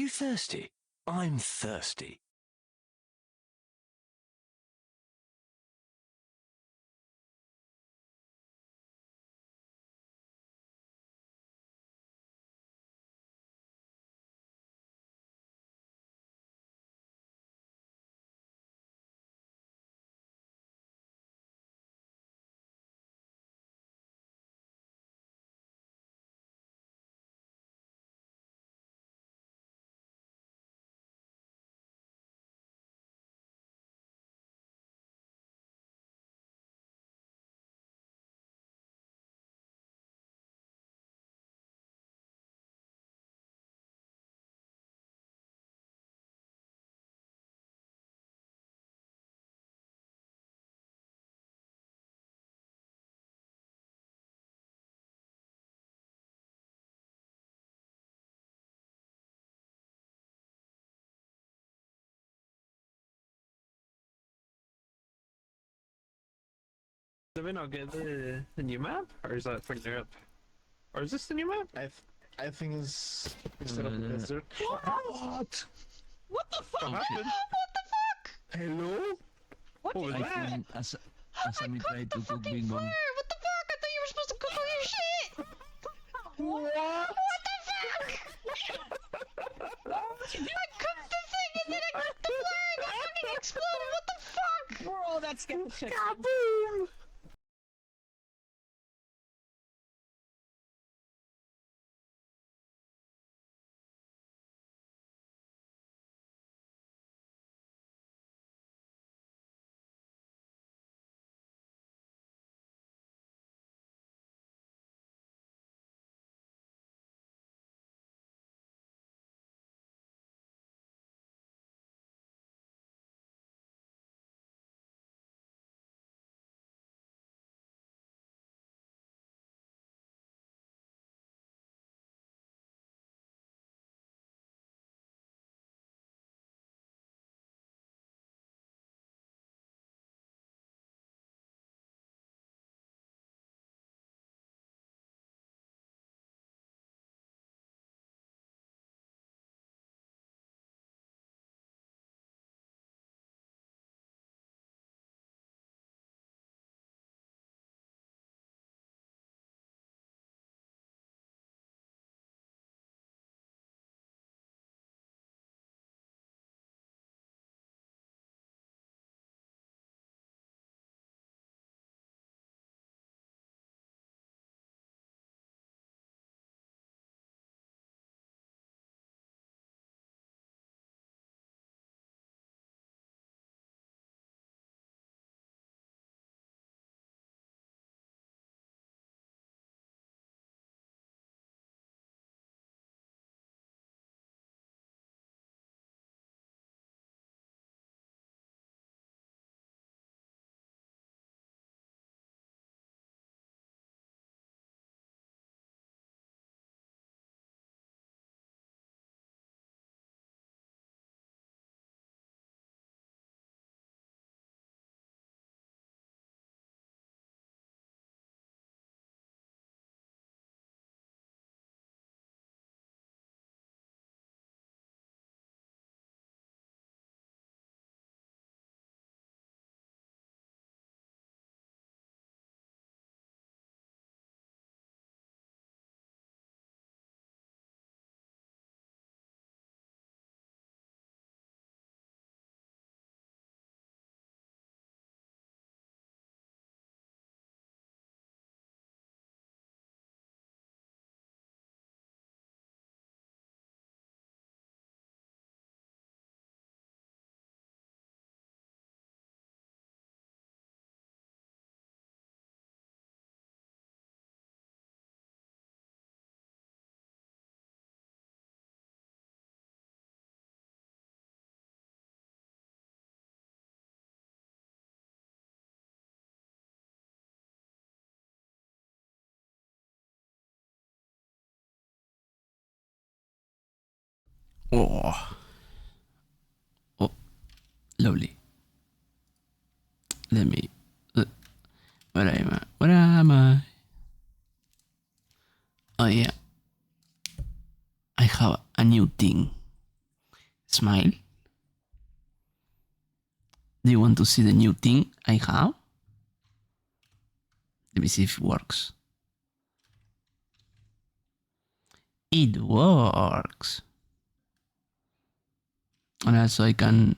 you thirsty? I'm thirsty. Did we not get the new map? Or is that for Europe? Or is this the new map? I think it's instead of the desert. What? What the fuck Oh, happened? shit. What the fuck? Hello? What was I that? think Asami I tried cooked to the cook fucking Big flare! Bang. What the fuck? I thought you were supposed to cook all your shit! What? What the fuck? I cooked the thing and then I cooked the flare and it fucking exploded! What the fuck? Bro, that's getting shit. Kaboom! Oh. Oh. Lovely. Let me. Where am I? Where am I? Oh, yeah. I have a new thing. smile? Do you want to see the new thing I have? Let me see if it works. It works. And also I can...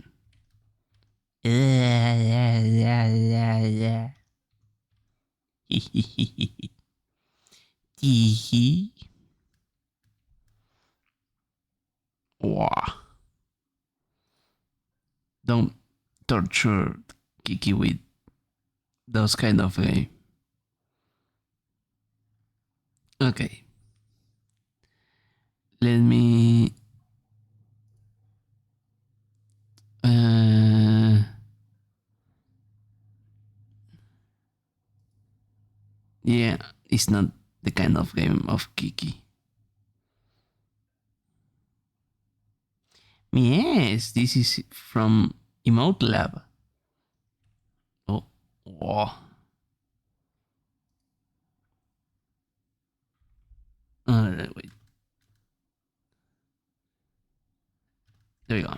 Wow. Don't torture Kiki with those kind of game. Okay. Let me... yeah, it's not the kind of game of Kiki. Yes, this is from Emote Lab. Oh, wow. Wait. There we go.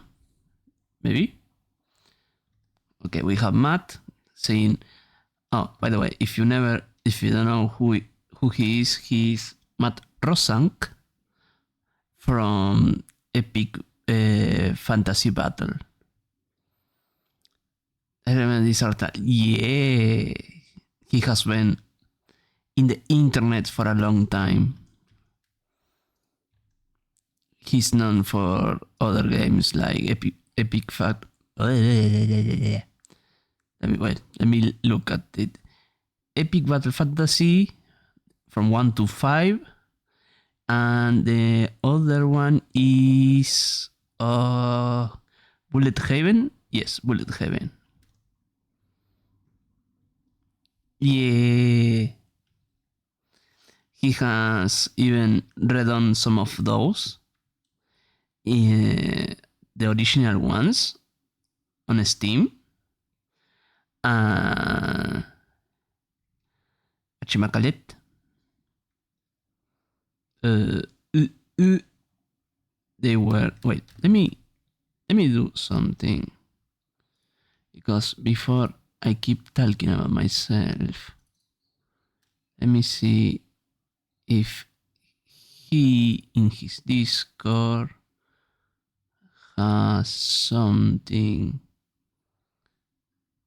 Maybe? Okay, we have Matt saying, oh, by the way, if you don't know who he is, he's Matt Roszak from Epic Fantasy Battle. I remember this art. Yeah, he has been in the internet for a long time. He's known for other games like Epic Fat. Let me look at it. Epic Battle Fantasy from 1 to 5. And the other one is Bullet Heaven. Yes, Bullet Heaven. Yeah. He has even redone some of those. The original ones on Steam. Chimakalet. They were... Wait, let me do something. Because before I keep talking about myself, let me see if he in his Discord has something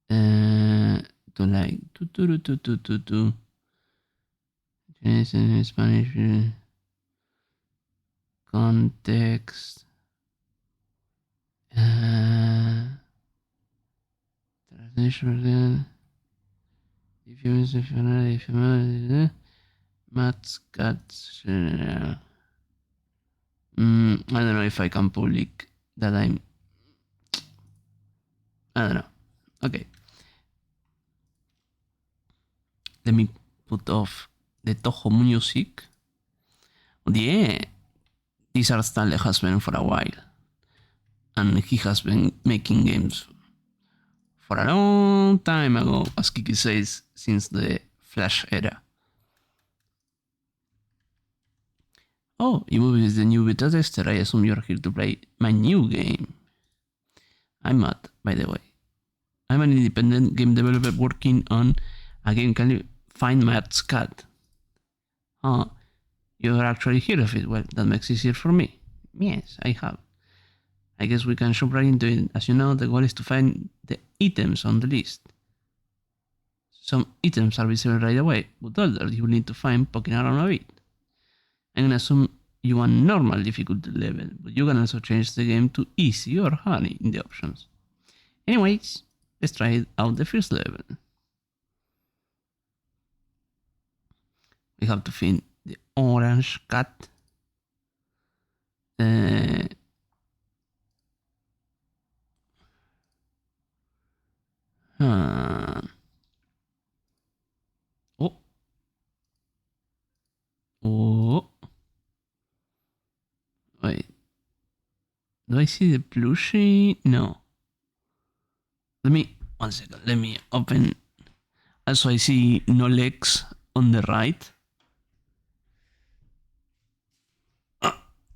to like to Chinese and Spanish context translation if you miss if you Matt's got I don't know if I can public that I don't know. Okay. Let me put off the Toho music. Yeah, this art style has been for a while. And he has been making games for a long time ago, as Kiki says, since the Flash era. Oh, you moved is the new beta tester. I assume you're here to play my new game. I'm Matt, by the way. I'm an independent game developer working on a game called Find Matt's Cat. Oh, you're actually heard of it. Well, that makes it easier for me. Yes, I have. I guess we can jump right into it. As you know, the goal is to find the items on the list. Some items are visible right away, but others you will need to find poking around a bit. I'm gonna assume you want normal difficulty level, but you can also change the game to easy or hard in the options. Anyways, let's try out the first level. We have to find the orange cat. Oh. Wait. Do I see the plushie? No. One second. Let me open. Also, I see no legs on the right.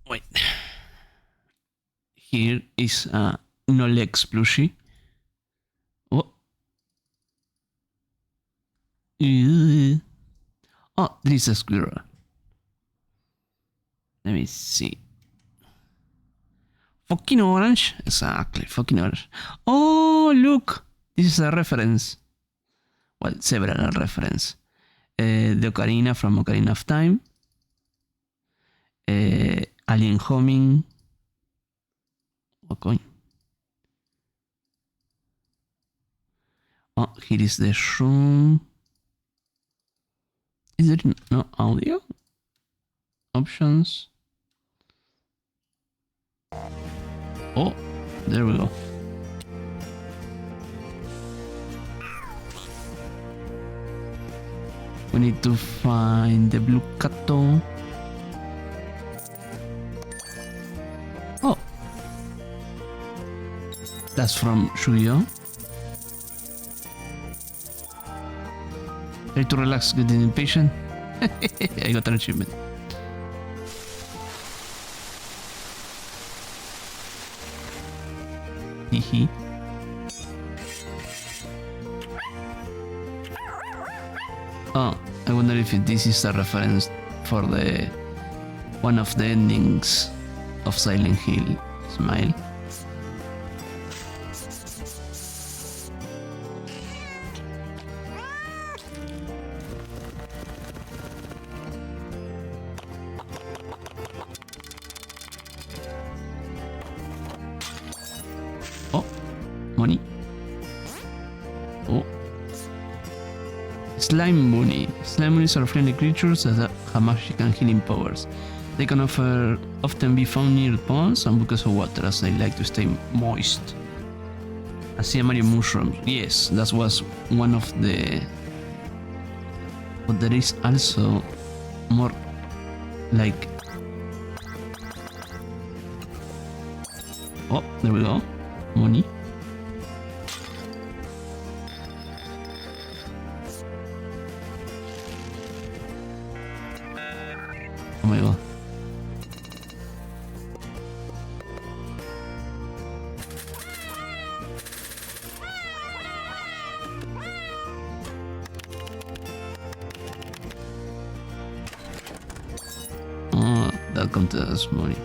Wait. Here is a no legs plushie. Oh. Oh, there is a squirrel. Let me see. Fucking orange? Exactly, fucking orange. Oh, look! This is a reference. Well, several reference. The ocarina from Ocarina of Time. Alien Homing. Okay. Oh, here is the shroom. Is there no audio? Options. Oh, there we go. We need to find the blue kato. Oh, that's from Shuyo. Try to relax, getting impatient. I got an achievement. Hehe. Oh, I wonder if this is a reference for the one of the endings of Silent Hill. Smile. Oh, money. Oh. Slime Bunny. Slime bunnies are friendly creatures that have magic and healing powers. They can often be found near ponds and buckets of water as they like to stay moist. I see a Mario mushroom. Yes, that was one of the... But there is also more like... Oh, there we go. Money. Oh my god. Oh, that comes to us money.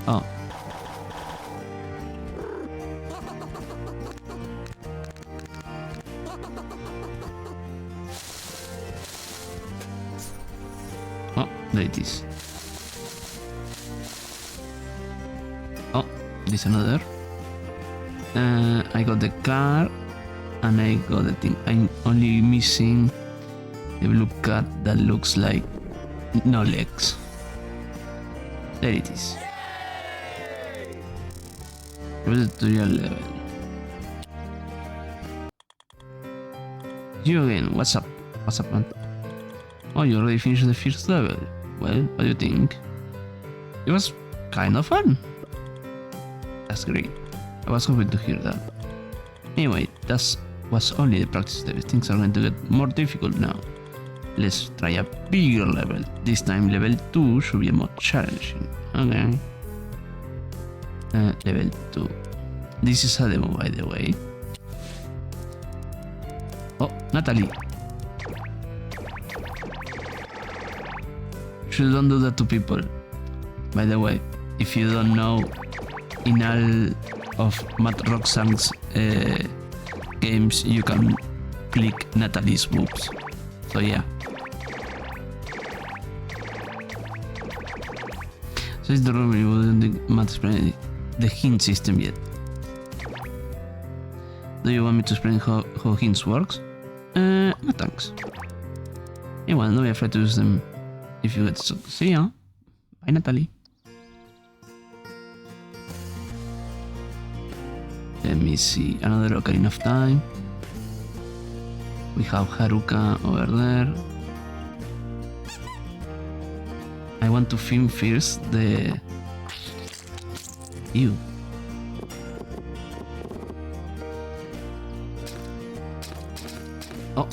Oh. Oh, there it is. Oh, there's another. I got the car and I got the thing. I'm only missing the blue cat that looks like no legs. There it is. Tutorial level. You again, what's up? What's up, man? Oh, you already finished the first level. Well, what do you think? It was kind of fun. That's great. I was hoping to hear that. Anyway, that was only the practice level. Things are going to get more difficult now. Let's try a bigger level. This time level 2 should be more challenging. Okay. Level 2. This is a demo, by the way. Oh, Natalie. You don't do that to people. By the way, if you don't know, in all of Matt Roszak's games, you can click Natalie's boobs. So yeah. So it's the room you wouldn't Matt explain the hint system yet. Do you want me to explain how hints works? No thanks. Anyway, don't be afraid to use them if you get stuck. See ya. Bye, Natalie. Let me see. Another Ocarina of Time. We have Haruka over there. I want to film first the... Ew. Oh,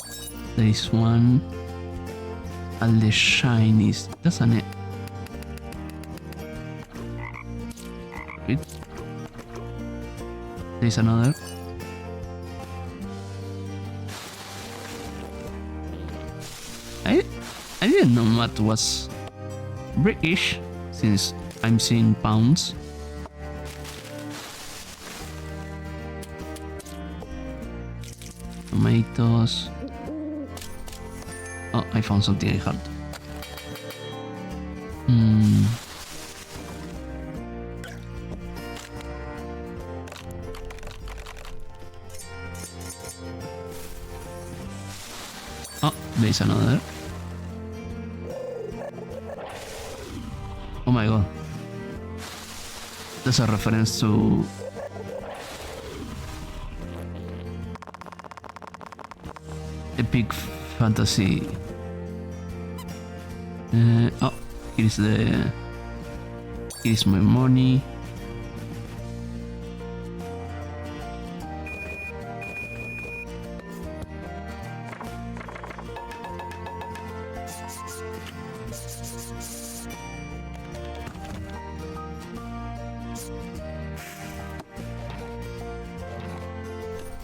there is one. all the shinies, doesn't it? Wait. There's another. I didn't know Matt was British since I'm seeing pounds. Tomatoes. Oh, I found something I had. Oh, there's another. Oh my god. That's a reference to epic fantasy. Oh, here's my money.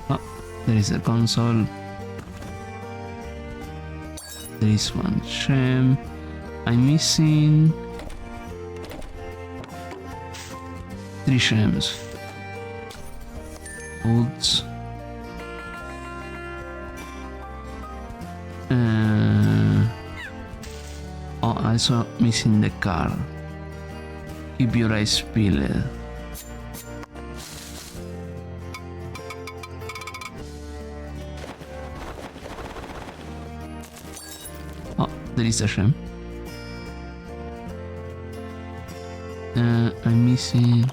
Oh, there is a console. There is one gem. I'm missing 3 gems. Oops. Oh, also missing the car. Keep your eyes peeled. Oh, there is a gem. I'm missing.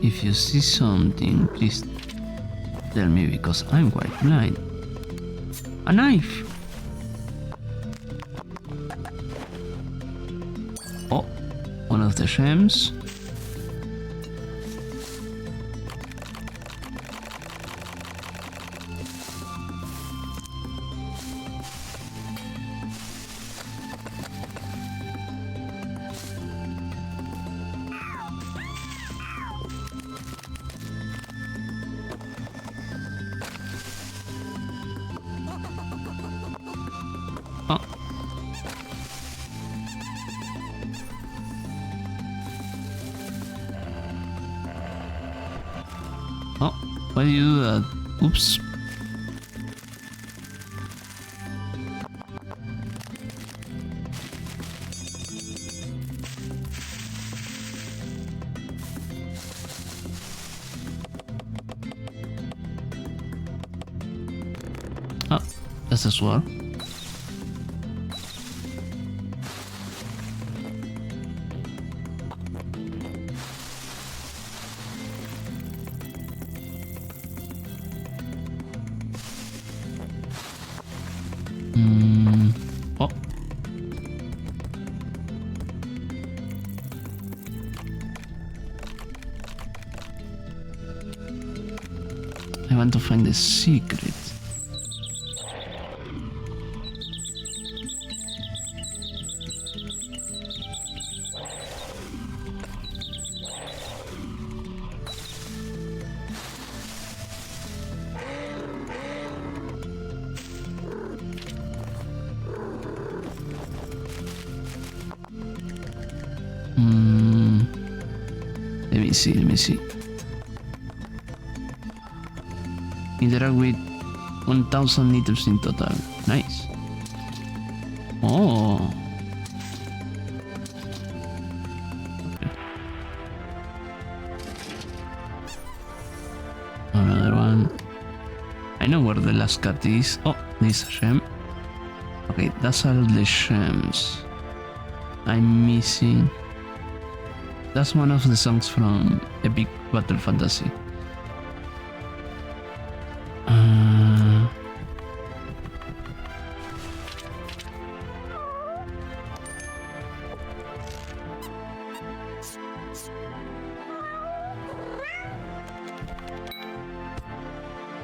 If you see something, please tell me because I'm quite blind. A knife! Oh, one of the gems. Oh, why do you do that? Oops. Oh, that's a sword. Oh. I want to find the secret. Let me see. Interact with 1000 items in total. Nice. Oh. Okay. Another one. I know where the last cat is. Oh, this gem. Okay, that's all the gems. I'm missing. That's one of the songs from Epic Battle Fantasy.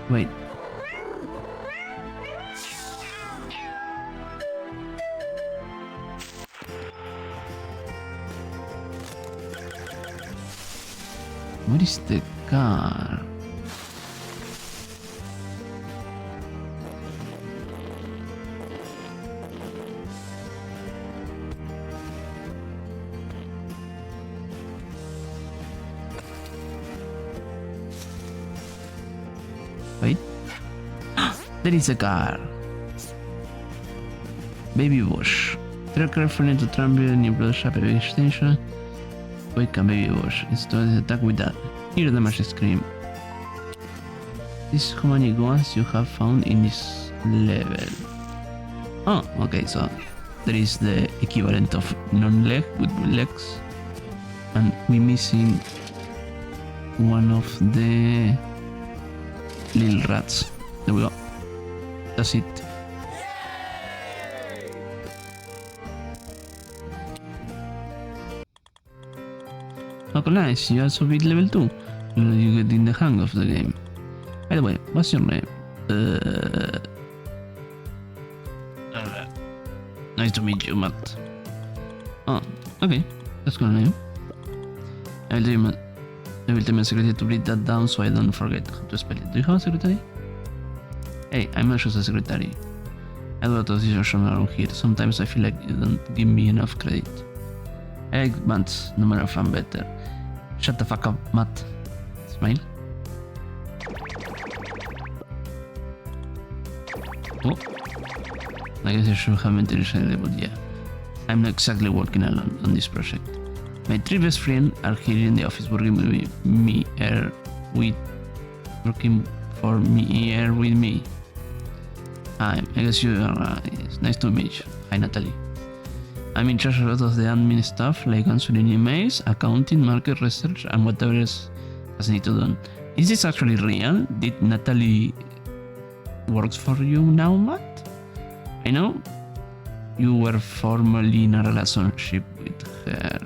Wait. What is the car? Wait. There is a car. Baby wash. Tread carefully to trample in your blood shop extension. Wake up, baby wash. Install the attack with that. Hear the magic scream. This is how many guns you have found in this level. Oh, okay, so there is the equivalent of non-leg with legs. And we're missing one of the little rats. There we go. That's it. Okay, nice. You also beat level 2. You get in the hang of the game. By the way, what's your name? Nice to meet you, Matt. Oh, okay. That's good name. I will tell my secretary to read that down so I don't forget how to spell it. Do you have a secretary? Hey, I'm not just a secretary. I do a lot of decisions around here. Sometimes I feel like you don't give me enough credit. I like Matt's no matter if I'm better. Shut the fuck up, Matt. Smile. Oh. I guess I should have mentioned it, but yeah. I'm not exactly working alone on this project. My three best friends are here in the office working for me. Hi, I guess you are. It's nice to meet you. Hi, Natalie. I'm in charge of a lot of the admin stuff, like answering emails, accounting, market research, and whatever else has need to be done. Is this actually real? Did Natalie works for you now, Matt? I know you were formerly in a relationship with her.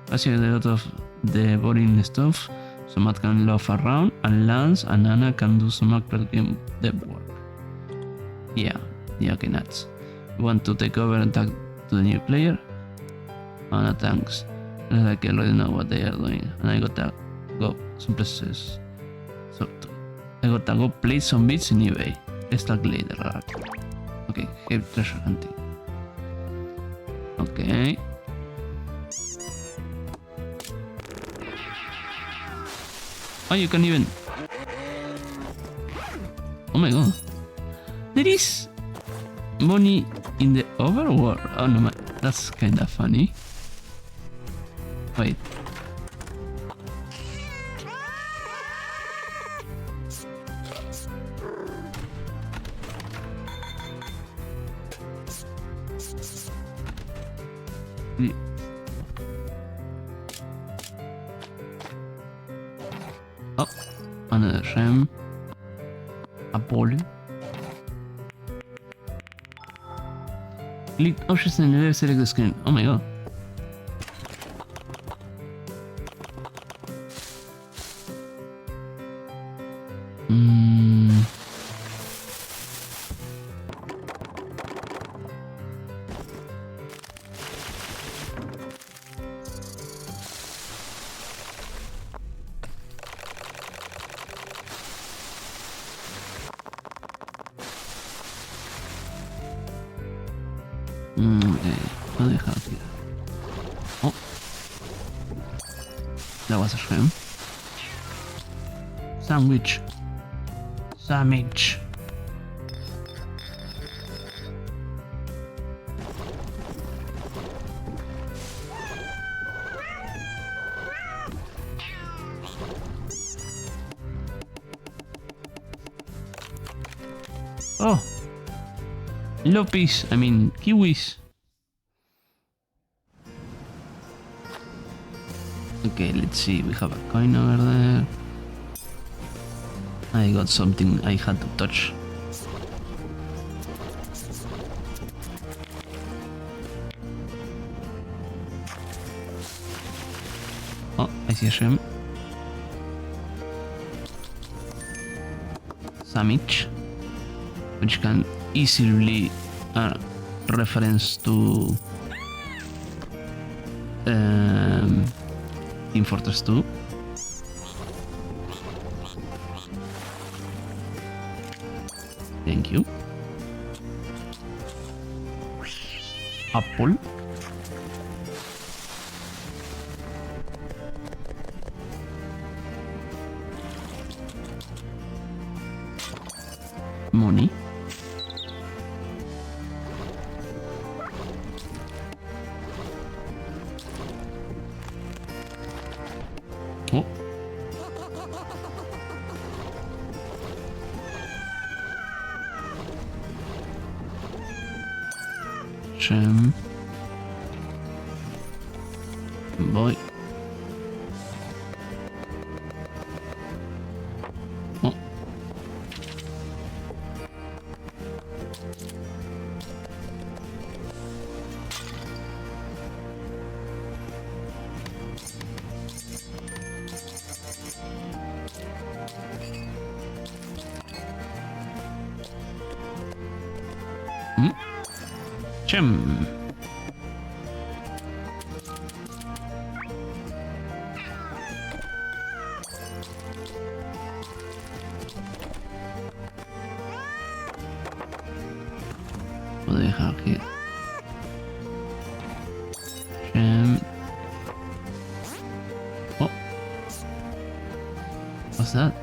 Basically, a lot of the boring stuff, so Matt can laugh around, and Lance and Anna can do some actual game dev work. Yeah, okay, nuts. You want to take over and talk to the new player? Oh, no, thanks. Like I already know what they are doing, and I gotta go some places. So, I gotta go play some bits in eBay. Let's talk later. Okay, here treasure hunting. Okay. Oh, you can even... Oh my god. There is money in the overworld. Oh no, man. That's kinda funny. Wait. Oh, another gem. A ball. Click options and left select the screen. Oh my god. Okay, what do we have here? Oh, that was a shrimp. Sandwich. Oh, Lopis, I mean kiwis. Okay, let's see. We have a coin over there. I got something I had to touch. Oh, I see a shrimp. Sandwich, which can easily reference to Team Fortress 2. Thank you. Apple. Money. Oh. Gem. Boy. Oh. Gem. What do we have here? Gem. Oh. What's that?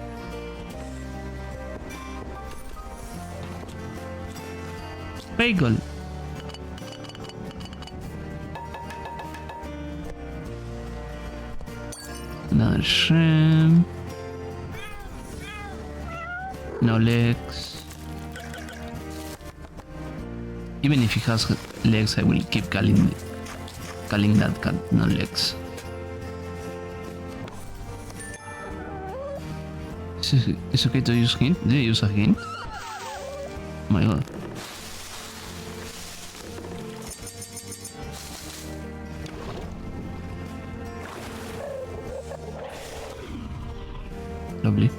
Bagel. Another shrimp. No legs. Even if he has legs, I will keep calling that cat no legs. It's okay to use hint? Did I use a hint? Oh my god. Lovely.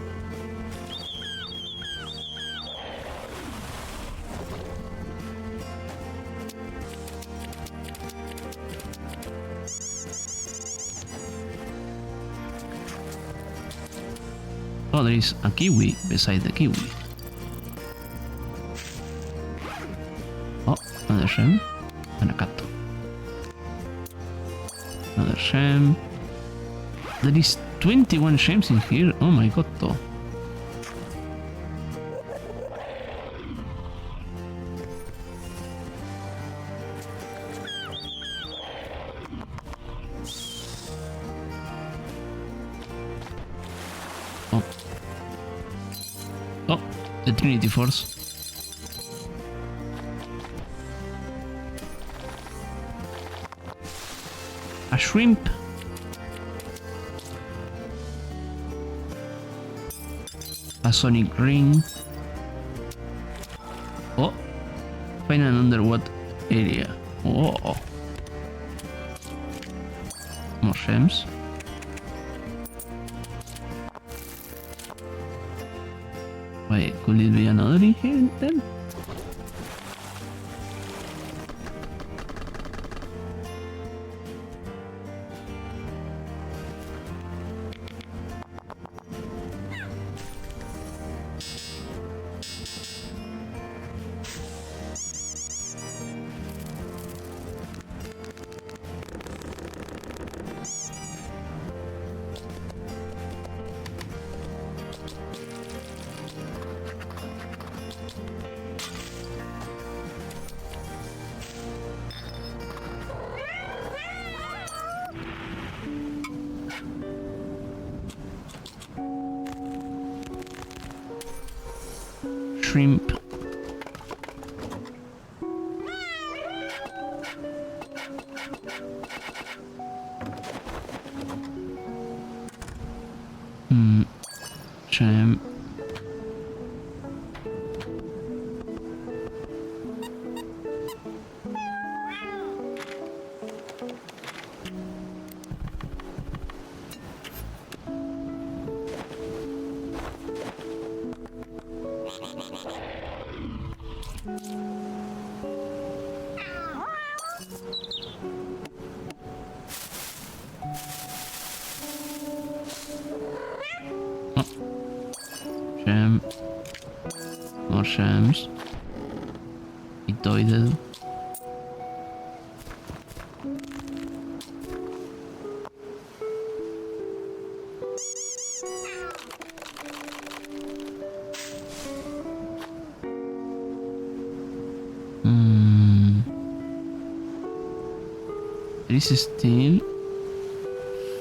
Oh, there is a kiwi beside the kiwi. Oh, another shrimp and a cat. Another shrimp. There is 21 shrimps in here. Oh my god, though. Oh. Oh, the Trinity Force. A shrimp. A sonic ring. Oh, find an underwater area. Oh, more gems. Wait, could it be another in here then? Shrimp. Shame. Shame. More shams. Itoided. There is still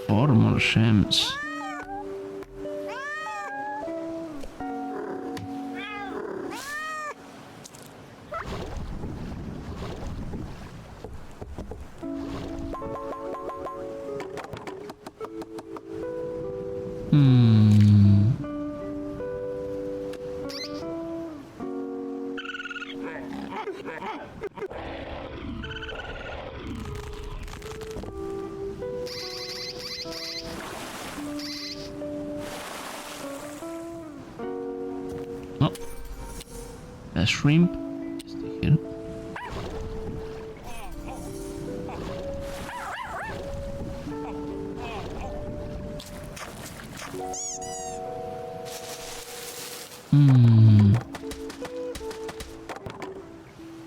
4 more shams. Oh, a shrimp. Just here.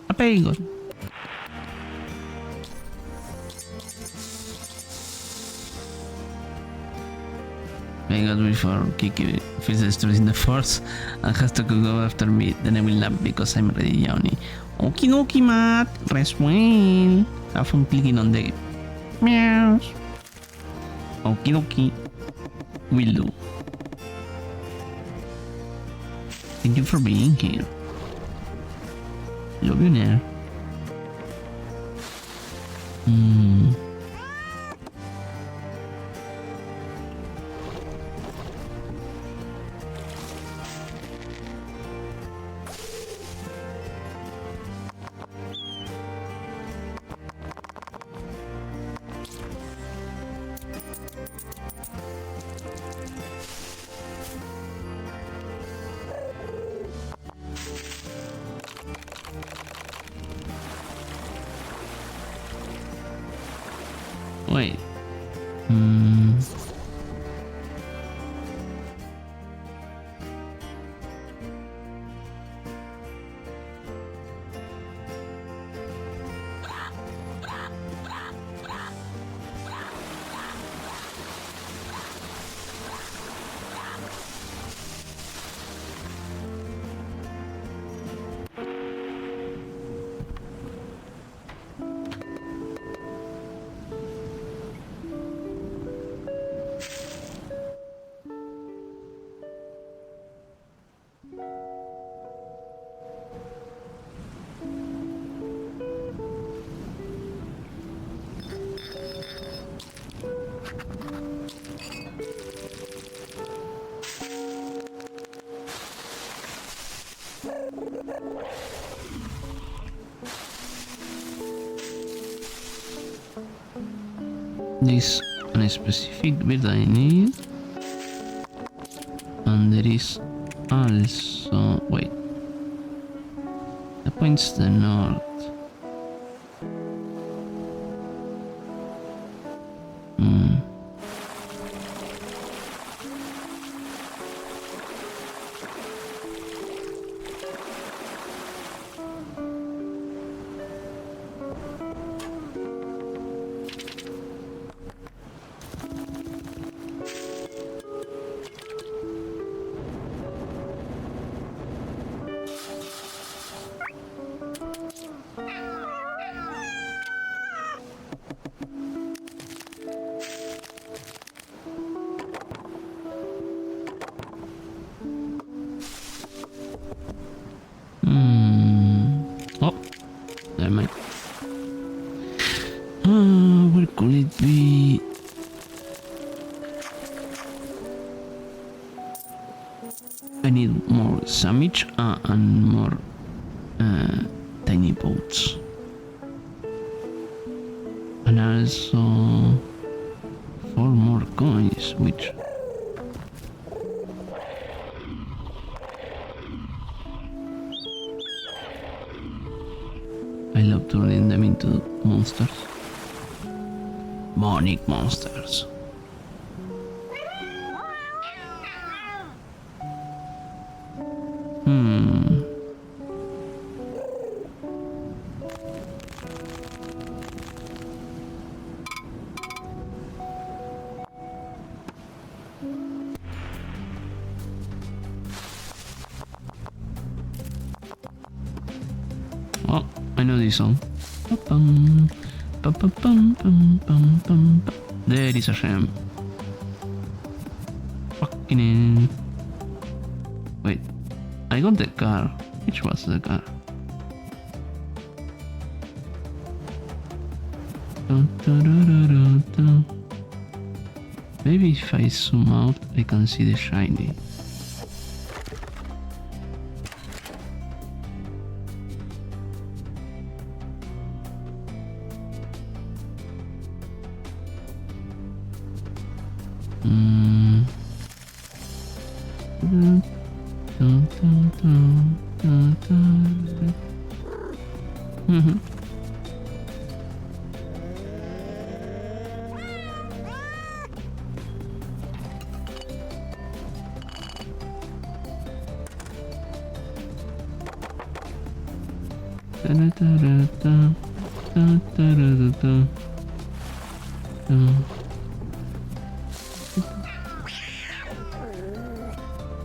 A pengu. Pengu before Kiki feels destroyed in the force and has to go after me. Then I will nap because I'm ready, yawning. Okie dokie, Matt. Rest well. Have fun clicking on the meows. Okie dokie. Will do. Thank you for being here. Love you there. Wait. This one specific bit I need, and there is also wait. That points to the north. Oh, never mind. Where could it be? I need more sandwich and more tiny boats. And also 4 more coins, which I love turning them into monsters. Monic monsters. Oh, I know this song. Ba-bum, ba-ba-bum, bum, bum, bum, bum. There is a sham. Fucking in. Wait, I got the car. Which was the car? Dun, dun, dun, dun, dun, dun. Maybe if I zoom out, I can see the shiny.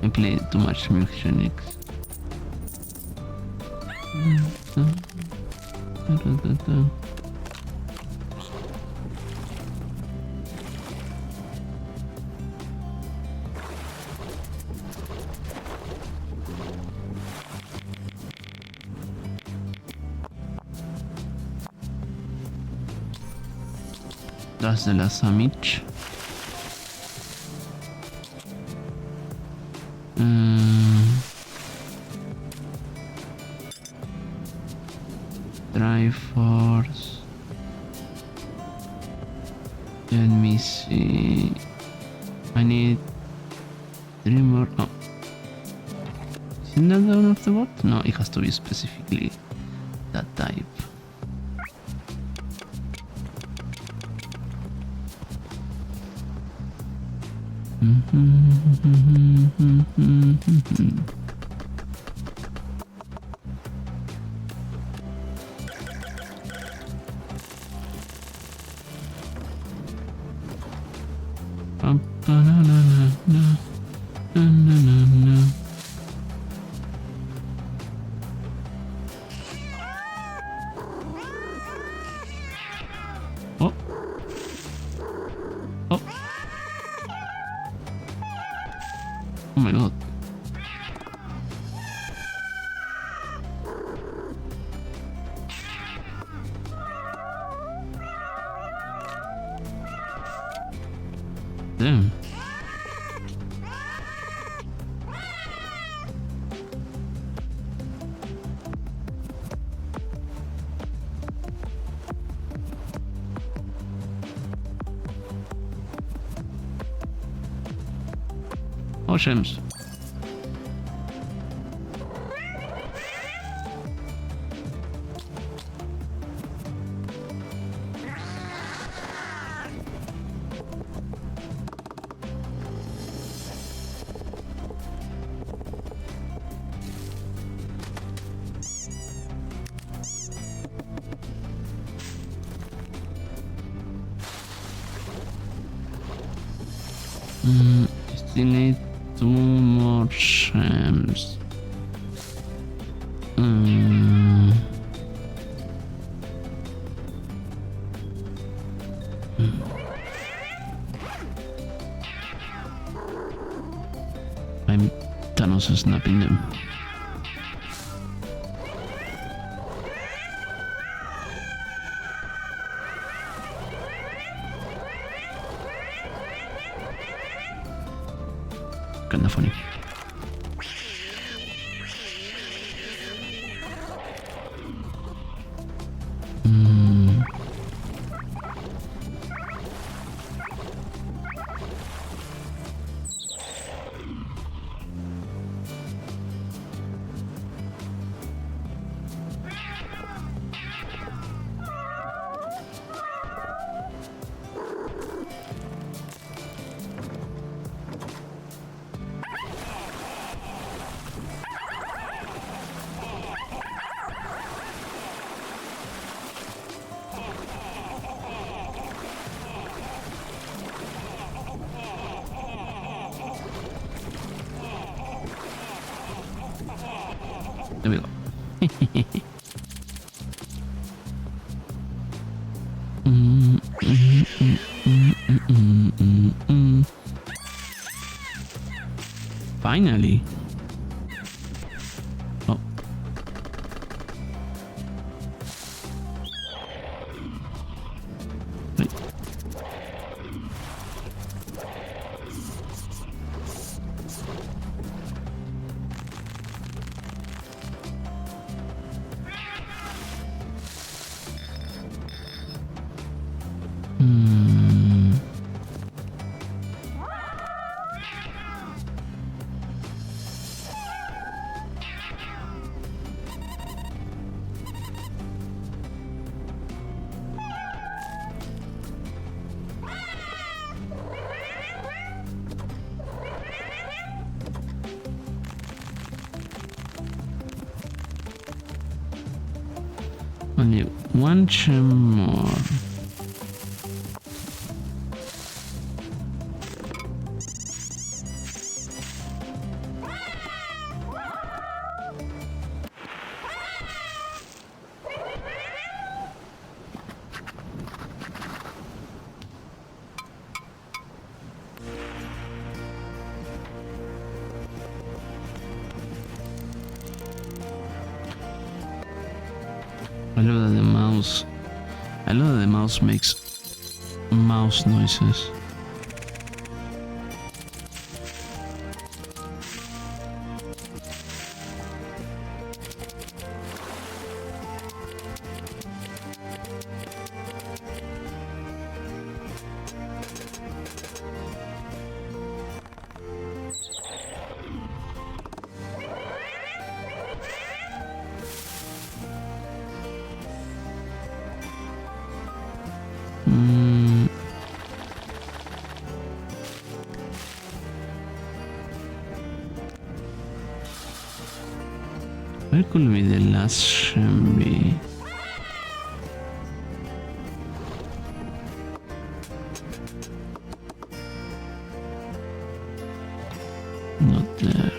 I played too much mechanics. That's the last sandwich. Triforce. Let me see. I need 3 more. Oh. Isn't that one of the what? No, it has to be specifically that type. Oh. Oh. Oh my god. Damn. Oh, Shams. Still need 2 more shams. I'm Thanos snapping them. Kinda funny. There we go. Finally. Oh. Wait. Only one gem more. I love that the mouse makes mouse noises. Where could be the last gem be? Not there.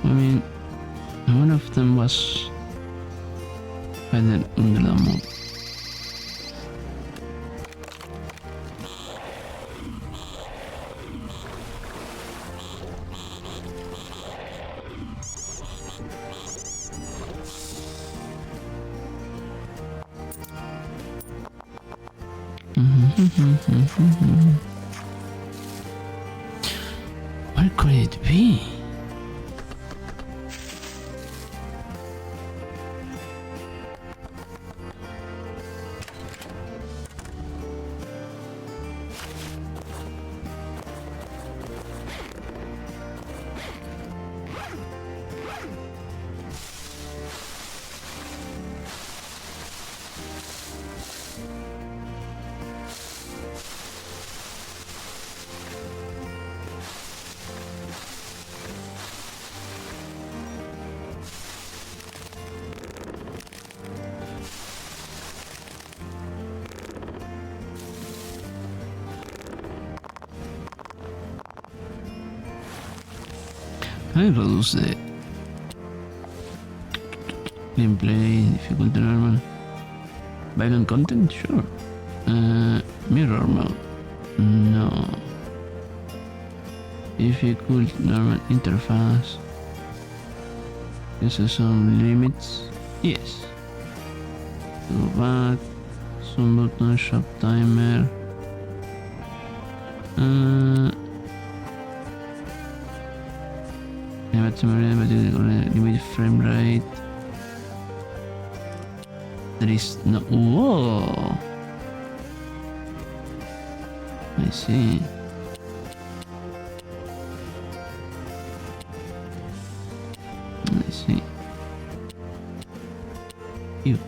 I mean, one of them was hidden under the moon. Where could it be? Can I reduce the gameplay difficulty normal? Violent content? Sure. Mirror mode? No. Difficult normal interface. Is there some limits? Yes. Go back. Some button shop timer. Limit frame rate. There is no. Whoa! I see. I see. You.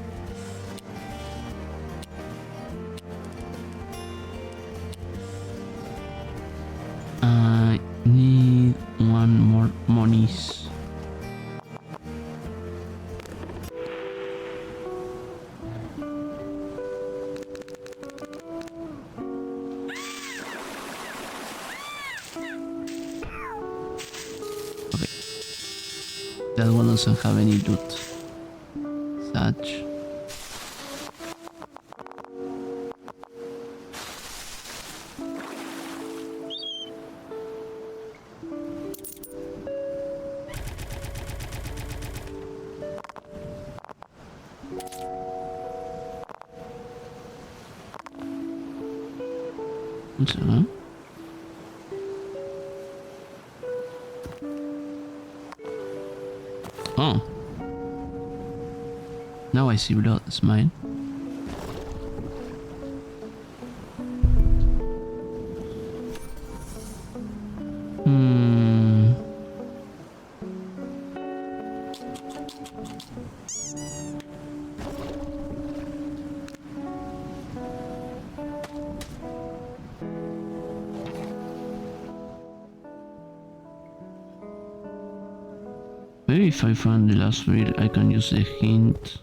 I need one more monies. Okay. That one doesn't have any loot. Such. What's that? Oh. Now I see blood. It's mine. Hmm. Maybe if I find the last wheel, I can use the hint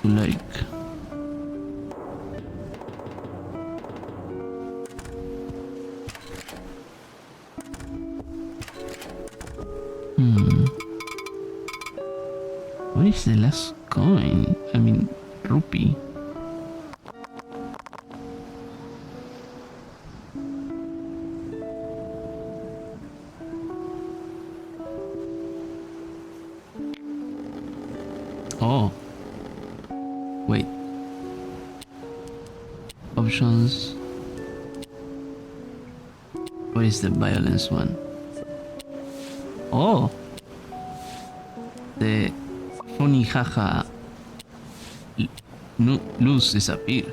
to like. What is the last coin? I mean, rupee. Oh. Wait. Options. What is the violence one? Oh. The funny haha. Lose disappear.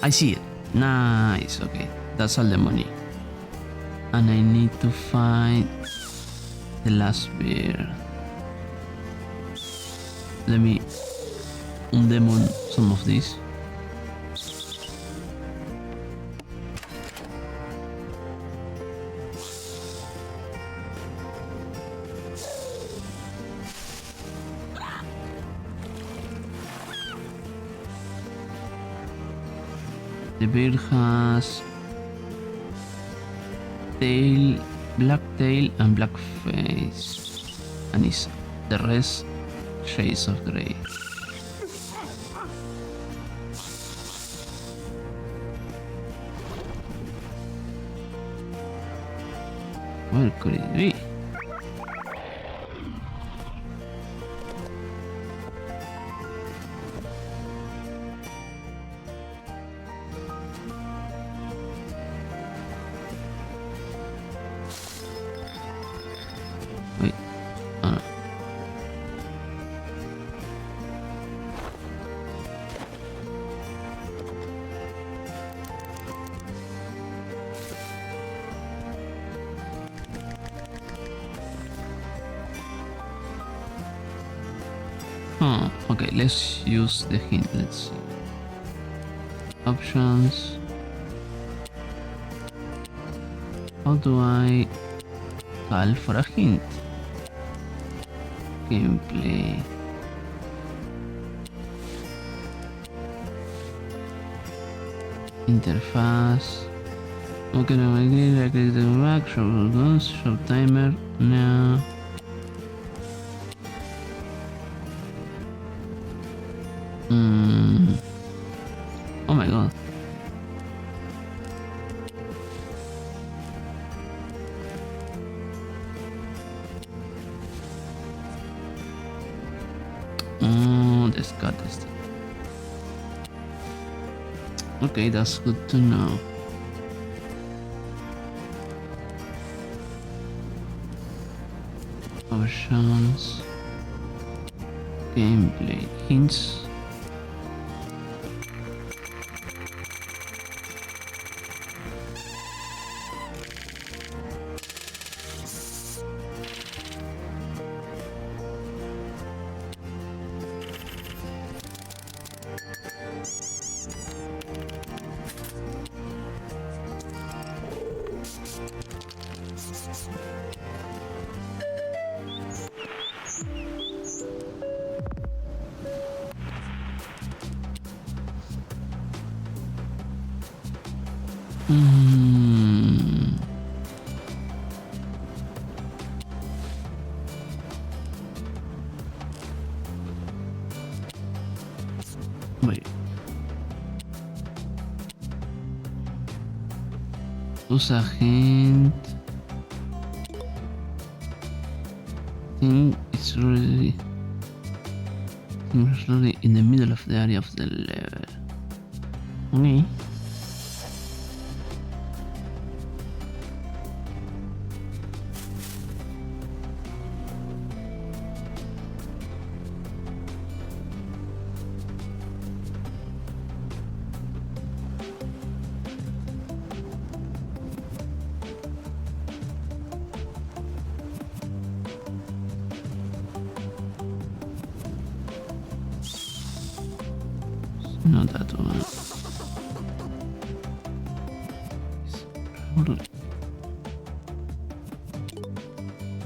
I see it. Nice. Okay, that's all the money. And I need to find the last bear. Let me undemon some of these. The bear has tail, black tail and black face, and is the rest shades of grey. Where could it be? Wait. Oh no. Okay, let's use the hint. Let's see. Options. How do I call for a hint? Gameplay. Interfaz. Okay, no, I click the back, show timer, no. Oh my god. Oh, this got this. Okay, that's good to know. Options. Gameplay hints. Wait. Usa hint. Think it's really in the middle of the area of the level. Okay. Not that one.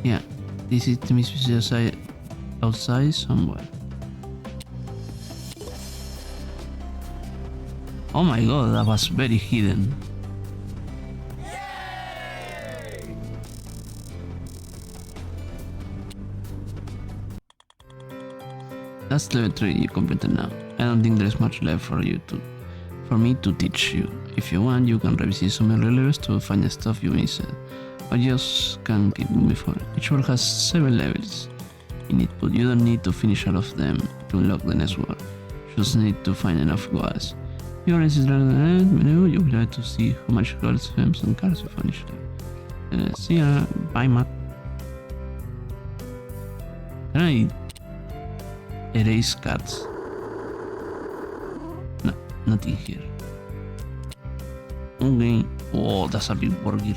Yeah, this is to me outside somewhere. Oh my god, that was very hidden. That's level 3 you completed now. I don't think there's much left for me to teach you. If you want, you can revisit some early levels to find the stuff you missed. Or just can keep moving forward. Each world has 7 levels in it, but you don't need to finish all of them to unlock the next world. You just need to find enough goals. If you're interested in the menu, you'll be able to see how much goals, gems, and cards you finish them. See ya. Bye, Matt. Can I erase cards? No, nothing here. Okay. Oh, that's a big burger.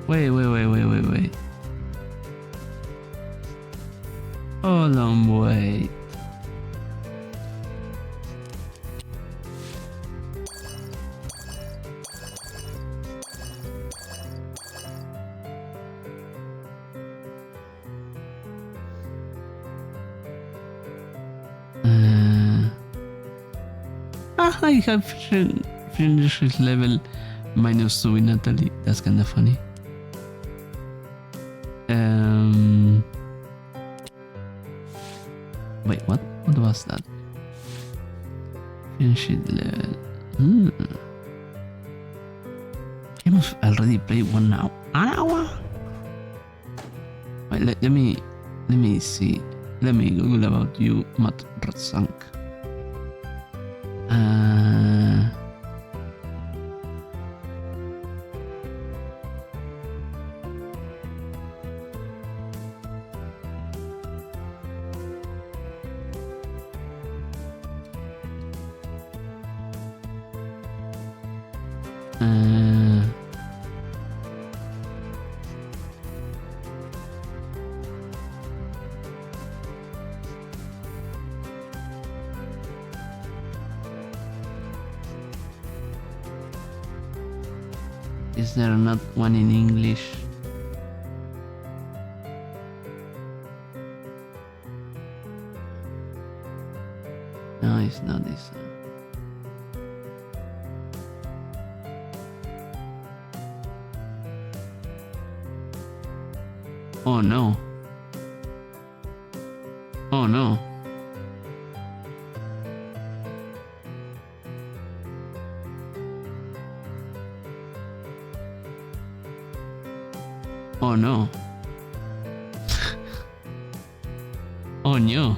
Wait. Hold on, wait. I have finished level -2 with Natalie. That's kinda funny. Wait, what? What was that? Finish it level. I must already played 1 now. An hour? Wait, let me see. Let me Google about you, Matt Roszak. Is there not one in English? No. it's not this. Oh no. Oh no. Oh no. Oh no.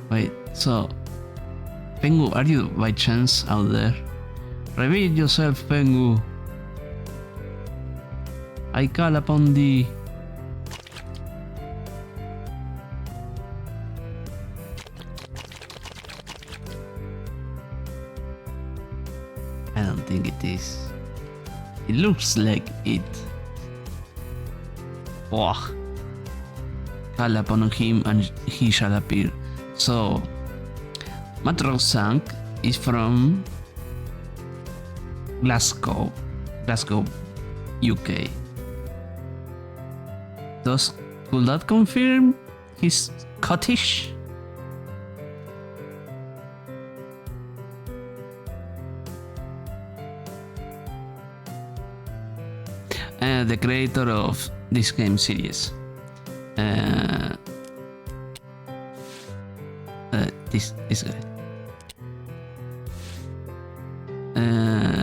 Wait, so Pengu, are you by chance out there? Reveal yourself, Pengu. I call upon thee. I don't think it is. It looks like it. Oh. Call upon him and he shall appear. So, Matt Roszak is from Glasgow, UK. Could that confirm he's Scottish? The creator of this game series. This guy.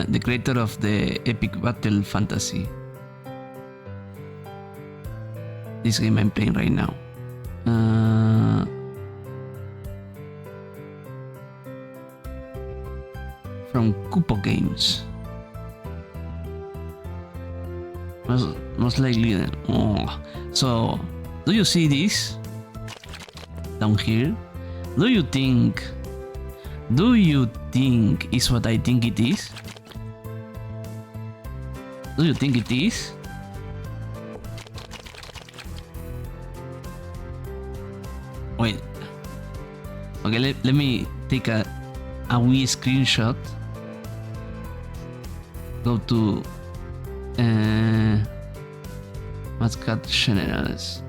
The creator of the epic battle fantasy. This game I'm playing right now. From Kupo Games. Most likely. Oh. So, do you see this down here? Do you think is what I think it is? Do you think it is? Wait. Okay, let me take a wee screenshot. Go to Mascot Generals.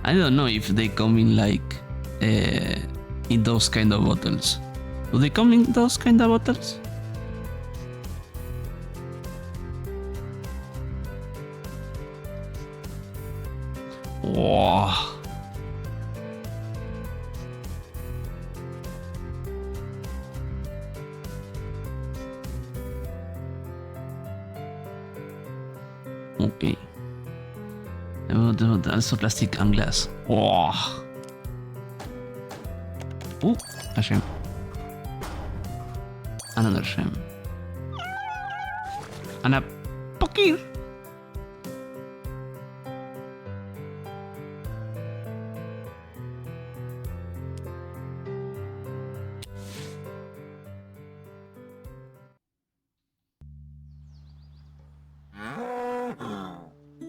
I don't know if they come in like in those kind of bottles. Do they come in those kind of bottles? Wow. Okay. Also plastic and glass. Wow. Oh, a shame. Another shame. And a pokey.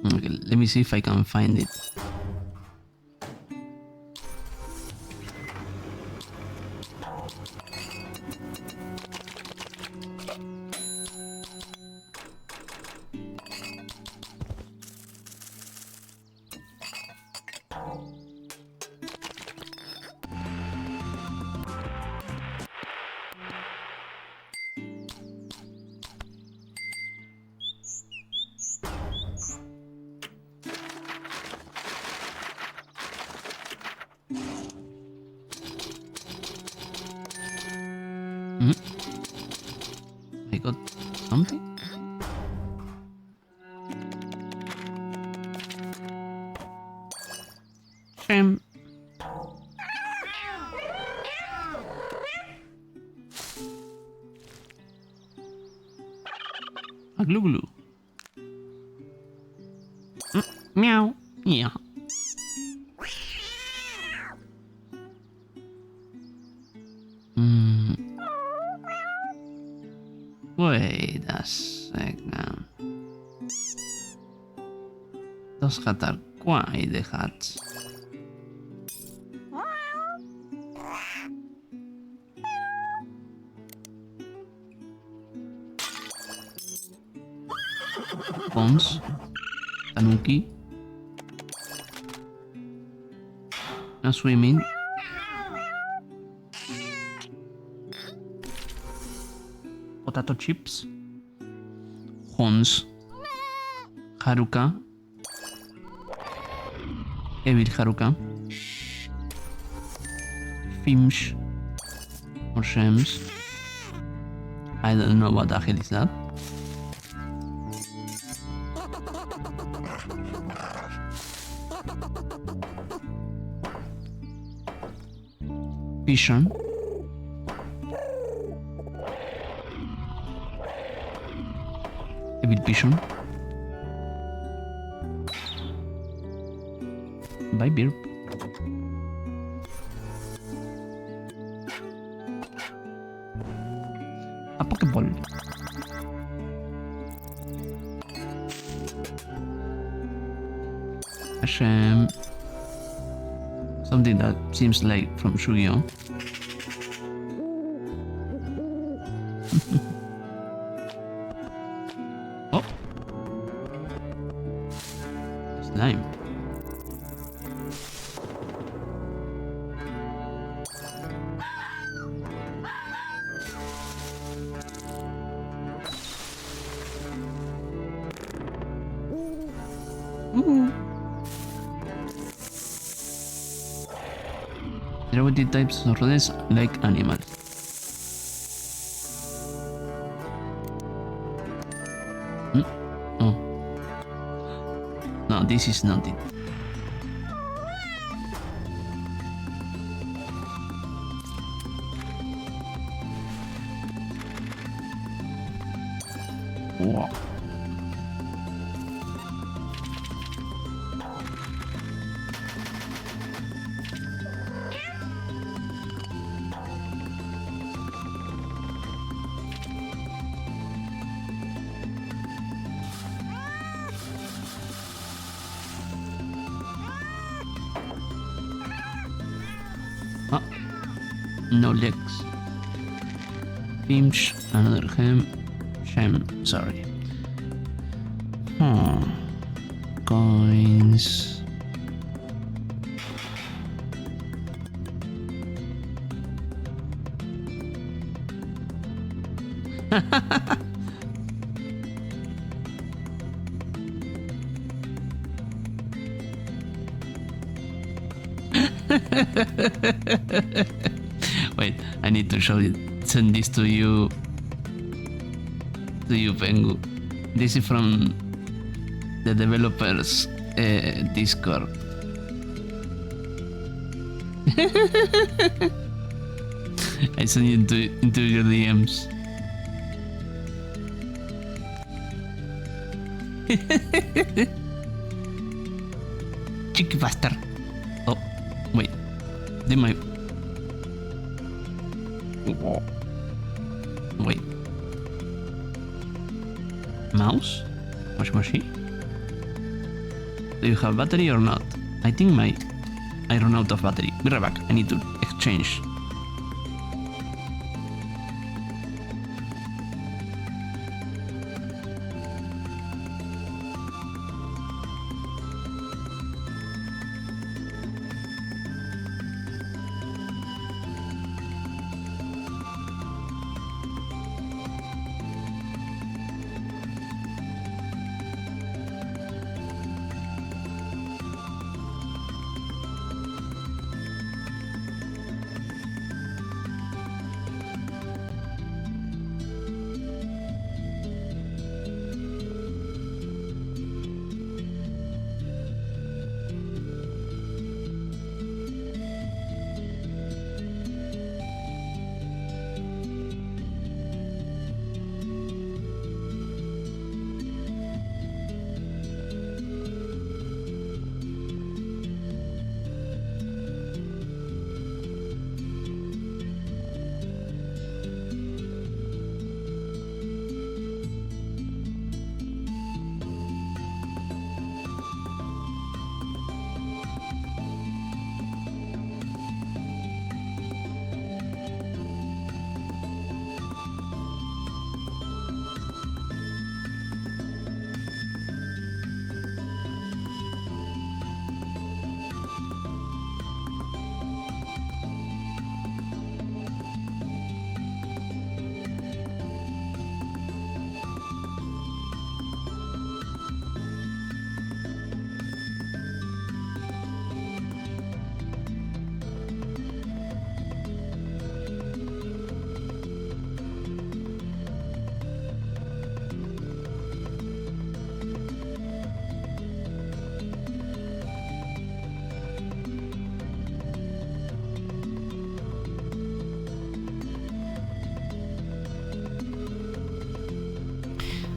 Okay, let me see if I can find it. I got something? Shem. A glue glue. Meow. Yeah. Wait a second. Those hats are quite the hats. Bones. Tanuki. A swimming. Potato chips. Horns. Haruka. Evil Haruka. Fims. Or Shems. I don't know what the hell is that. Vision. Evil Vision. Bye, Birp. A Pokeball. A Shem. Something that seems like from Yu-Gi-Oh! Oh! Slime. Therapeutic types of rodents like animals. Oh. No, this is not it. Wow. No legs. Finch, another Shem, sorry. Coins. Wait, I need to show it. Send this to you. To you, Pengu. This is from the developers' Discord. I send you into your DMs. Cheeky bastard. Oh, wait. Did my... Wait. Mouse? Washing machine? Do you have battery or not? I think I run out of battery. Be right back. I need to exchange.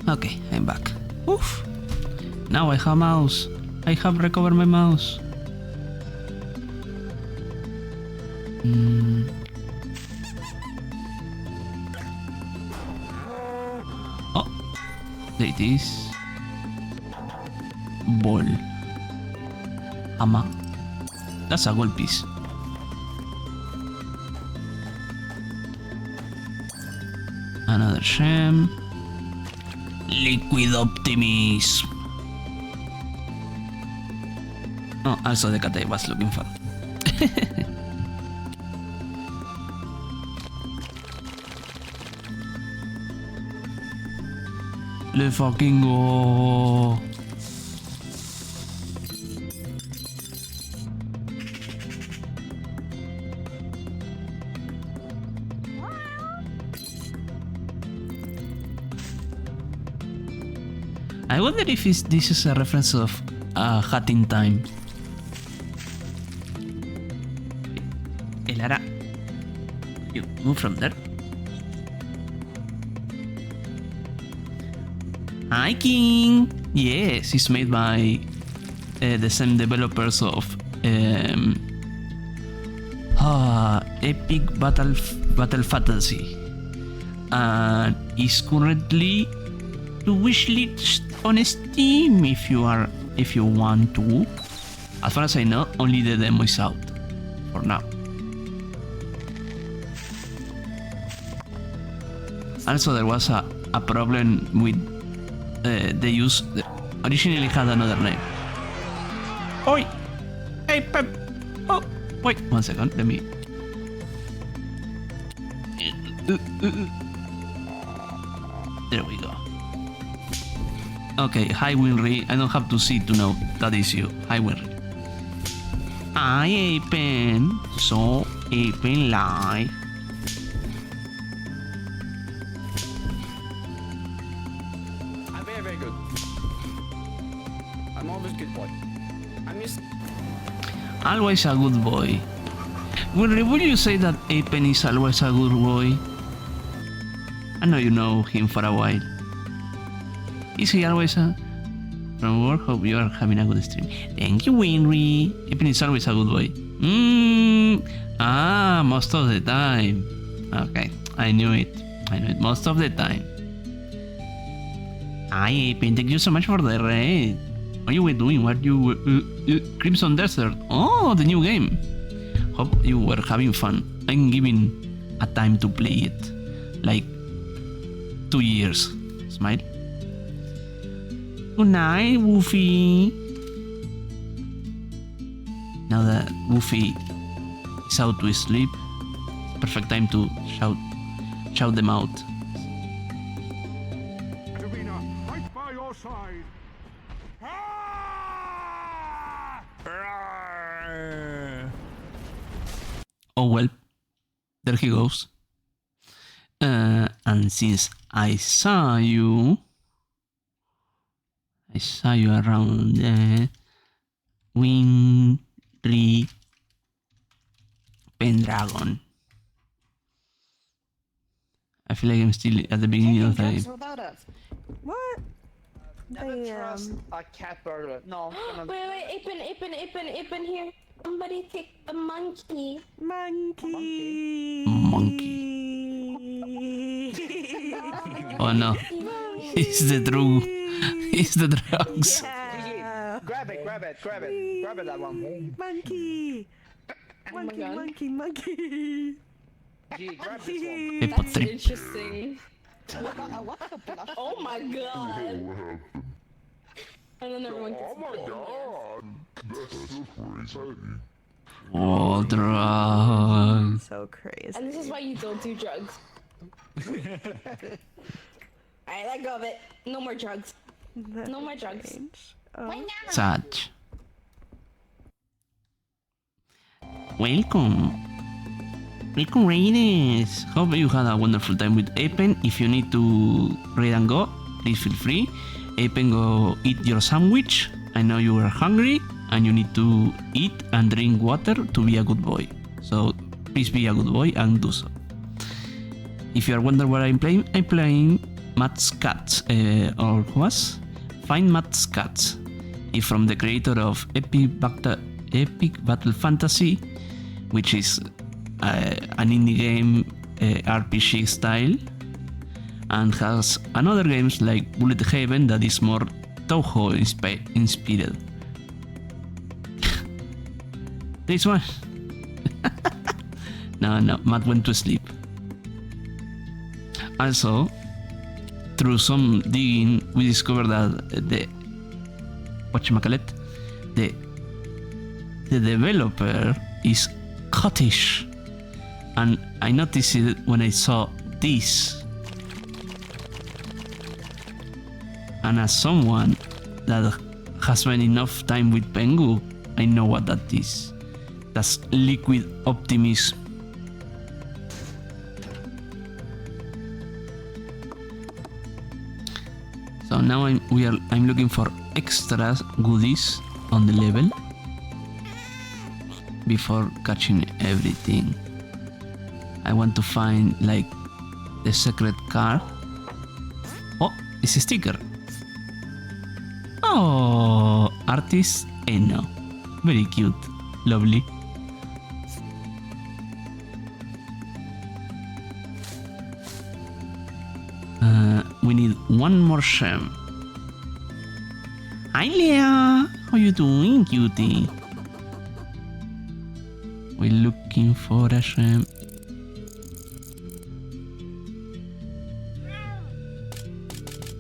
Okay, I'm back. Oof. Now I have mouse. I have recovered my mouse. Oh, there it is. Ball. Ama. That's a gold piece. Another gem. Liquid optimism. Oh, also the cat I was looking for. Let's fucking go. I wonder if this is a reference of Hat in Time. Elara, you move from there. Hi, King. Yes, it's made by the same developers of Epic Battle Fantasy, and is currently to wishlist on Steam if you want to. As far as I know, only the demo is out for now. Also, there was a problem with the use. Originally had another name. Oi! Hey, Pep! Oh, wait 1 second. Let me. There we go. Okay, hi Winry. I don't have to see to know that is you. Hi Winry. I Apen. So Apen live. I'm very, very good. I'm always good boy. I'm just... Always a good boy. Winry, would you say that Apen is always a good boy? I know you know him for a while. Is he always a... From work, hope you are having a good stream. Thank you, Winry. Apen is always a good boy. Most of the time. Okay, I knew it most of the time. Hi, Apen, thank you so much for the raid. What you were doing? What you Crimson Desert? Oh, the new game. Hope you were having fun. I'm giving a time to play it. Like 2 years. Smile. Good night, Woofy. Now that Woofy is out to sleep, perfect time to shout them out. Davina, right by your side. Oh well, there he goes. And since I saw you around the Winry Pendragon. I feel like I'm still at the beginning of the game. without us. What? Never trust a cat burglar. No. Wait, Apen here. Somebody take the monkey. Monkey. Oh no, it's the drugs. Yeah. Grab it, that one. Monkey. Oh my God. Monkey. Gee, grab this one. People That's trip. interesting. Oh my God. And then everyone gets Oh, drugs. So crazy. And this is why you don't do drugs. Alright, let go of it. No more drugs. That's No more drugs. strange. Oh. Such. Welcome, Raiders. Hope you had a wonderful time with Apen. If you need to raid and go, please feel free. Apen, go eat your sandwich. I know you are hungry and you need to eat and drink water to be a good boy. So please be a good boy and do so. If you are wondering what I'm playing Matt's Cats, or who was? Find Matt's Cats, from the creator of Epic Battle Fantasy, which is an indie game RPG style, and has another games like Bullet Heaven that is more Touhou inspired. This one. No, Matt went to sleep. Also, through some digging, we discovered that the developer is Scottish, and I noticed it when I saw this. And as someone that has spent enough time with Pengu, I know what that is. That's liquid optimism. So now I'm looking for extra goodies on the level before catching everything. I want to find like the secret card. Oh, it's a sticker. Oh, artist Eno. Very cute. Lovely. We need one more gem. Hi Leah, how you doing, cutie? We're looking for a gem.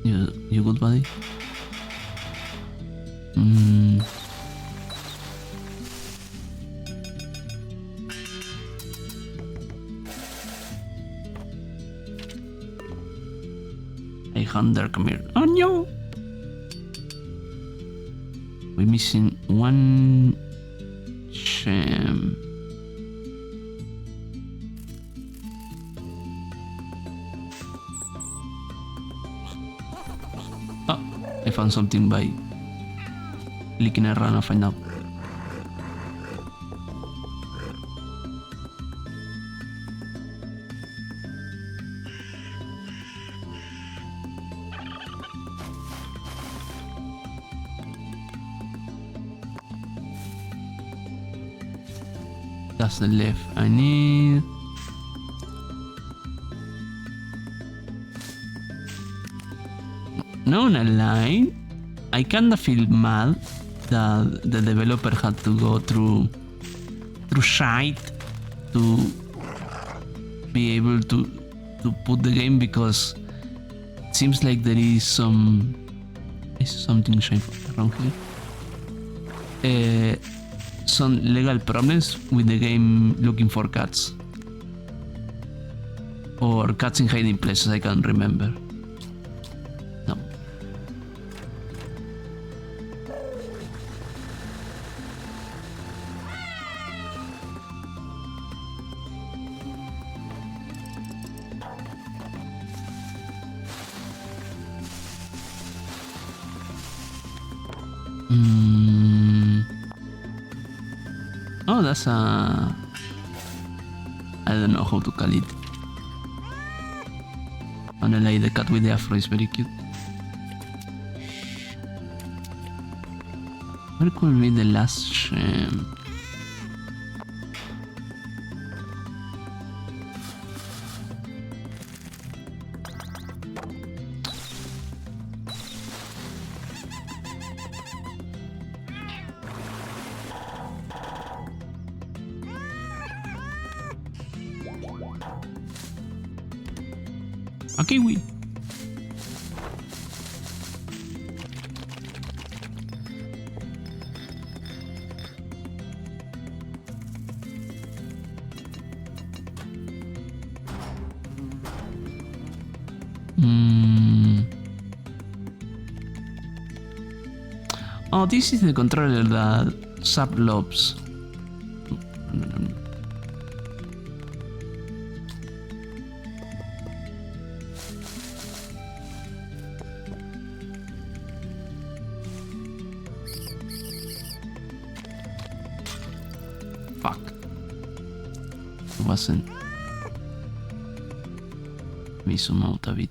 You good, buddy? Hey Hunter, come here. Oh no! We're missing one gem. Oh, I found something by clicking around and find out. That's the left I need. No, not lying. I kinda feel mad that the developer had to go through shite to be able to put the game, because it seems like there is something wrong here. Some legal problems with the game looking for cats. Or cats in hiding places, I can't remember. No. Oh, that's I don't know how to call it. And I like the cat with the afro, is very cute. Where could be the last gem? A kiwi. Oh, this is the controller that Sap loves. Fuck. It wasn't. Me zoom out a bit.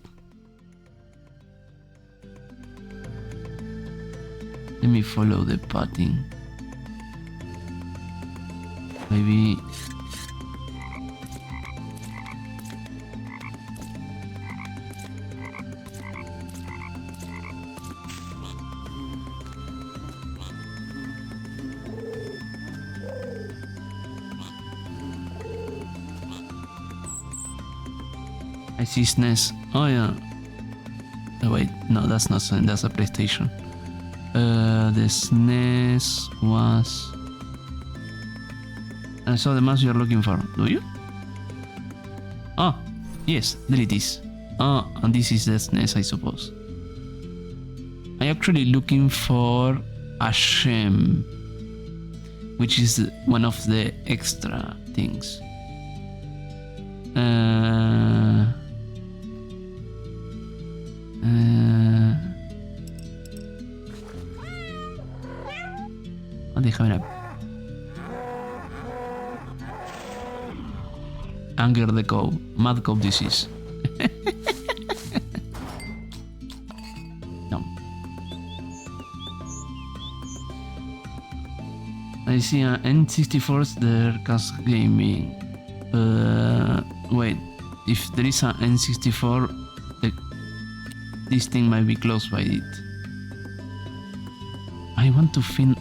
Let me follow the pattern. Maybe. I see SNES. Oh yeah. Oh wait, no, that's not SNES, that's a PlayStation. The SNES was... I saw the mouse you're looking for, do you? Oh, yes, there it is. Oh, and this is the SNES, I suppose. I'm actually looking for a Shem, which is one of the extra things. Déjame ver. Anger the cow. Mad cow disease. No. I see an N64's there cast gaming. Wait. If there is an N64, this thing might be close by it. I want to find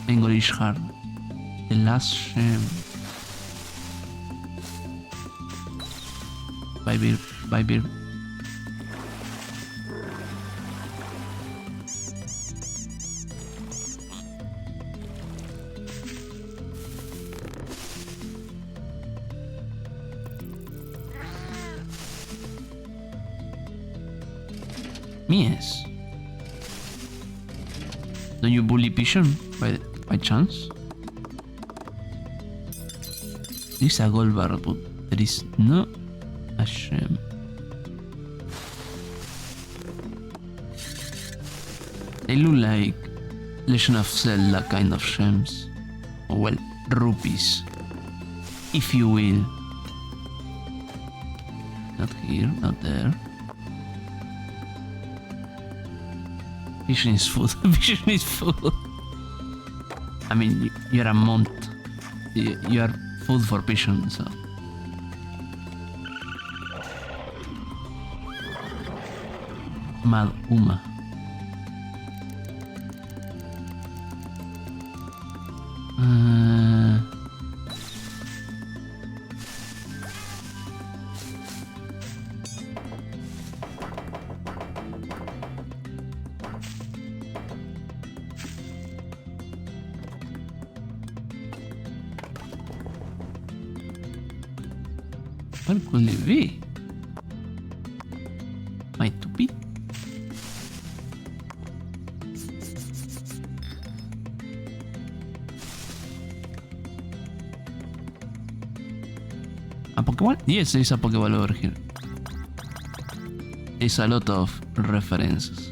English hard. The last Shem. Bye beer. Yes. Don't you bully Pigeon by chance? This is a gold bar, but there is no a Shem. They look like Legend of Zelda kind of Shems. Or well, rupees, if you will. Not here, not there. Vision is food. Vision is food. I mean, you're a monk. You are food for Vision, so. Mad Uma. Where could it be? Might to be. A Pokéball? Yes, there's a Pokéball over here. There's a lot of references.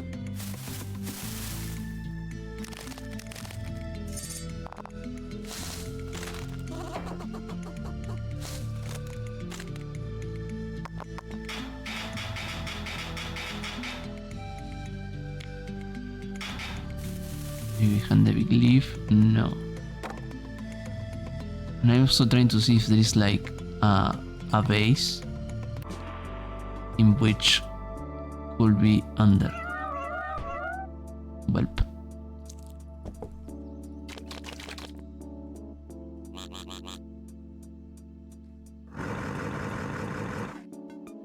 Maybe behind the big leaf? No. And I'm also trying to see if there is like a base in which could be under. Welp.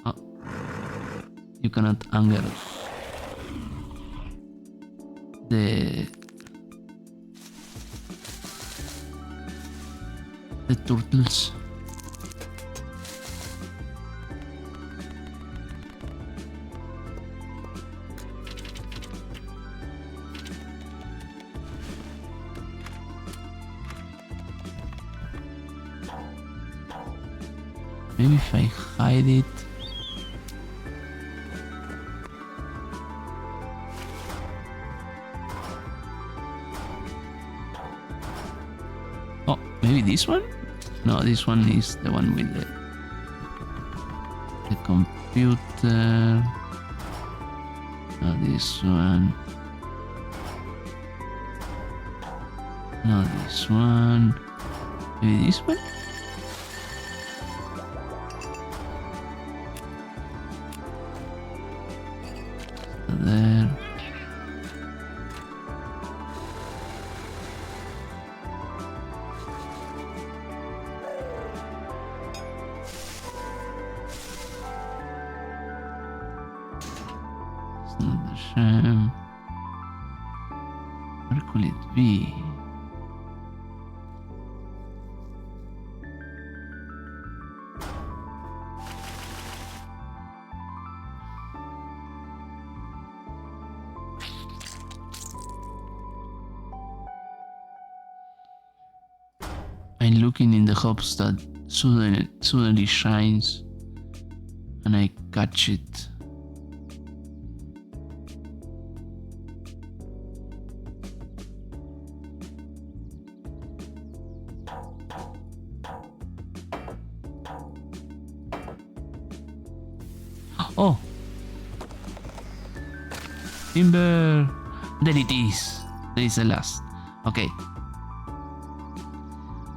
Oh. You cannot anger the turtles. Maybe if I hide it. Oh, maybe this one? No, this one is the one with the computer. Not this one. Not this one. Maybe this one? There. It's not the same. Where could it be? I'm looking in the hopes that suddenly shines and I catch it. Oh! Timber! There it is! There is the last. Okay.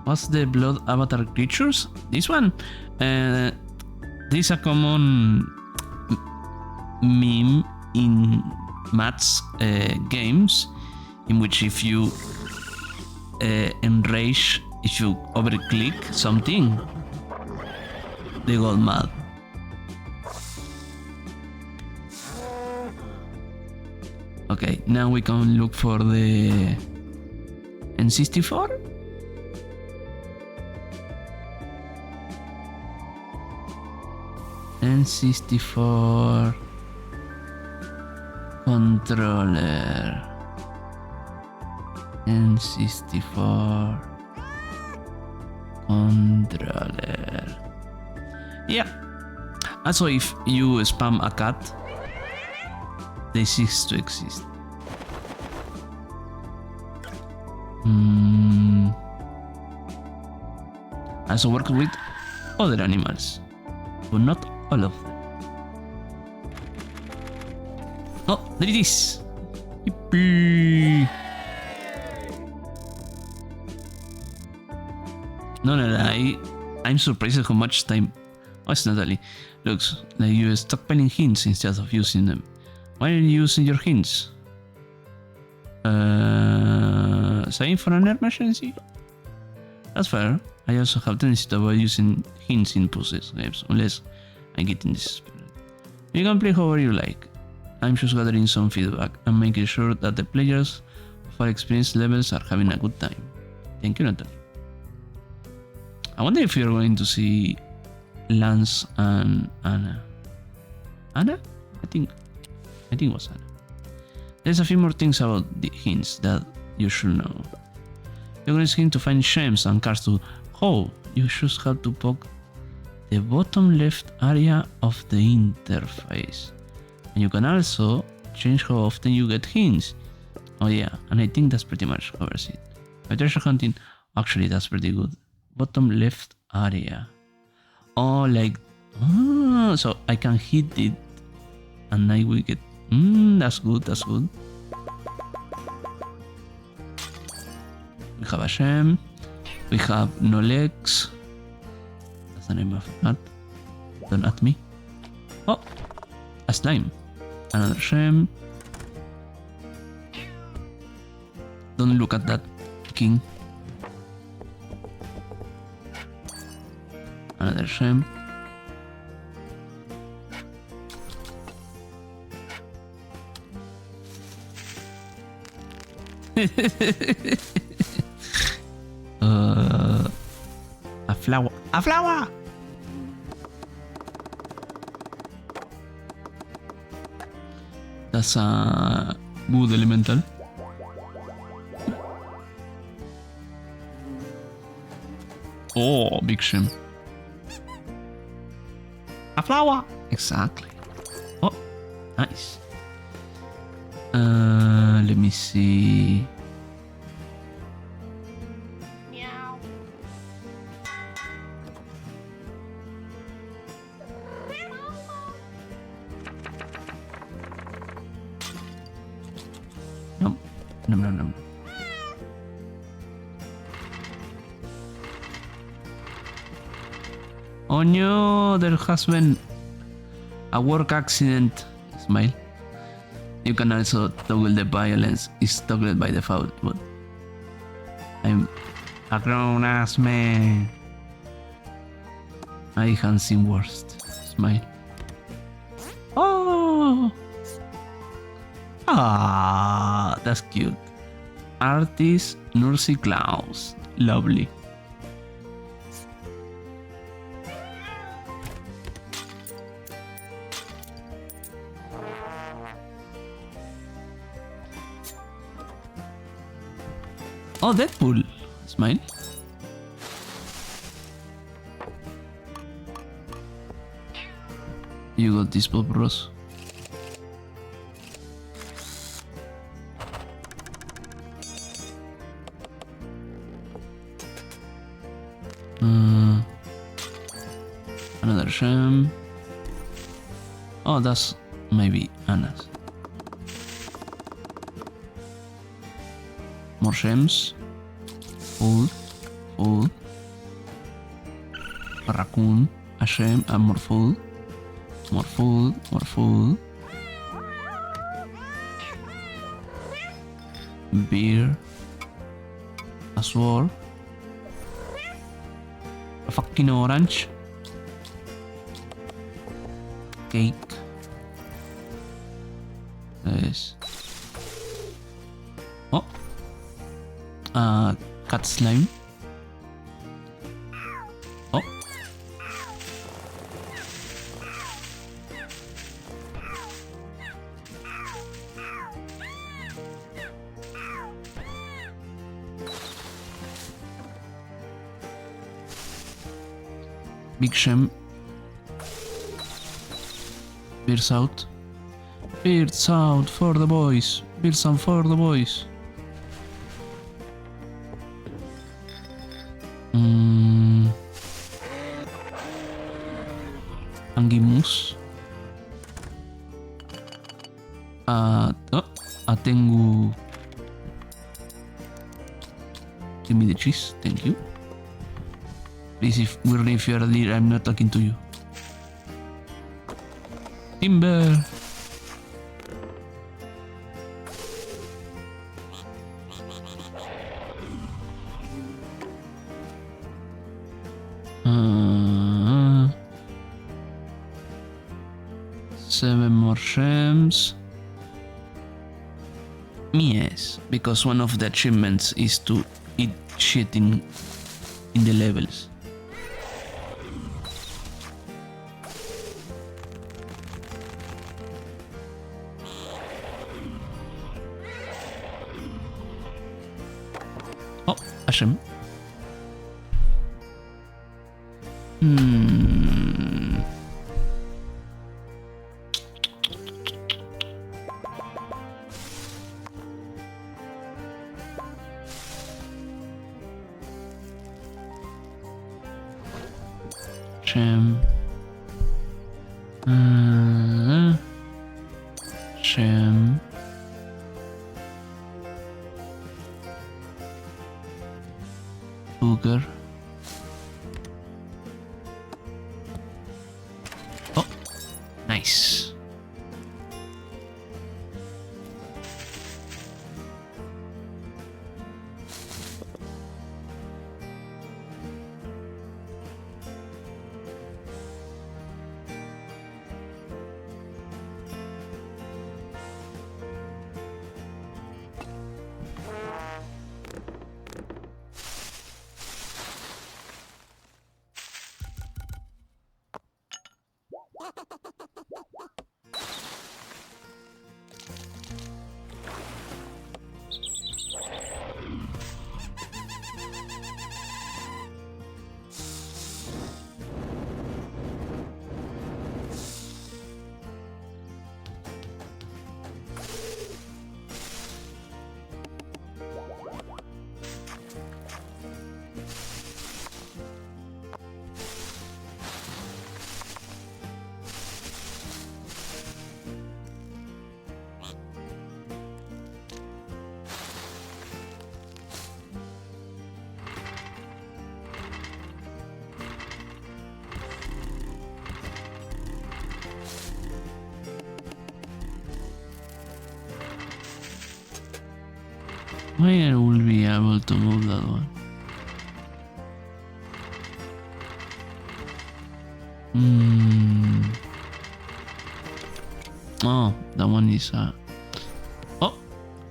What's the blood avatar creatures? This one? This is a common meme in Matt's games, in which if you enrage, if you overclick something, they go mad. Okay, now we can look for the N64. N64 controller. N64 controller. Yeah. Also, if you spam a cat, they cease to exist. Also works with other animals, but not all of them. Oh, there it is! Yippee! No, I'm surprised at how much time. Oh, it's Natalie. Looks like you're stockpiling hints instead of using them. Why are you using your hints? Saving for an emergency? That's fair. I also have tendency to avoid using hints in puzzles games unless I get in this spirit. You can play however you like. I'm just gathering some feedback and making sure that the players of our experience levels are having a good time. Thank you, Natalie. I wonder if you're going to see Lance and Anna. Anna? I think it was Anna. There's a few more things about the hints that you should know. You're going to find gems and cards to hold. You just have to poke the bottom left area of the interface. And you can also change how often you get hints. Oh yeah, and I think that's pretty much covers it. By treasure hunting, actually that's pretty good. Bottom left area. Oh, like, so I can hit it and I will get, that's good, that's good. We have a gem. We have no legs. That's the name of that. Don't at me. Oh, a slime. Another gem. Don't look at that, king. Another gem. A flower. A flower! That's a wood elemental. Oh, big shim. A flower! Exactly. Oh, nice. Let me see. Meow. No. No. Oh no, there has been a work accident. Smile. You can also toggle the violence. It's toggled by default, but I'm a grown-ass man. I have seen worst. Smile. Oh! Ah, that's cute. Artist Nurse Klaus. Lovely. Oh, Deadpool. Smile. You got this, Bob Ross. Another sham. Oh, that's maybe Anna's. More shams. Food. Food. A raccoon. A sham. And more food. More food. More food. Beer. A sword. A fucking orange. Cake. Yes. Oh. Cat slime. Oh. Big Shem. Beers out. Beers out for the boys. Beers out for the boys. Angimus. Tengu. Give me the cheese, thank you. Please, if you are there, I'm not talking to you. Timber. Seven more shams. Yes, because one of the achievements is to eat shit in the levels. Oh, a sham. Sham. Sham. Booger. Oh, nice. Why I will be able to move that one? Oh, that one is oh,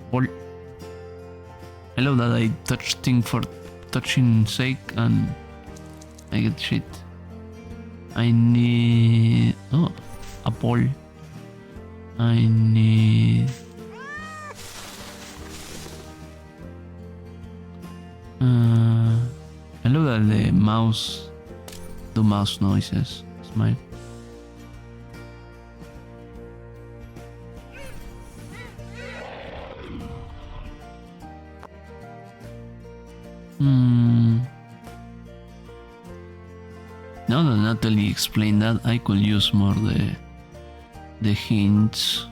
ball. I love that I touch thing for touching sake and I get shit. I need a ball. I need I love that the mouse do mouse noises. Smile. Now that Natalie explained that, I could use more the hints.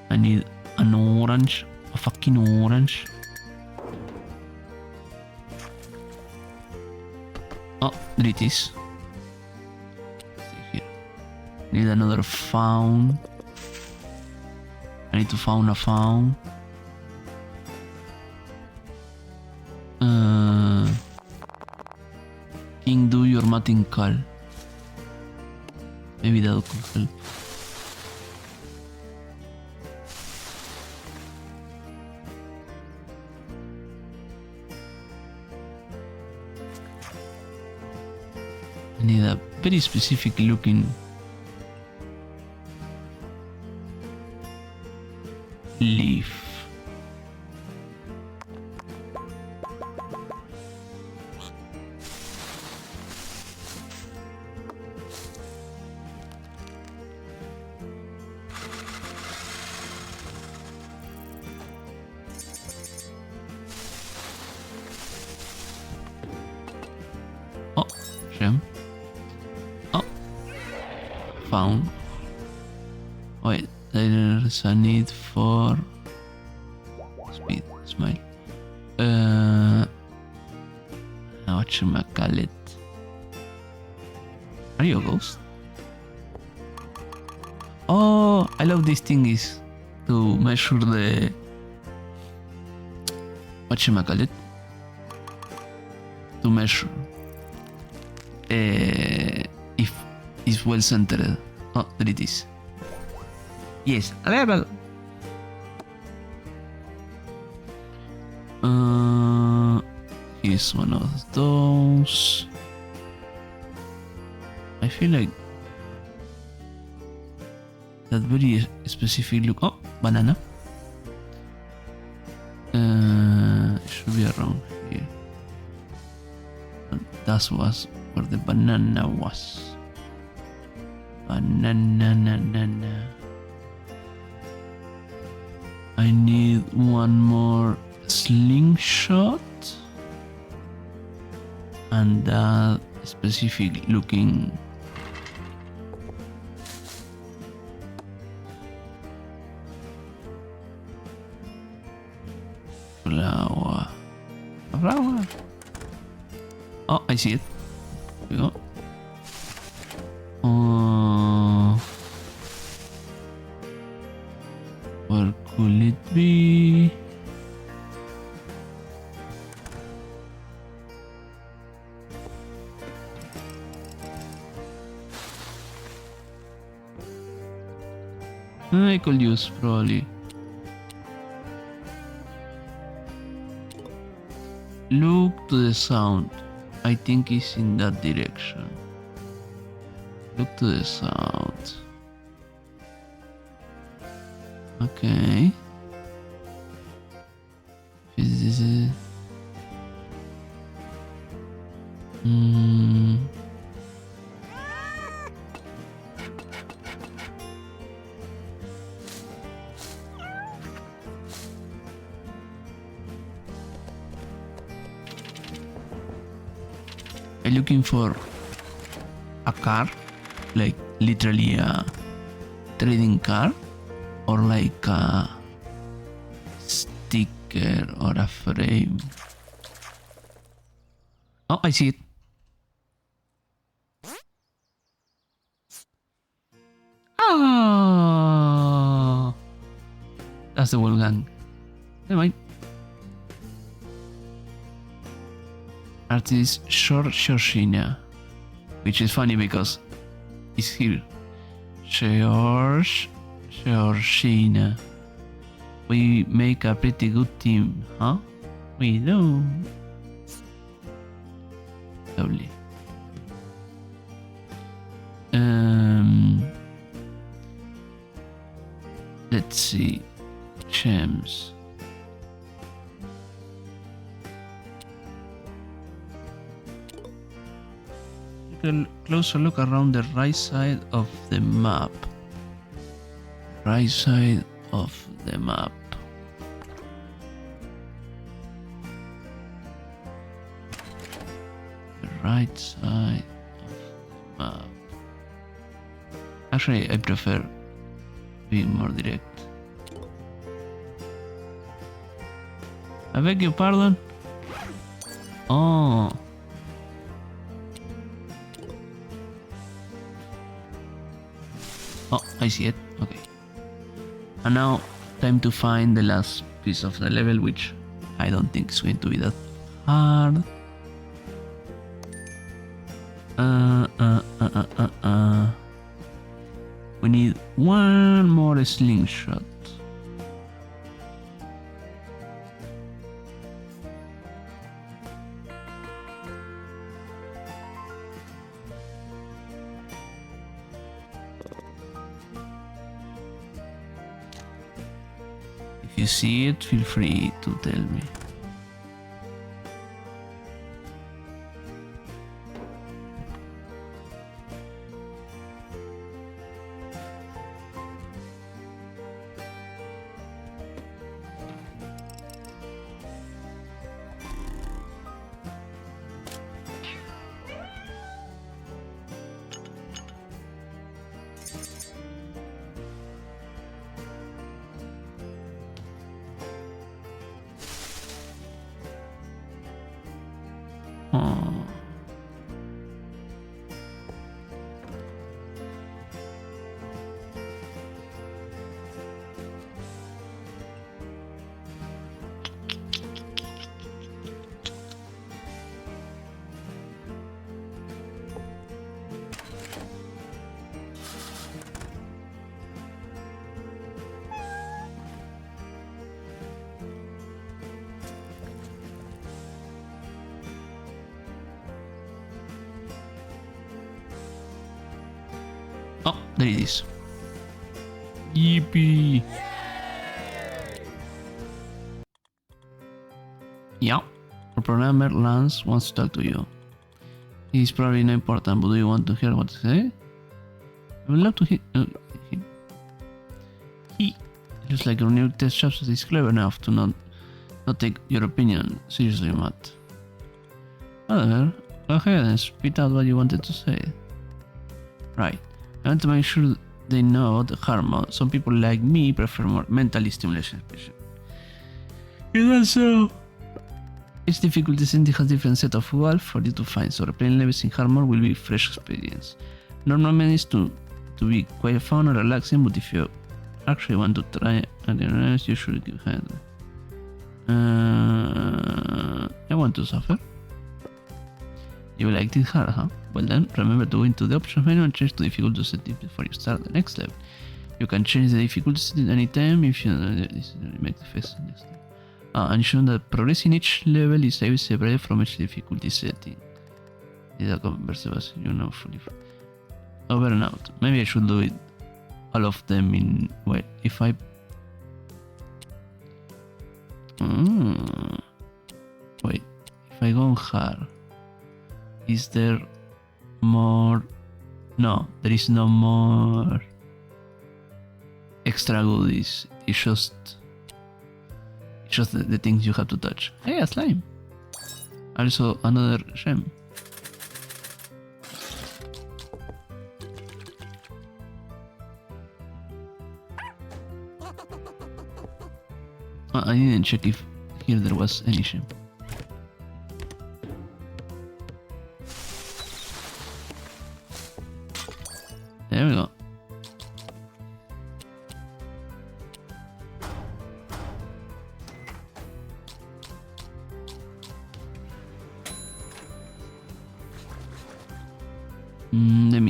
I need an orange, a fucking orange. Oh, there it is. See here. Need another faun. I need to found a faun. King, do your mating call. Maybe that could help. I need a very specific looking leaf. Oh, gem. Oh, found. Wait, there's a need for speed. Smile. Whatchamacallit. Are you a ghost? Oh, I love these thingies to measure the whatchamacallit. To measure if it's well centered. Oh, there it is. Yes, a level. Here's one of those. I feel like that very specific look. Oh, banana. It should be around here. That was where the banana was. Banana. I need one more slingshot and that specific looking flower. A flower. Oh, I see it. Here we go. Where could it be? I could use probably. Look to the sound. I think it's in that direction. Look to the sound. Okay. Is it? I'm looking for a car, like literally a trading car, or like a sticker or a frame. Oh, I see it. Ah! That's the whole gang. Never mind. Artist Georgina, which is funny because it's here. Georgina. We make a pretty good team, huh? We do. Lovely. Let's see. Gems. Take a closer look around the right side of the map. Right side of the map. The right side of the map. Actually, I prefer being more direct. I beg your pardon? Oh. Oh, I see it. Okay. And now, time to find the last piece of the level, which I don't think is going to be that hard. We need one more slingshot. If you see it, feel free to tell me. Oh. Oh, there it is. Yippee! Yeah, our programmer Lance wants to talk to you. He's probably not important, but do you want to hear what to say? I would love to hear him. He looks like your new test substance is clever enough to not take your opinion seriously, Matt. Whatever, go ahead and spit out what you wanted to say. Right. I want to make sure they know the harm mode. Some people like me prefer more mentally stimulation. And also, each difficulty setting has different set of walls for you to find, so replaying levels in hard mode will be a fresh experience. Normal mode is to be quite fun or relaxing, but if you actually want to try anything else, you should give hand. I want to suffer. You liked it hard, huh? Well then, remember to go into the options menu and change the difficulty setting before you start the next level. You can change the difficulty setting anytime if you make the face next time. And show that progressing each level is always separated from each difficulty setting. You know, fully. Over and out. Maybe I should do it all of them in. Wait, if I. Wait, if I go on hard. Is there more? No, there is no more extra goodies. It's just the things you have to touch. Hey, a slime. Also another gem. I didn't check if here there was any gem. There we go.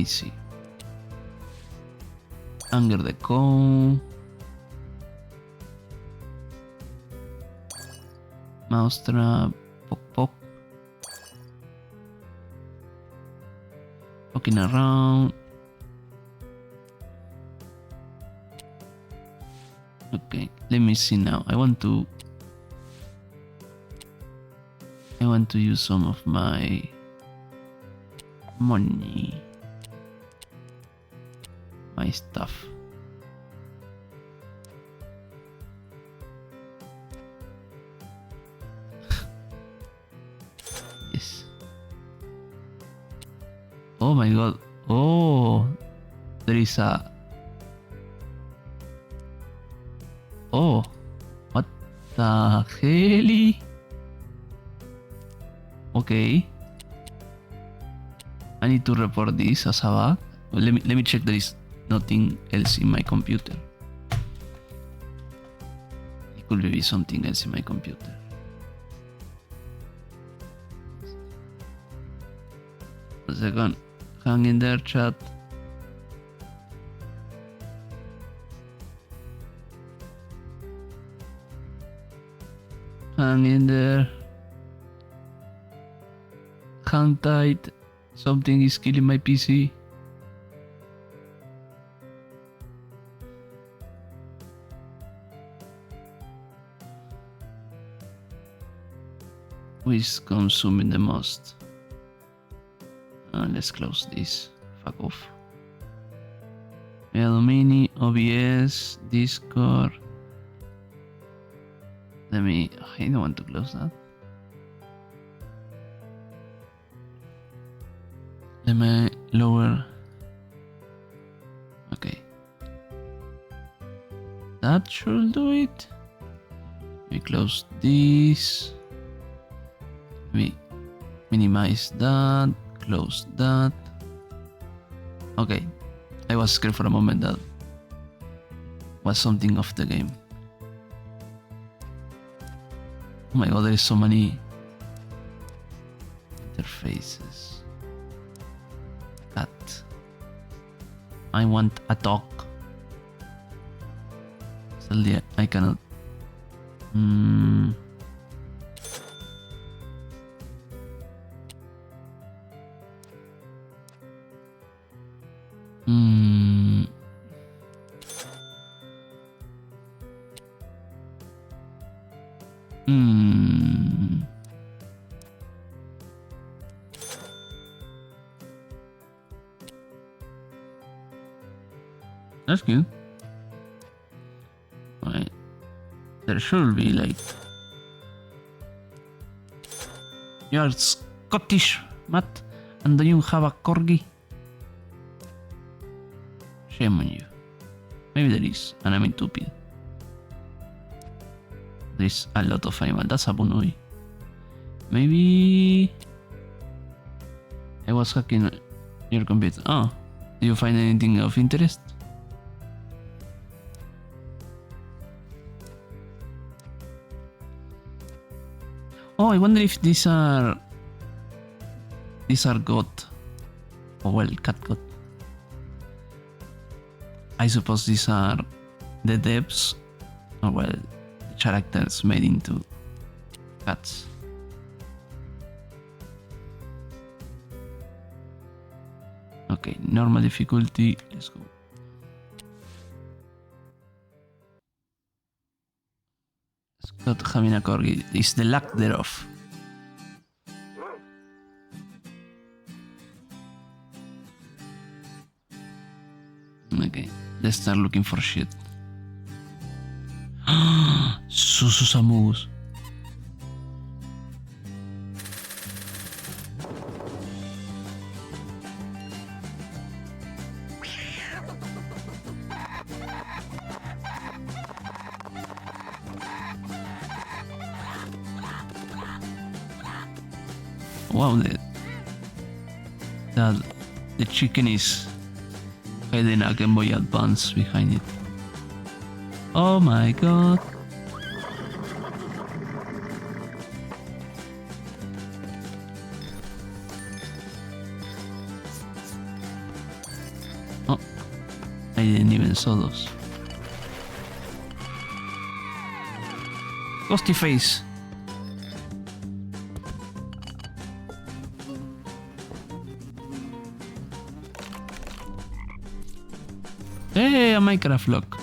see. Anger the cow. Mousetrap. Pop pop. Poking around. Okay, let me see now. I want to use some of my money. My stuff. Yes. Oh my god. Oh, there is a. Oh, what the hell? Okay. I need to report this as a bug. Well, let me check there is nothing else in my computer. It could be something else in my computer. A second. Hang in there, chat. Hang in there. Hang tight. Something is killing my PC. Who is consuming the most? Let's close this. Fuck off. Mini, OBS, Discord. I don't want to close that. Let me lower. Okay. That should do it. We close this. We minimize that. Close that. Okay. I was scared for a moment that was something off the game. Oh my god, there is so many interfaces. Cat. I want a dog. Sadly, I cannot. That's good. Right. There should be like. You are Scottish, Matt, and you have a corgi. Shame on you. Maybe there is, and I'm stupid. There's a lot of animals. That's a bonoi. Maybe I was hacking your computer. Oh, do you find anything of interest? Oh, I wonder if these are goat. Oh well, cat goat. I suppose these are the devs, or well, the characters made into cats. Okay, normal difficulty. Let's go. Scott having a corgi is the lack thereof. Okay, let's start looking for shit. Susamus. Wow, the chicken is hiding a Game Boy Advance behind it. Oh my god. I didn't even saw those. Ghosty face. Hey, a Minecraft lock.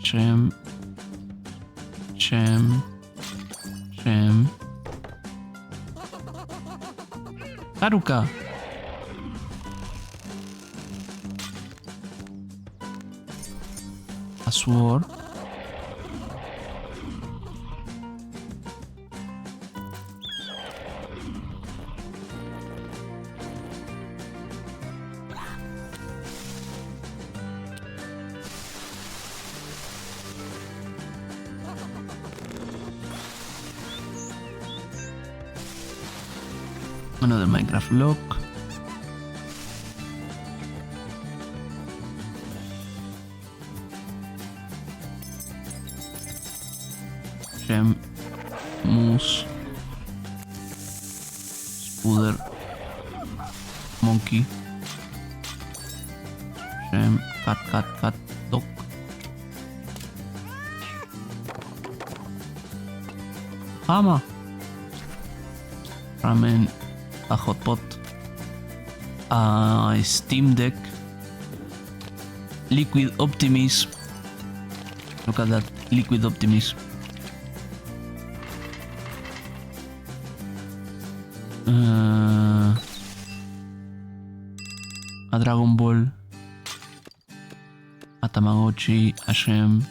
Chem. Haruka. A sword. Another Minecraft lock. Gem. Moose. Spooder. Monkey. Gem. Cat. Dog. Hammer. Ramen. A hot pot, a Steam Deck, Liquid Optimism. Look at that, Liquid Optimism. A Dragon Ball, a Tamagotchi, a Shem.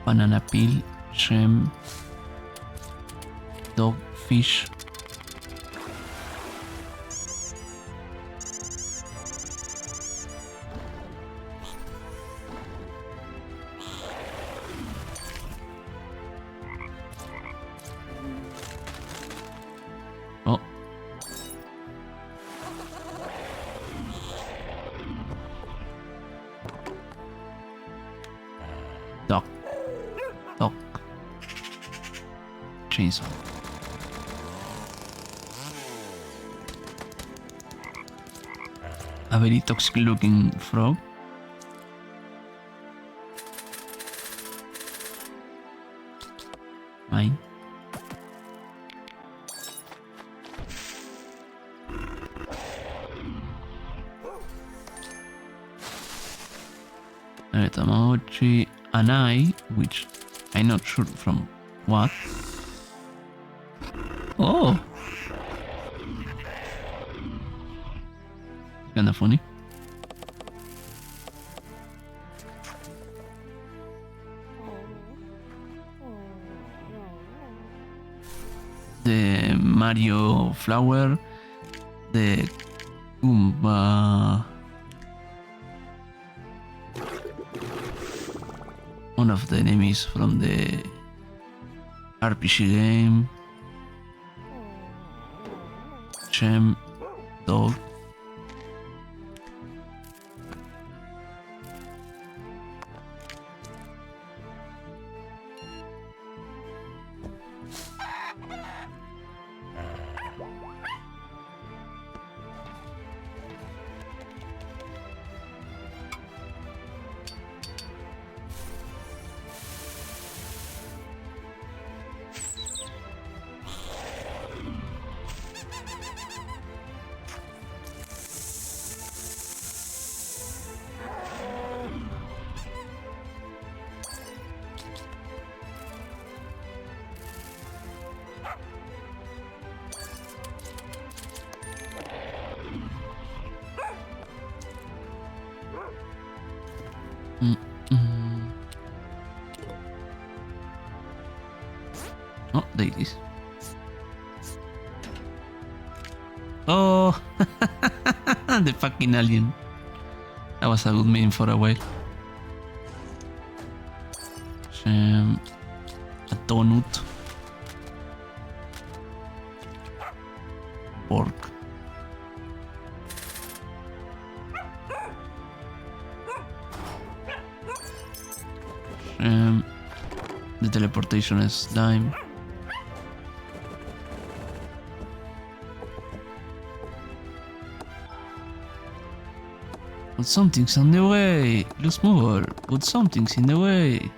Banana peel, shrimp, dog, fish. Oh. Dog. Chainsaw. A very toxic looking frog. Mine. A Tamagotchi, an eye, which I'm not sure from what. Oh! Kinda funny. The Mario flower, the Goomba, one of the enemies from the RPG game, Shem, dog. Oh, there it is. Oh, the fucking alien. That was a good meme for a while. A donut. Pork. The teleportation is slime. But something's on the way. Loose mover. But something's in the way.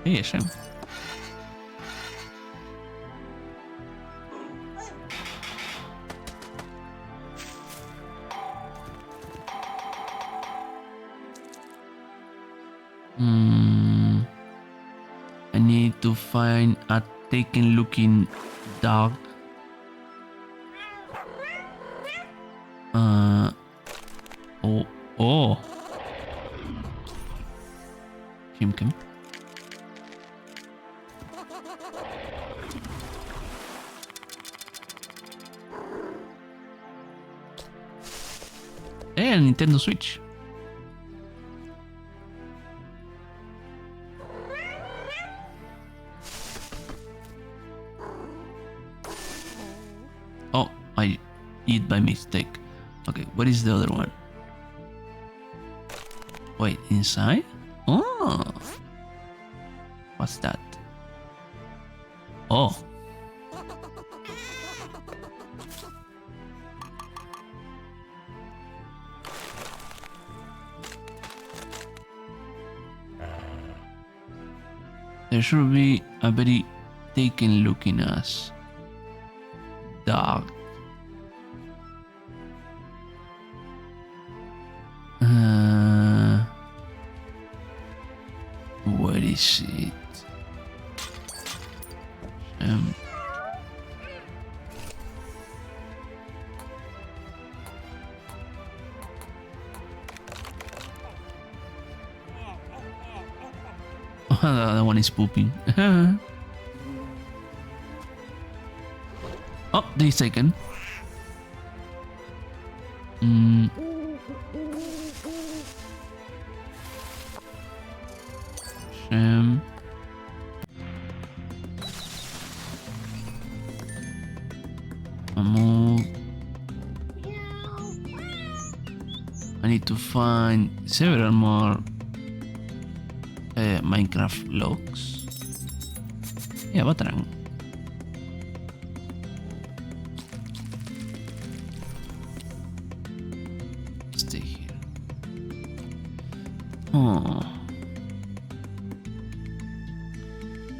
Hey, Shem. I need to find a taken looking dog. Oh. Kim. And Nintendo Switch. Oh, I eat by mistake. Okay, what is the other one? Wait, inside? Oh. What's that? Oh. There should be a very taken looking ass dog. Where is it? The other one is pooping. Oh, this taken. Move. I need to find several more Minecraft logs. Yeah, batarang. Stay here. Oh.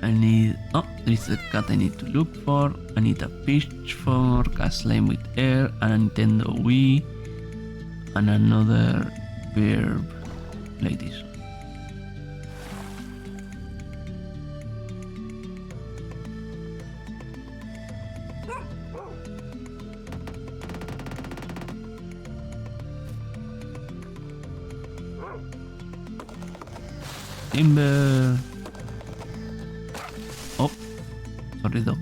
I need... Oh, there's the cat I need to look for. I need a pitchfork, a slime with air, a Nintendo Wii, and another verb like this. Timber. Oh, sorry though.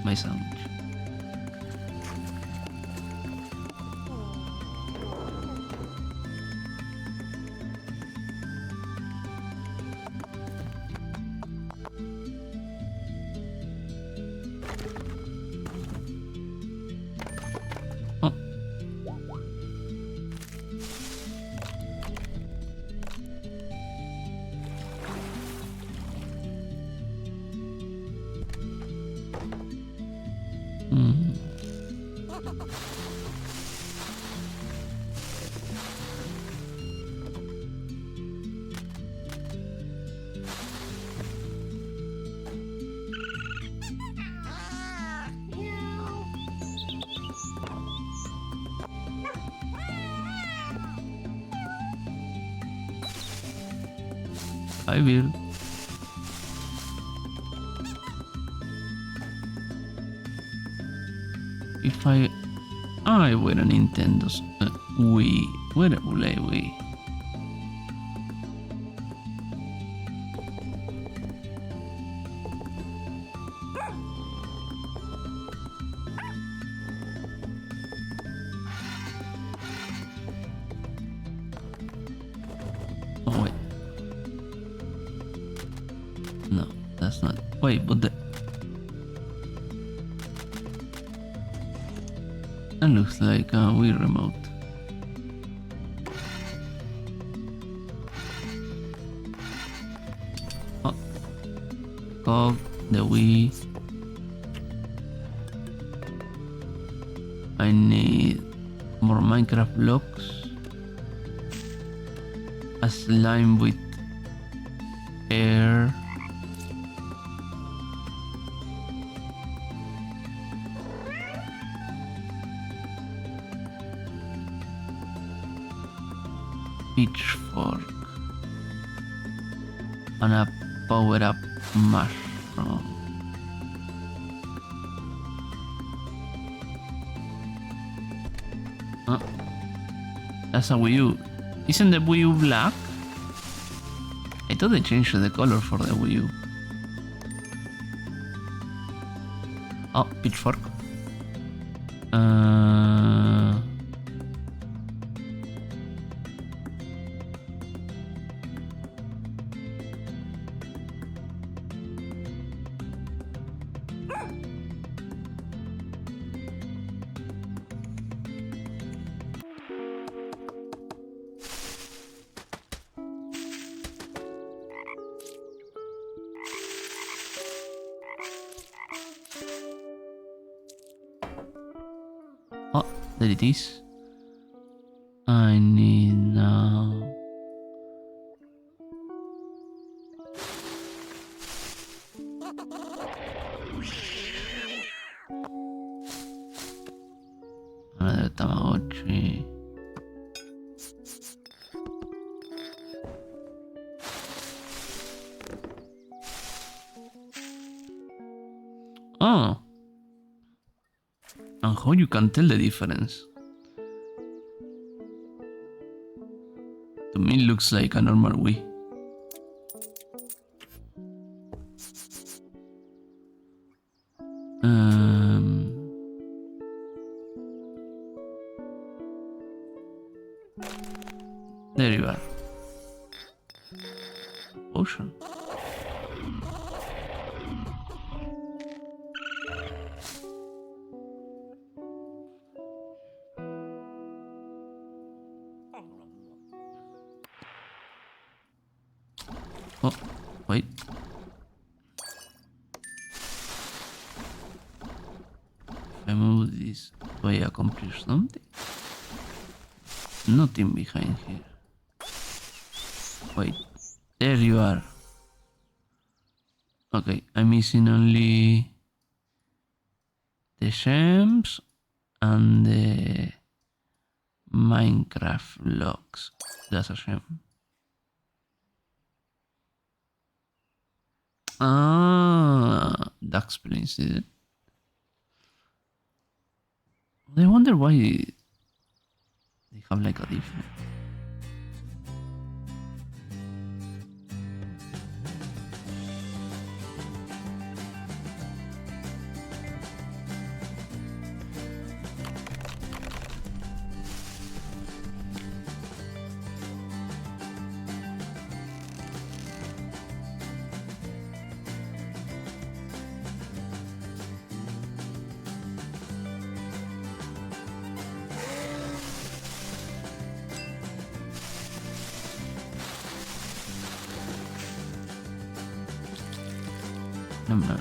My sandwich. Oh. I will. If I were a Nintendo's Wii, where will I Wii? Oh wait. No, that's not. Wait, but that looks like a Wii remote. Oh, cog, the Wii. I need more Minecraft blocks. A slime with air. Pitchfork. And a power-up mushroom. Oh, that's a Wii U. Isn't the Wii U black? I thought they changed the color for the Wii U. Oh, pitchfork. Oh, there it is. I need now. Another Tamagotchi. Oh. And how you can tell the difference? To me, it looks like a normal Wii. There you are. Ocean. Oh, wait. If I move this, do I accomplish something? Nothing behind here. Wait, there you are. Okay, I'm missing only the gems and the Minecraft logs. That's a shame. Ah, that explains it. I wonder why they have like a different. No.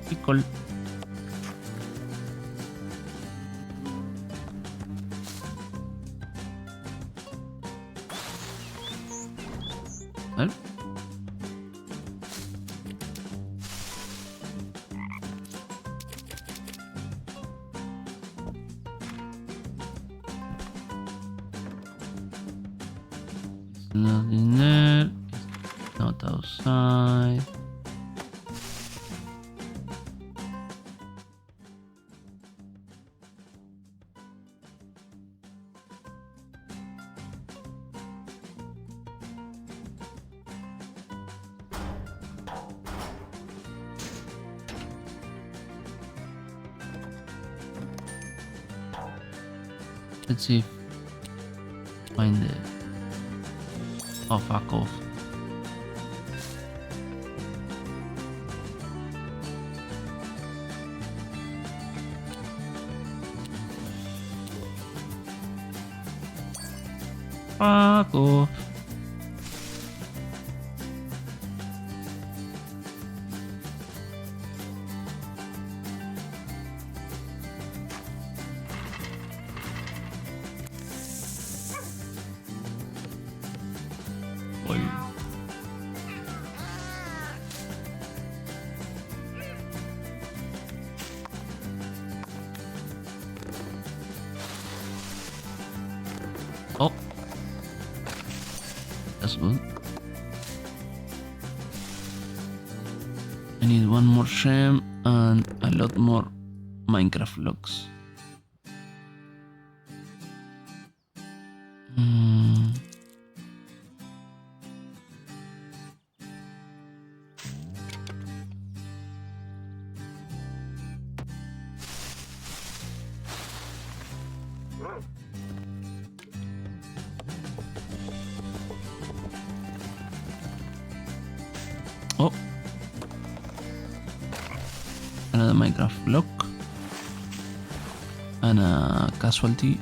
Pickle. Well. Nothing there. Not outside. Let's see if find it. Oh, fuck off. Fuck off. Oh, that's good. I need one more sham and a lot more Minecraft logs. Oh, another Minecraft block and a casualty.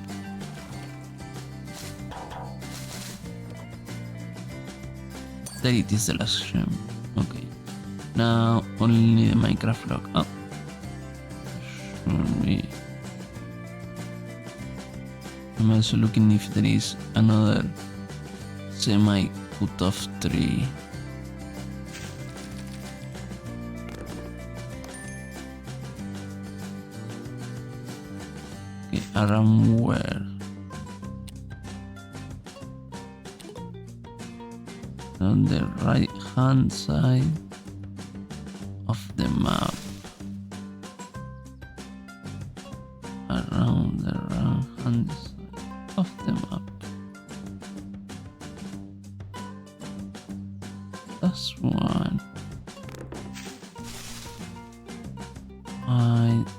There it is, the last gem. Okay, now only need a Minecraft block. Oh, should be. I'm also looking if there is another semi cut off tree. Around where? On the right hand side of the map. Around the right hand side of the map. That's one.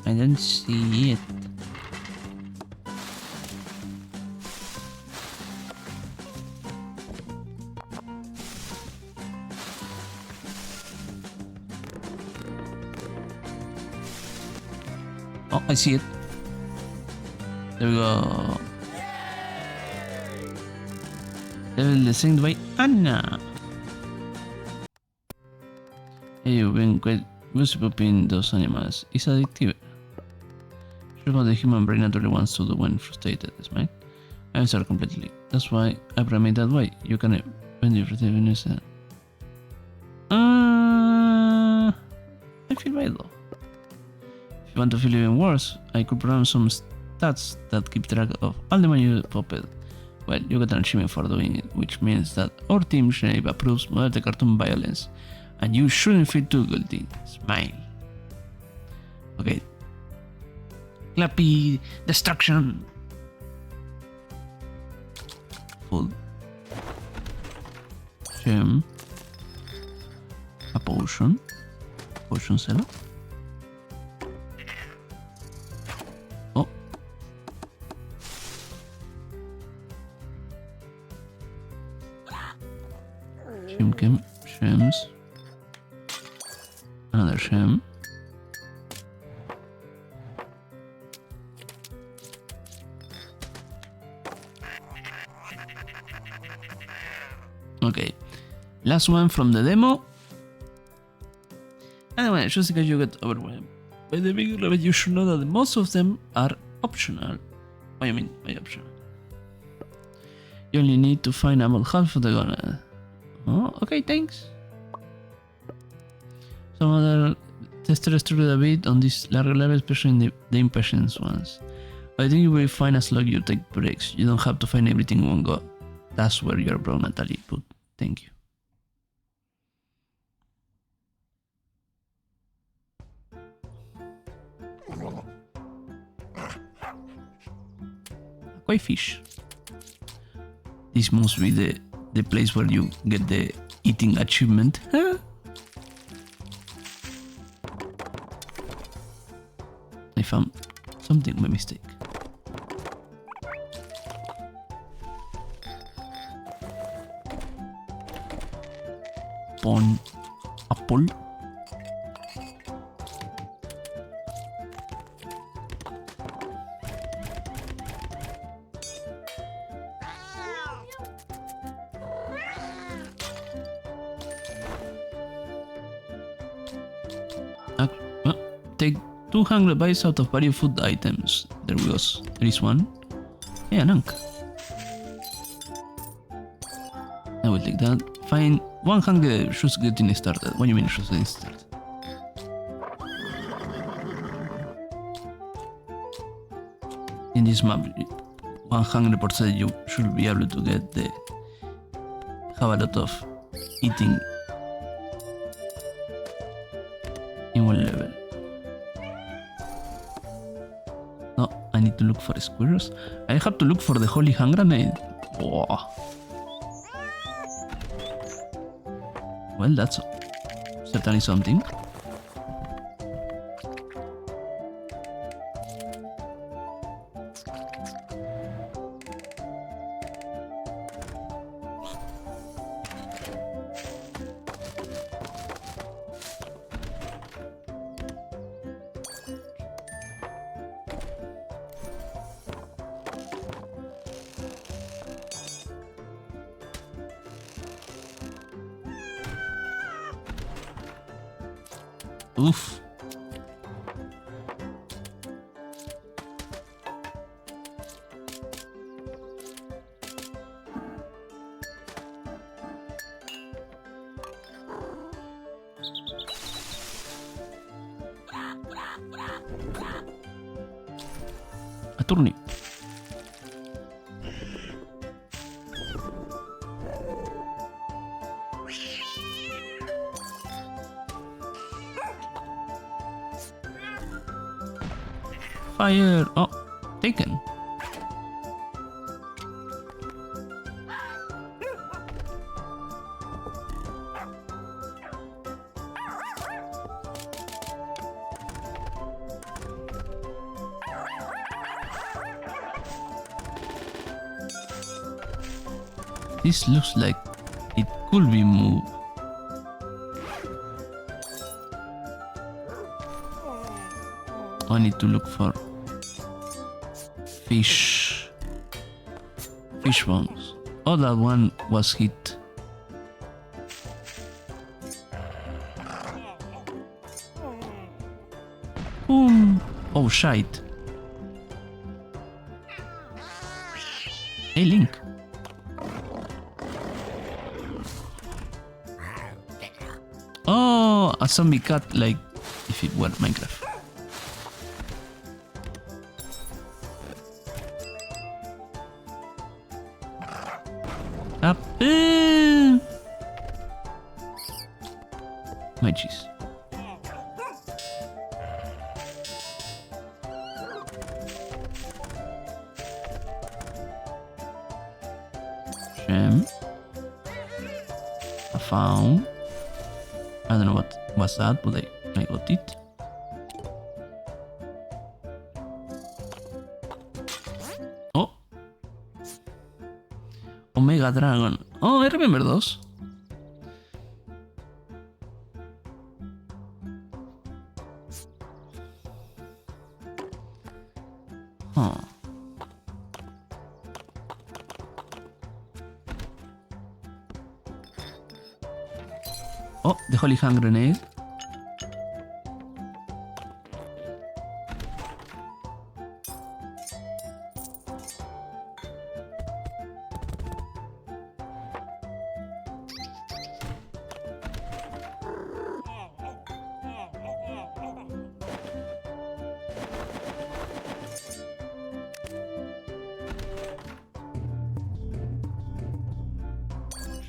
I don't see it. Oh, I see it. There we go. Level descended by Anna. Hey, you've been quite gossiping those animals. It's addictive. Sure what the human brain naturally wants to do when frustrated, is mine. I answer completely. That's why I programmed it that way. You can when you're frustrated. I feel bad though. If you want to feel even worse, I could program some stats that keep track of all the money you popped. Well, you get an achievement for doing it, which means that our team shape approves more of the cartoon violence, and you shouldn't feel too guilty. Smile. Okay. Clappy destruction. Full. Gem. A potion. Potion seller. Oh. Gems. Another gem. Okay. Last one from the demo. Anyway, just in case you get overwhelmed by the big level, you should know that most of them are optional. What do you mean by optional? You only need to find about half of the gunner. Oh, okay, thanks. Some other testers struggled a bit on this larger level, especially in the impatience ones. But I think you will find as long as you take breaks. You don't have to find everything in one go. That's where your bro Natalie put. Thank you. Koi fish. This must be the place where you get the eating achievement. Huh? I found something by mistake. Pon apple. Take 200 bites out of various food items. There is one. Hey, an unk. I will take that. Find 100 just getting started. What do you mean just getting started? In this map, 100% you should be able to get have a lot of eating in one level. No, I need to look for squirrels. I have to look for the holy hand grenade. Whoa. Well, that's certainly something. Oof. A turnip. Fire! Oh, taken. This looks like it could be moved. I need to look for fish bones. Oh, that one was hit. Boom. Oh, shite. Hey, Link. Oh, a zombie cat, like if it were Minecraft. Up. My cheese. Gem. I found. I don't know what was that, but I got it. Oh. Omega Dragon. Oh, I remember those. Huh. Oh, the Holy Hand Grenade.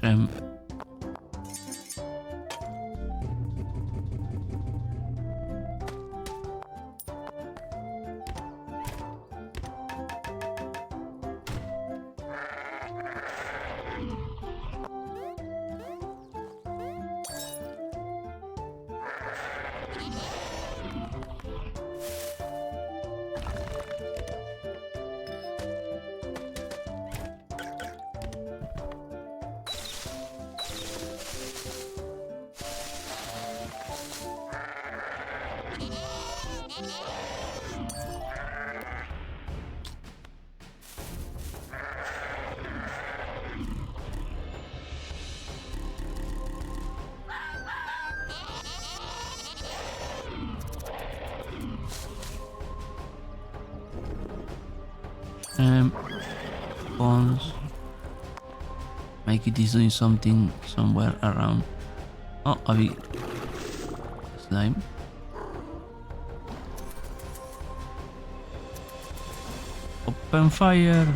Shem. Bones. Mikey is doing something somewhere around. Oh, a big slime. Open fire!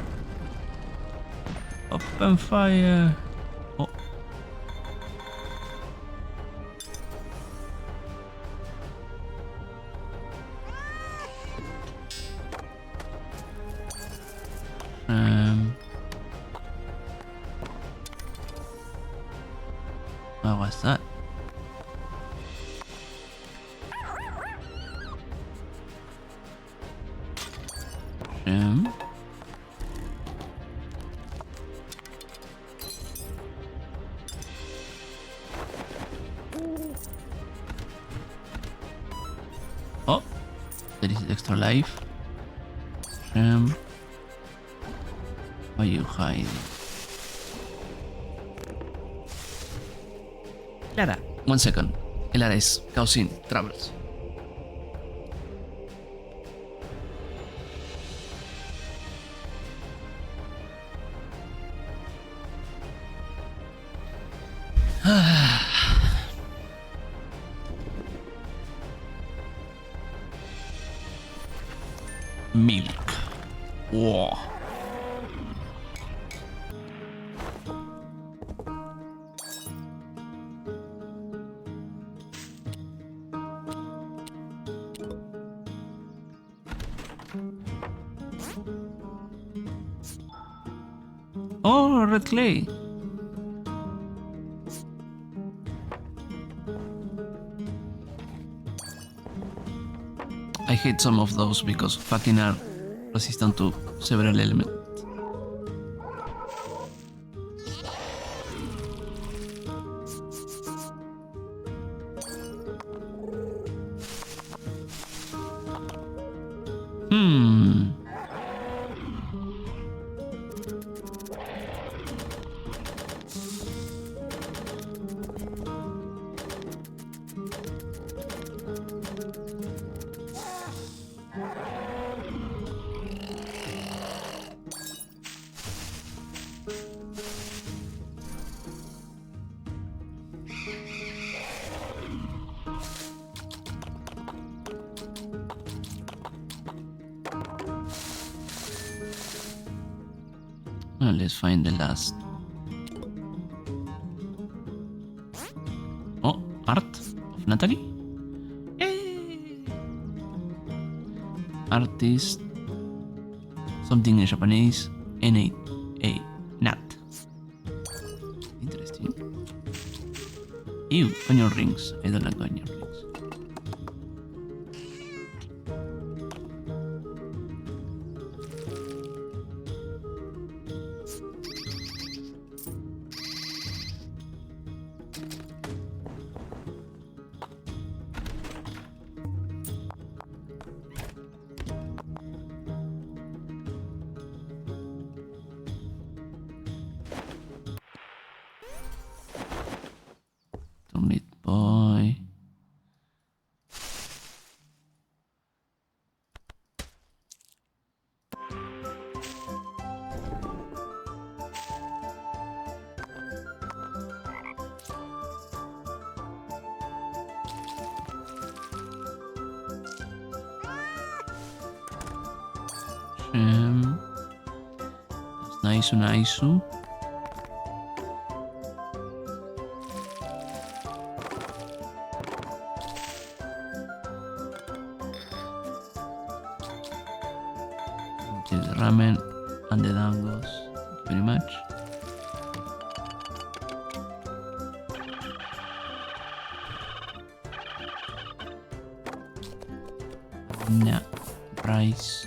Open fire! Oh. What was that? Oh, there is extra life. Why are you hiding? Clara, 1 second. Clara is causing troubles. Milk. Whoa. Oh, red clay. I hate some of those because fucking are resistant to several elements. Well, let's find the last. Oh, art of Natalie. Yay! Artist. Something in Japanese. N-A-A. Nat. Interesting. Ew, onion rings. I don't like onion rings. Meat boy. Nice. Nah. Price.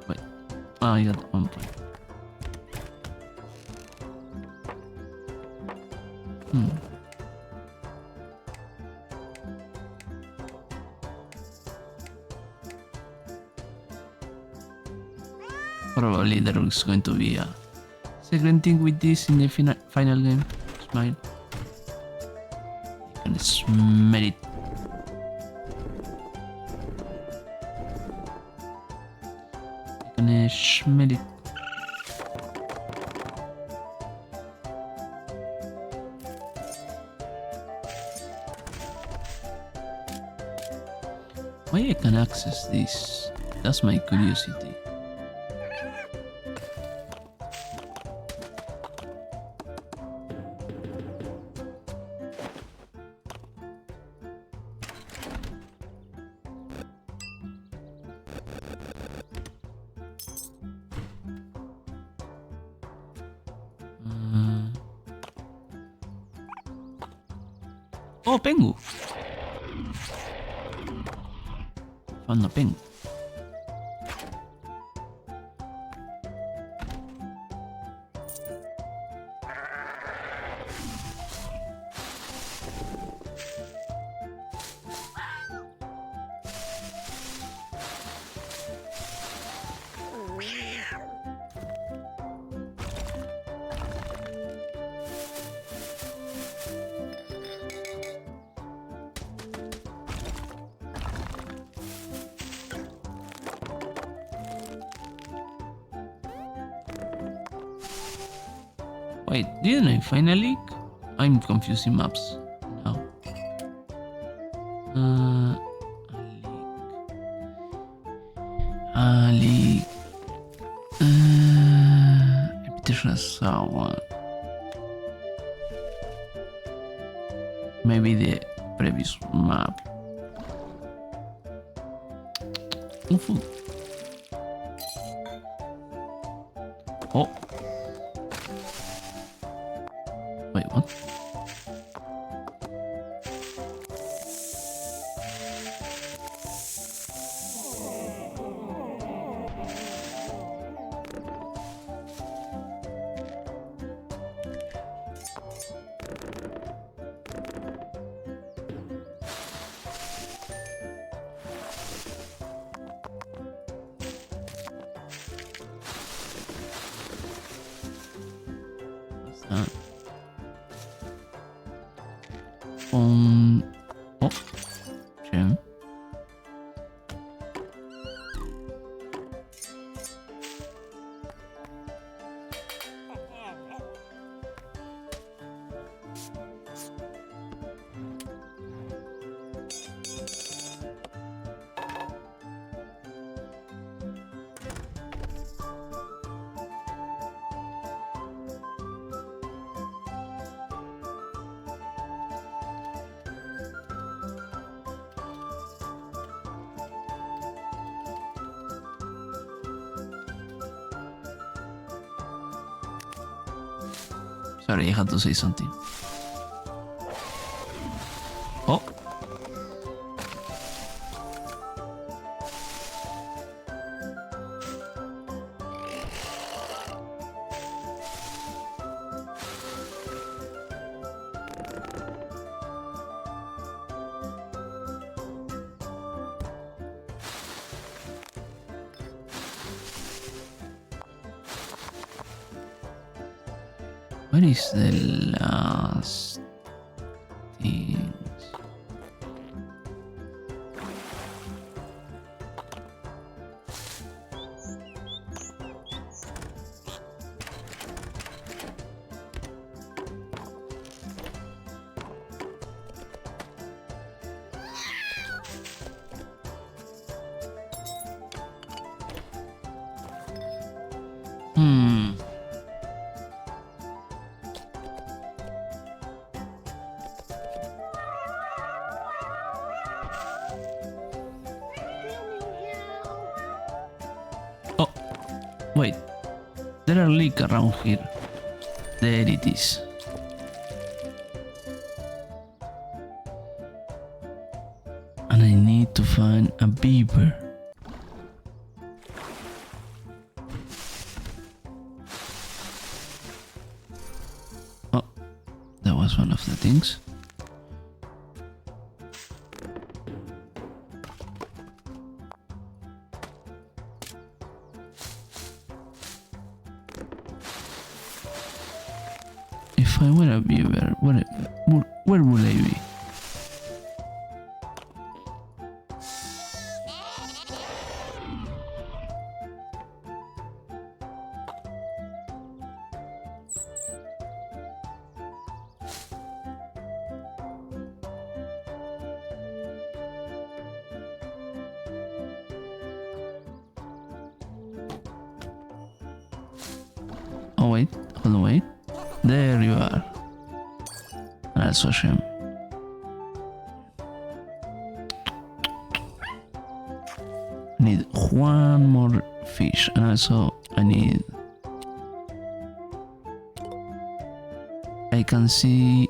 Wait. Oh, I got 1 point. Probably there is going to be a second thing with this in the final game. Smile. You can smell it. You can smell it. Why I can access this? That's my curiosity. Oh, pengu! Found a pengu. Wait, didn't I find a leak? I'm confusing maps now. A leak. Epiterasawa. Maybe the previous map. Ufu. Oh. Wait, what? What's that? Oh, gem. Sorry, I had to say something. Oh. What is the last things? Oh, wait. There are leaks around here. There it is. A And I need to find a beaver. Oh, that was one of the things. If I were a beaver, where would I be? Oh wait, hold on, wait. There you are. And also shrimp. I need one more fish, and also I need. I can see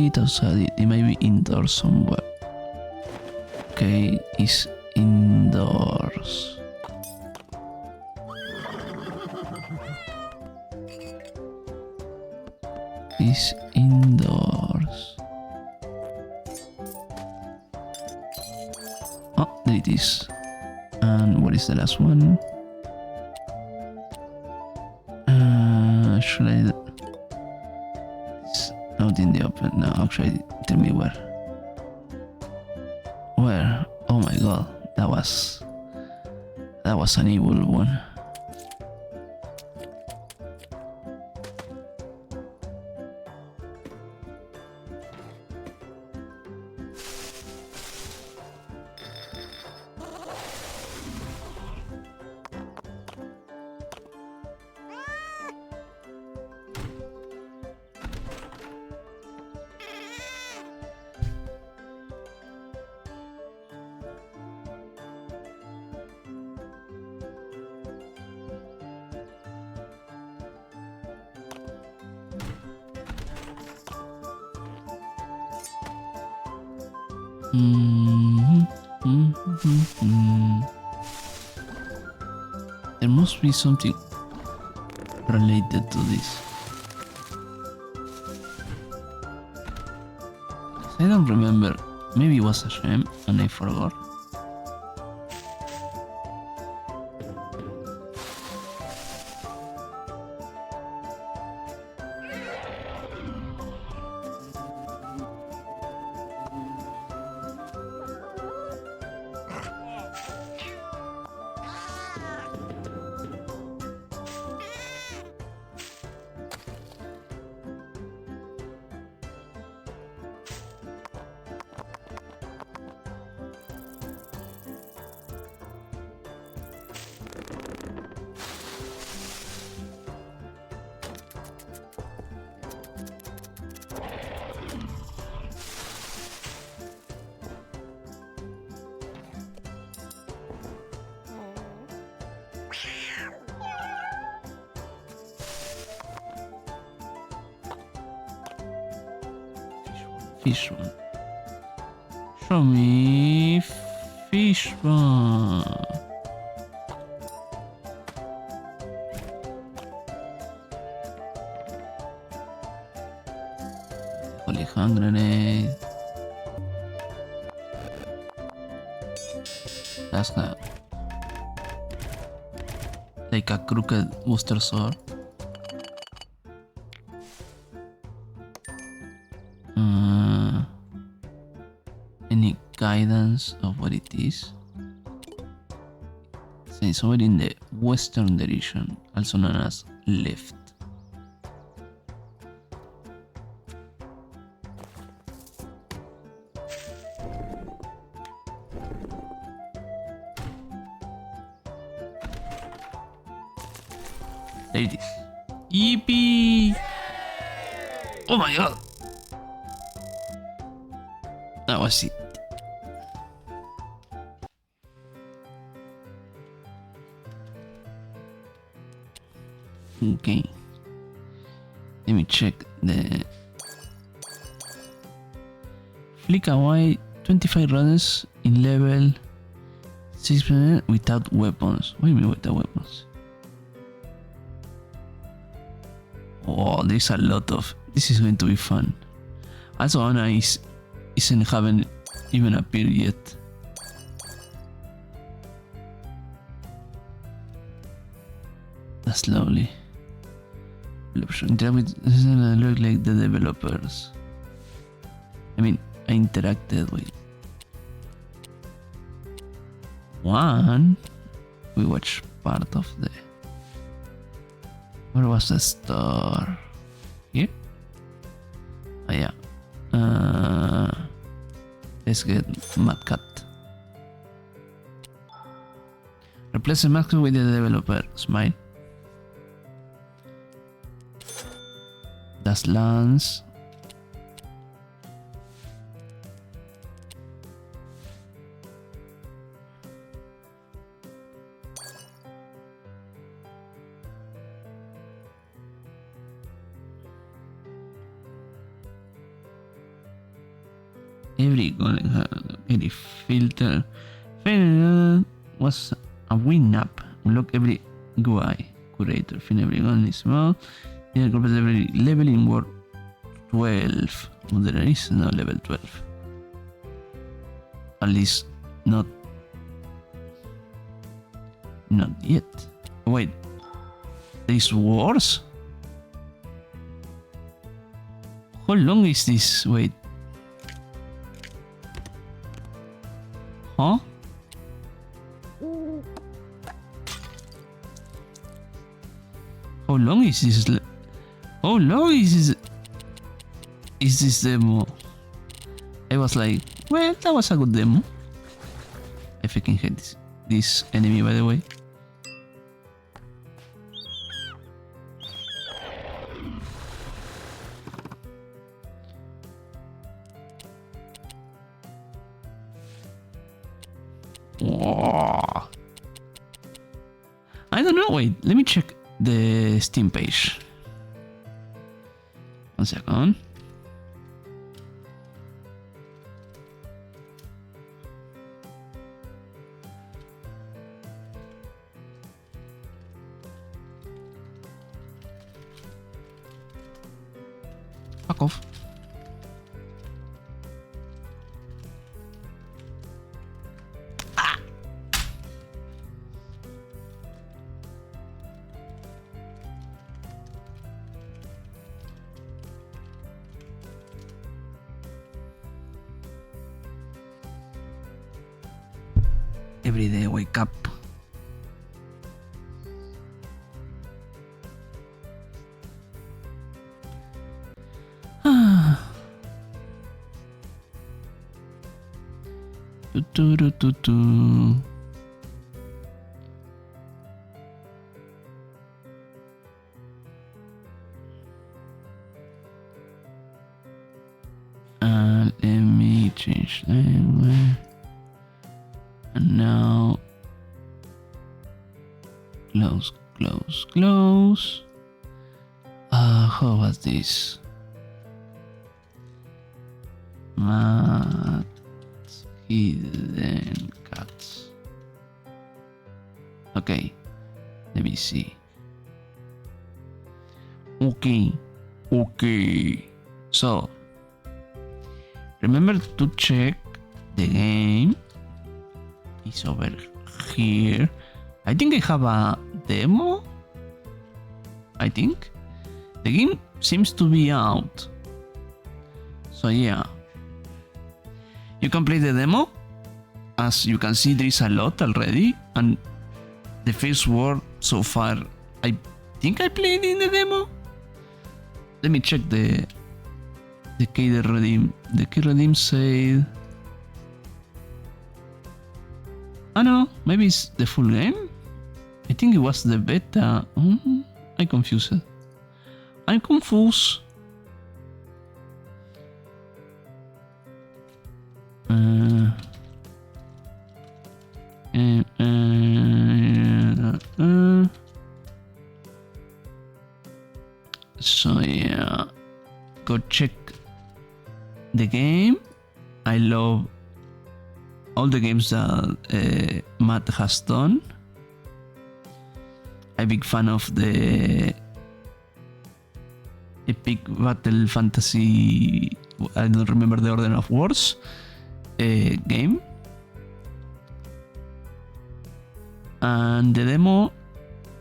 it outside. It might be indoors somewhere. Okay, it's indoors. Is indoors. Oh, there it is. And what is the last one? Should I? It's out in the open. No, actually, tell me where. Where? Oh my god, that was an evil one. There must be something related to this. I don't remember. Maybe it was a shame and I forgot. Fishman. Show me Fishman. Holy hand grenade. That's not like a crooked booster sword. Any guidance of what it is? It's somewhere in the western direction, also known as left. There it is. Yippee! Oh my god! That was it. Okay. Let me check the flick away 25 runs in level 6% without weapons. What do you mean without weapons? Oh, there's a lot of... This is going to be fun. Also, Anna haven't even appeared yet. That's lovely. Interact with look like the developers. I mean, I interacted with one. We watched part of the. Where was the store? Here? Oh yeah. Let's get Mad Cat. Replace the mask with the developer. Smile. Das Lance. Every filter was a win up. Unlock every GUI curator. Fin every gun is small. Every level in World 12. Well, there is no level 12. At least not yet. Wait, there is wars? How long is this? Wait. Huh? How long is this? How long is this demo? I was like, well, that was a good demo. I freaking hate this enemy, by the way. Whoa. I don't know, wait, let me check the Steam page. 1 second. Fuck off. Every day wake up. Let me change language. And now close. How was this? Matt Hidden Cats. Okay, let me see. Okay. So remember to check the game. It's over here. I think I have a demo. I think the game seems to be out. So yeah, you can play the demo. As you can see, there is a lot already, and the first word so far, I think I played in the demo. Let me check the key redeem. The key redeem said. Oh no, maybe it's the full game? I think it was the beta. I'm confused. I'm confused. So yeah, go check the game. I love all the games that Matt has done. I'm a big fan of the Epic Battle Fantasy, I don't remember the order of words, game. And the demo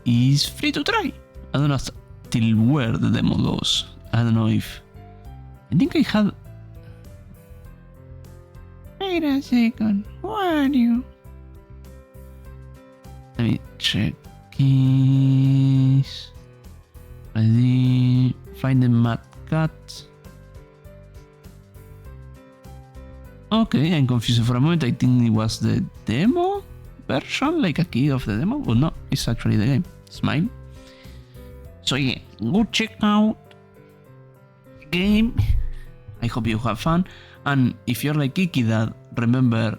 is free to try. I don't know till where the demo goes. I don't know if... I think I had... Wait a second, where are you? Let me check keys. Ready? Find the mad cat. Okay, I'm confused for a moment. I think it was the demo version, like a key of the demo. But no, it's actually the game. Smile. So yeah, go check out the game. I hope you have fun. And if you're like Kiki that remember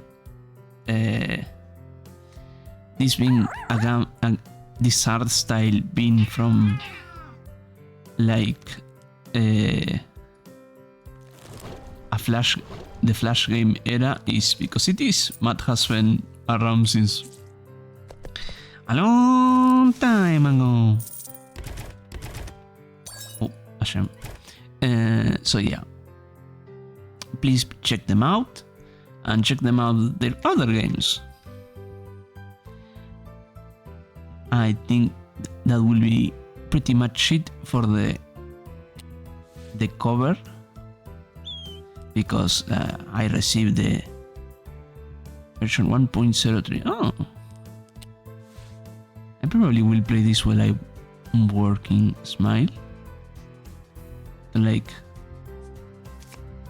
this being this art style being from like the Flash game era, is because it is. Matt has been around since a long time ago. Oh, Hashem. So yeah, please check them out and check them out their other games. I think that will be pretty much it for the cover, because I received the version 1.03. Oh, I probably will play this while I'm working. Smile. Like,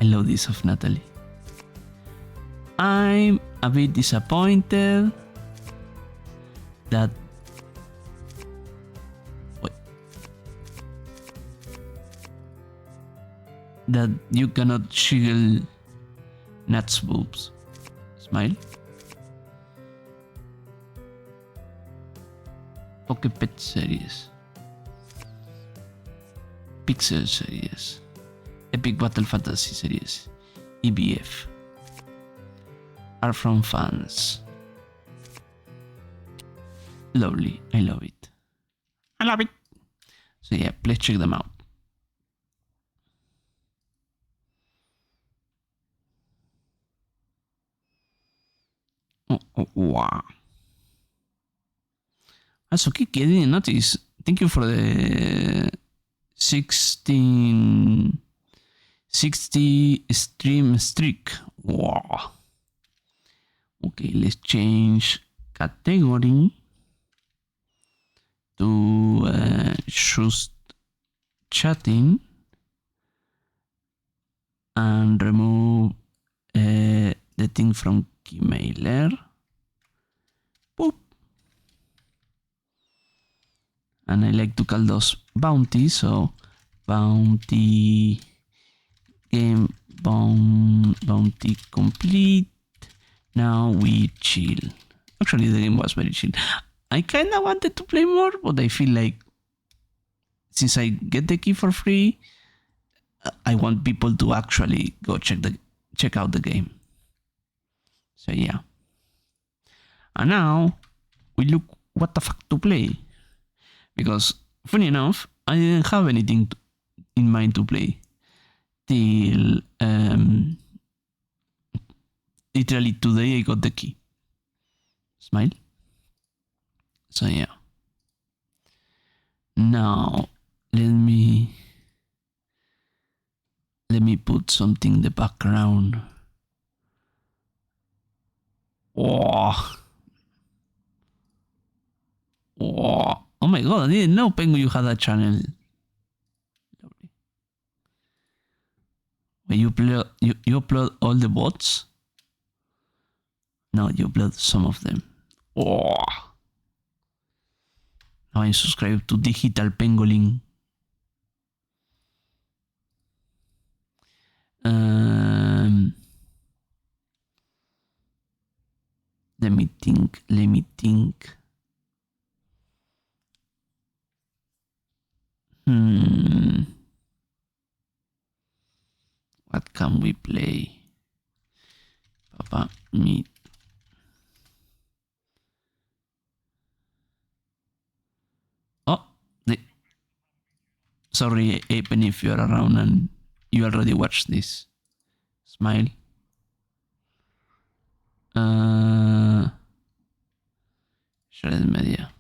I love this of Natalie. I'm a bit disappointed that you cannot jiggle Nat's boobs. Smile. Pokepet series. Pixel series. Epic Battle Fantasy series. EBF. Are from fans. Lovely. I love it. I love it. So yeah, please check them out. Oh, wow. Also, Kiki, I didn't notice. Thank you for the 60 stream streak. Wow. Okay, let's change category to just chatting and remove the thing from Keymailer. Boop. And I like to call those bounties, so bounty game bounty complete. Now we chill. Actually, the game was very chill. I kinda wanted to play more, but I feel like since I get the key for free, I want people to actually go check out the game. So yeah. And now we look what the fuck to play. Because funny enough, I didn't have anything in mind to play till literally today I got the key. Smile. So yeah. Now let me put something in the background. Oh. Oh. Oh my god, I didn't know, Pengu, you had a channel. Lovely. When you upload all the bots? No, you upload some of them. Oh. Now I'm subscribed to Digital Pangolin. Let me think. What can we play? Papa, meet Sorry, Apen, if you're around and you already watched this. Smile. Shredded media.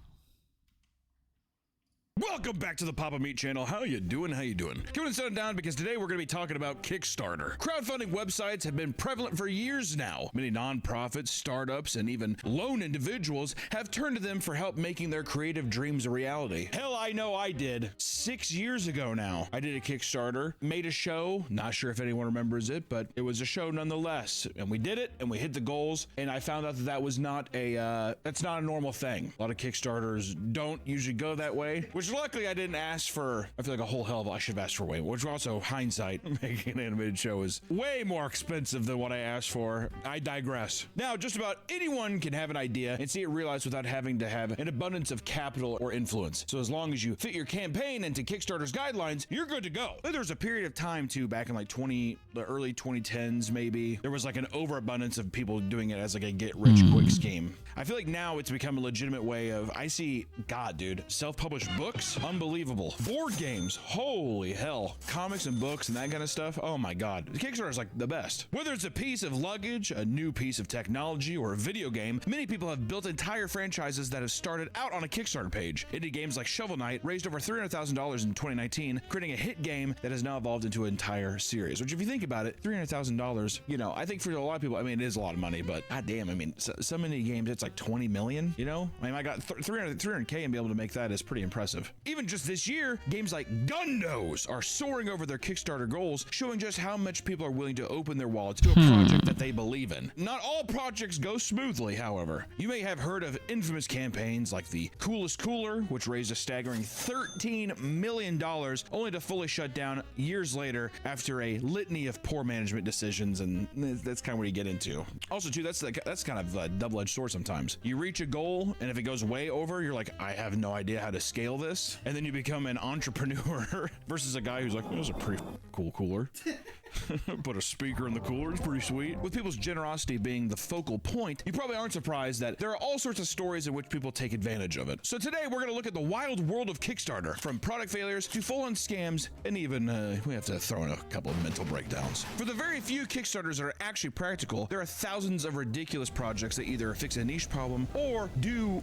Welcome back to the Papa Meat channel. How you doing? How you doing? Coming and setting down because today we're going to be talking about Kickstarter. Crowdfunding websites have been prevalent for years now. Many nonprofits, startups, and even lone individuals have turned to them for help making their creative dreams a reality. Hell, I know I did. 6 years ago now, I did a Kickstarter, made a show. Not sure if anyone remembers it, but it was a show nonetheless. And we did it, and we hit the goals. And I found out that that was not a that's not a normal thing. A lot of Kickstarters don't usually go that way, which luckily I didn't ask for. I feel like a whole hell of I should have asked for way more, which also hindsight, making an animated show is way more expensive than what I asked for. I digress. Now, just about anyone can have an idea and see it realized without having to have an abundance of capital or influence. So as long as you fit your campaign into Kickstarter's guidelines, you're good to go. There was a period of time too, back in like the early 2010s maybe, there was like an overabundance of people doing it as like a get rich quick scheme. I feel like now it's become a legitimate way of, I see, God dude, self-published books, unbelievable. Board games, holy hell. Comics and books and that kind of stuff, oh my God. The Kickstarter is like the best. Whether it's a piece of luggage, a new piece of technology, or a video game, many people have built entire franchises that have started out on a Kickstarter page. Indie games like Shovel Knight raised over $300,000 in 2019, creating a hit game that has now evolved into an entire series, which if you think about it, $300,000, you know, I think for a lot of people, I mean, it is a lot of money, but God damn, I mean, so many games, it's like 20 million, you know? I mean, I got 300K and be able to make that is pretty impressive. Even just this year, games like Gundos are soaring over their Kickstarter goals, showing just how much people are willing to open their wallets to a project that they believe in. Not all projects go smoothly, however. You may have heard of infamous campaigns like the Coolest Cooler, which raised a staggering $13 million, only to fully shut down years later after a litany of poor management decisions, and that's kind of where you get into. Also, too, that's kind of a double-edged sword sometimes. You reach a goal, and if it goes way over, you're like, I have no idea how to scale this, and then you become an entrepreneur versus a guy who's like, it was a pretty cool cooler. Put a speaker in the cooler, it's pretty sweet. With people's generosity being the focal point, you probably aren't surprised that there are all sorts of stories in which people take advantage of it. So today we're going to look at the wild world of Kickstarter, from product failures to full-on scams, and even we have to throw in a couple of mental breakdowns. For the very few Kickstarters that are actually practical, there are thousands of ridiculous projects that either fix a niche problem or do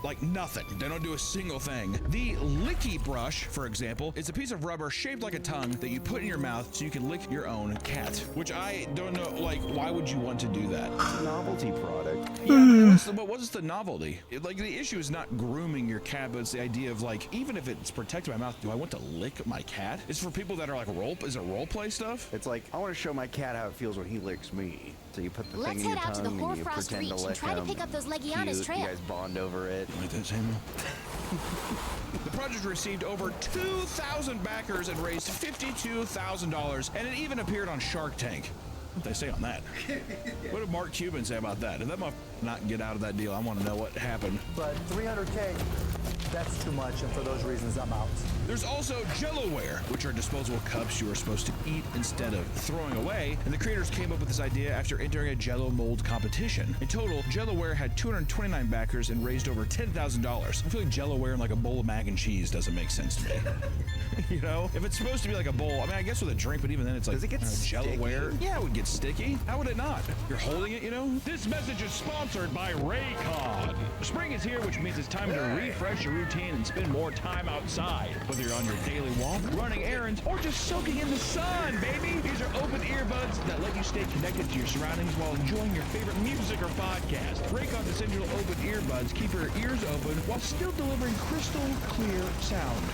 like nothing. They don't do a single thing. The Licky Brush, for example, is a piece of rubber shaped like a tongue that you put in your mouth so you can lick your own cat, which I don't know, like, why would you want to do that? Novelty product. Yeah, what's the novelty? Like, the issue is not grooming your cat, but it's the idea of like, even if it's protecting my mouth, do I want to lick my cat? It's for people that are like is it role play stuff? It's like, I want to show my cat how it feels when he licks me. So you put the Let's thing in your head out to tongue the and you Hoarfrost pretend to Reach lick and try to him. pick up those Legiana's Cute. trail. You guys bond over it. Like that, Samuel? The project received over 2,000 backers and raised $52,000, and it even appeared on Shark Tank. What did they say on that? What did Mark Cuban say about that? Did that not get out of that deal? I want to know what happened. But 300K, that's too much, and for those reasons, I'm out. There's also Jellowware, which are disposable cups you are supposed to eat instead of throwing away, and the creators came up with this idea after entering a Jello mold competition. In total, Jellowware had 229 backers and raised over $10,000. I feel like Jellowware in like a bowl of mac and cheese doesn't make sense to me. You know, if it's supposed to be like a bowl, I mean, I guess with a drink, but even then it's like, does it get Jellowware? Yeah, it would get sticky. How would it not? You're holding it, you know? This message is sponsored by Raycon. Spring is here, which means it's time to refresh your routine and spend more time outside. Whether you're on your daily walk, running errands, or just soaking in the sun, baby. These are open earbuds that let you stay connected to your surroundings while enjoying your favorite music or podcast. Raycon's essential open earbuds keep your ears open while still delivering crystal clear sound.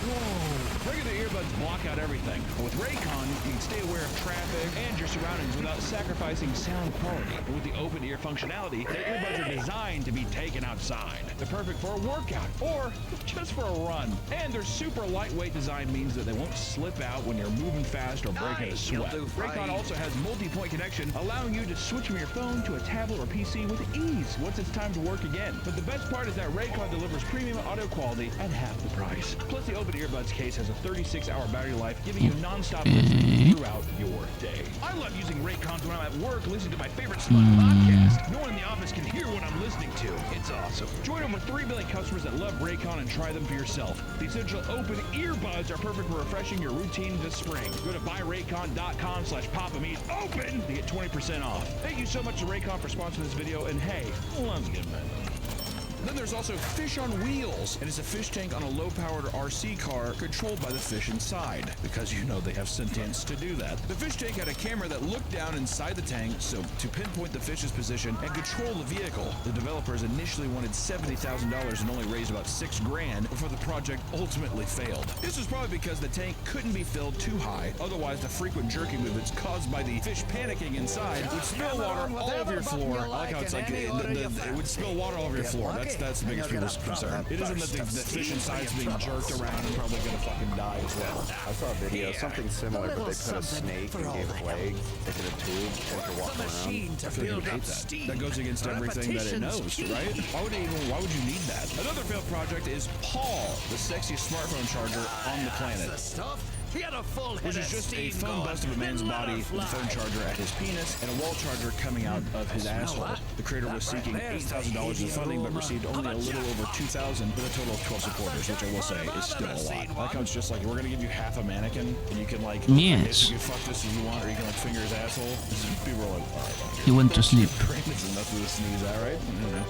Whoa. Regular earbuds block out everything. But with Raycon, you can stay aware of traffic and your surroundings without sacrificing sound quality. And with the open ear functionality, their earbuds are designed to be taken outside. They're perfect for a workout or just for a run. And their super lightweight design means that they won't slip out when you're moving fast or breaking a sweat. Raycon also has multi-point connection, allowing you to switch from your phone to a tablet or PC with ease once it's time to work again. But the best part is that Raycon delivers premium audio quality at half the price. Plus, the open earbuds case has a 36-hour battery life, giving you non-stop listening throughout your day. I love using Raycons when I'm at work, listening to my favorite smart podcast. No one in the office can hear what I'm listening to. It's awesome. Join over 3 million customers that love Raycon and try them for yourself. The essential open earbuds are perfect for refreshing your routine this spring. Go to buyraycon.com/PapaMeat open to get 20% off. Thank you so much to Raycon for sponsoring this video, and hey, let's get back. Then there's also Fish on Wheels, and it's a fish tank on a low-powered RC car controlled by the fish inside, because you know they have sentience to do that. The fish tank had a camera that looked down inside the tank so to pinpoint the fish's position and control the vehicle. The developers initially wanted $70,000 and only raised about $6 grand before the project ultimately failed. This was probably because the tank couldn't be filled too high, otherwise the frequent jerking movements caused by the fish panicking inside would spill water all over your floor. I like how it's like it would spill water all over your floor. That's the biggest people's concern. It isn't that the fish inside is being jerked around and probably gonna fucking die as well. I saw a video, something similar, but they put a snake and gave it legs, stick in a tube, and it could walk around. I feel like you hate that. That goes against everything that it knows, right? Why would you need that? Another failed project is Paul, the sexiest smartphone charger on the planet. Which is just a phone bust of a man's body with a phone charger at his penis and a wall charger coming out of his asshole. The creator was seeking $8,000 in funding but received only a little over $2,000 with a total of 12 supporters, which I will say is still a lot. I like how it's just like, we're gonna give you half a mannequin and you can like, Yes. you can fuck this if you want, or you can like finger his asshole. People are like, alright. He went to sleep. It's enough of a sneeze, alright?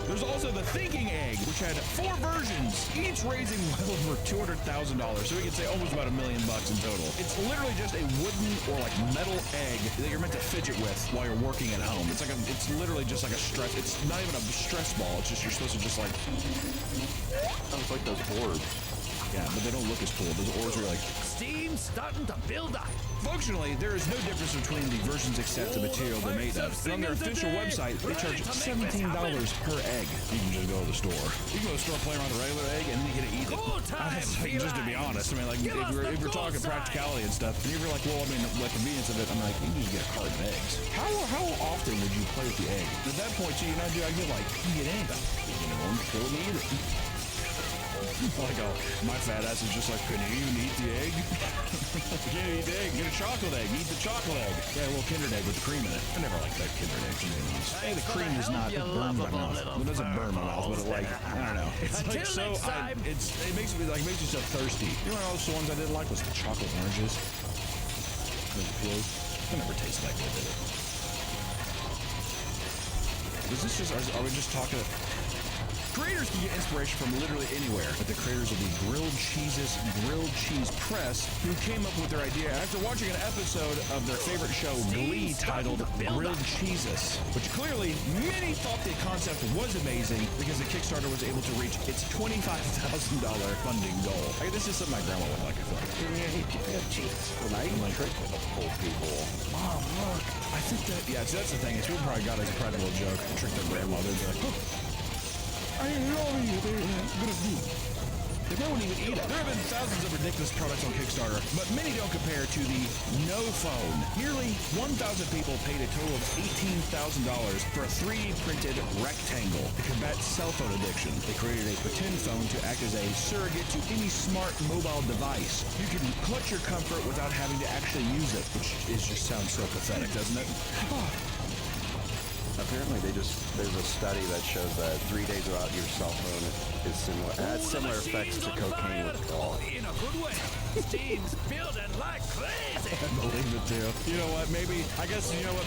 There's also the Thinking Egg, which had 4 versions, each raising well over $200,000, so we could say almost about $1 million in total. It's literally just a wooden or like metal egg that you're meant to fidget with while you're working at home. It's literally just like a stress. It's not even a stress ball. It's just you're supposed to just like. Sounds like those orbs. Yeah, but they don't look as cool. Those orbs are like. Steam's starting to build up. Functionally, there is no difference between the versions except the material they're made of. And on their official website, they charge $17 per egg. You can just go to the store. You can go to the store, play around with a regular egg, and then you get to eat it. Just to be honest, I mean, like, if we're talking practicality and stuff, and you're like, well, I mean, like, convenience of it, I'm like, you can just get a carton of eggs. How often would you play with the egg? At that point, you know, I get like, you get eggs. You know, go and eat it. Like, oh, my fat ass is just like, can you even eat the egg? You can't eat the egg. Get a chocolate egg. Eat the chocolate egg. Yeah, a little Kinder egg with cream in it. I never liked that Kinder egg. Hey, the cream is not, it burns my mouth. It doesn't burn my mouth, but it like, I don't know. It's like so, it makes me so thirsty. You know, also ones I didn't like was the chocolate oranges. It never tasted that good, did it? Is this just, are we just talking? Creators can get inspiration from literally anywhere, but the creators of the Grilled Cheese Press, who came up with their idea after watching an episode of their favorite show, Glee, titled Grilled Cheeses, which clearly many thought the concept was amazing because the Kickstarter was able to reach its $25,000 funding goal. Like, this is something my grandma would like, I feel like. Well, now you can trick old people. Mom, look. I think that, yeah, so that's the thing. It's people probably got it as a practical joke. Trick their grandmother. They're like, oh, I love you. They probably wouldn't even eat it. There have been thousands of ridiculous products on Kickstarter, but many don't compare to the No Phone. Nearly 1,000 people paid a total of $18,000 for a 3D printed rectangle to combat cell phone addiction. They created a pretend phone to act as a surrogate to any smart mobile device. You can clutch your comfort without having to actually use it, which just sounds so pathetic, doesn't it? Apparently, there's a study that shows that 3 days without your cell phone is similar. It has similar effects to cocaine withdrawal. In a good way. Steam's building like crazy. I believe it too. You know what? Maybe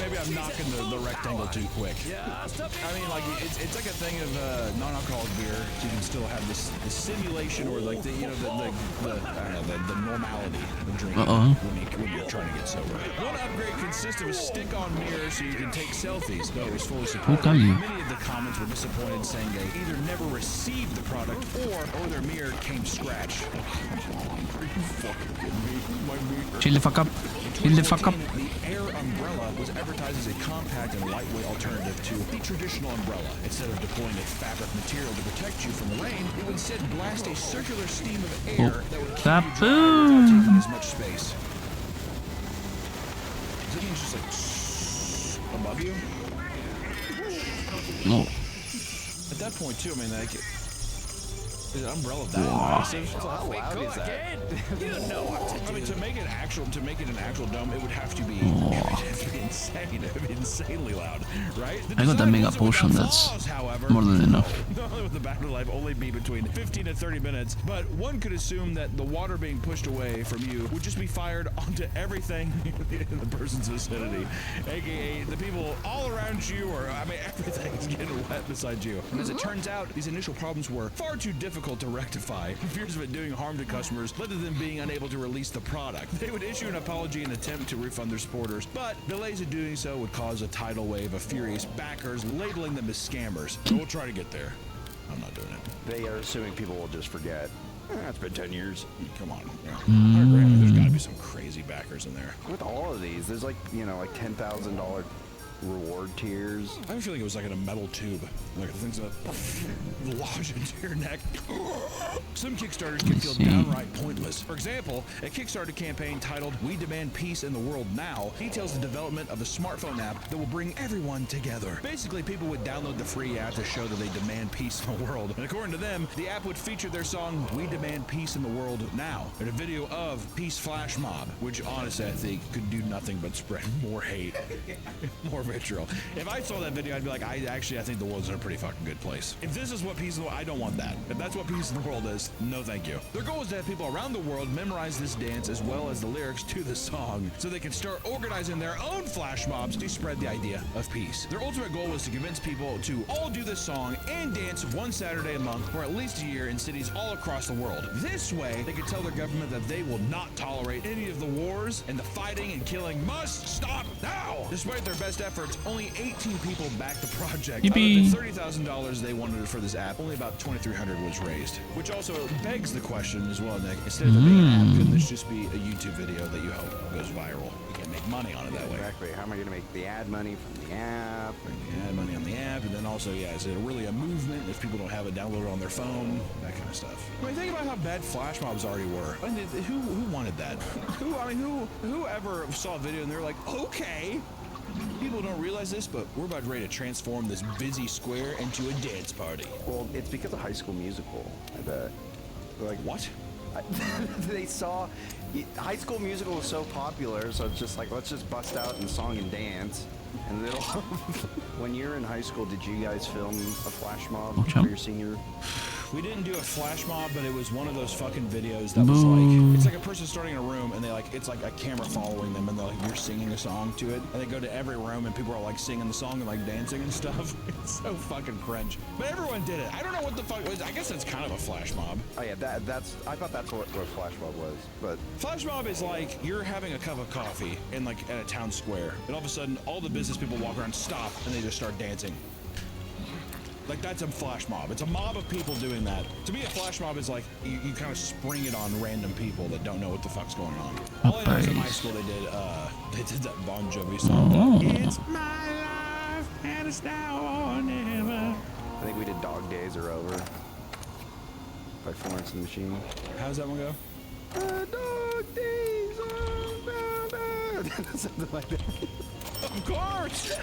maybe I'm knocking the rectangle too quick. I mean, like it's like a thing of non-alcoholic beer. So you can still have this simulation or like the normality of drinking when you're trying to get sober. One upgrade consists of a stick-on mirror so you can take selfies. Though it was fully supported. Many of the comments were disappointed, saying they either never received the product or their mirror came scratched. Chill the fuck up. Chill the fuck up. The Air umbrella was advertised as a compact and lightweight alternative to the traditional umbrella. Instead of deploying a fabric material to protect you from the rain, it would instead blast a circular stream of air that would keep you dry without taking as much space. Does it mean just like above you? No. At that point too, I mean, like, Is an umbrella that massive? So how loud is that? You know what to do. I mean, to make it an actual dome, it would have to be, insane. It would be insanely loud, right? The I got a design mega wasn't without potion. That's flaws, however. more than enough. Not only would the battery life only be between 15 and 30 minutes, but one could assume that the water being pushed away from you would just be fired onto everything in the person's vicinity, aka the people all around you, or I mean everything's getting wet beside you. And as it turns out, these initial problems were far too difficult to rectify. Fears of it doing harm to customers led to them being unable to release the product. They would issue an apology and attempt to refund their supporters, but delays in doing so would cause a tidal wave of furious backers, labeling them as scammers. So we'll try to get there. I'm not doing it. They are assuming people will just forget. It's been 10 years. Come on. Yeah. There's got to be some crazy backers in there. With all of these, there's like, you know, like $10,000 reward tiers. I have a feeling it was like in a metal tube. Like things that lodge into your neck. Some Kickstarters can feel downright pointless. For example, a Kickstarter campaign titled We Demand Peace in the World Now details the development of a smartphone app that will bring everyone together. Basically, people would download the free app to show that they demand peace in the world. And according to them, the app would feature their song We Demand Peace in the World Now and a video of Peace Flash Mob, which honestly I think could do nothing but spread more hate, more vitriol. If I saw that video, I'd be like, I think the world's in a pretty fucking good place. If this is what peace in the world, I don't want that. If that's what peace in the world is, no thank you. Their goal is to have people around the world memorize this dance as well as the lyrics to the song, so they can start organizing their own flash mobs to spread the idea of peace. Their ultimate goal was to convince people to all do this song and dance one Saturday a month for at least a year in cities all across the world. This way, they could tell their government that they will not tolerate any of the wars, and the fighting and killing must stop now! Despite their best efforts, only 18 people backed the project. Yippee. Out of the $30,000 they wanted for this app, only about $2,300 was raised. Which also begs the question as well, Nick, instead of it being an app, couldn't this just be a YouTube video that you hope goes viral? You can make money on it that way. Exactly. How am I going to make the ad money from the app? Ad money on the app, and then also, yeah, is it really a movement if people don't have it downloaded on their phone? That kind of stuff. I mean, think about how bad flash mobs already were. I mean, who wanted that? Whoever saw a video and they're like, okay. People don't realize this, but we're about ready to transform this busy square into a dance party. Well, it's because of High School Musical, I bet. Like, what? They saw High School Musical was so popular, so it's just like, let's just bust out in song and dance. And then when you're in high school, did you guys film a flash mob for your senior? We didn't do a flash mob, but it was one of those fucking videos that was like, it's like a person starting in a room and it's like a camera following them and you're singing a song to it. And they go to every room and people are like singing the song and like dancing and stuff. It's so fucking cringe. But everyone did it. I don't know what the fuck was. I guess that's kind of a flash mob. Oh yeah, I thought that's what flash mob was. But flash mob is like you're having a cup of coffee in like at a town square, and all of a sudden all the business people walk around, stop, and they just start dancing. Like, that's a flash mob. It's a mob of people doing that. To me, a flash mob is like, you kind of spring it on random people that don't know what the fuck's going on. All I know is in my school, they did that Bon Jovi song. It's my life, and it's now or never. I think we did Dog Days Are Over by Florence and the Machine. How's that one go? Dog Days Are Over. Something like that. Of course!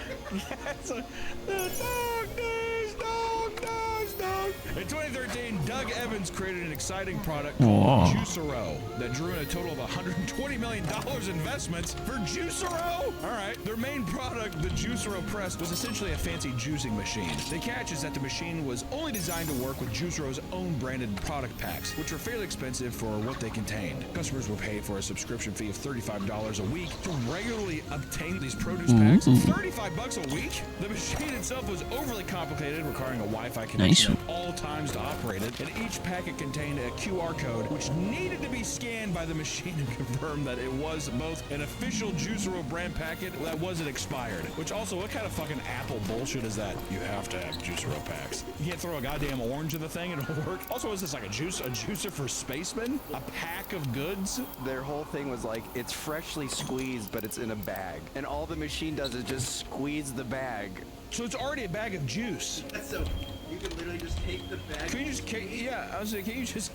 The Dog Days, Dog. In 2013, Doug Evans created an exciting product called Juicero that drew in a total of $120 million investments for Juicero. All right. Their main product, the Juicero Press, was essentially a fancy juicing machine. The catch is that the machine was only designed to work with Juicero's own branded product packs, which were fairly expensive for what they contained. Customers were paid for a subscription fee of $35 a week to regularly obtain these produce packs. $35 a week? The machine itself was overly complicated, requiring a Wi-Fi connection at all times to operate it, and each packet contained a QR code which needed to be scanned by the machine and confirm that it was both an official Juicero brand packet that wasn't expired. Which also, what kind of fucking Apple bullshit is that? You have to have Juicero packs. You can't throw a goddamn orange in the thing and it'll work. Also, is this like a juicer for spacemen? A pack of goods? Their whole thing was like, it's freshly squeezed, but it's in a bag. And all the machine does is just squeeze the bag. So it's already a bag of juice. So you can literally just take the bag. Can you just, yeah, I was like, can you just...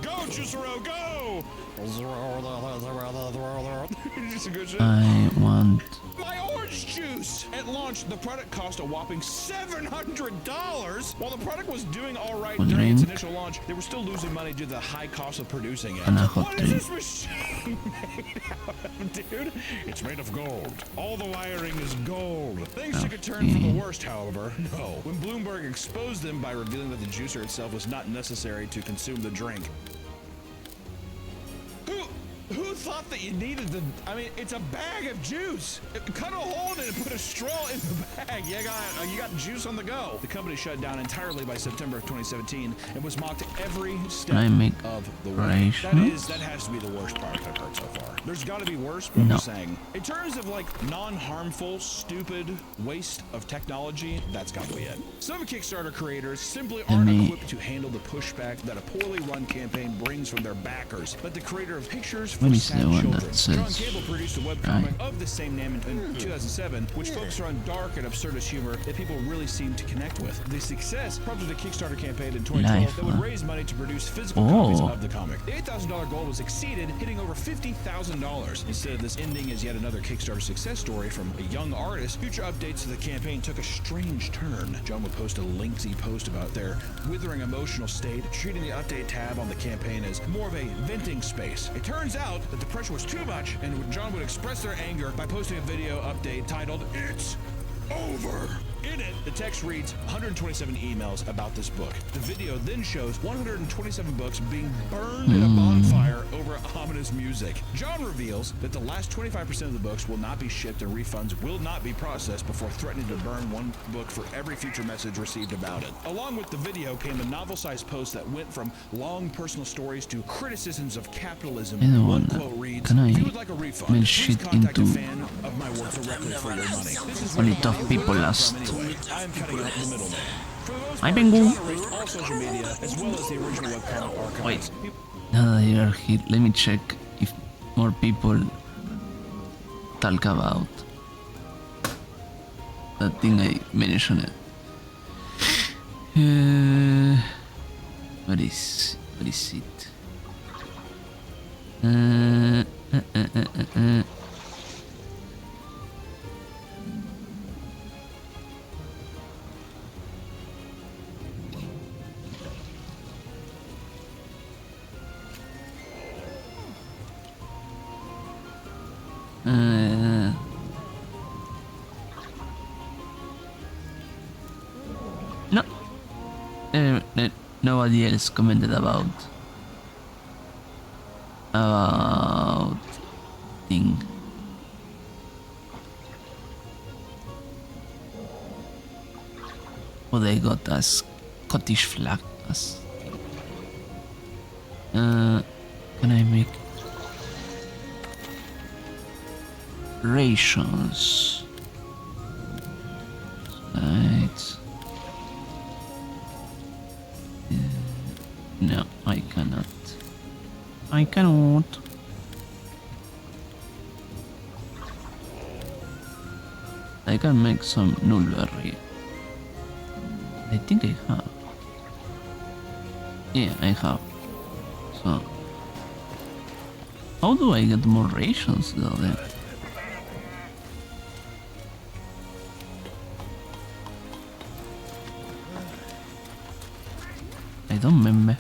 Go, Juicero, go! Just a good shit. I want... My orange much juice! At launch, the product cost a whopping $700. While the product was doing all right during its initial launch, they were still losing money due to the high cost of producing it. What is this machine made out of, dude? It's made of gold. All the wiring is gold. Things took a turn for the worst, however. No. When Bloomberg exposed them by revealing that the juicer itself was not necessary to consume the drink. Who thought that you needed the... I mean, it's a bag of juice. Cut a hole in it and put a straw in the bag. You got juice on the go. The company shut down entirely by September of 2017 and was mocked every step of the way. That has to be the worst part I've heard so far. There's got to be worse, but I'm just saying. In terms of like non-harmful, stupid waste of technology, that's got to be it. Some Kickstarter creators simply aren't equipped to handle the pushback that a poorly run campaign brings from their backers. But the creator of Pictures for Sad Children, John Campbell, produced a webcomic of the same name in 2007, which focused on dark and absurdist humor that people really seem to connect with. The success prompted a Kickstarter campaign in 2012 that would raise money to produce physical copies of the comic. The $8,000 goal was exceeded, hitting over $50,000. Instead of this ending as yet another Kickstarter success story from a young artist, future updates to the campaign took a strange turn. John would post a lengthy post about their withering emotional state, treating the update tab on the campaign as more of a venting space. It turns out that the pressure was too much, and John would express their anger by posting a video update titled, "It's Over." In it, the text reads 127 emails about this book. The video then shows 127 books being burned in a bonfire over ominous music. John reveals that the last 25% of the books will not be shipped and refunds will not be processed before threatening to burn one book for every future message received about it. Along with the video came a novel-sized post that went from long personal stories to criticisms of capitalism. One quote reads, "If you would like a refund, please contact a fan of my work directly for your money." This is Only tough people last. I'm cutting out the middleman. For the most Hi, part, pengu. John erased all social media as well as the original webcomic archives. Wait. Now that you are here, let me check if more people talk about that thing I mentioned. What is it? No. Nobody else commented about thing. Oh, they got a Scottish flag. Can I make rations? Right. No, I cannot. I cannot. I can make some nullberry. I think I have. Yeah, I have. So, how do I get more rations though then? I don't remember.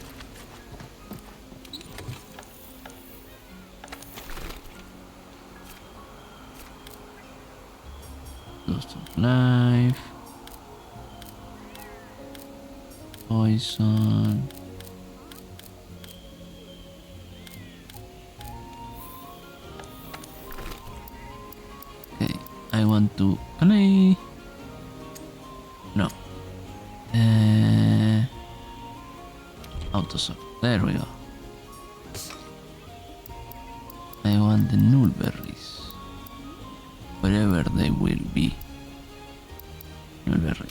Lost of life. Poison. Okay, I want to. Can I? No. Autosort. There we go. I want the nullberries. Wherever they will be. Nullberry.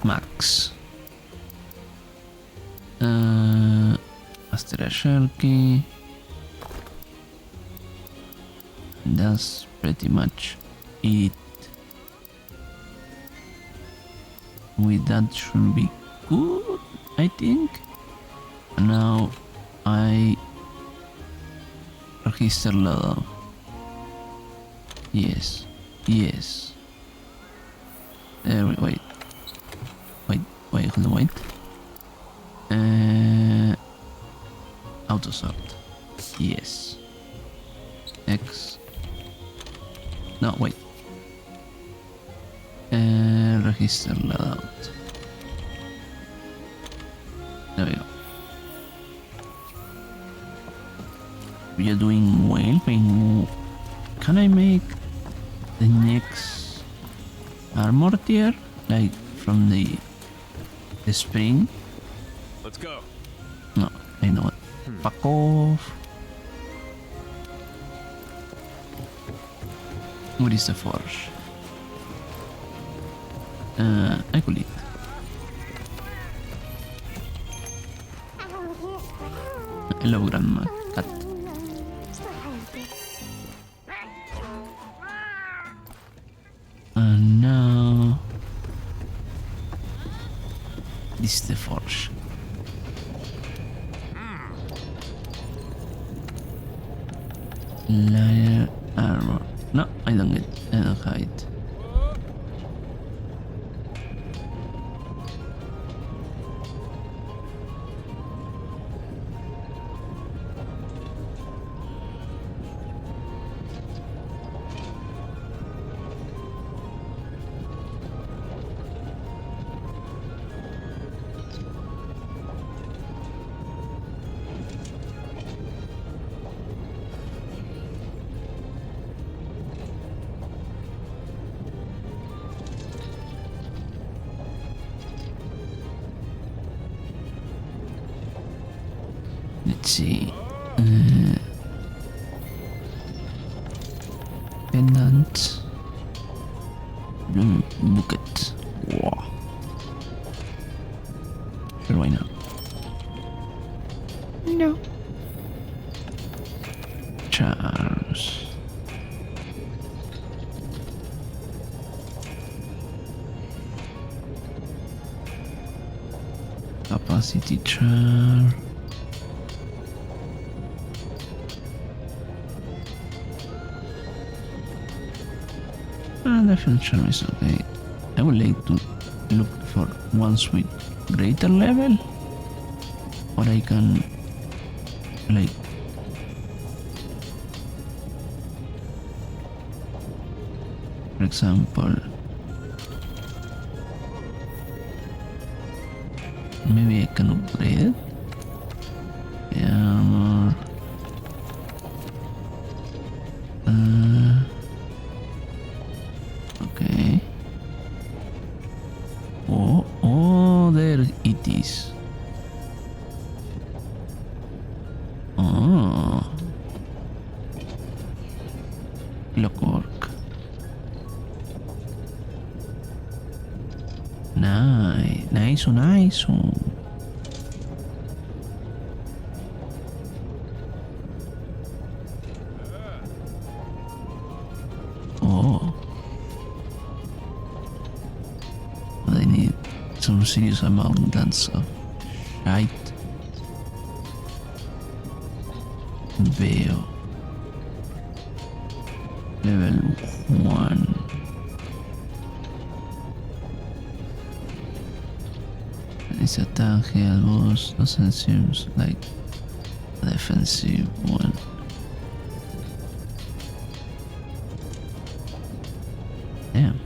Max. Astera shell key. That's pretty much it. With that should be good, I think. Now I register loadout. Yes. Yes. Wait. Hold on, wait. Auto sort. Yes. X. No, wait. Register loadout. There we go. We are doing well, Pengu. Can I make the next armor tier? Like from the spring? Let's go. No, I know it. Fuck off. What is the forge? I could eat. Hello, grandma. Cat. And now this is the forge. Layer armor. No, I don't have it. Let's see. Pendant. Bucket. Wow. Sure, why not? No. Charms. Capacity charm. Defense charm is okay. I would like to look for ones with greater level, or I can like for example maybe I can upgrade it. Armor. Okay. Oh, there it is. Oh. Clockwork. Nice. Nice. Oh. I need some serious amount of shite. Veo. Level 1. This attack here boss doesn't seem like a defensive one. Damn.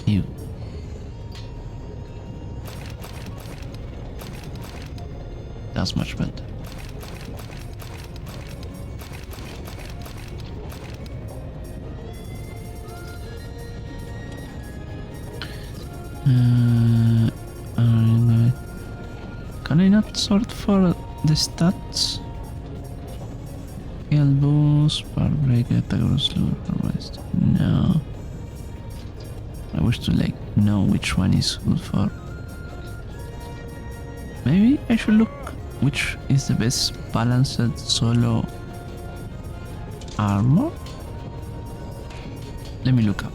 You. That's much better. Can I not sort for the stats? Heal boost, power break, attack or slow rest. No. I wish to like know which one is good for. Maybe I should look which is the best balanced solo armor. Let me look up.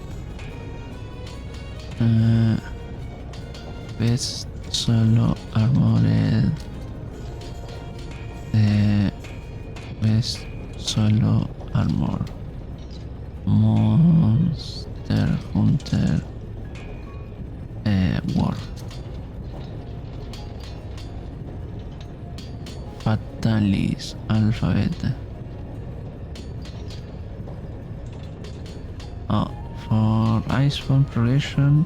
Best solo armored. Best solo armor. Monster Hunter War. Fatalis Alphabet. Oh, for Iceborne progression.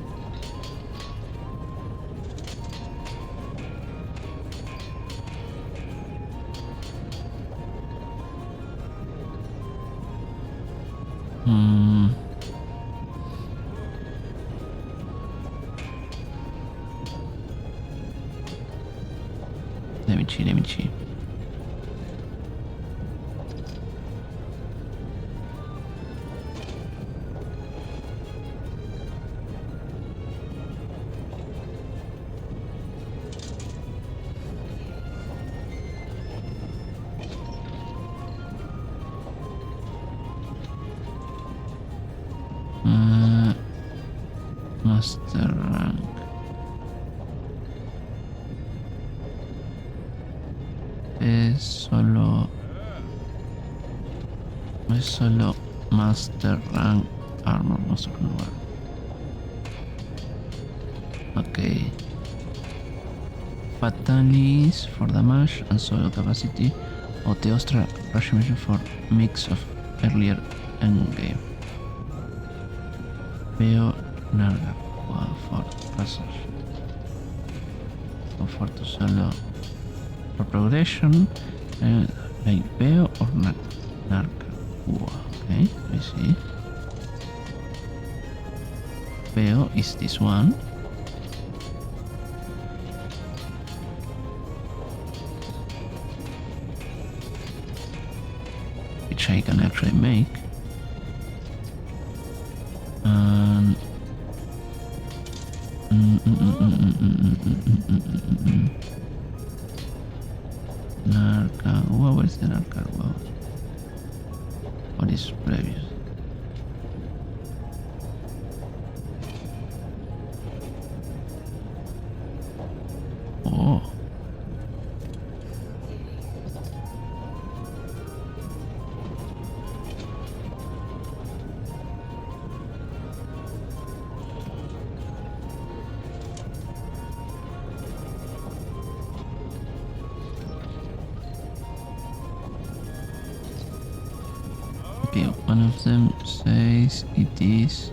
Let me cheat. Master rank. Es solo Master rank armor. Master rank. Okay. Fatalis for damage and solo capacity. Or Teostra Russian for mix of earlier endgame. Veo Narga for passage. For to solo for progression, like Veo or Narga. Okay, I see. Veo is this one. Which I can actually make. And Narca, what is the Narca? What is previous? Oh. Okay, one of them says it is.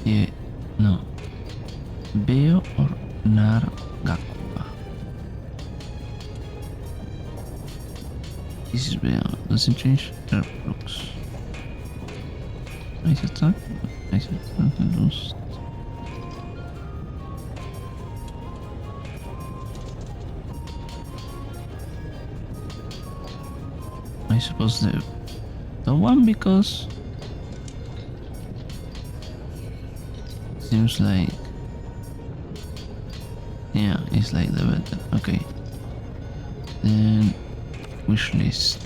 Yeah, no. Veo or Nargacuba. This is Veo. Doesn't change their looks. Nice attack. Nice attack and lost. I suppose the one because seems like yeah, it's like the better. Okay, then wish list.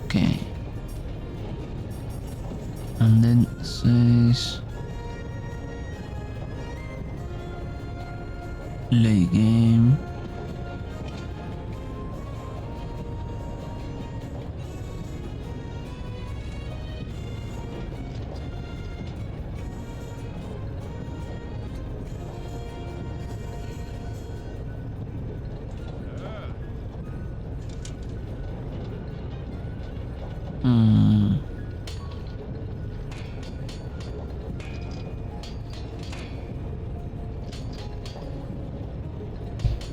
Okay. And then it says late game.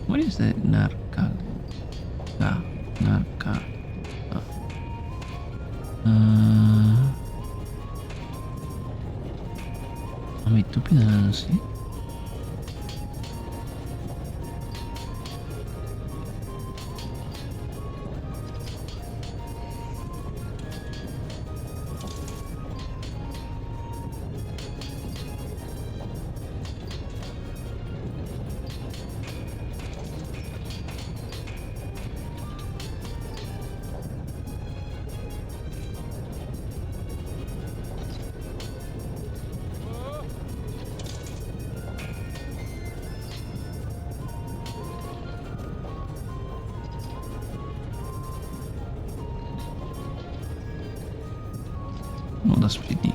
What is the Narca? Narca. muy estúpida, sí. Oh, that's pretty.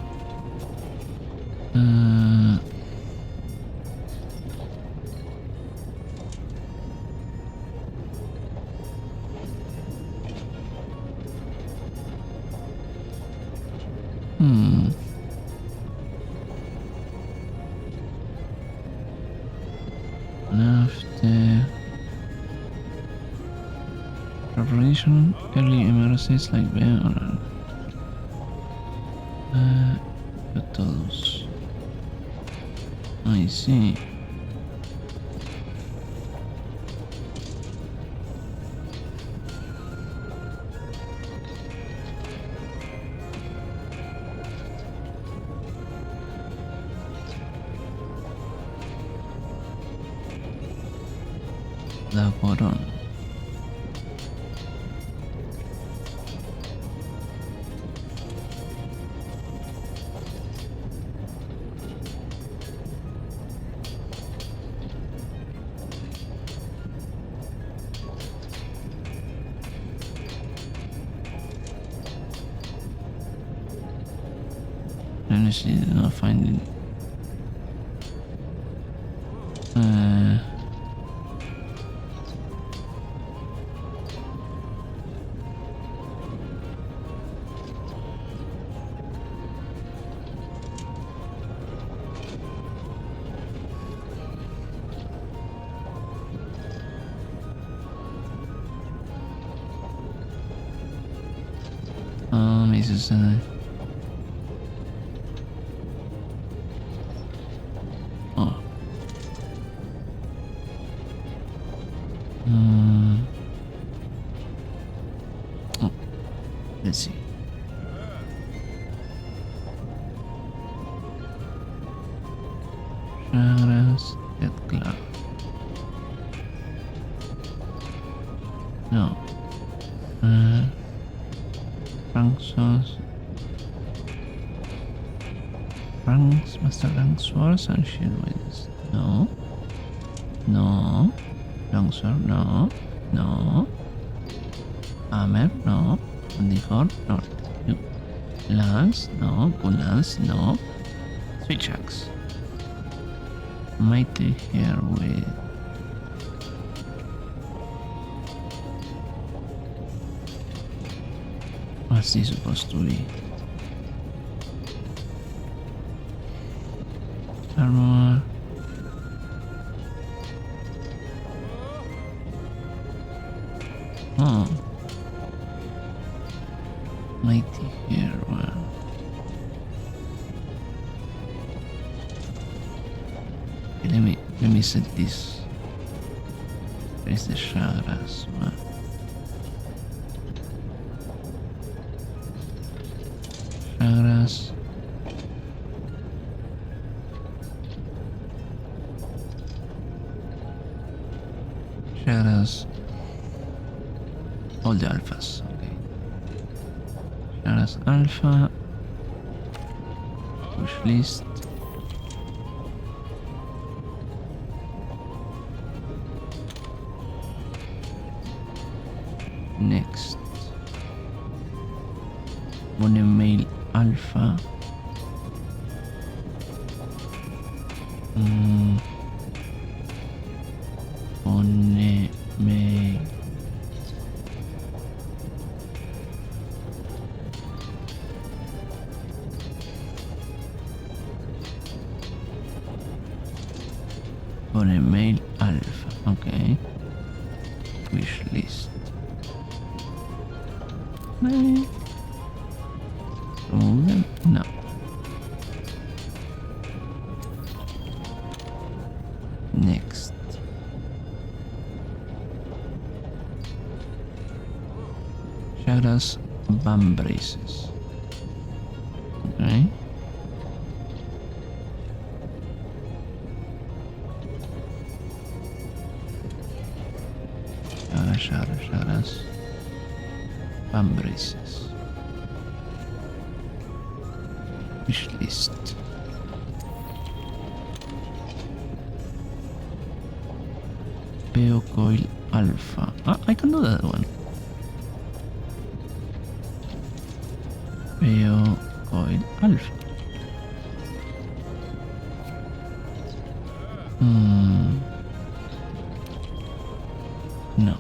After preparation, early emergencies like bear or todos. I see. La corona. Honestly, did not find it. Mazes, oh. Oh. Let's see. Chakras, get cloud. No. Franks, Master Rank Swords and Shield Wings. No. No. Longsword, no. No. Hammer, no. Bandihorn, no. Lance, no. Good Lance, no. Switch Axe. Mighty here with. What's this supposed to be? Armor. Oh. Mighty here one. Okay, let me set this. There's the chakras one. Chakras. Chakras. All the alphas. Okay. Chakras alpha. Push list. Next. Monomail alpha. Monomail. Monomail alpha. Okay. Wish list. Remove them? No. Chagras Van Braces. Okay. Chagras Van Braces. Wish list. Peo Coil Alpha. Ah, I can do that one. Peo Coil Alpha. No.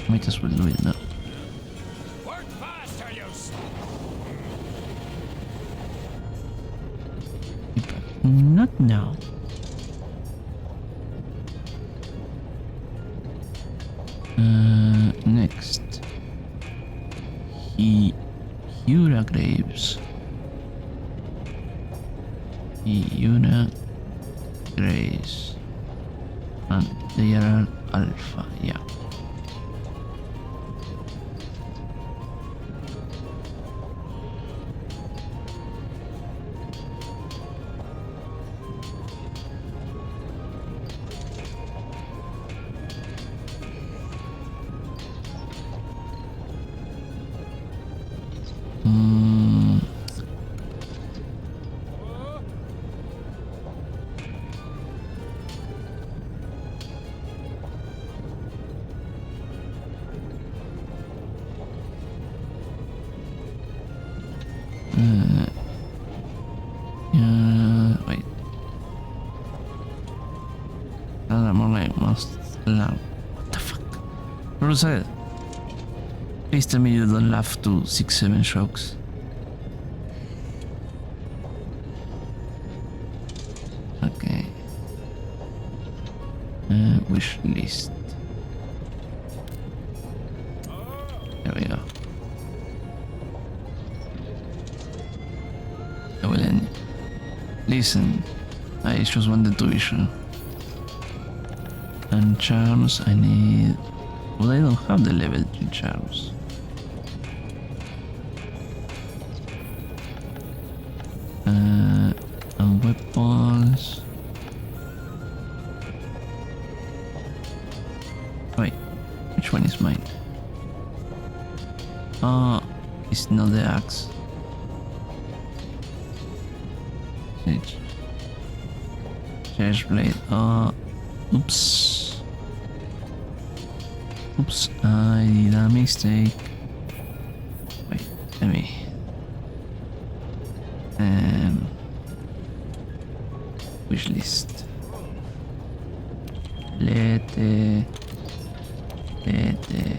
Might as well do it now. Work faster, you Not now. Next. Hura Graves. Hura Graves. And they are Alpha, yeah. Wait. I'm only most loud. What the fuck? Roszak, please tell me you don't laugh to 6-7 shocks. Okay. Wish list. There we go. Well then, listen, I just wanted to wish you. And charms, I need... Well, I don't have the level 3 charms. And weapons... Wait, which one is mine? Oh, it's not the axe. Charge blade. Oops. Oops, I did a mistake. Wait, let me. Wish list. Lete. Delete.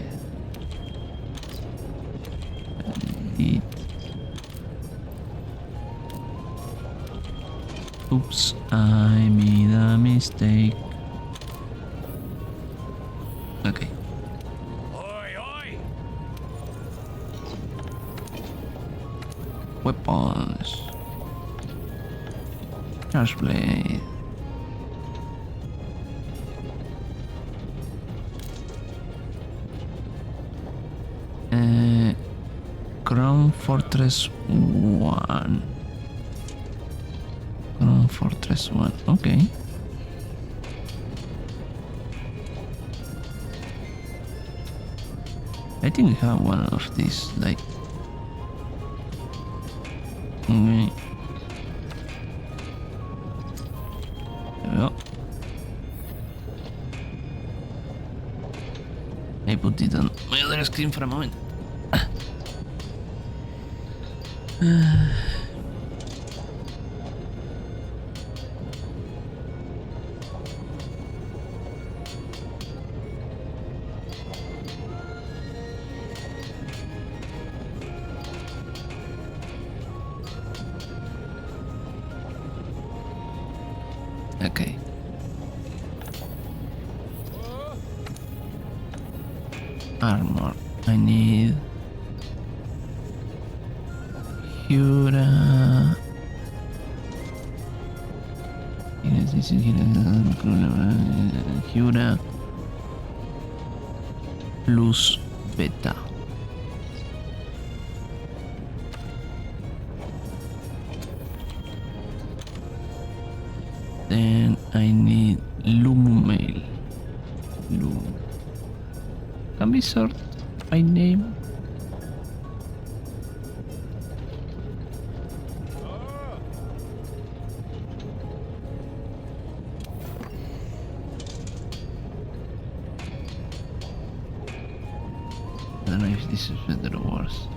Oops, I made a mistake. Okay. Oi, oi! Weapons. Charge blade. Crown Fortress 1. Crown Fortress 1. Okay. I think we have one of these, like... Okay. There we go. I put it on my other screen for a moment. Okay. Armor. I need Hura. Hura. plus beta. Then I need Lumu mail. Lumu. Can we sort by name? I don't know if this is better or worse.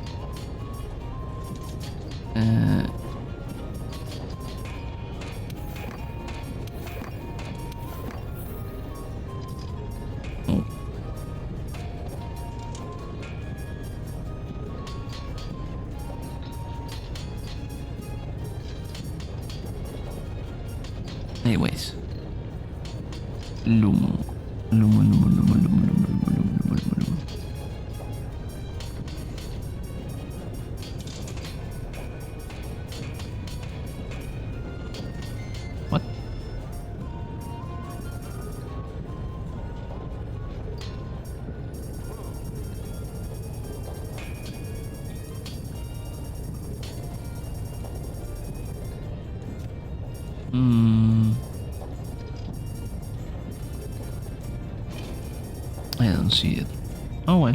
Oh. Anyways, Lumu. What? I don't see it. Oh well.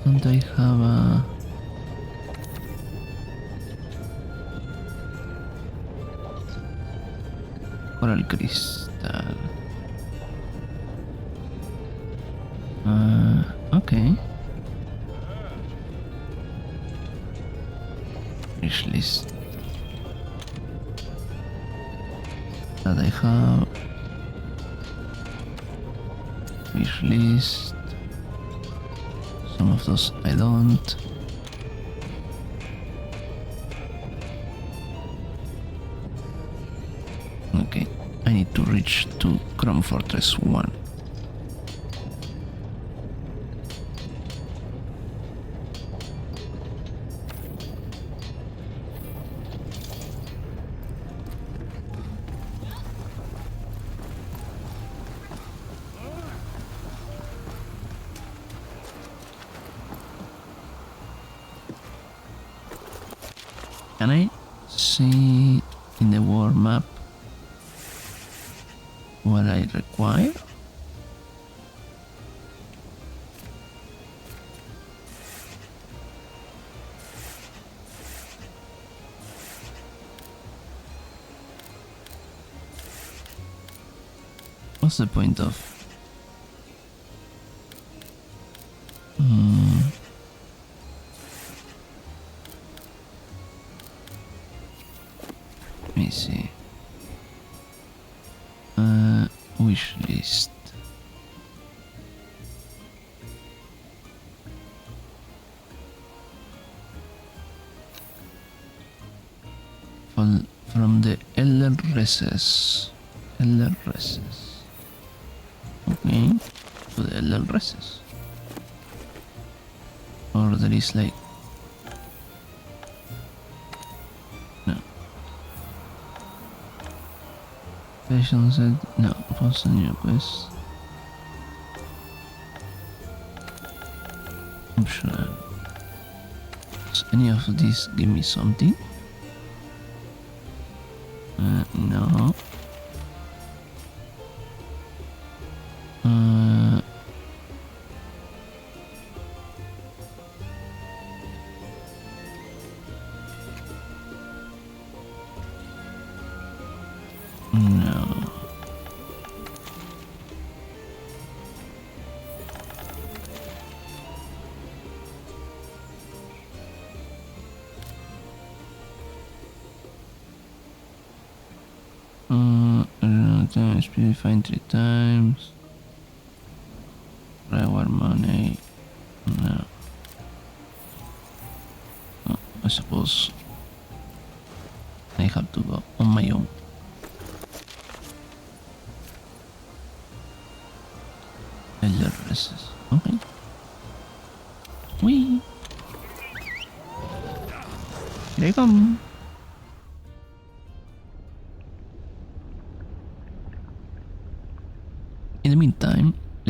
And I have a coral crystal. Okay. Wish list that I have. Wish list. Some of those I don't. Okay, I need to reach to Chrome Fortress 1. Can I see in the world map what I require? What's the point of? Let me see. Wish list. From the Elder Recess. Elder Recess. Okay. To the Elder Recess. Or there is like... No. Patient said... No. Post a new quest. Optional. Does any of these give me something? No. No. Speed fine 3 times. Reward money. No. Oh, I suppose I have to go on my own. Elder Recess. Okay. Wee. Here I come.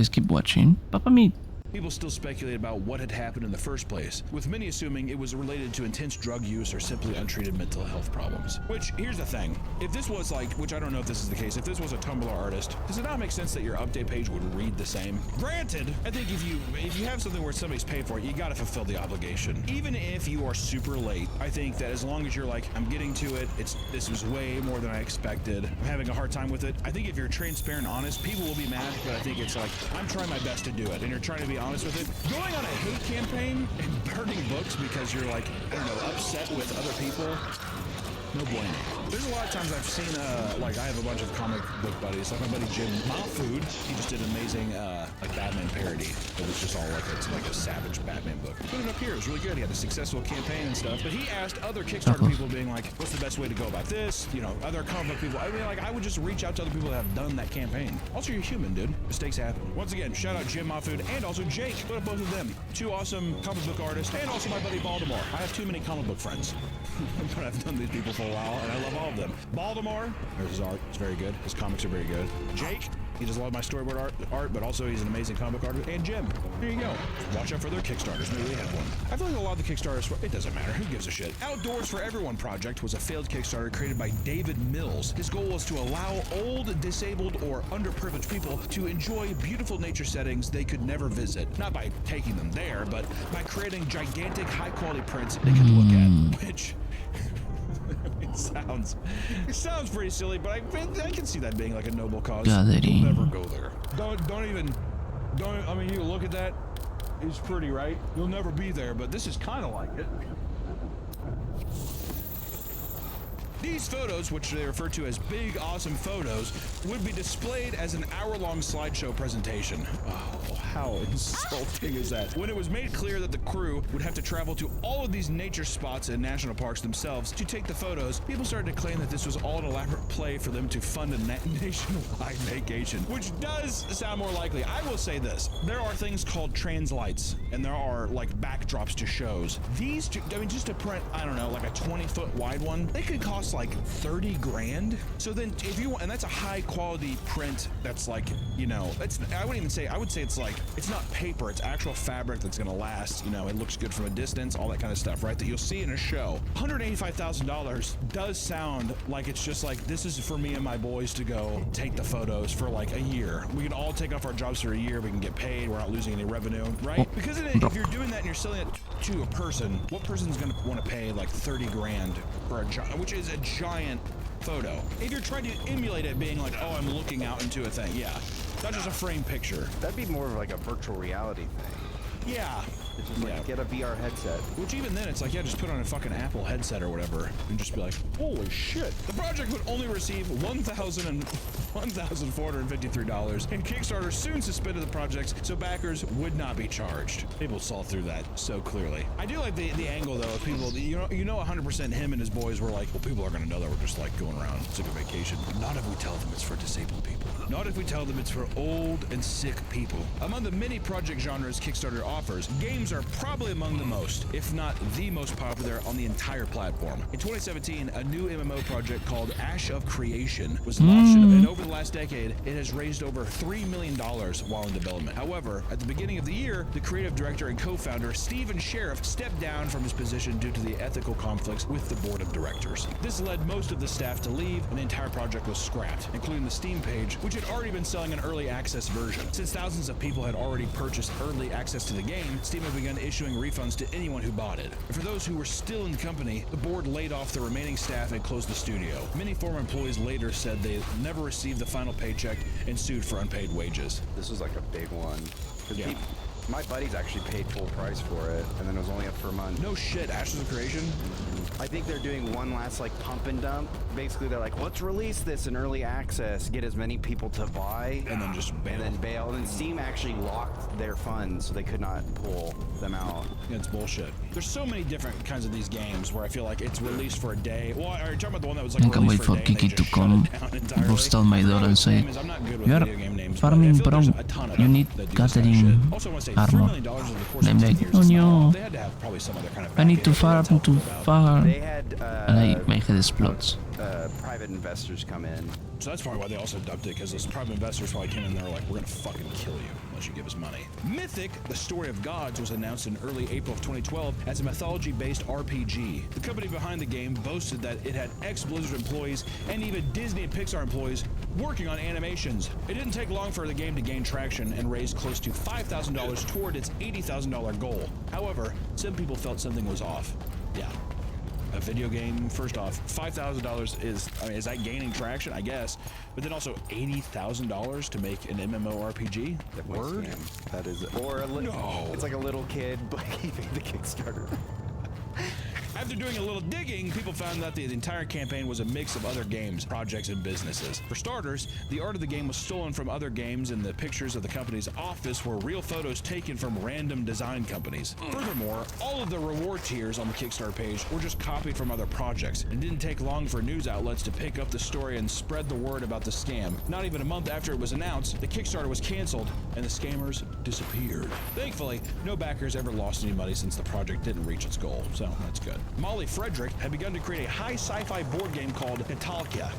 let's keep watching. Papa Meat. People still speculate about what had happened in the first place, with many assuming it was related to intense drug use or simply untreated mental health problems. Which, here's the thing, if this was like, which I don't know if this is the case, if this was a Tumblr artist, does it not make sense that your update page would read the same? Granted, I think if you have something where somebody's paid for it, you gotta fulfill the obligation. Even if you are super late, I think that as long as you're like, I'm getting to it, this was way more than I expected, I'm having a hard time with it, I think if you're transparent and honest, people will be mad, but I think it's like, I'm trying my best to do it, and you're trying to be honest with it. Going on a hate campaign and burning books because you're like, I don't know, upset with other people, no bueno. There's a lot of times I've seen, like I have a bunch of comic book buddies, like my buddy Jim Mahfood, he just did an amazing, like Batman parody. It was just all like, it's like a savage Batman book. Put it up here, it was really good. He had a successful campaign and stuff, but he asked other Kickstarter people being like, what's the best way to go about this? You know, other comic book people. I mean, like, I would just reach out to other people that have done that campaign. Also, you're human, dude. Mistakes happen. Once again, shout out Jim Mahfood and also Jake. Put up both of them. Two awesome comic book artists, and also my buddy Baltimore. I have too many comic book friends, but I've done these people for a while, and I love all of them. Baltimore, there's his art, it's very good. His comics are very good. Jake, he does a lot of my storyboard art, but also he's an amazing comic book artist. And Jim, there you go. Watch out for their Kickstarters. Maybe they have one. I feel like a lot of the Kickstarters, it doesn't matter. Who gives a shit? Outdoors for Everyone project was a failed Kickstarter created by David Mills. His goal was to allow old, disabled, or underprivileged people to enjoy beautiful nature settings they could never visit. Not by taking them there, but by creating gigantic, high-quality prints they could look at, which... It sounds pretty silly, but I can see that being like a noble cause. You'll never go there. I mean, you look at that, it's pretty, right? You'll never be there, but this is kind of like it. These photos, which they refer to as big, awesome photos, would be displayed as an hour-long slideshow presentation. Oh, how insulting is that? When it was made clear that the crew would have to travel to all of these nature spots and national parks themselves to take the photos, people started to claim that this was all an elaborate play for them to fund a nationwide vacation, which does sound more likely. I will say this, there are things called translights, and there are like backdrops to shows. These, I mean, just to print, I don't know, like a 20-foot wide one, they could cost like 30 grand. So then if you want, and that's a high quality print that's like, you know, it's, I wouldn't even say, I would say it's like, it's not paper, it's actual fabric that's gonna last, you know, it looks good from a distance, all that kind of stuff, right? That you'll see in a show. $185,000 does sound like it's just like, this is for me and my boys to go take the photos for like a year. We can all take off our jobs for a year, we can get paid, we're not losing any revenue, right? Because if you're doing that and you're selling it to a person, what person's gonna want to pay like 30 grand for a job, which is a giant photo. If you're trying to emulate it being like, oh, I'm looking out into a thing, yeah. Not just a frame picture. That'd be more of like a virtual reality thing. Yeah. It's just like, get a VR headset. Which even then, it's like, yeah, just put on a fucking Apple headset or whatever and just be like, holy shit. The project would only receive $1,453, and Kickstarter soon suspended the project so backers would not be charged. People saw through that so clearly. I do like the angle though of people, you know 100% him and his boys were like, well, people are gonna know that we're just like going around, it's like a vacation. Not if we tell them it's for disabled people. Not if we tell them it's for old and sick people. Among the many project genres Kickstarter offers, games are probably among the most, if not the most popular on the entire platform. In 2017, a new MMO project called Ash of Creation was launched, and over the last decade, it has raised over $3 million while in development. However, at the beginning of the year, the creative director and co-founder, Stephen Sheriff, stepped down from his position due to the ethical conflicts with the board of directors. This led most of the staff to leave, and the entire project was scrapped, including the Steam page, which had already been selling an early access version. Since thousands of people had already purchased early access to the game, Steam had begun issuing refunds to anyone who bought it. And for those who were still in the company, the board laid off the remaining staff and closed the studio. Many former employees later said they never received the final paycheck and sued for unpaid wages. This was like a big one. Yeah. My buddies actually paid full price for it, and then it was only up for a month. No shit, Ashes of Creation? I think they're doing one last like pump and dump. Basically, they're like, let's release this in early access, get as many people to buy, and then just bail. And then bail. And then Steam actually locked their funds, so they could not pull them out. Yeah, it's bullshit. There's so many different kinds of these games where I feel like it's released for a day. Well, are you talking about the one that was like I can't wait for Kiki to come, bust out my door and say, you are farming brown, you need gathering armor. And I'm like, oh no, I need to farm to farm. They had had my head explodes. private investors come in. So that's probably why they also dubbed it, because those private investors probably came in there like, we're gonna fucking kill you unless you give us money. Mythic, the Story of Gods, was announced in early April of 2012 as a mythology-based RPG. The company behind the game boasted that it had ex-Blizzard employees and even Disney and Pixar employees working on animations. It didn't take long for the game to gain traction and raise close to $5,000 toward its $80,000 goal. However, some people felt something was off. Yeah. A video game, first off, $5,000 is, I mean, is that gaining traction? I guess. But then also $80,000 to make an MMORPG? Word? That is it. Or it's like a little kid, but he made the Kickstarter. After doing a little digging, people found that the entire campaign was a mix of other games, projects, and businesses. For starters, the art of the game was stolen from other games, and the pictures of the company's office were real photos taken from random design companies. Furthermore, all of the reward tiers on the Kickstarter page were just copied from other projects. It didn't take long for news outlets to pick up the story and spread the word about the scam. Not even a month after it was announced, the Kickstarter was canceled, and the scammers disappeared. Thankfully, no backers ever lost any money since the project didn't reach its goal, so that's good. Molly Frederick had begun to create a high sci-fi board game called Catalica.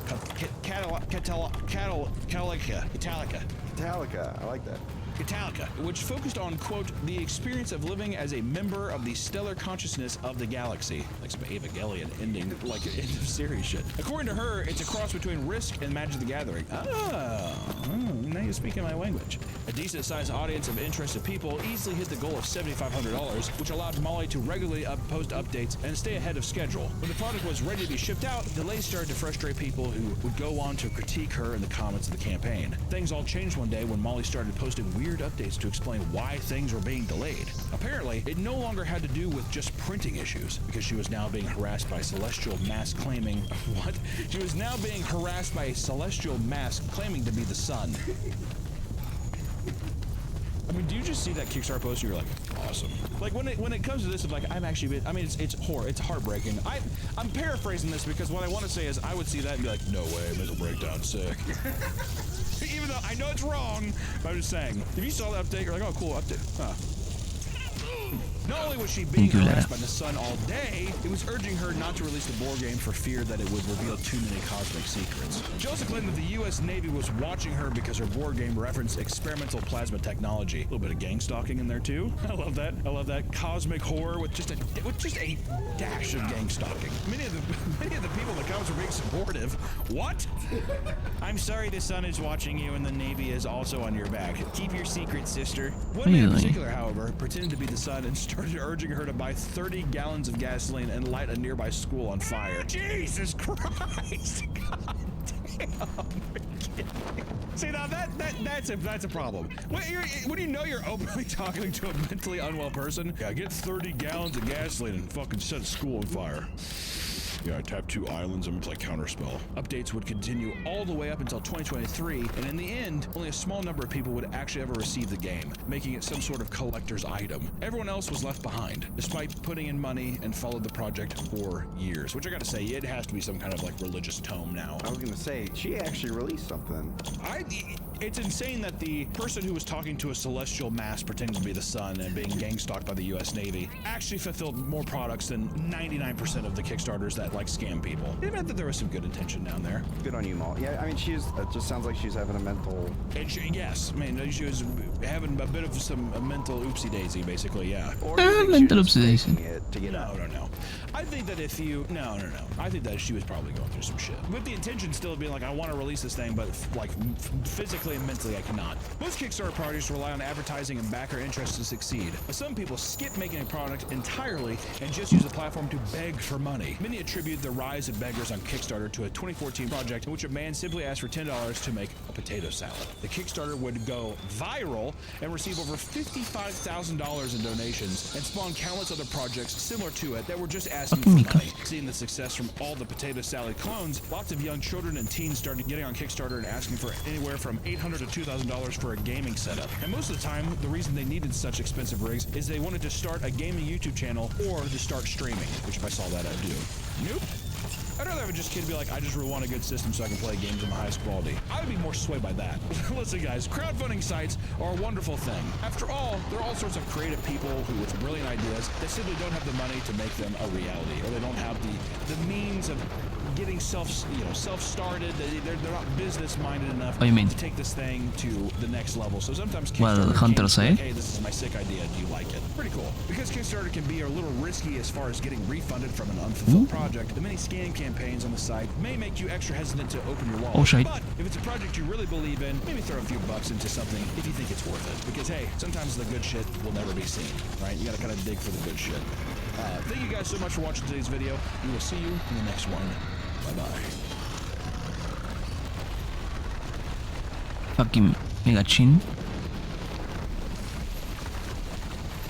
Catalica, I like that. Catalica, which focused on, quote, the experience of living as a member of the stellar consciousness of the galaxy. Like some Evangelion ending, like end of series shit. According to her, it's a cross between Risk and Magic the Gathering. Now you're speaking my language. A decent-sized audience of interested people easily hit the goal of $7,500, which allowed Molly to regularly post updates and stay ahead of schedule. When the product was ready to be shipped out, delays started to frustrate people who would go on to critique her in the comments of the campaign. Things all changed one day when Molly started posting weird updates to explain why things were being delayed. Apparently, it no longer had to do with just printing issues, because she was now being harassed by a celestial mass claiming... What? She was now being harassed by a celestial mass claiming to be the sun. I mean, do you just see that Kickstarter post and you're like, awesome. Like when it comes to this, it's like, I'm actually, I mean, it's heartbreaking. I'm paraphrasing this because what I want to say is I would see that and be like, no way, mental breakdown, sick. Even though I know it's wrong, but I'm just saying. If you saw the update, you're like, oh, cool update. Huh. Not only was she being harassed by the sun all day, it was urging her not to release the board game for fear that it would reveal too many cosmic secrets. She also claimed that the U.S. Navy was watching her because her board game referenced experimental plasma technology. A little bit of gang stalking in there too. I love that. I love that cosmic horror with just a dash of gang stalking. Many of the people in the comments were being supportive. What? I'm sorry the sun is watching you and the Navy is also on your back. Keep your secret, sister. One man in particular, however, pretended to be the sun and started urging her to buy 30 gallons of gasoline and light a nearby school on fire. Jesus Christ! God damn! See, now that's a problem. When you know you're openly talking to a mentally unwell person, yeah, get 30 gallons of gasoline and fucking set a school on fire. Yeah, I tapped 2 islands and it's like counterspell. Updates would continue all the way up until 2023, and in the end, only a small number of people would actually ever receive the game, making it some sort of collector's item. Everyone else was left behind, despite putting in money and followed the project for years, which I gotta say, it has to be some kind of like religious tome now. I was gonna say, she actually released something. It's insane that the person who was talking to a celestial mass pretending to be the sun and being gang stalked by the U.S. Navy actually fulfilled more products than 99% of the Kickstarters that like scam people. It meant that there was some good intention down there. Good on you, Molly. Yeah, I mean, it just sounds like she's having a mental... Yes, I mean, she was having a bit of a mental oopsie daisy, basically, yeah. Or mental oopsie daisy. No. I think that if you... No. I think that she was probably going through some shit. With the intention still of being like, I want to release this thing, but like physically and mentally I cannot. Most Kickstarter projects rely on advertising and backer interest to succeed, but some people skip making a product entirely and just use the platform to beg for money. Many attribute the rise of beggars on Kickstarter to a 2014 project in which a man simply asked for $10 to make a potato salad. The Kickstarter would go viral and receive over $55,000 in donations and spawn countless other projects similar to it that were just asking for money. Seeing the success from all the potato salad clones, lots of young children and teens started getting on Kickstarter and asking for anywhere from $800 to $2,000 for a gaming setup. And most of the time, the reason they needed such expensive rigs is they wanted to start a gaming YouTube channel or to start streaming, which if I saw that, I'd do. Nope. I'd rather have a just kid be like, I just really want a good system so I can play games in the highest quality. I would be more swayed by that. Listen guys, crowdfunding sites are a wonderful thing. After all, there are all sorts of creative people who with brilliant ideas that simply don't have the money to make them a reality, or they don't have the means of getting self-started. They're not business-minded enough to take this thing to the next level. So sometimes Kickstarter Hunter say, like, hey, this is my sick idea. Do you like it? Pretty cool. Because Kickstarter can be a little risky as far as getting refunded from an unfulfilled project, the many scam campaigns on the site may make you extra hesitant to open your wallet. Oh, shit. But if it's a project you really believe in, maybe throw a few bucks into something if you think it's worth it. Because hey, sometimes the good shit will never be seen, right? You gotta kind of dig for the good shit. Thank you guys so much for watching today's video. We will see you in the next one. Bye-bye. Fucking mega chin.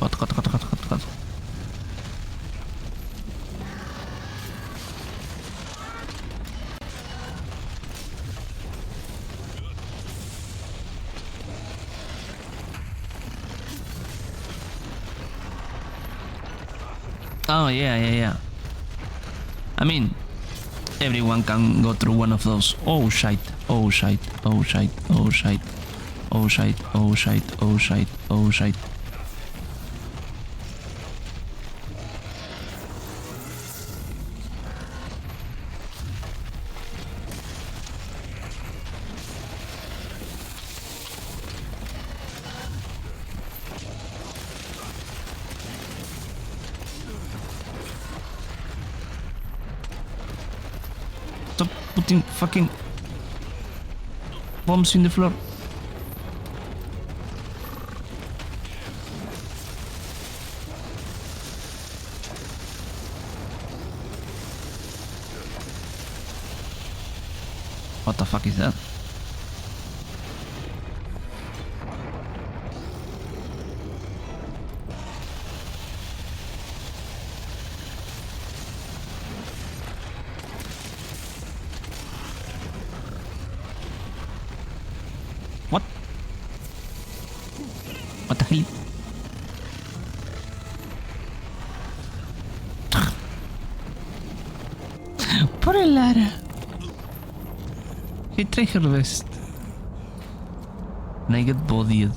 Cut. Oh yeah. I mean, everyone can go through one of those. Oh shite. Stop putting fucking bombs in the floor. What the fuck is that? What the hell? Pobre Lara. He trae her vest. Naked bodied.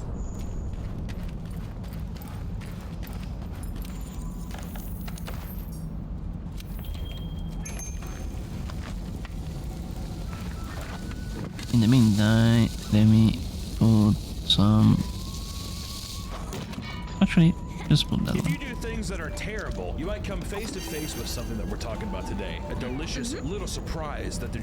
In the meantime, let me put some. Actually, just put that If one. you do things that are terrible, you might come face to face with something that we're talking about today. A delicious little surprise that a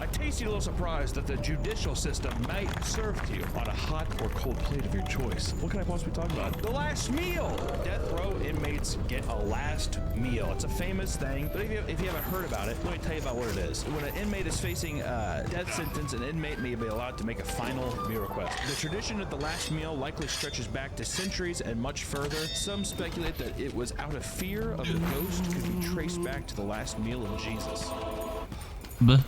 tasty little surprise that the judicial system might serve to you on a hot or cold plate of your choice. What can I possibly talk about? The last meal! Death row inmates get a last meal. It's a famous thing, but if you haven't heard about it, let me tell you about what it is. When an inmate is facing a death sentence, an inmate may be allowed to make a final meal request. The tradition of the last meal likely stretches back to centuries and much further. Some speculate that it was out of fear of the ghost could be traced back to the last meal of Jesus. Buh.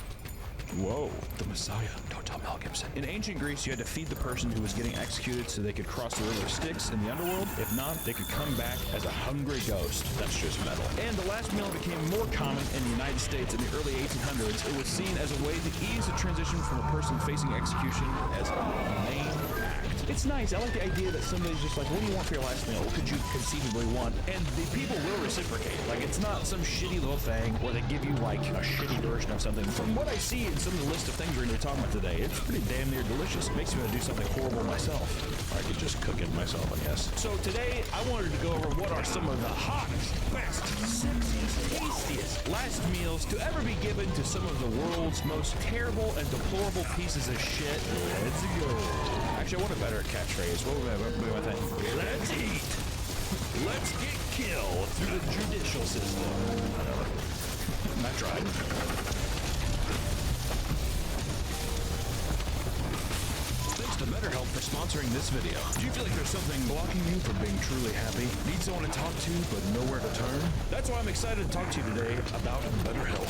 Whoa, the Messiah. Don't tell Mel Gibson. In ancient Greece, you had to feed the person who was getting executed so they could cross the river Styx in the underworld. If not, they could come back as a hungry ghost. That's just metal. And the last meal became more common in the United States in the early 1800s. It was seen as a way to ease the transition from a person facing execution as a main act. It's nice. I like the idea that somebody's just like, what do you want for your last meal? What could you conceivably want? And the people will reciprocate. Like, it's not some shitty little thing where they give you like a shitty version of something. From what I see in some of the list of things we're going to be talking about today, it's pretty damn near delicious. It makes me want to do something horrible myself. Or I could just cook it myself, I guess. So today, I wanted to go over what are some of the hottest, best, sexiest, tastiest last meals to ever be given to some of the world's most terrible and deplorable pieces of shit. Let's go. Actually, I want a better catchphrase. What would I think? Let's eat. Let's get killed through the judicial system. Whatever. I tried. Thanks to BetterHelp for sponsoring this video. Do you feel like there's something blocking you from being truly happy? Need someone to talk to, but nowhere to turn? That's why I'm excited to talk to you today about BetterHelp.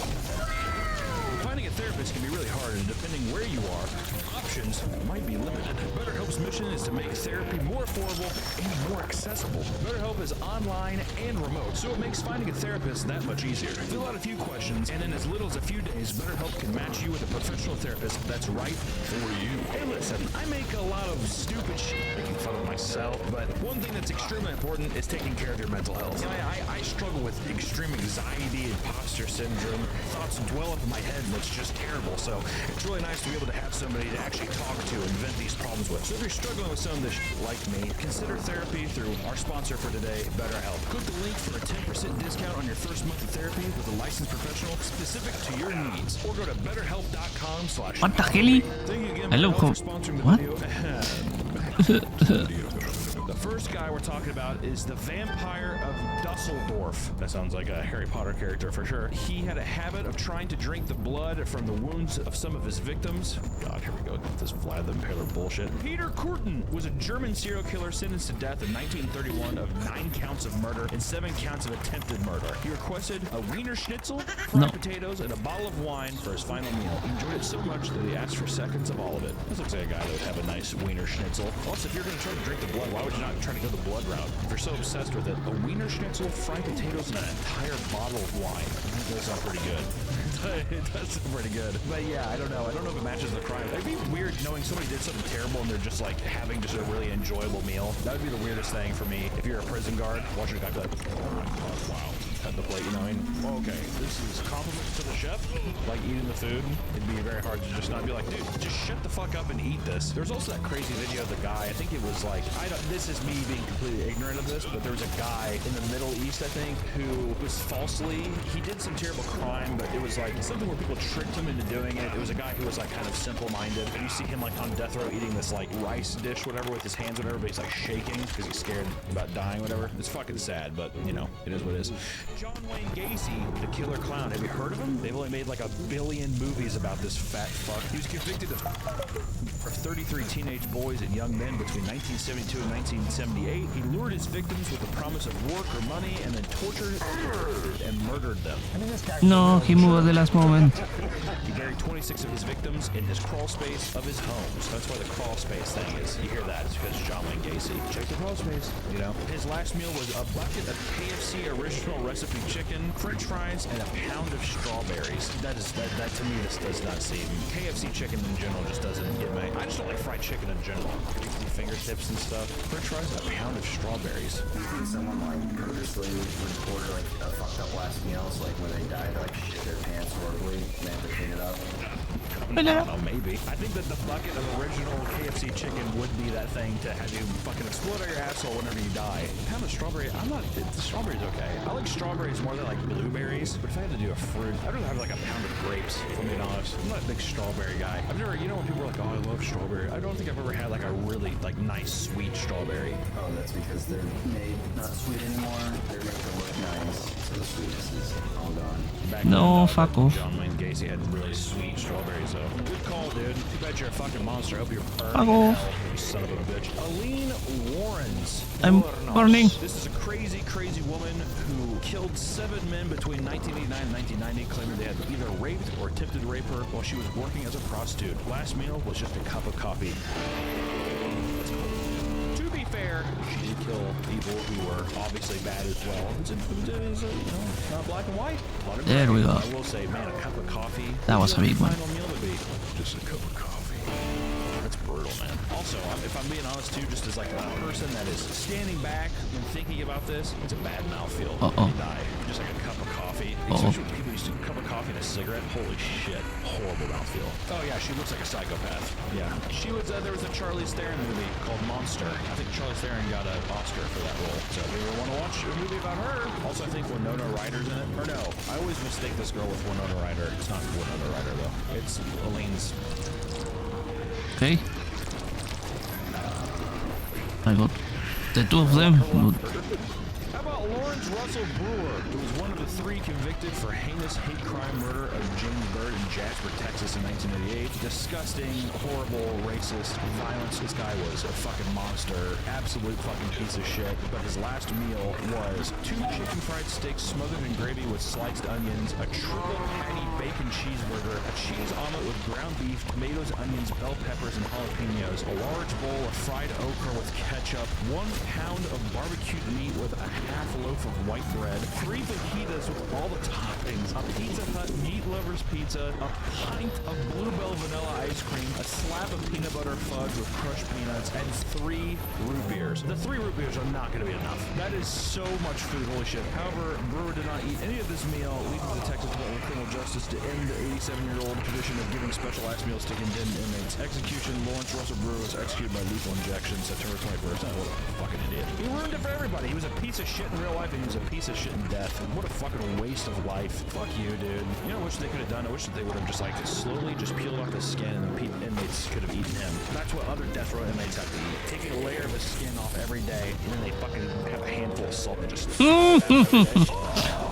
Find Finding a therapist can be really hard, and depending where you are, options might be limited. BetterHelp's mission is to make therapy more affordable and more accessible. BetterHelp is online and remote, so it makes finding a therapist that much easier. Fill out a few questions, and in as little as a few days, BetterHelp can match you with a professional therapist that's right for you. Hey, listen, I make a lot of stupid shit making fun of myself, but one thing that's extremely important is taking care of your mental health. You know, I struggle with extreme anxiety, imposter syndrome. Thoughts dwell up in my head, and it's just terrible. So it's really nice to be able to have somebody to actually talk to and vent these problems with. So if you're struggling with some of this like me, consider therapy through our sponsor for today, BetterHelp. Click the link for a 10% discount on your first month of therapy with a licensed professional specific to your needs. Or go to betterhelp.com/. What the hell? Thank you again, Hello, BetterHelp, for sponsoring the what? video. Back to the video. The first guy we're talking about is the Vampire of Dusseldorf. That sounds like a Harry Potter character for sure. He had a habit of trying to drink the blood from the wounds of some of his victims. God, here we go with this Vlad the Impaler bullshit. Peter Kürten was a German serial killer sentenced to death in 1931 of 9 counts of murder and 7 counts of attempted murder. He requested a Wiener Schnitzel, fried potatoes, and a bottle of wine for his final meal. He enjoyed it so much that he asked for seconds of all of it. This looks like a guy that would have a nice Wiener Schnitzel. Plus, if you're going to try to drink the blood, why would you not try to go the blood route? If you're so obsessed with it, a Wiener Schnitzel, fried potatoes, and an entire bottle of wine. That does sound pretty good. It does sound pretty good. But yeah, I don't know. I don't know if it matches the crime. It'd be weird knowing somebody did something terrible and they're just like having just a really enjoyable meal. That would be the weirdest thing for me. If you're a prison guard, watching a guy be like, oh my god, wow. Cut the plate, you know, okay, this is compliments to the chef, like eating the food. It'd be very hard to just not be like, dude, just shut the fuck up and eat this. There's also that crazy video of the guy, I think it was like, this is me being completely ignorant of this, but there was a guy in the Middle East, I think, who was he did some terrible crime, but it was like something where people tricked him into doing it. It was a guy who was like kind of simple-minded, and you see him like on death row eating this like rice dish, whatever, with his hands, whatever, but he's like shaking because he's scared about dying, whatever. It's fucking sad, but you know, it is what it is. John Wayne Gacy, the killer clown. Have you heard of him? They've only made like 1 billion movies about this fat fuck. He was convicted of 33 teenage boys and young men between 1972 and 1978. He lured his victims with the promise of work or money and then tortured and murdered them. No, he moved the last moment. He buried 26 of his victims in his crawl space of his home. So that's why the crawl space thing is. You hear that? It's because John Wayne Gacy. Check the crawl space. You know? His last meal was a bucket of KFC original recipe chicken, French fries, and a pound of strawberries. That to me, this does not seem. KFC chicken in general just doesn't get me. I just don't like fried chicken in general. Fingertips and stuff. French fries and a pound of strawberries. Do you think someone like purposely would order like a fucked up last meal, so like when they die, they like shit their pants horribly and they have to clean it up? I don't know, maybe. I think that the bucket of original KFC chicken would be that thing to have you fucking explode out your asshole whenever you die. A pound of strawberry, the strawberry's okay. I like strawberries more than like blueberries, but if I had to do a fruit, I'd rather have like a pound of grapes, if I'm being honest. I'm not a big strawberry guy. I've never, you know when people are like, oh, I love strawberry. I don't think I've ever had like a really like nice sweet strawberry. Oh, that's because they're made not sweet anymore. They're made to look nice, so the sweetness is all gone. No, fuck off. John Wayne Gacy had really sweet strawberries, though. Good call, dude. Too bad you're a fucking monster. I hope you're burning Fuck in off. hell, you son of a bitch. Aline Warrens. I'm burning. This is a crazy, crazy woman who killed 7 men between 1989 and 1990, claiming they had either raped or attempted to rape her while she was working as a prostitute. Last meal was just a cup of coffee. To be fair, she did kill people who were obviously bad as well. It's not black and white. There we go. I will say, man, a cup of coffee. That was a big one. Final meal would be just a cup of coffee. That's brutal, man. Also, if I'm being honest too, just as like a person that is standing back and thinking about this, it's a bad mouthfeel. Uh-oh. You die. Just like a cup of coffee. Uh-oh. Especially when people used to a cup of coffee and a cigarette. Holy shit. Horrible mouthfeel. Oh yeah, she looks like a psychopath. Yeah. She was, there was a Charlize Theron movie called Monster. I think Charlize Theron got an Oscar for that role. So if you ever want to watch a movie about her. Also, I think Winona Ryder's in it. Or no, I always mistake this girl with Winona Ryder. It's not Winona Ryder though. It's Aline's. Okay. I got the two of them. How about Lauren Lawrence Russell Brewer, who was one of the 3 convicted for heinous hate crime murder of James Byrd in Jasper, Texas in 1988. Disgusting, horrible, racist violence. This guy was a fucking monster, absolute fucking piece of shit. But his last meal was 2 chicken fried steaks smothered in gravy with sliced onions, a triple patty bacon cheeseburger, a cheese omelet with ground beef, tomatoes, onions, bell peppers, and jalapenos, a large bowl of fried okra with ketchup, 1 pound of barbecued meat with a half loaf of white bread, 3 fajitas with all the toppings, a Pizza Hut meat lovers pizza, a pint of Bluebell vanilla ice cream, a slab of peanut butter fudge with crushed peanuts, and 3 root beers. The 3 root beers are not going to be enough. That is so much food, holy shit. However, Brewer did not eat any of this meal, leading the Texas Department of Criminal Justice to end the 87-year-old tradition of giving special last meals to condemned inmates. Execution: Lawrence Russell Brewer was executed by lethal injection September 21st. Oh, what a fucking idiot. He ruined it for everybody. He was a piece of shit in real life, and he was a piece of shit in death. What a fucking waste of life. Fuck you, dude. You know, I wish they could have done? I wish that they would have just, like, slowly just peeled off his skin, and the inmates could have eaten him. That's what other death row inmates have to eat. Taking a layer of his skin off every day, and then they fucking have a handful of salt and just... Oh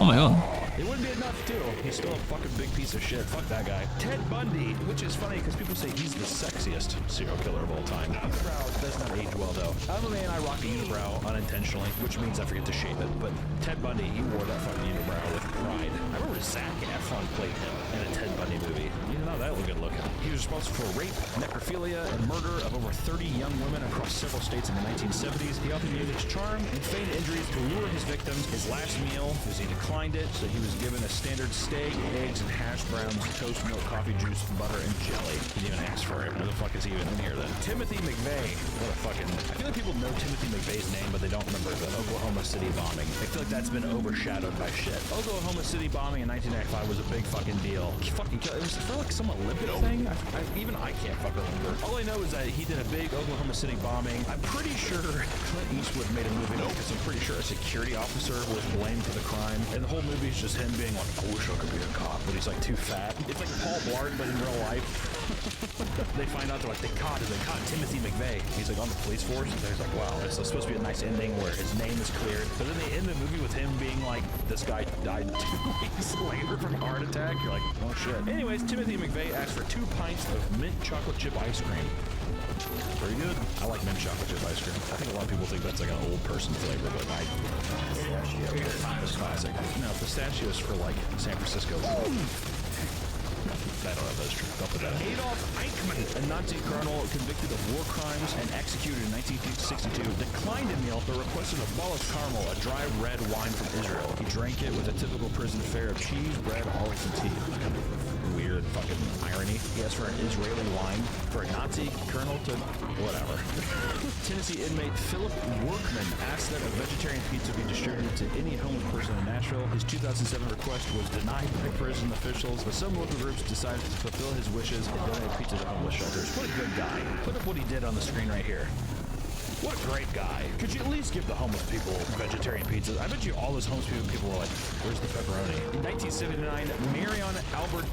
my god. It wouldn't be enough, too. He's still a fucking big piece of shit. Fuck that guy. Ted Bundy, which is funny because people say he's the sexiest serial killer of all time. Unibrow does not age well, though. I'm a man, I rock a unibrow unintentionally, which means I forget to shave it. But Ted Bundy, he wore that fucking unibrow with pride. I remember Zac Efron played him in a Ted Bundy movie. You know, that was good looking. He was responsible for rape, necrophilia, and murder of over 30 young women across several states in the 1970s. He often used his charm and feigned injuries to lure his victims. His last meal was he declined it, so he was given a standard steak, eggs, and hash browns, toast, milk, coffee, juice, butter, and jelly. He didn't even ask for it. Who the fuck is he even in here then? Timothy McVeigh. What a fucking... I feel like people know Timothy McVeigh's name, but they don't remember the Oklahoma City bombing. I feel like that's been overshadowed by shit. Oklahoma City bombing in 1995 was a big fucking deal. He fucking killed... It was for like some Olympic thing? Even I can't fucking remember. All I know is that he did a big Oklahoma City bombing. I'm pretty sure Clint Eastwood made a movie because I'm pretty sure a security officer was blamed for the crime. And the whole movie is just him being like, I wish I could be a cop, but he's like too fat. It's like Paul Blart, but in real life. They find out, they're like, they caught Timothy McVeigh. He's like on the police force. And he's like, wow, it's supposed to be a nice ending where his name is cleared. But then they end the movie with him being like, this guy died 2 weeks later from a heart attack. You're like, oh shit. Anyways, Timothy McVeigh asked for 2 pints of mint chocolate chip ice cream. Pretty good. I like mint chocolate chip ice cream. I think a lot of people think that's like an old person flavor, but it's classic. No, pistachio is for like San Francisco. I don't know if that's true. Don't put that in. Adolf Eichmann, a Nazi colonel convicted of war crimes and executed in 1962, declined a meal but requested a ball of caramel, a dry red wine from Israel. He drank it with a typical prison fare of cheese, bread, olives, and tea. Kind of weird fucking irony. He asked for an Israeli wine for a Nazi colonel to whatever. Tennessee inmate Philip Workman asked that a vegetarian pizza be distributed to any homeless person in Nashville. His 2007 request was denied by prison officials, but some local groups decided to fulfill his wishes and donate pizza to homeless shelters. What a good guy. Put up what he did on the screen right here. What a great guy. Could you at least give the homeless people vegetarian pizzas? I bet you all those homeless people were like, where's the pepperoni? In 1979, Marion Albert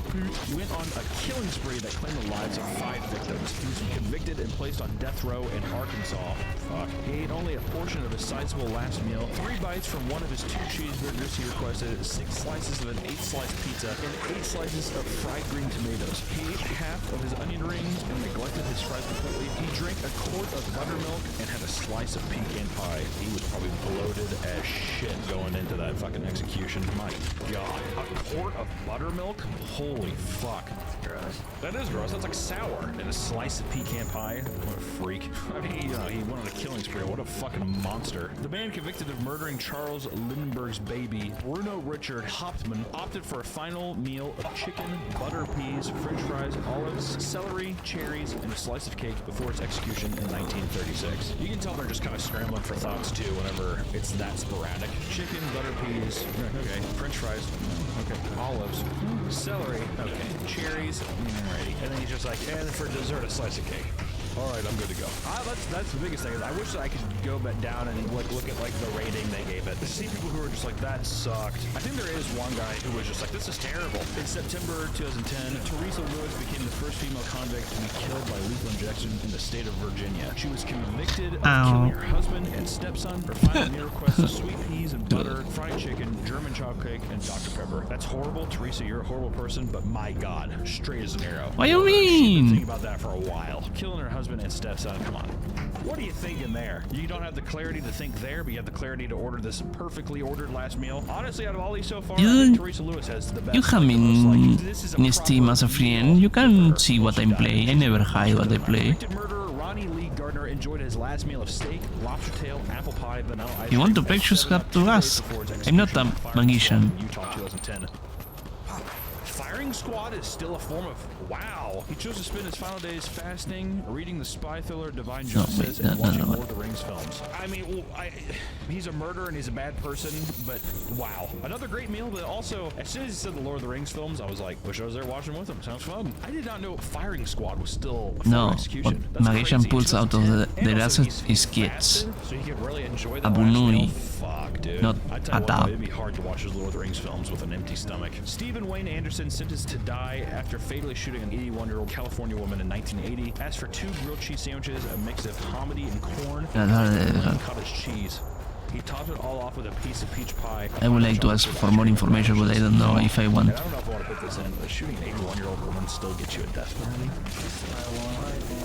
went on a killing spree that claimed the lives of 5 victims. He was convicted and placed on death row in Arkansas. Fuck. He ate only a portion of his sizable last meal, 3 bites from one of his 2 cheeseburgers he requested, 6 slices of an 8-slice pizza, and 8 slices of fried green tomatoes. He ate half of his onion rings and neglected his fries completely. He drank a quart of buttermilk and had a slice of pecan pie. He was probably bloated as shit going into that fucking execution. My god. A quart of buttermilk? Holy fuck. Gross. That is gross. That's like sour. And a slice of pecan pie? What a freak. I mean, he went on a killing spree. What a fucking monster. The man convicted of murdering Charles Lindbergh's baby, Bruno Richard Hauptmann, opted for a final meal of chicken, butter peas, french fries, olives, celery, cherries, and a slice of cake before its execution in 1936. You can tell they're just kind of scrambling for thoughts too whenever it's that sporadic. Chicken, butter peas, okay, french fries, okay, olives, celery, okay, cherries, alrighty. And then he's just like, and for dessert, a slice of cake. All right, I'm good to go. That's the biggest thing. Is I wish that I could go back down and look at like the rating they gave it. To see people who are just like, that sucked. I think there is one guy who was just like, this is terrible. In September 2010, Teresa Lewis became the first female convict to be killed by lethal injection in the state of Virginia. She was convicted of killing her husband and stepson for filing meal requests of sweet peas and butter, fried chicken, German chocolate cake, and Dr. Pepper. That's horrible, Teresa. You're a horrible person, but my God, straight as an arrow. What do you She's been mean? thinking about that for a while. Killing her husband and stepson. Come on. What are you thinking there? You don't have the clarity to think there, but you have the clarity to order this perfectly ordered last meal. Honestly, out of all these so far, I think Teresa Lewis has the best. You have me in Steam as a friend. You can see what I'm playing. I never hide what I play. Murderer Ronnie Lee Gardner enjoyed his last meal of steak, lobster tail, apple pie, vanilla ice. You want to play, just have to ask. I'm not a magician. Utah 2010. Firing Squad is still a form of wow. He chose to spend his final days fasting, reading the spy thriller Divine Justice, and watching Lord of the Rings films. I mean, he's a murderer and he's a bad person, but wow. Another great meal, but also, as soon as he said the Lord of the Rings films, I was like, wish I was there watching with him. Sounds fun. I did not know Firing Squad was still a No, execution. what magician pulls out of the asset is kids. So he could really enjoy the Abunui. Fuck, dude. Not I tell you what, Atab. it'd be hard to watch his Lord of the Rings films with an empty stomach. Stephen Wayne Anderson sentenced to die after fatally shooting an 81-year-old California woman in 1980. Asked for 2 grilled cheese sandwiches, a mix of hominy and corn, and cottage cheese. He topped it all off with a piece of peach pie. I would like to ask for more information, but I don't know if I want. And I don't know if I want to put this in, but shooting an 81-year-old woman still gets you a death penalty.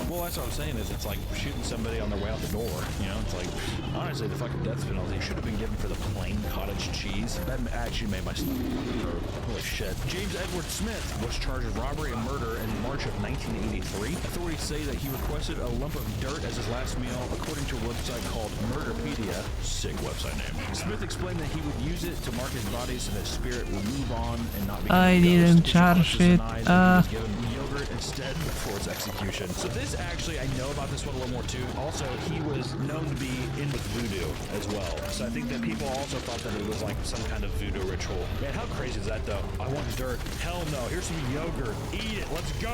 Well, that's what I'm saying is it's like shooting somebody on their way out the door. You know, it's like, honestly, the fucking death penalty should have been given for the plain cottage cheese. That actually made my stomach hurt. Holy shit. James Edward Smith was charged with robbery and murder in March of 1983. Authorities say that he requested a lump of dirt as his last meal, according to a website called Murderpedia. Sick website name. Smith explained that he would use it to mark his body so that spirit would move on and not be I didn't charge it. He was given yogurt instead before its execution. So this actually, I know about this one a little more too. Also, he was known to be in with voodoo as well. So I think that people also thought that it was like some kind of voodoo ritual. Man, how crazy is that though? I want dirt. Hell no. Here's some yogurt. Eat it. Let's go.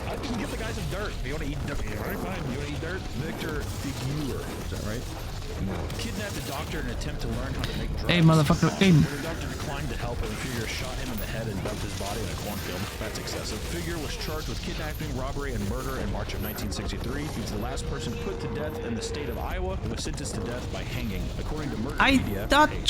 I can get the guy some dirt. You want to eat dirt? Alright, fine. You want to eat dirt? Victor Figuer. Is that right? Kidnapped a doctor in an attempt to learn how to make drugs. Hey, motherfucker, game. When the doctor declined to help him, Figure shot him in the head and dumped his body in a cornfield. That's excessive. Figure was charged with kidnapping, robbery, and murder in March of 1963. He's the last person put to death in the state of Iowa and was sentenced to death by hanging. According to Murderpedia,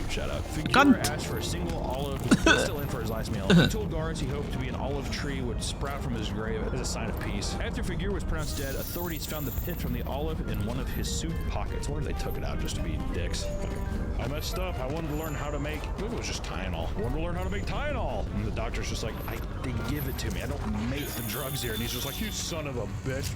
shut up. Figure asked for a single olive, still in for his last meal. He told guards he hoped to be an olive tree would sprout from his grave as a sign of peace. After Figure was pronounced dead, authorities found the pith from the olive in one of his suit pockets. I wonder if they took it out just to be dicks. I messed up. I wanted to learn how to make, maybe it was just Tylenol. I wanted to learn how to make Tylenol. And the doctor's just like, they give it to me. I don't make the drugs here. And he's just like, you son of a bitch.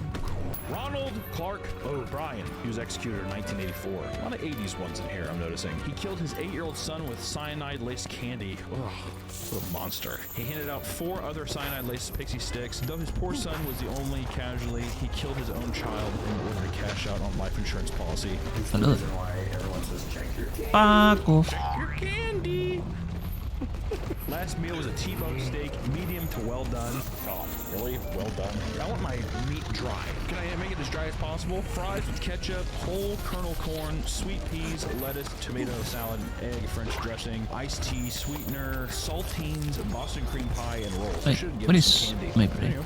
Ronald Clark O'Brien. He was executed in 1984. A lot of 80s ones in here, I'm noticing. He killed his 8-year-old son with cyanide-laced candy. Ugh, what a monster. He handed out 4 other cyanide-laced pixie sticks. Though his poor son was the only casualty, he killed his own child in order to cash out on life insurance policy. It's the reason why everyone says check your candy. Paco. Check your candy. Last meal was a T-bone steak, medium to well done. Oh, really? Well done? I want my meat dry. Can I make it as dry as possible? Fries with ketchup, whole kernel corn, sweet peas, lettuce, tomato salad, egg, French dressing, iced tea, sweetener, saltines, Boston cream pie, and rolls. Wait, what is my brain?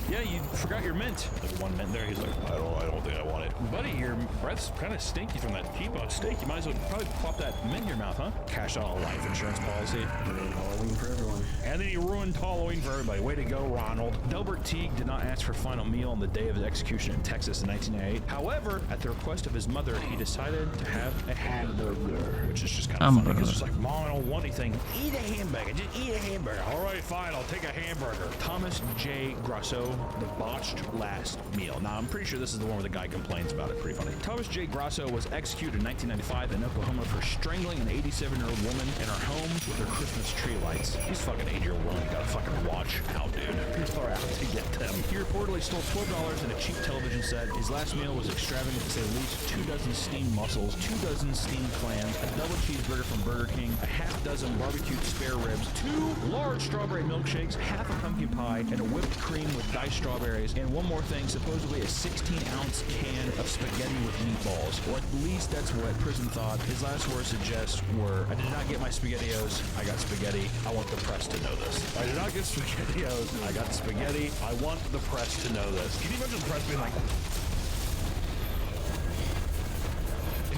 Yeah, you forgot your mint. There's one mint there. He's like, I don't think I want it. Buddy, your breath's kind of stinky from that T-bone steak. You might as well probably pop that mint in your mouth, huh? Cash out a life insurance policy. Halloween for everyone. And then he ruined Halloween for everybody. Way to go, Ronald. Delbert Teague did not ask for final meal on the day of his execution in Texas in 1988. However, at the request of his mother, he decided to have a hamburger, which is just kind of funny because it's like, Mom, I don't want anything. Eat a hamburger. Just eat a hamburger. All right, fine. I'll take a hamburger. Thomas J. Grasso, the botched last meal. Now, I'm pretty sure this is the one where the guy complains about it. Pretty funny. Thomas J. Grasso was executed in 1995 in Oklahoma for strangling an 87-year-old woman in her home with her Christmas tree lights. These fucking 8-year-old women got a fucking watch out, dude. People are out to get them. He reportedly stole $12 in a cheap television set. His last meal was extravagant to say the least. 2 dozen steamed mussels, 2 dozen steamed clams, a double cheeseburger from Burger King, a half dozen barbecued spare ribs, 2 large strawberry milkshakes, half a pumpkin pie, and a whipped cream with diced strawberries, and one more thing, supposedly a 16-ounce can of spaghetti with meatballs. Or at least that's what prison thought. His last words suggest were, I did not get my SpaghettiOs, I got spaghetti. I want the press to know this. I did not get SpaghettiOs, I got spaghetti. I want the press to know this. Can you imagine the press being like,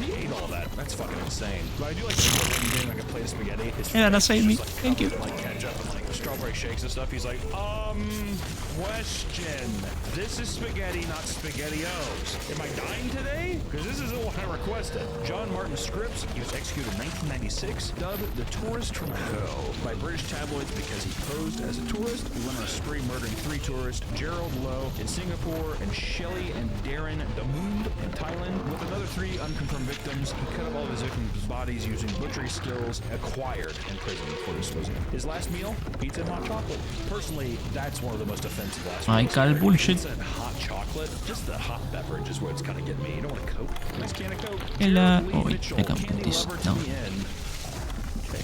he ate all that. That's fucking insane. But I do like the doing like a plate of spaghetti. Yeah, that saved me. Thank you. Like ketchup and like strawberry shakes and stuff. He's like, question. This is spaghetti, not SpaghettiOs. Am I dying today? Because this isn't what I requested. John Martin Scripps, he was executed in 1996, dubbed the tourist from hell by British tabloids because he posed as a tourist. He went on a spree murdering 3 tourists, Gerald Lowe in Singapore and Shelley and Darren Damund in Thailand. With another 3 unconfirmed victims, he cut up all of his victims' bodies using butchery skills acquired in prison for disposal. His last meal, pizza and hot chocolate. Personally, that's one of the most offensive last meals. Michael bullshit. Pizza and hot chocolate, just the hot beverage is what's kind of getting me. You don't want a Coke? Nice can of Coke. Oi, I can put this down.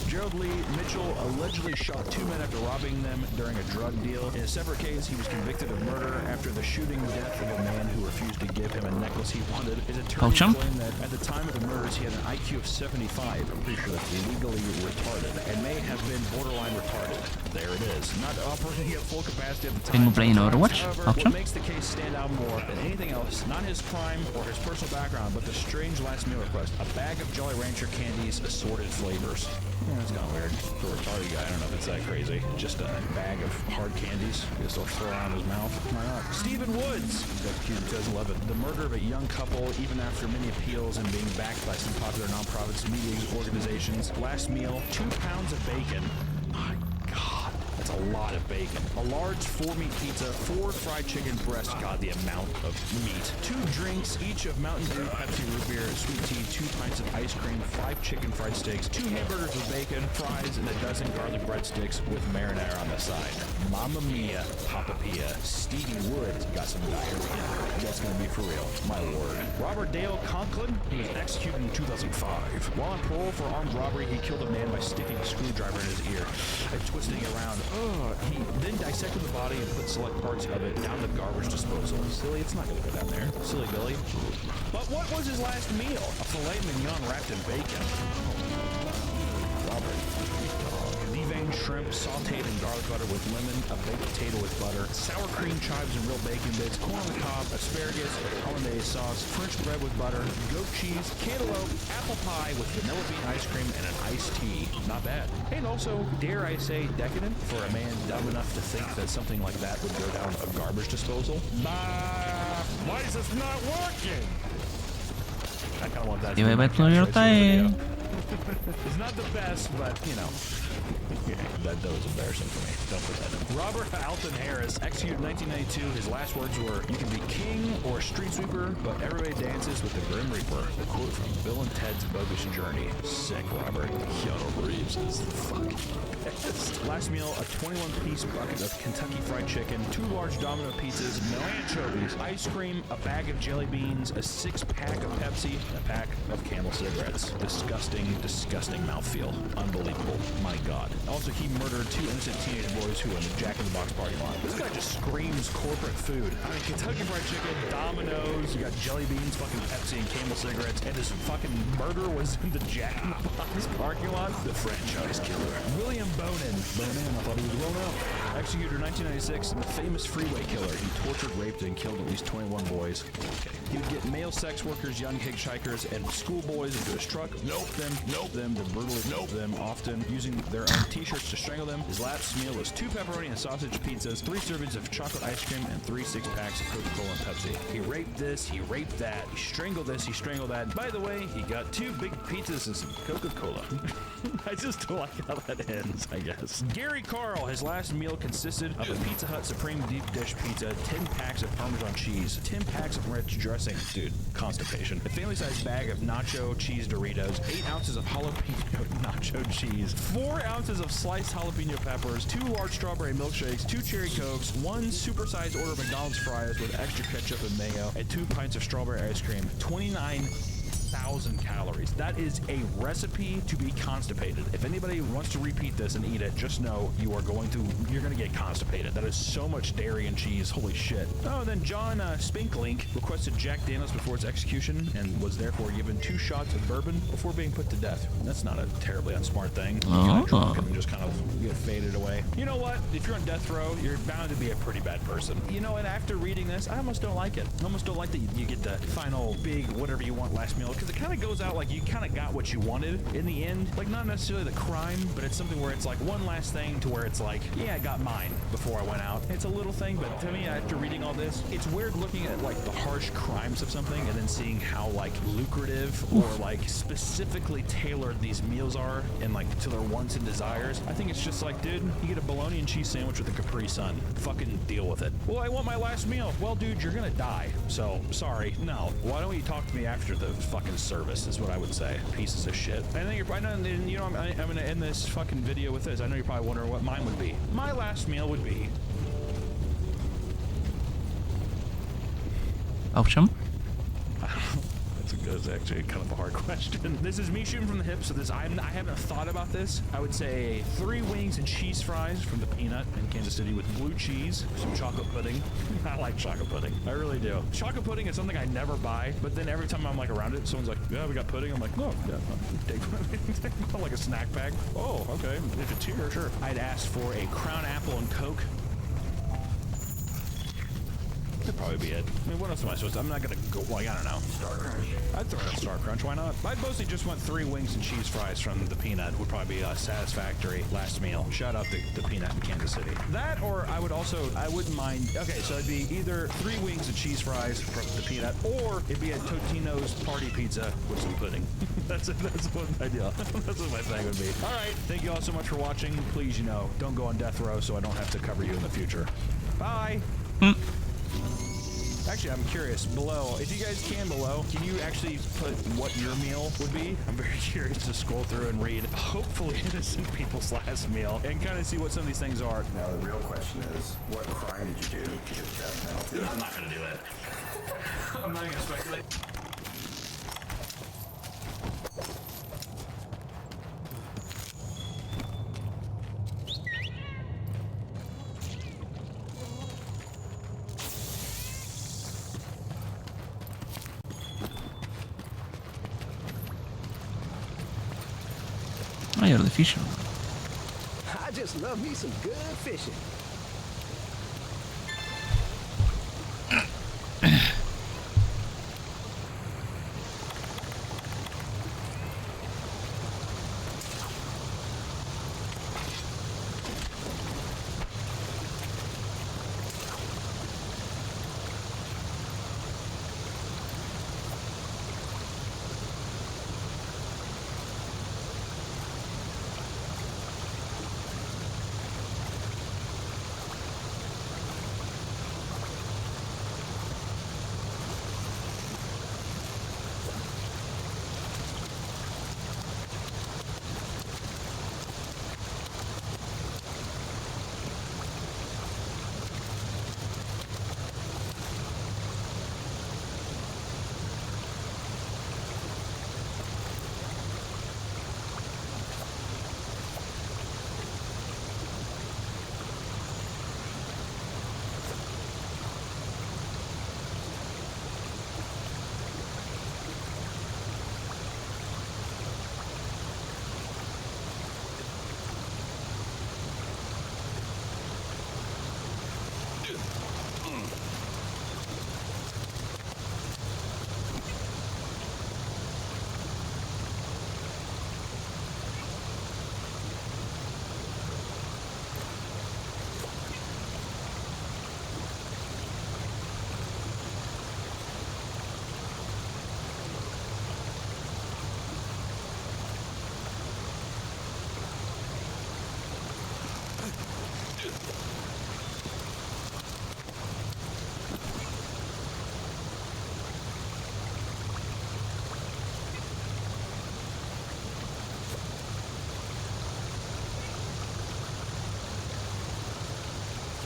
Gerald Lee Mitchell allegedly shot 2 men after robbing them during a drug deal. In a separate case, he was convicted of murder after the shooting death of a man who refused to give him a necklace he wanted. His attorney claimed that at the time of the murders, he had an IQ of 75. I'm pretty sure that's legally retarded and may have been borderline retarded. There it is. Not operating at full capacity at the time. Tengo play in Overwatch. However, what makes the case stand out more than anything else, not his crime or his personal background, but the strange last meal request. A bag of Jolly Rancher candies, assorted flavors. Yeah, that's kind of weird. For a retarded guy, I don't know if it's that crazy. Just a bag of hard candies. Just will throw around his mouth. Why not? Stephen Woods, executed in 2011. The murder of a young couple, even after many appeals and being backed by some popular nonprofits, media organizations. Last meal, 2 pounds of bacon. My God. That's a lot of bacon. A large 4-meat pizza, 4 fried chicken breasts. God, the amount of meat. 2 drinks, each of Mountain Dew, Pepsi, root beer, sweet tea, 2 pints of ice cream, 5 chicken fried steaks, 2 hamburgers with bacon, fries, and a dozen garlic breadsticks with marinara on the side. Mamma mia, Papa Pia. Stevie Woods got some diarrhea. That's gonna be for real. My word. Robert Dale Conklin, he was executed in 2005. While on parole for armed robbery, he killed a man by sticking a screwdriver in his ear and twisting it around. He then dissected the body and put select parts of it down the garbage disposal. Silly, it's not going to go down there. Silly Billy. But what was his last meal? A filet mignon wrapped in bacon. Robert. Deveined shrimp sauteed in garlic butter with lemon, a baked potato with butter, sour cream chives and real bacon bits, corn on the cob, asparagus, hollandaise sauce, French bread with butter, goat cheese, cantaloupe, apple pie with vanilla bean ice cream, and an iced tea. Not bad. And also, dare I say, decadent for a man dumb enough to think that something like that would go down a garbage disposal. Why is this not working? I kind of want that. It's not the best, but you know. Yeah, that was embarrassing for me. Don't put that in. Robert Alton Harris, executed in 1992. His last words were, "You can be king or street sweeper, but everybody dances with the Grim Reaper." The quote from Bill and Ted's Bogus Journey. Sick, Robert. Keanu Reeves is the fucking best. Last meal, a 21-piece bucket of Kentucky Fried Chicken, 2 large Domino pizzas, no anchovies, ice cream, a bag of jelly beans, a 6-pack of Pepsi, and a pack of Camel cigarettes. Disgusting, disgusting mouthfeel. Unbelievable. My God. Also, he murdered 2 innocent teenage boys who were in the Jack in the Box parking lot. This guy just screams corporate food. I mean, Kentucky Fried Chicken, Domino's, you got jelly beans, fucking Pepsi, and Camel cigarettes, and his fucking murder was in the Jack in the Box parking lot. The franchise killer. William Bonin. Bonin, I thought he was grown up. Executed in 1996, and the famous freeway killer. He tortured, raped, and killed at least 21 boys. Okay. He would get male sex workers, young hitchhikers, and schoolboys into his truck, then brutally them, often using their own t-shirts to strangle them. His last meal was 2 pepperoni and sausage pizzas, 3 servings of chocolate ice cream, and 3 6-packs of Coca-Cola and Pepsi. He raped this, he raped that, he strangled this, he strangled that. By the way, he got 2 big pizzas and some Coca-Cola. I just don't like how that ends, I guess. Gary Carl, his last meal consisted of a Pizza Hut Supreme Deep Dish Pizza, 10 packs of Parmesan cheese, 10 packs of ranch dressing, dude, constipation, a family-sized bag of nacho cheese Doritos, 8 ounces of jalapeno nacho cheese, 4 ounces of sliced jalapeno peppers, 2 large strawberry milkshakes, 2 cherry cokes, 1 supersized order of McDonald's fries with extra ketchup and mayo, and 2 pints of strawberry ice cream. 29,000 calories. That is a recipe to be constipated. If anybody wants to repeat this and eat it, just know you're going to get constipated. That is so much dairy and cheese. Holy shit. Oh, and then John Spinklink requested Jack Daniels before its execution and was therefore given 2 shots of bourbon before being put to death. That's not a terribly unsmart thing. You kind of drunk and just kind of get faded away. You know what? If you're on death row, you're bound to be a pretty bad person. You know, and after reading this, I almost don't like it. I almost don't like that you get the final big whatever you want last meal, because it kind of goes out like you kind of got what you wanted in the end. Like, not necessarily the crime, but it's something where it's like one last thing to where it's like, yeah, I got mine before I went out. It's a little thing, but to me, after reading all this, it's weird looking at like the harsh crimes of something and then seeing how like lucrative or like specifically tailored these meals are and like to their wants and desires. I think it's just like, dude, you get a bologna and cheese sandwich with a Capri Sun. Fucking deal with it. Well, I want my last meal. Well, dude, you're gonna die. So, sorry. No. Why don't you talk to me after the fucking service is what I would say. Pieces of shit. I think you're, I know, you know, I'm gonna end this fucking video with this. I know you're probably wondering what mine would be. My last meal would be... Owszem. That's actually kind of a hard question. This is me shooting from the hip, so this I haven't thought about this. I would say 3 wings and cheese fries from the Peanut in Kansas City with blue cheese, some chocolate pudding. I like chocolate pudding. I really do. Chocolate pudding is something I never buy, but then every time I'm like around it, someone's like, yeah, we got pudding. I'm like, no, yeah, take like a snack pack. Oh, okay. If it's here, sure. I'd ask for a Crown Apple and Coke. That'd probably be it. I mean, what else am I supposed to? I'm not gonna go, like, I don't know. Star Crunch. I'd throw in a Star Crunch, why not? I mostly just want 3 wings and cheese fries from the Peanut. Would probably be a satisfactory last meal. Shout out the Peanut in Kansas City. That, or I wouldn't mind, okay, so it'd be either 3 wings and cheese fries from the Peanut, or it'd be a Totino's party pizza with some pudding. that's one idea. That's what my thing would be. All right, thank you all so much for watching. Please, you know, don't go on death row so I don't have to cover you in the future. Bye. Actually, I'm curious, below, if you guys can you actually put what your meal would be? I'm very curious to scroll through and read, hopefully, innocent people's last meal, and kind of see what some of these things are. Now, the real question is, what crime did you do to get the death penalty? I'm not gonna do that. I'm not gonna speculate. Oh, you're the fisherman. I just love me some good fishing.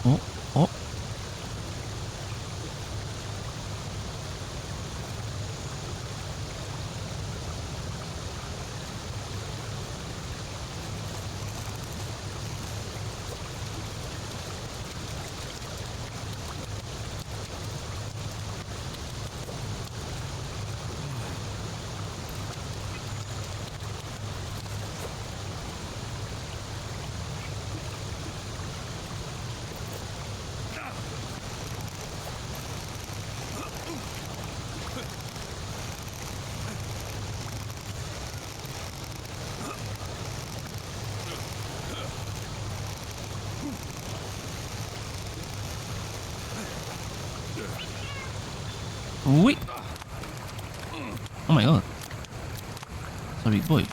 Oh, oh. Wait. Oh my god. It's a big boy.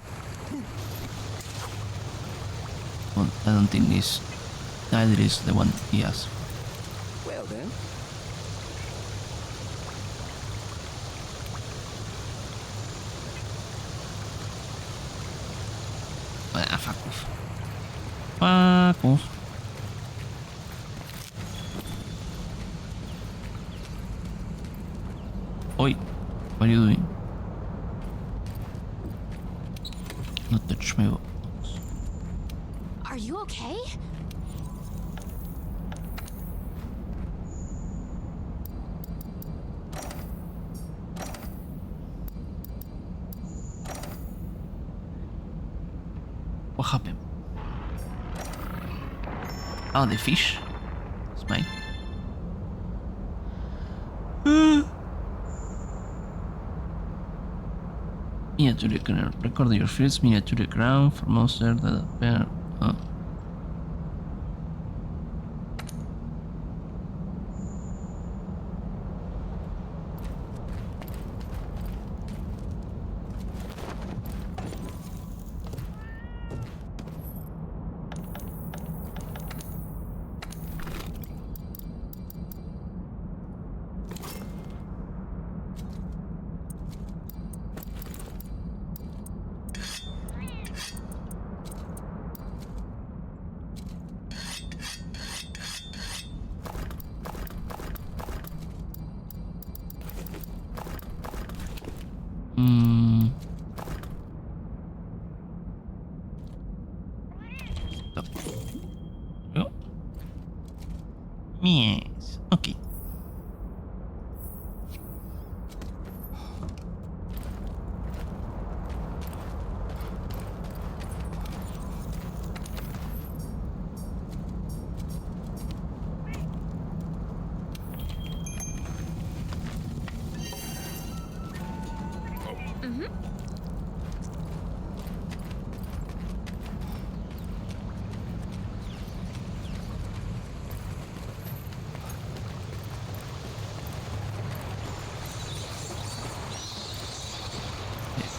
Well, I don't think this either is the one he has. Well then. Ah, fuck off. Fuck off. Oi, what are you doing? Not touch my box. Are you okay? What happened? Oh, the fish. It's mine. Miniature ground. Record your first miniature ground for monsters that appear. Oh. Stop. Oh. Yes. Okay.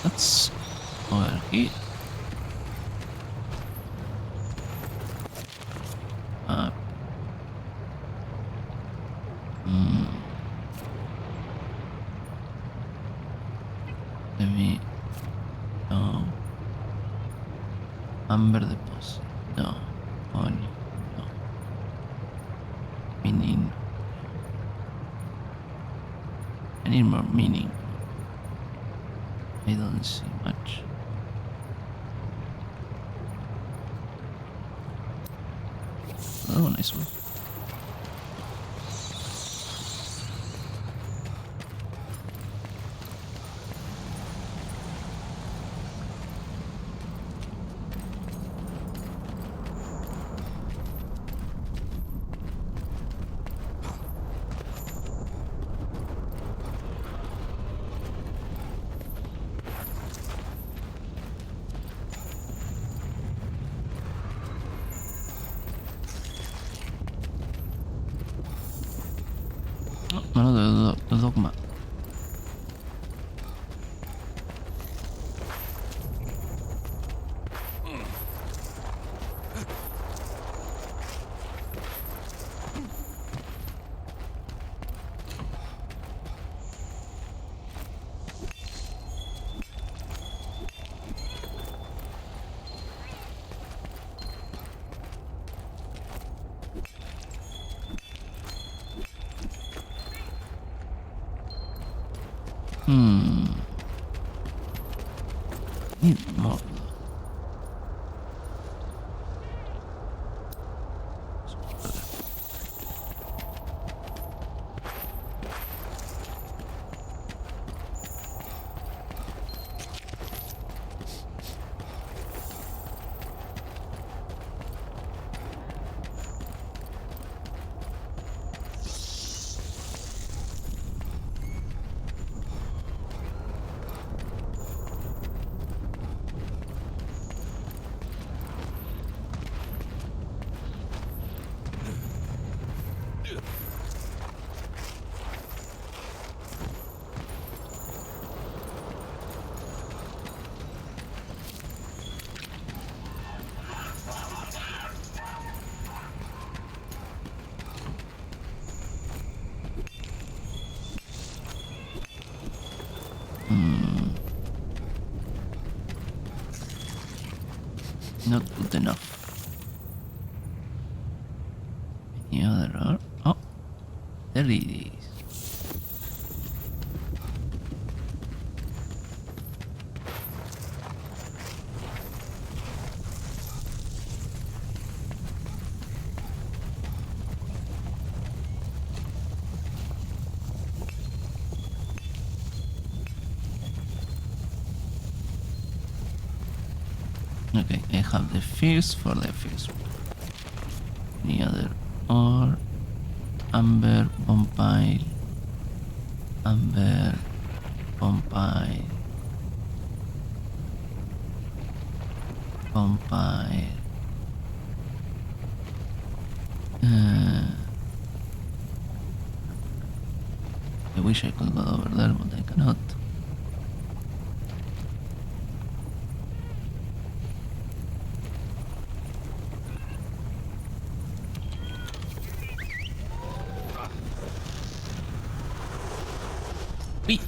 That's over here. Let me. No. Amber deposit. No. Money. No. Meaning. I need more meaning. I don't see much. Oh, nice one. No, the dogma. Need more. Not good enough. Any other? Oh, there it is. Okay, I have the first for the first one. Any other ore? Amber, bombile. Amber, bombile. Bombile. I wish I could go over there, but I cannot. Wait.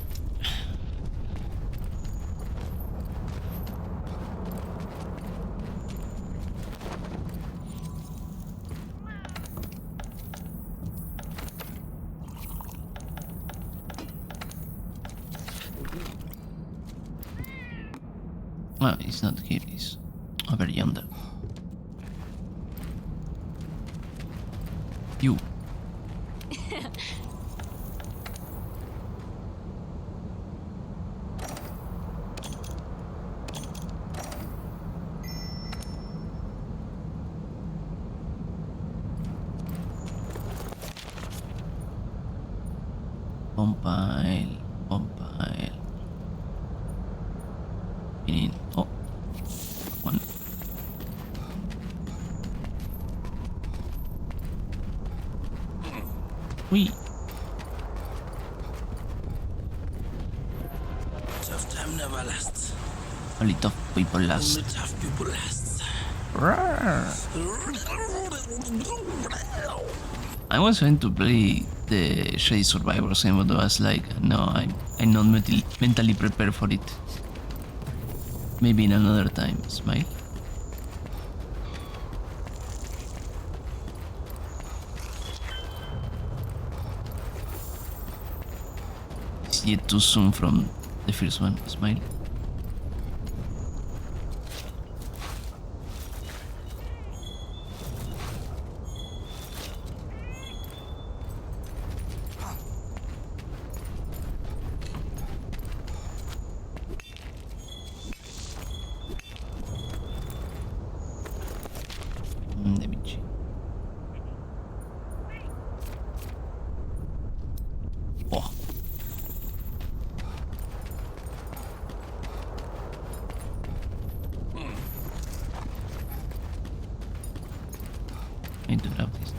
Well, it's not here, it's over yonder. You. Bombile, bombile. In. Oh, one. Wee. Tough time never lasts. Only tough people last. Only tough people last. I was going to play the Shady Survivors game, but I was like, no, I'm not mentally prepared for it. Maybe in another time, Smile. It's yet too soon from the first one, Smile. Let me check. Oh. I need to grab this.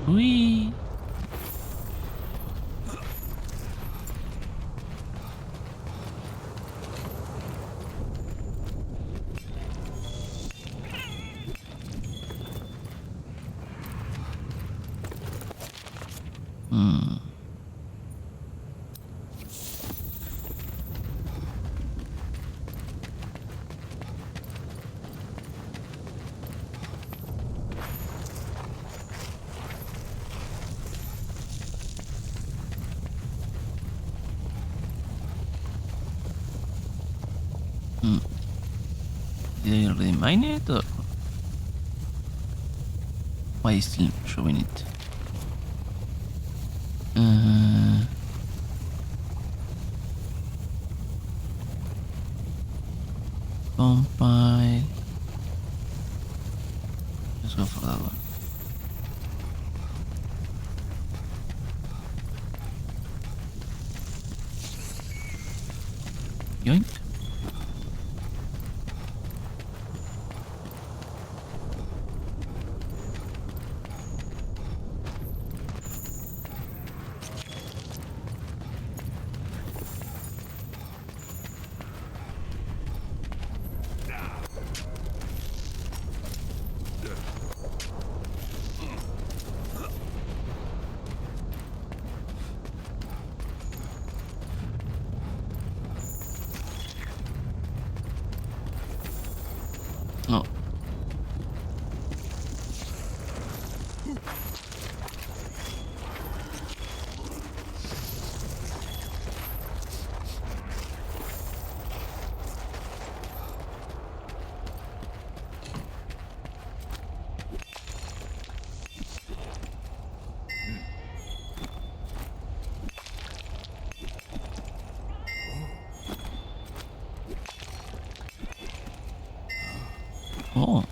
Wee. Did I already mine it or why is still showing it? Compile. Let's go for that one. Yoink. Oh. Oh.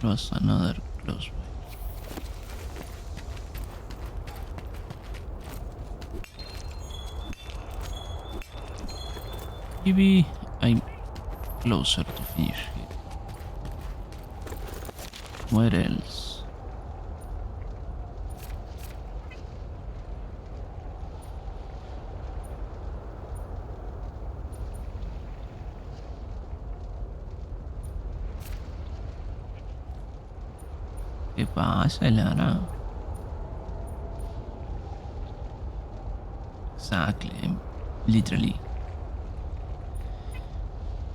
Plus another close by. Maybe I'm closer to finish here. Where else? ¿Qué pasa, Lara? Exactly, I'm literally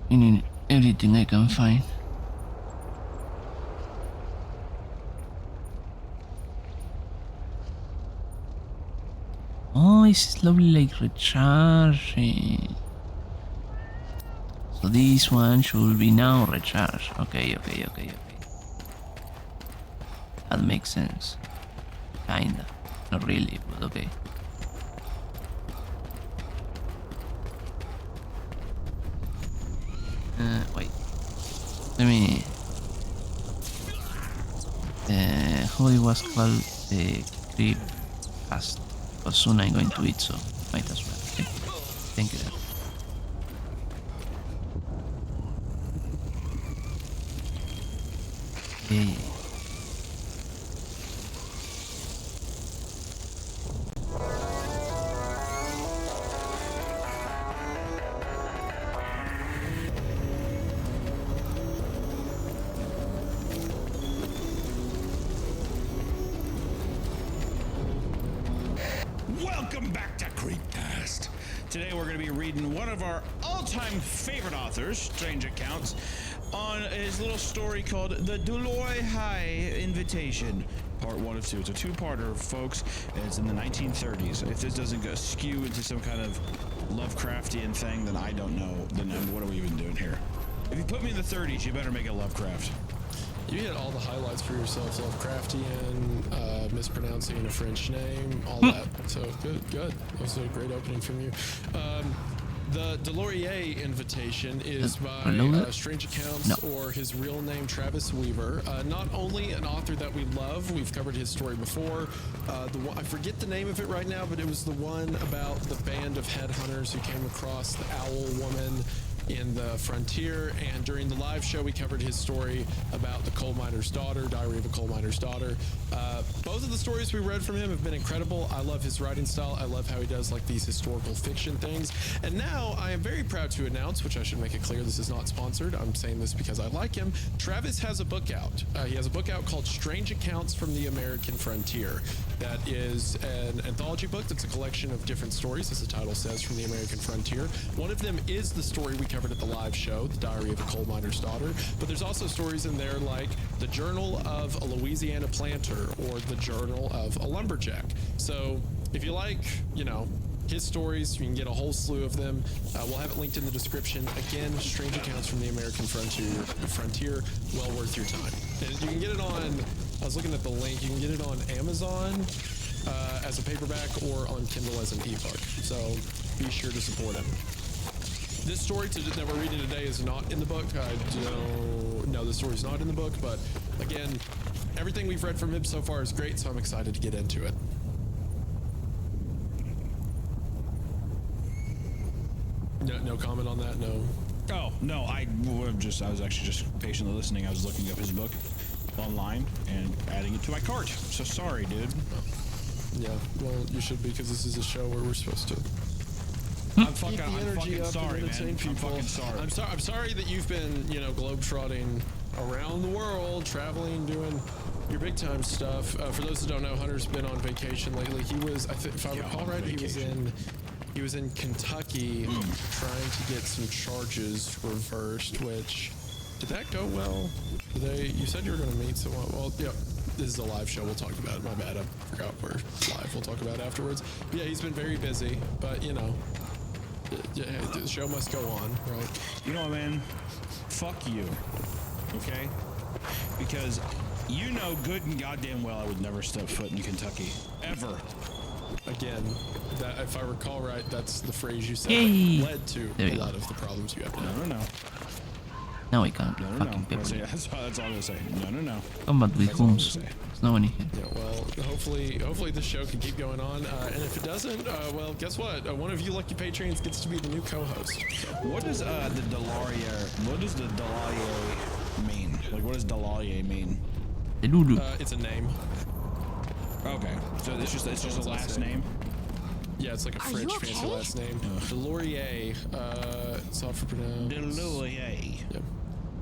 in everything I can find. Oh, it's slowly like recharging. So this one should be now recharged. Okay. That makes sense. Kinda. Not really, but okay. Wait. Let me... how it was called the creep cast. Because soon I'm going to eat, so might as well. Okay. Thank you. Yeah. Welcome back to Creepcast. Today we're going to be reading one of our all-time favorite authors, Strange Accounts, on his little story called The Doloi High Invitation, part 1 of 2. It's a two-parter, folks, and it's in the 1930s. If this doesn't go skew into some kind of Lovecraftian thing, then I don't know. Then what are we even doing here? If you put me in the 30s, you better make it Lovecraft. You hit all the highlights for yourself: Lovecraftian, mispronouncing a French name, all that. So good. That was a great opening from you. The Delorier Invitation is by Strange Accounts, or his real name, Travis Weaver. Not only an author that we love, we've covered his story before. The one, I forget the name of it right now, but it was the one about the band of headhunters who came across the owl woman in the Frontier, and during the live show we covered his story about the coal miner's daughter, Diary of a Coal Miner's Daughter. Both of the stories we read from him have been incredible. I love his writing style. I love how he does like these historical fiction things. And now I am very proud to announce, which I should make it clear this is not sponsored, I'm saying this because I like him, Travis has a book out. He has a book out called Strange Accounts from the American Frontier. That is an anthology book that's a collection of different stories, as the title says, from the American Frontier. One of them is the story we covered at the live show, The Diary of a Coal Miner's Daughter, but there's also stories in there like The Journal of a Louisiana Planter or The Journal of a Lumberjack. So if you like, you know, his stories, you can get a whole slew of them. We'll have it linked in the description. Again, Strange Accounts from the American Frontier, well worth your time. And you can get it on, I was looking at the link, you can get it on Amazon as a paperback or on Kindle as an ebook. So be sure to support him. This story that we're reading today is not in the book. No, the story's not in the book, but again, everything we've read from him so far is great, so I'm excited to get into it. No comment on that, no. Oh, no, I was actually just patiently listening. I was looking up his book online and adding it to my cart. So sorry, dude. Yeah, well, you should be, because this is a show where we're supposed to I'm fucking sorry, man. People. I'm fucking sorry. I'm sorry that you've been, you know, globetrotting around the world, traveling, doing your big time stuff. For those that don't know, Hunter's been on vacation lately. He was, if I recall right, he was in Kentucky trying to get some charges reversed, which, did that go well? You said you were going to meet someone. Well, yeah, this is a live show. We'll talk about it. My bad. I forgot we're live. We'll talk about it afterwards. Yeah, he's been very busy, but you know, the show must go on, right? You know what, man? Fuck you. Okay? Because you know good and goddamn well I would never step foot in Kentucky. Ever. Again, that, if I recall right, that's the phrase you said Yay. led to a lot of the problems you have now. No. No, I can't. No. That's all I'm gonna say. No. Combat with whom's. There's no one here. Yeah, well, hopefully this show can keep going on. And if it doesn't, well, guess what? One of you lucky patrons gets to be the new co-host. So. What does the Delarier mean? Like, what does Delarier mean? It's a name. Okay, so it's just a last name. Yeah, it's like a French fancy last name. Delorier. It's all for pronouns. Delorier. Yep.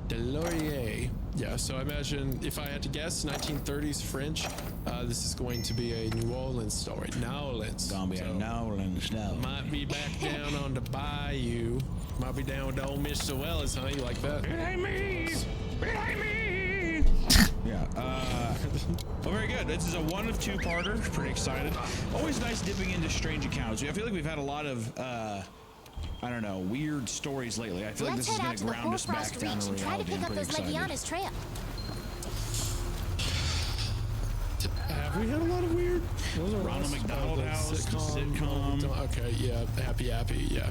Delorier. Yeah, so I imagine if I had to guess, 1930s French, this is going to be a New Orleans story. New Orleans. Gonna be a New Orleans story. Might be back down on the bayou. Might be down with old Mr. Wells, huh? You like that? Behind me! Yeah, well, very good. This is a 1 of 2-parter. Pretty excited. Always nice dipping into strange accounts. I feel like we've had a lot of, I don't know, weird stories lately. I feel like this is going to ground us back down to reality. I'm pretty excited. Trail. Have we had a lot of weird? Ronald McDonald House, sitcom. Okay, yeah, Happy Appy, yeah.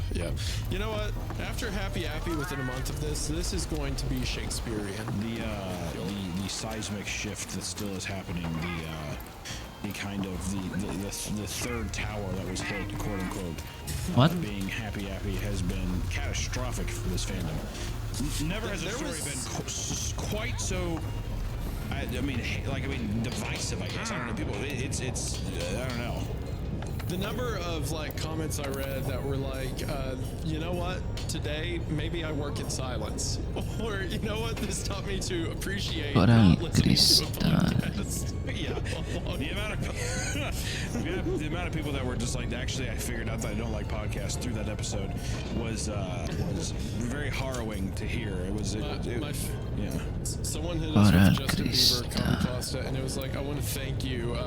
You know what? After Happy Appy, within a month of this is going to be Shakespearean. The seismic shift that still is happening. The kind of the third tower that was hit, quote unquote. What? Being Happy Appy has been catastrophic for this fandom. Never has a story been quite so. I mean, divisive, I guess. I don't know. People, it's I don't know. The number of like comments I read that were like, you know what? Today, maybe I work in silence. Or, you know what? This taught me to appreciate not listening to a podcast. Yeah. The amount of people that were just like, actually, I figured out that I don't like podcasts through that episode was very harrowing to hear. It was, yeah. Someone hit us with Justin Bieber Copy Pasta, and it was like, I want to thank you.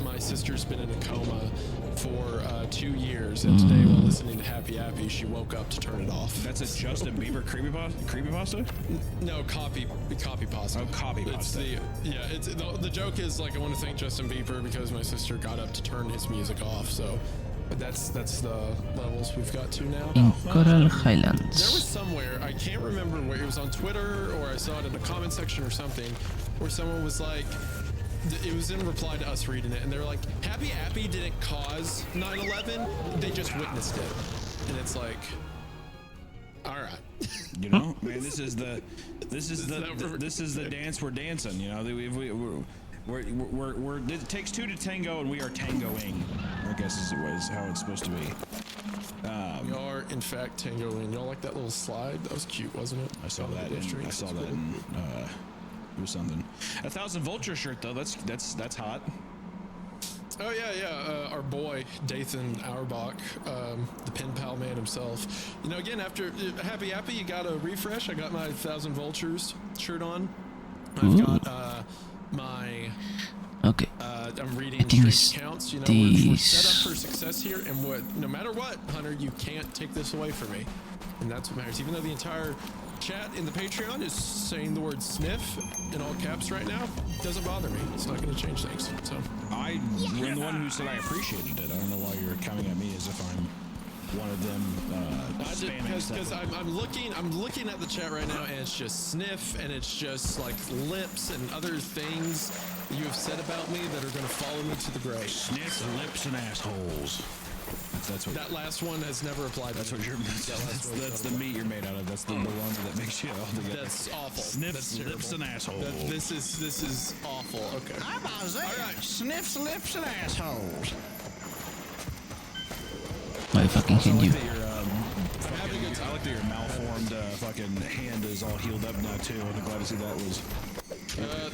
My sister's been in a coma for 2 years, and today while listening to Happy Appy, she woke up to turn it off. That's a Justin Bieber creepypasta? No, copy pasta. Oh, copy pasta. The joke is like, I want to thank Justin Bieber because my sister got up to turn his music off. So that's the levels we've got to now. In Coral There Highlands. was somewhere, I can't remember where, it was on Twitter or I saw it in the comment section or something, where someone was like, it was in reply to us reading it, and they were like, Happy Appy didn't cause 9/11, they just witnessed it. And it's like, All right. You know, man, this is the dance we're dancing. You know, we're it takes two to tango, and we are tangoing. I guess is how it's supposed to be. We are in fact tangoing. Y'all like that little slide? That was cute, wasn't it? I saw that. I saw that. It was something. 1,000 Vulture shirt though. That's hot. Oh yeah. Our boy Dathan Auerbach, the pen pal man himself. You know, again after Happy, you got a refresh. I got my 1,000 Vultures shirt on. I've got my. Okay. I'm reading straight accounts. You know, we're set up for success here, and no matter what, Hunter, you can't take this away from me, and that's what matters. Even though the entire chat in the Patreon is saying the word sniff in all caps right now, it doesn't bother me. It's not going to change things. So I'm the one who said I appreciated it. I don't know why you're coming at me as if I'm one of them. Because I'm looking at the chat right now, and it's just sniff, and it's just like lips and other things you have said about me that are going to follow me to the grave. Sniff, lips, and assholes. That's what. That last one has never applied. That's what you're. That's the meat you're made out of. That's the laundry that makes you all together. That's awful. Sniffs, lips, and assholes. This is awful. Okay. I'm Isaiah. All right. Sniffs, lips, and assholes. I fucking hate you. I like that your malformed fucking hand is all healed up now too. I'm glad to see that was.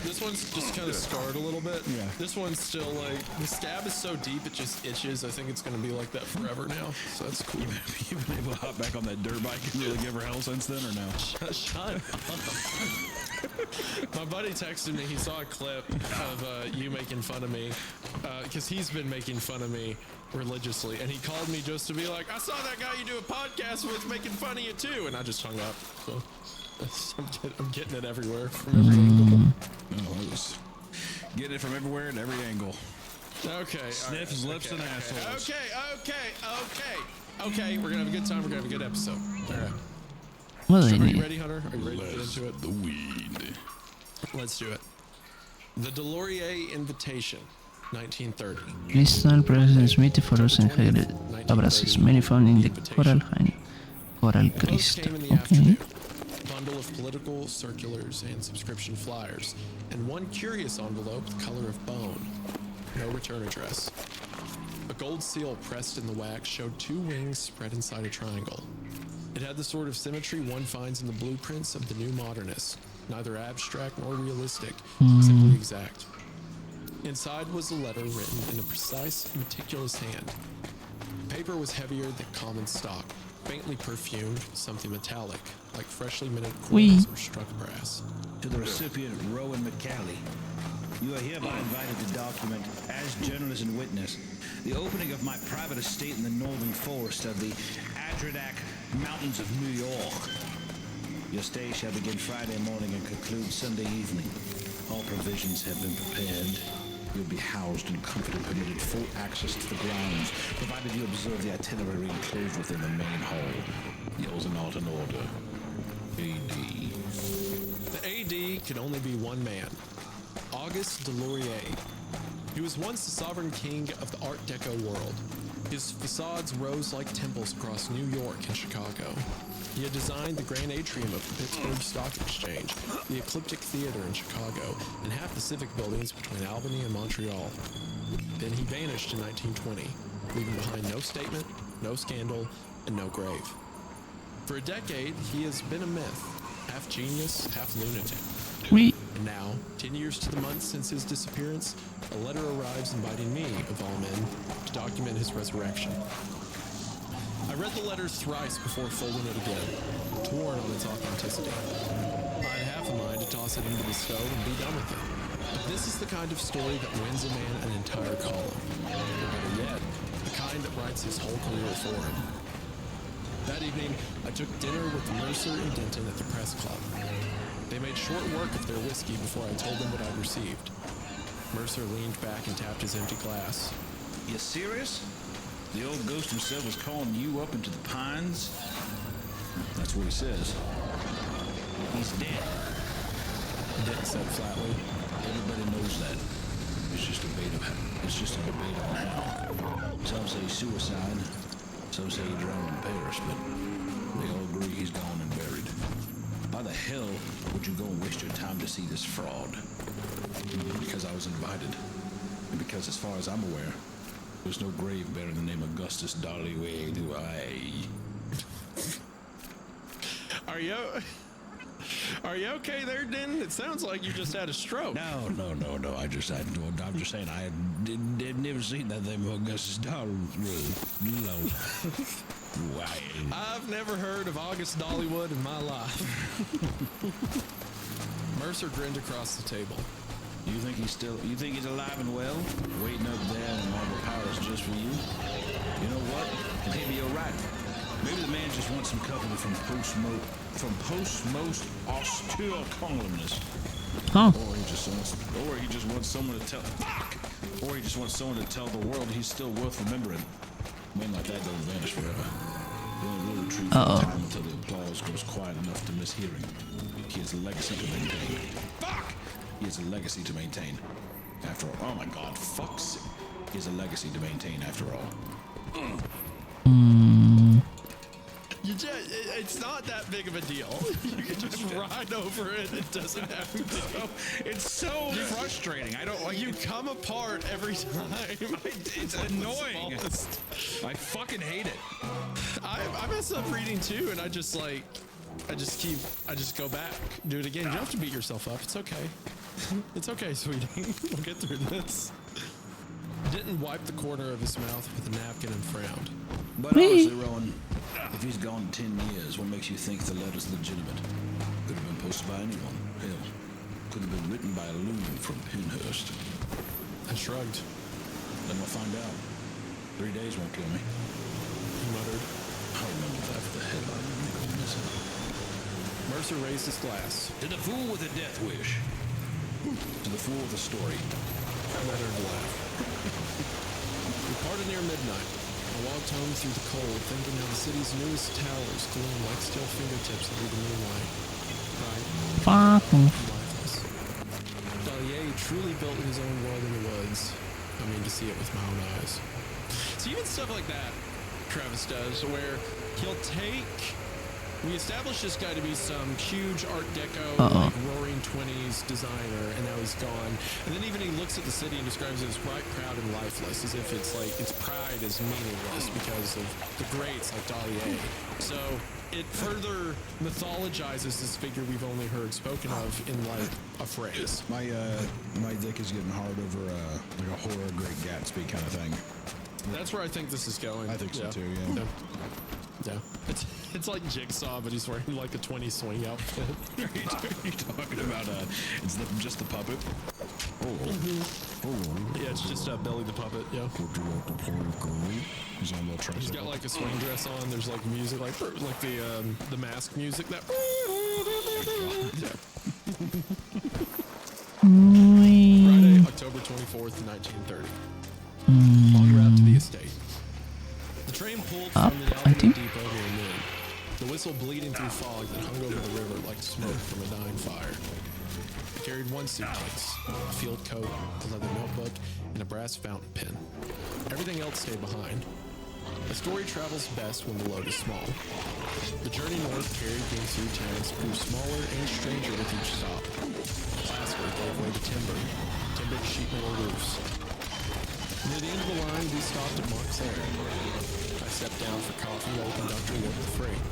This one's just kind of scarred a little bit. Yeah. This one's still like, the scab is so deep it just itches. I think it's going to be like that forever now. So that's cool. You've been able to hop back on that dirt bike and really give her hell since then, or no? Shut up. My buddy texted me. He saw a clip of you making fun of me because he's been making fun of me religiously, and he called me just to be like, I saw that guy you do a podcast with making fun of you too, and I just hung up. So I'm getting it everywhere from every angle. Oh, I was getting it from everywhere and every angle. Okay. Sniffs, lips, and assholes. Okay. We're gonna have a good time. We're gonna have a good episode. All right. Well, So are you ready, Hunter? Are you ready to get into it? The weed. Let's do it. The Delorier Invitation, 1930. Crystal presents metaphors and abrasas, many found in the Coral Crystal. Okay. Bundle of political circulars and subscription flyers, and one curious envelope the color of bone. No return address. A gold seal pressed in the wax showed two wings spread inside a triangle. It had the sort of symmetry one finds in the blueprints of the new modernists, neither abstract nor realistic, simply exact. Inside was a letter written in a precise, meticulous hand. The paper was heavier than common stock, faintly perfumed, something metallic, like freshly minted coins or struck brass. To the recipient, Rowan McCallie, you are hereby invited to document, as journalist and witness, the opening of my private estate in the northern forest of the Adirondack Mountains of New York. Your stay shall begin Friday morning and conclude Sunday evening. All provisions have been prepared. You'll be housed in comfort and permitted full access to the grounds, provided you observe the itinerary enclosed within the main hall. Yours in alt and order, AD. The AD could only be one man, Auguste Delorier. He was once the sovereign king of the Art Deco world. His facades rose like temples across New York and Chicago. He had designed the grand atrium of the Pittsburgh Stock Exchange, the Ecliptic Theater in Chicago, and half the civic buildings between Albany and Montreal. Then he vanished in 1920, leaving behind no statement, no scandal, and no grave. For a decade, he has been a myth, half genius, half lunatic. And now, 10 years to the month since his disappearance, a letter arrives inviting me, of all men, to document his resurrection. I read the letter thrice before folding it again, torn on its authenticity. I had half a mind to toss it into the stove and be done with it. But this is the kind of story that wins a man an entire column. Or better yet, the kind that writes his whole career for him. That evening, I took dinner with Mercer and Denton at the press club. They made short work of their whiskey before I told them what I'd received. Mercer leaned back and tapped his empty glass. You serious? The old ghost himself was calling you up into the pines? That's what he says. He's dead. Denton said flatly. Everybody knows that. It's just a debate of how. Some say suicide. Some say he drowned in Paris, but They all agree he's gone and buried. Why the hell would you go and waste your time to see this fraud? Because I was invited. And because, as far as I'm aware, there's no grave bearing the name Augustus Dollyway do I. Are you okay there, Den? It sounds like you just had a stroke. No. I'm just saying I had never seen that name Augustus Dollyway. Why? I've never heard of August Dollywood in my life. Mercer grinned across the table. You think he's alive and well, waiting up there in Marble Palace just for you? You know what? Maybe you're right. Maybe the man just wants some company from post-most austere columnists. Huh. Or he just wants someone to tell. Fuck! Or he just wants someone to tell the world he's still worth remembering. Men like that don't vanish forever. They only really retreat from time until the applause goes quiet enough to miss hearing. He has a legacy to maintain. Fuck! He has a legacy to maintain. After all, oh my God, fuck's sake. He has a legacy to maintain after all. It's not that big of a deal. You can just ride over it. It doesn't have to go. It's so frustrating. I don't like. You come apart every time. It's annoying. I fucking hate it. I mess up reading too, and I just go back, do it again. You don't have to beat yourself up. It's okay. It's okay, sweetie. We'll get through this. Denton wiped the corner of his mouth with a napkin and frowned. But honestly, Rowan, if he's gone 10 years, what makes you think the letter's legitimate? Could have been posted by anyone. Hell, could have been written by a loon from Pinhurst. I shrugged. Then we'll find out. 3 days won't kill me. He muttered. I'll remember that for the headline and make him miss it. Mercer raised his glass. To the fool with a death wish. To the fool with a story. I muttered a laugh. We parted near midnight. I walked home through the cold, thinking how the city's newest towers gleam like still fingertips under the moonlight. Bright, lifeless. Dallier truly built his own world in the woods. I mean, to see it with my own eyes. So even stuff like that, Travis does, where he'll take... We established this guy to be some huge Art Deco, like roaring 20s designer, and now he's gone. And then even he looks at the city and describes it as bright, proud, and lifeless, as if it's like its pride is meaningless because of the greats like Dallier. So it further mythologizes this figure we've only heard spoken of in like a phrase. My dick is getting hard over like a horror Great Gatsby kind of thing. That's where I think this is going. I think so too, yeah. Yeah. It's like Jigsaw, but he's wearing like a 20 swing outfit. Are you talking about it's just the puppet? Yeah, it's just Billy the puppet. Yeah. Would you like to play Glee? He's on a little tricycle. He's got like a swing dress on. There's like music, like the mask music that. Friday, October 24th, 1930. En route to the estate. The train pulled from the Alabama depot near noon. The whistle bleeding through fog that hung over the river like smoke from a dying fire. I carried one suitcase, a field coat, a leather notebook, and a brass fountain pen. Everything else stayed behind. A story travels best when the load is small. The journey north carried me through towns grew smaller and stranger with each stop. Plaster gave way to timbered sheet metal roofs. Near the end of the line, we stopped at Montclair. I stepped down for coffee while the conductor worked the freight.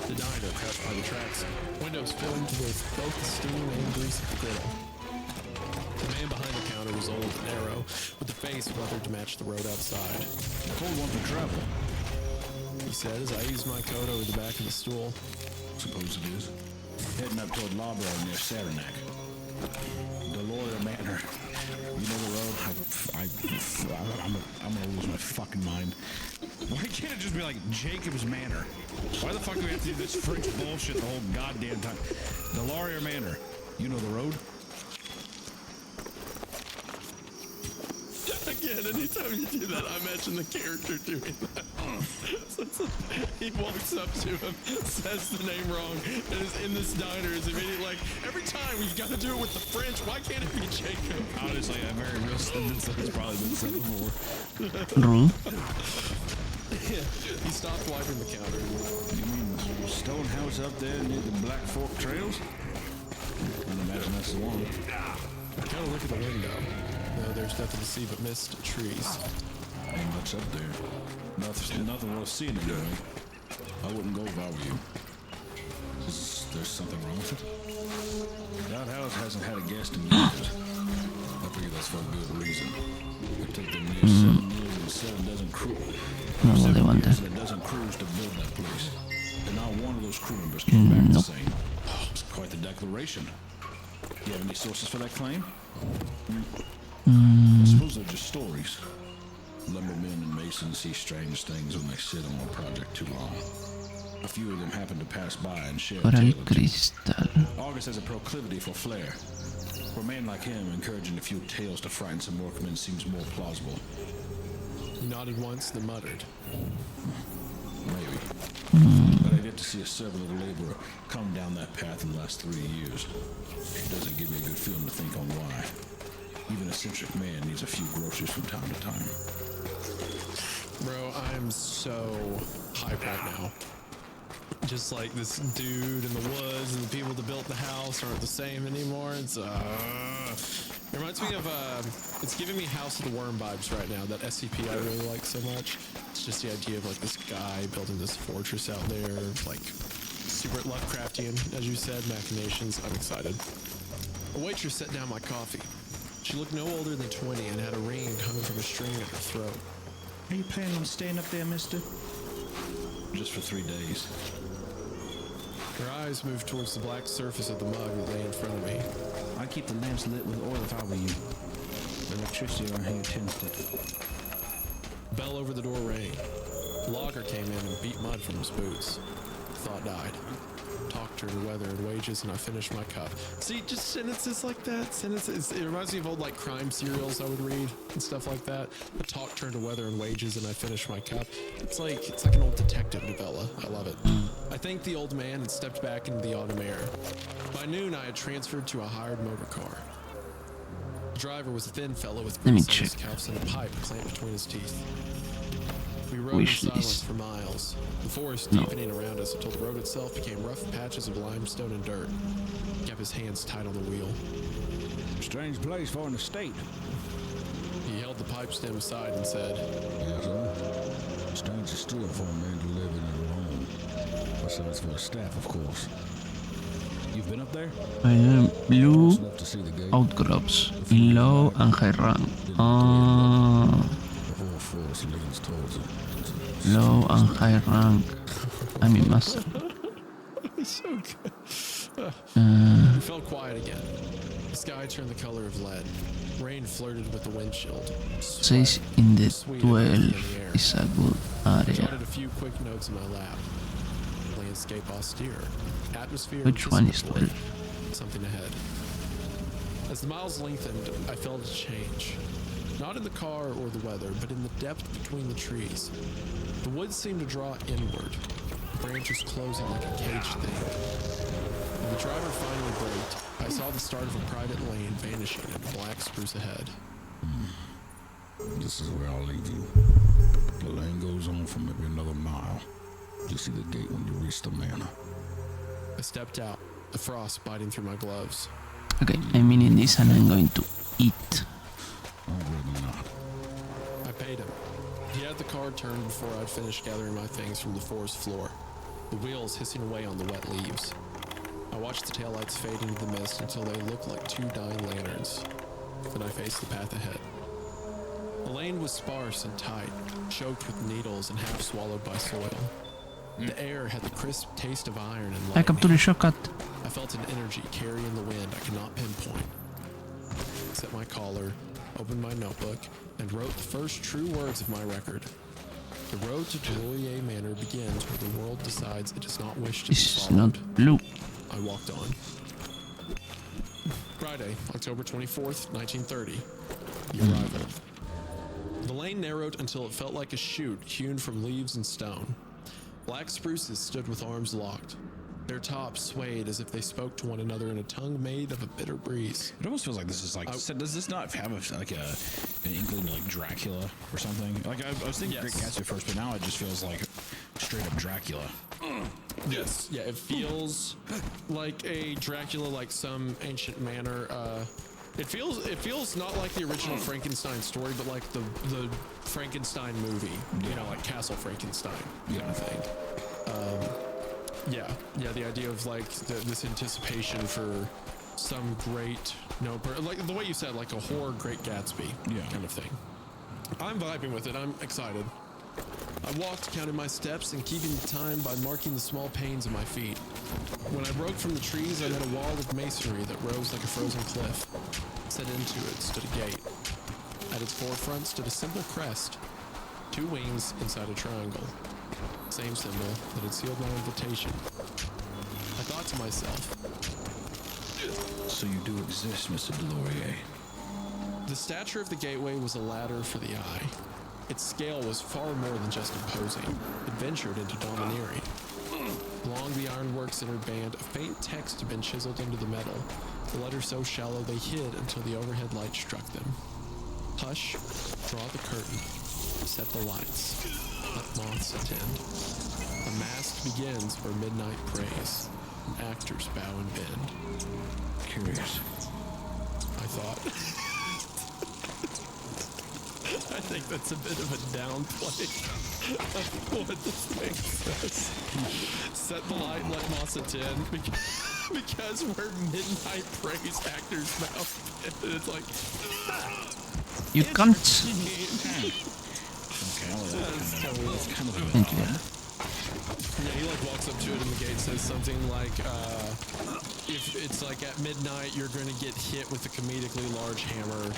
The diner crouched by the tracks, windows filled with both the steam and grease of the griddle. The man behind the counter was old and narrow, with the face weathered to match the road outside. A cold one for travel, he said as I eased my coat over the back of the stool. Suppose it is. Heading up toward Larborough near Saranac. Deloria Manor. You know the road? I'm gonna lose my fucking mind. Why can't it just be like Jacob's Manor? Why the fuck do we have to do this French bullshit the whole goddamn time? Deloria Manor. You know the road? Again, anytime you do that, I imagine the character doing that. He walks up to him, says the name wrong, and is in this diner is immediately like, every time we've got to do it with the French, why can't it be Jacob? Honestly, I'm very real sentence that has probably been said before. He stopped wiping the counter. You mean the stone house up there near the Black Fork Trails? I can imagine that's the one. Kind of look at the window. No, there's nothing to see but mist and trees. Ain't much up there. Nothing worth seeing anyway. I wouldn't go if I were you. There's something wrong with it? That house hasn't had a guest in years. I figure that's for a good reason. It took them near 7 years and 7 dozen crew. No lo 7 levante. years and a dozen crews to build that place. And not one of those crew members came back the same. It's quite the declaration. Do you have any sources for that claim? I suppose they're just stories. Lumbermen and masons see strange things when they sit on a project too long. A few of them happen to pass by and share Para el tales. cristal. August has a proclivity for flair. For a man like him, encouraging a few tales to frighten some workmen seems more plausible. He nodded once, then muttered. Maybe. But I've yet to see a servant laborer come down that path in the last 3 years. It doesn't give me a good feeling to think on why. Even a eccentric man needs a few groceries from time to time. Bro, I am so hyped right now. Just like this dude in the woods and the people that built the house aren't the same anymore. It reminds me of it's giving me House of the Worm vibes right now. That SCP I really like so much. It's just the idea of like this guy building this fortress out there, like super Lovecraftian, as you said, machinations. I'm excited. A waitress set down my coffee. She looked no older than 20 and had a ring hung from a string at her throat. Are you planning on staying up there, mister? Just for 3 days. Her eyes moved towards the black surface of the mug that lay in front of me. I'd keep the lamps lit with oil if I were you. The electricity around here tends to... Bell over the door rang. The logger came in and beat mud from his boots. Thought died. Talked her to weather and wages, and I finished my cup. See, just sentences like that. Sentences. It reminds me of old like crime serials I would read and stuff like that. The talk turned to weather and wages, and I finished my cup. It's like an old detective novella. I love it. I thanked the old man and stepped back into the autumn air. By noon, I had transferred to a hired motor car. The driver was a thin fellow with grease on his cuffs and a pipe clamped between his teeth. We rode in silence for miles, the forest deepening around us until the road itself became rough patches of limestone and dirt. He kept his hands tight on the wheel. Strange place for an estate. He held the pipe stem aside and said, Yes, sir. Strange is still for a man to live in it alone. Besides for the staff, of course. You've been up there? Blue outcrops in low and high rank. Low and high rank. I mean, master. So good. We felt quiet again. The sky turned the color of lead. Rain flirted with the windshield. 6 in the 12 is a good I area. jotted a few quick notes in my lap. Landscape austere. Atmosphere. Which one is 12? Something ahead. As the miles lengthened, I felt a change. Not in the car or the weather, but in the depth between the trees. The woods seemed to draw inward, branches closing like a caged thing. When the driver finally braked, I saw the start of a private lane vanishing in the black spruce ahead. This is where I'll leave you. The lane goes on for maybe another mile. You'll see the gate when you reach the manor. I stepped out, the frost biting through my gloves. Okay, I'm in this and I'm going to eat. I'd rather not. I paid him. He had the car turned before I'd finished gathering my things from the forest floor, the wheels hissing away on the wet leaves. I watched the taillights fade into the mist until they looked like 2 dying lanterns. Then I faced the path ahead. The lane was sparse and tight, choked with needles and half swallowed by soil. The air had the crisp taste of iron and I capture the shortcut. I felt an energy carrying the wind I could not pinpoint. Set my collar, opened my notebook, and wrote the first true words of my record. The road to Delorier Manor begins where the world decides it does not wish to be This is followed. not blue. I walked on. Friday, October 24th, 1930. The arrival. The lane narrowed until it felt like a chute hewn from leaves and stone. Black spruces stood with arms locked. Their tops swayed as if they spoke to one another in a tongue made of a bitter breeze. It almost feels like this is like. Does this not have an inkling to like Dracula or something? Like I was thinking Great Gatsby first, but now it just feels like straight up Dracula. Yes, yeah, it feels like a Dracula, like some ancient manor. It feels not like the original Frankenstein story, but like the Frankenstein movie. You know, like Castle Frankenstein kind of thing. Yeah, the idea of like this anticipation for some great, like the way you said, like a horror Great Gatsby kind of thing. I'm vibing with it. I'm excited. I walked, counted my steps, and keeping the time by marking the small panes of my feet. When I broke from the trees, I met a wall of masonry that rose like a frozen cliff. Set into it stood a gate. At its forefront stood a simple crest, 2 wings inside a triangle. Same symbol that had sealed my invitation. I thought to myself, so you do exist, Mr. Delorier. The stature of the gateway was a ladder for the eye. Its scale was far more than just imposing. It ventured into domineering. Along the ironwork's inner band, a faint text had been chiseled into the metal, the letters so shallow they hid until the overhead light struck them. Hush, draw the curtain, set the lights, let moths attend. A mask begins where midnight prays, and actors bow and bend. Curious. I thought. I think that's a bit of a downplay of what this thing says. Set the light, let moths attend, because where midnight prays, actors bow and it's like... You can't. Thank you. Yeah, he like walks up to it and the gate says something like, if it's like at midnight, you're going to get hit with a comedically large hammer.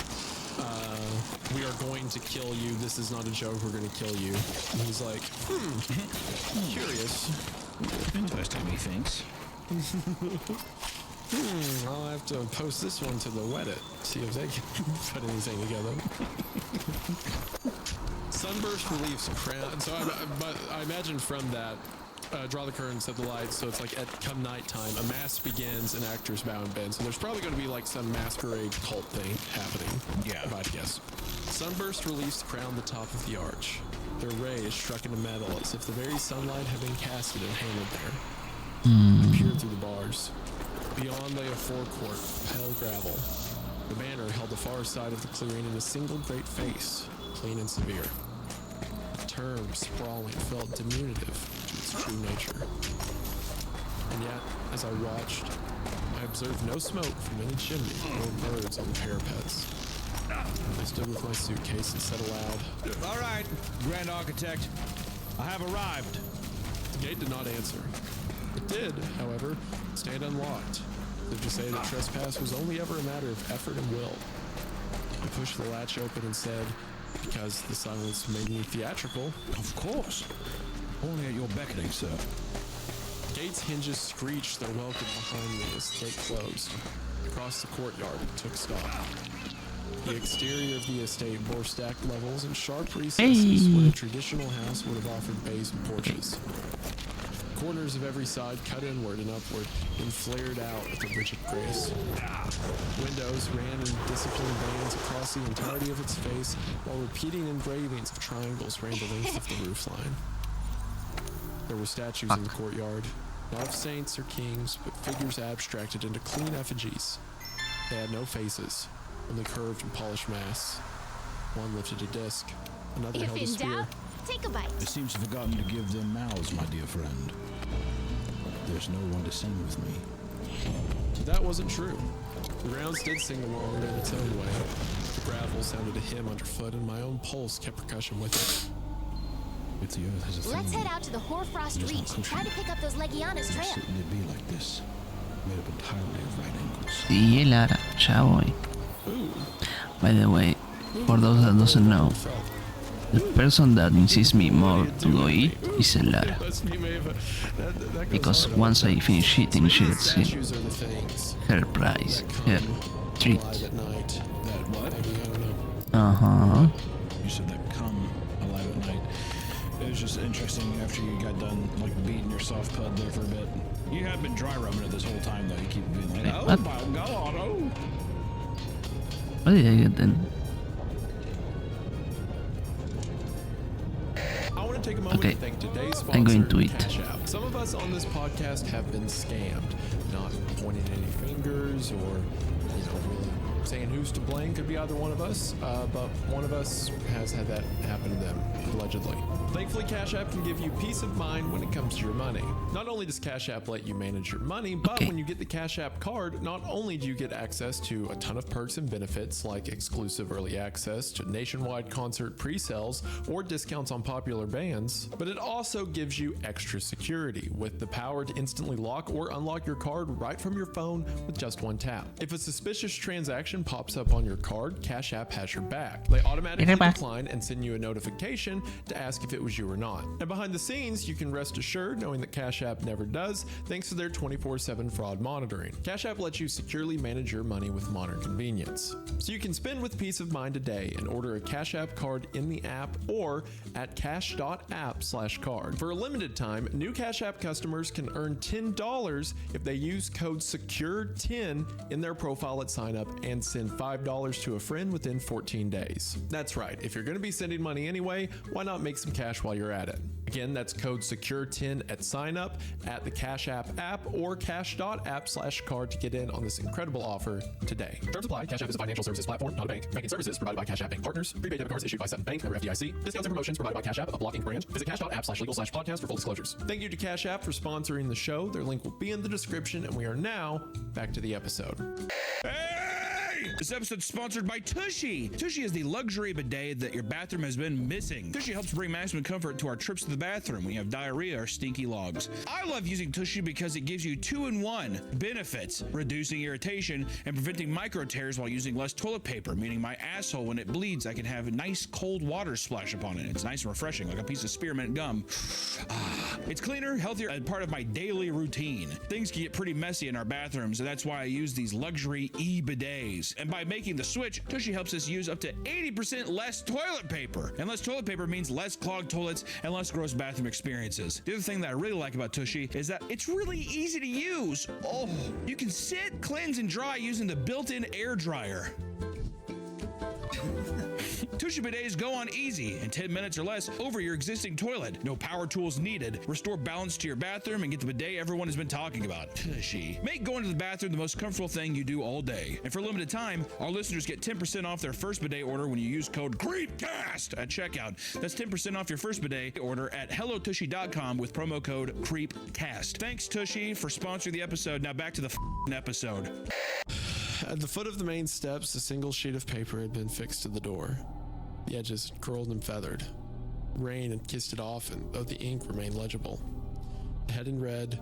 We are going to kill you. This is not a joke. We're going to kill you. And he's like, curious. Interesting, methinks. I'll have to post this one to the Reddit, see if they can put anything together. Sunburst reliefs crown. So I imagine from that, draw the curtain, set the lights. So it's like come nighttime, a mass begins and actors bow and bend. So there's probably going to be like some masquerade cult thing happening. Yeah, if I'd guess. Sunburst reliefs crown the top of the arch. Their ray is struck into metal as if the very sunlight had been casted and hammered there. Peered through the bars. Beyond lay a forecourt, pale gravel. The banner held the far side of the clearing in a single great face, clean and severe. The term sprawling felt diminutive to its true nature. And yet, as I watched, I observed no smoke from any chimney, nor birds on the parapets. I stood with my suitcase and said aloud, "All right, Grand Architect, I have arrived." The gate did not answer. It did, however, stand unlocked, as if to say that trespass was only ever a matter of effort and will. I pushed the latch open and said, because the silence made me theatrical, "Of course. Only at your beckoning, sir." The gate's hinges screeched their welcome behind me as the gate closed. Across the courtyard, it took stock. The exterior of the estate bore stacked levels and sharp recesses where a traditional house would have offered bays and porches. Corners of every side cut inward and upward, then flared out with a rigid grace. Windows ran in disciplined bands across the entirety of its face, while repeating engravings of triangles ran the length of the roofline. There were statues in the courtyard, not of saints or kings, but figures abstracted into clean effigies. They had no faces, only curved and polished masks. One lifted a disc, another held a spear. Take a bite. It seems you've forgotten to give them mouths, my dear friend. There's no one to sing with me. That wasn't true. The grounds did sing along in its own way. The gravel sounded a hymn underfoot, and my own pulse kept percussion with it. If the earth has a thing, Let's head out to the Hoarfrost Reach and try to pick up those Legiana's trail. it'd be like this, made up entirely of right angles. Sí, Lara, chavoy. By the way, for those that doesn't know, the person that insists me more to go eat is Lara. Because once I finish eating, she gets her prize, her treat. You said that come alive at night. It was just interesting after you got done like beating your soft pud there for a bit. You have been dry rubbing it this whole time, though. You keep being like, Wait, oh what? my god, oh. What did I get then? I want to take a moment Okay. to thank today's sponsor, I'm going to eat. Cash App. Some of us on this podcast have been scammed, not pointing any fingers or, really saying who's to blame. Could be either one of us, but one of us has had that happen to them, allegedly. Thankfully, Cash App can give you peace of mind when it comes to your money. Not only does Cash App let you manage your money, but when you get the Cash App card, not only do you get access to a ton of perks and benefits like exclusive early access to nationwide concert pre-sales or discounts on popular bands, but it also gives you extra security with the power to instantly lock or unlock your card right from your phone with just one tap. If a suspicious transaction pops up on your card, Cash App has your back. They automatically decline and send you a notification to ask if it was you or not. And behind the scenes, you can rest assured knowing that Cash App never does, thanks to their 24/7 fraud monitoring. Cash App lets you securely manage your money with modern convenience. So you can spend with peace of mind today and order a Cash App card in the app or at cash.app/card. For a limited time, new Cash App customers can earn $10 if they use code SECURE10 in their profile at sign up and send $5 to a friend within 14 days. That's right, if you're going to be sending money anyway, why not make some cash while you're at it? Again, that's code SECURE10 at sign up at the Cash App or cash.app/card to get in on this incredible offer today. Terms apply. Cash App is a financial services platform, not a bank. Banking services provided by Cash App Bank Partners. Prepaid debit cards issued by 7 Bank, member FDIC. Discounts and promotions provided by Cash App, a blocking brand. Visit cash.app/legal/podcast for full disclosures. Thank you to Cash App for sponsoring the show. Their link will be in the description, and we are now back to the episode. This episode's sponsored by Tushy. Tushy is the luxury bidet that your bathroom has been missing. Tushy helps bring maximum comfort to our trips to the bathroom when you have diarrhea or stinky logs. I love using Tushy because it gives you 2-in-1 benefits, reducing irritation and preventing micro tears while using less toilet paper, meaning my asshole, when it bleeds, I can have nice cold water splash upon it. It's nice and refreshing, like a piece of spearmint gum. It's cleaner, healthier, and part of my daily routine. Things can get pretty messy in our bathrooms, and that's why I use these luxury e-bidets. And by making the switch, Tushy helps us use up to 80% less toilet paper. And less toilet paper means less clogged toilets and less gross bathroom experiences. The other thing that I really like about Tushy is that it's really easy to use. Oh, you can sit, cleanse, and dry using the built-in air dryer. Tushy bidets go on easy in 10 minutes or less over your existing toilet. No power tools needed. Restore balance to your bathroom and get the bidet everyone has been talking about. Tushy. Make going to the bathroom the most comfortable thing you do all day. And for a limited time, our listeners get 10% off their first bidet order when you use code CREEPCAST at checkout. That's 10% off your first bidet order at hellotushy.com with promo code CREEPCAST. Thanks, Tushy, for sponsoring the episode. Now back to the episode. At the foot of the main steps, a single sheet of paper had been fixed to the door. The edges curled and feathered. Rain had kissed it off, and though the ink remained legible, the heading read,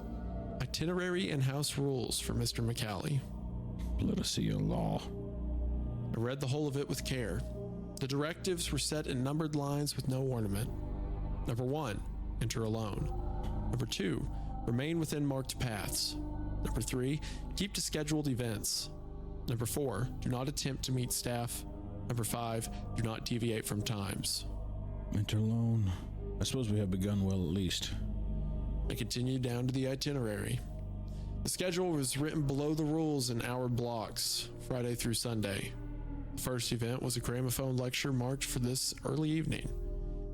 "Itinerary and House Rules for Mr. McCallie." Let us see your law. I read the whole of it with care. The directives were set in numbered lines with no ornament. Number 1, enter alone. Number 2, remain within marked paths. Number 3, keep to scheduled events. Number 4, do not attempt to meet staff. Number 5, do not deviate from times. Enter alone. I suppose we have begun well, at least. I continued down to the itinerary. The schedule was written below the rules in hour blocks, Friday through Sunday. The first event was a gramophone lecture marked for this early evening.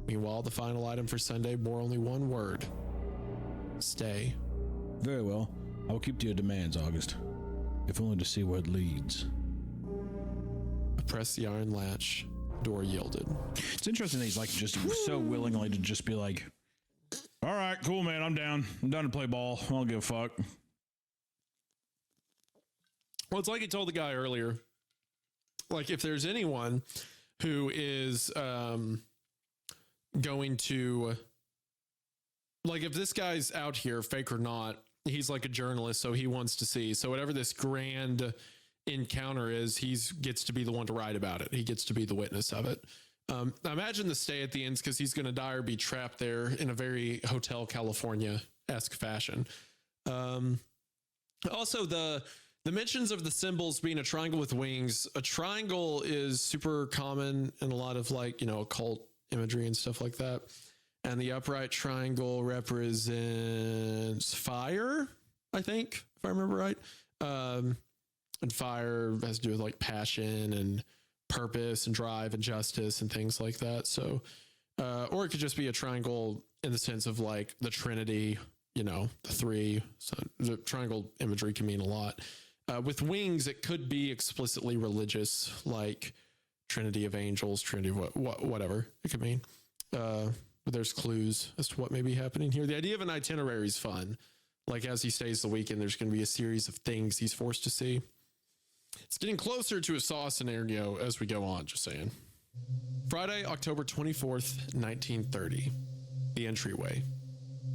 Meanwhile, the final item for Sunday bore only one word: stay. Very well. I will keep to your demands, August. If only to see where it leads. I pressed the iron latch. Door yielded. It's interesting that he's like just so willingly to just be like, all right, cool, man, I'm down. I'm done to play ball. I don't give a fuck. Well, it's like he told the guy earlier, like if there's anyone who is going to, like if this guy's out here, fake or not, he's like a journalist, so he wants to see. So whatever this grand encounter is, he gets to be the one to write about it. He gets to be the witness of it. I imagine the stay at the end's because he's going to die or be trapped there in a very Hotel California-esque fashion. Also, the mentions of the symbols being a triangle with wings. A triangle is super common in a lot of like, you know, occult imagery and stuff like that. And the upright triangle represents fire, I think, if I remember right. And fire has to do with like passion and purpose and drive and justice and things like that. So, or it could just be a triangle in the sense of like the Trinity, you know, the three. So the triangle imagery can mean a lot. With wings, it could be explicitly religious, like Trinity of angels, Trinity of whatever it could mean. But there's clues as to what may be happening here. The idea of an itinerary is fun. Like as he stays the weekend, there's going to be a series of things he's forced to see. It's getting closer to a Saw scenario as we go on, just saying. Friday, October 24th, 1930. The entryway.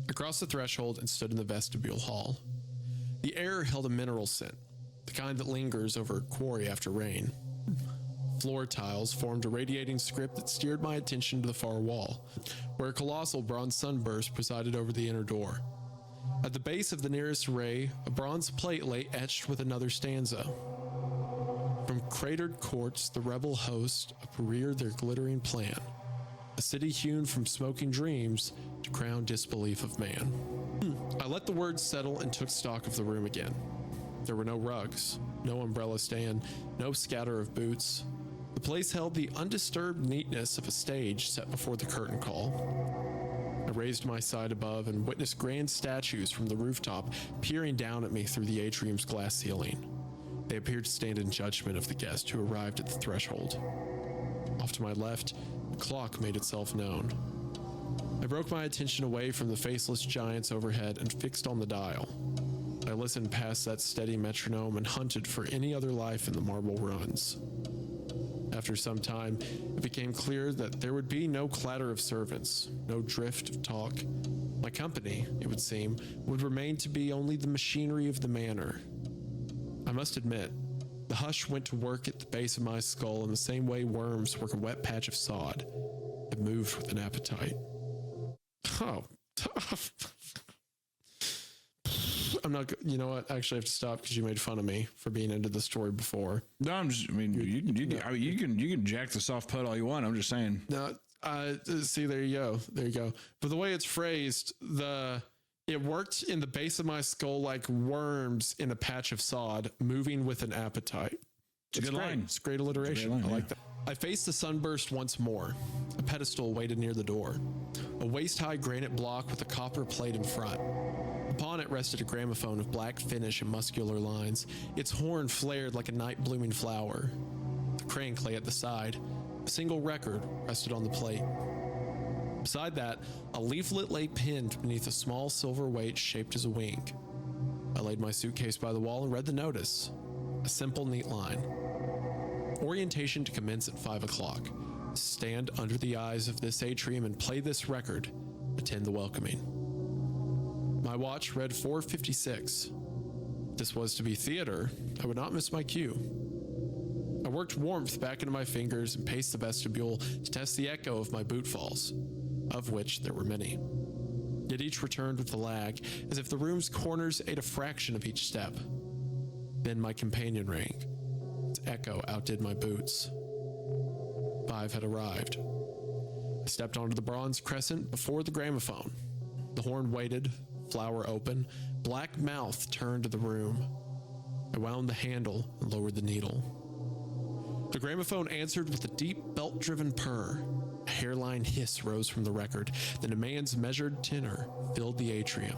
I crossed the threshold and stood in the vestibule hall. The air held a mineral scent, the kind that lingers over a quarry after rain. Floor tiles formed a radiating script that steered my attention to the far wall, where a colossal bronze sunburst presided over the inner door. At the base of the nearest array, a bronze plate lay etched with another stanza. From cratered courts, the rebel host upreared their glittering plan, a city hewn from smoking dreams to crown disbelief of man. I let the words settle and took stock of the room again. There were no rugs, no umbrella stand, no scatter of boots. The place held the undisturbed neatness of a stage set before the curtain call. I raised my sight above and witnessed grand statues from the rooftop peering down at me through the atrium's glass ceiling. They appeared to stand in judgment of the guest who arrived at the threshold. Off to my left, the clock made itself known. I broke my attention away from the faceless giants overhead and fixed on the dial. I listened past that steady metronome and hunted for any other life in the marble runs. After some time, it became clear that there would be no clatter of servants, no drift of talk. My company, it would seem, would remain to be only the machinery of the manor. I must admit, the hush went to work at the base of my skull in the same way worms work a wet patch of sod. It moved with an appetite. Oh. I'm not, you know what? I actually have to stop because you made fun of me for being into the story before. No, I'm just, I mean, you can jack the soft putt all you want. I'm just saying. No, see, there you go. There you go. But the way it's phrased, it worked in the base of my skull like worms in a patch of sod, moving with an appetite. It's a good line. It's great alliteration. I like that. I faced the sunburst once more. A pedestal waited near the door. A waist-high granite block with a copper plate in front. Upon it rested a gramophone of black finish and muscular lines. Its horn flared like a night-blooming flower. The crank lay at the side. A single record rested on the plate. Beside that, a leaflet lay pinned beneath a small silver weight shaped as a wing. I laid my suitcase by the wall and read the notice. A simple, neat line. Orientation to commence at 5 o'clock. Stand under the eyes of this atrium and play this record. Attend the welcoming. My watch read 4:56. If this was to be theater, I would not miss my cue. I worked warmth back into my fingers and paced the vestibule to test the echo of my boot falls, of which there were many. Yet each returned with a lag, as if the room's corners ate a fraction of each step. Then my companion rang. Its echo outdid my boots. 5 had arrived. I stepped onto the bronze crescent before the gramophone. The horn waited, flower open, black mouth turned to the room. I wound the handle and lowered the needle. The gramophone answered with a deep belt-driven purr. A hairline hiss rose from the record. Then a man's measured tenor filled the atrium,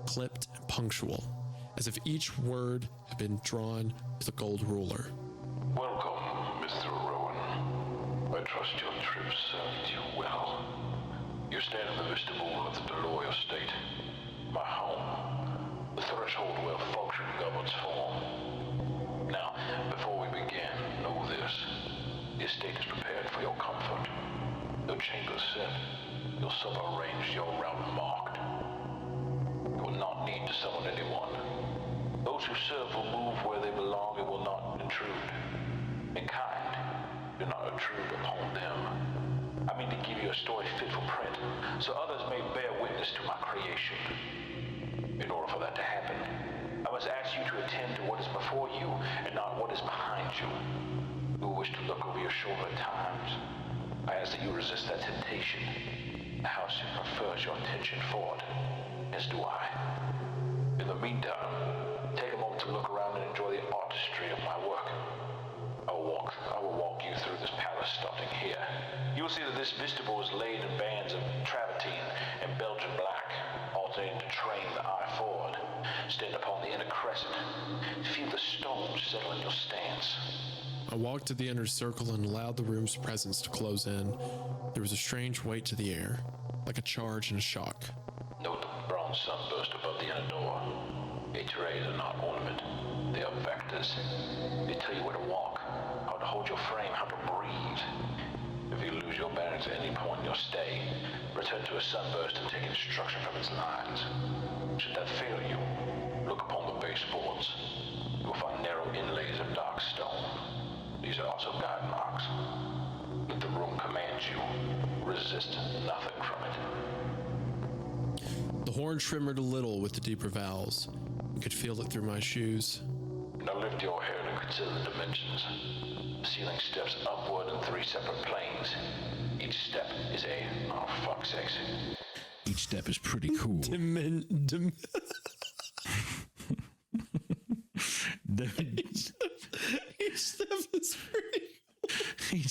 clipped and punctual, as if each word had been drawn with a gold ruler. Welcome, Mr. Rowan. I trust your trip served you well. You stand in the vestibule of the Deloy estate, my home, the threshold where function governs form. Now, before we begin, know this. The estate is prepared for your comfort. Your chamber set, your supper arranged, your route marked. You will not need to summon anyone. Those who serve will move where they belong and will not intrude. In kind, do not intrude upon them. I mean to give you a story fit for print, so others may bear witness to my creation. In order for that to happen, I must ask you to attend to what is before you and not what is behind you. You wish to look over your shoulder at times. I ask that you resist that temptation. The house prefers your attention for it, as do I. In the meantime, take a moment to look around and enjoy the artistry of my work. I will walk you through this palace starting here. You will see that this vestibule is laid in bands of travertine and Belgian black, alternating to train the eye forward. Stand upon the inner crescent. Feel the stones settle in your stance. I walked to the inner circle and allowed the room's presence to close in. There was a strange weight to the air, like a charge and a shock. Note the bronze sunburst above the inner door. Its rays are not ornament. They are vectors. They tell you where to walk, how to hold your frame, how to breathe. If you lose your bearings at any point in your stay, return to a sunburst and take instruction from its lines. Should that fail you, look upon the baseboards. You will find narrow inlays of dark stone. These are also guide marks. If the room commands you, resist nothing from it. The horn shimmered a little with the deeper vowels. I could feel it through my shoes. Now lift your head and consider the dimensions. The ceiling steps upward in 3 separate planes. Each step is a, oh fuck's sakes. Each step is pretty cool. Each step is pretty. Each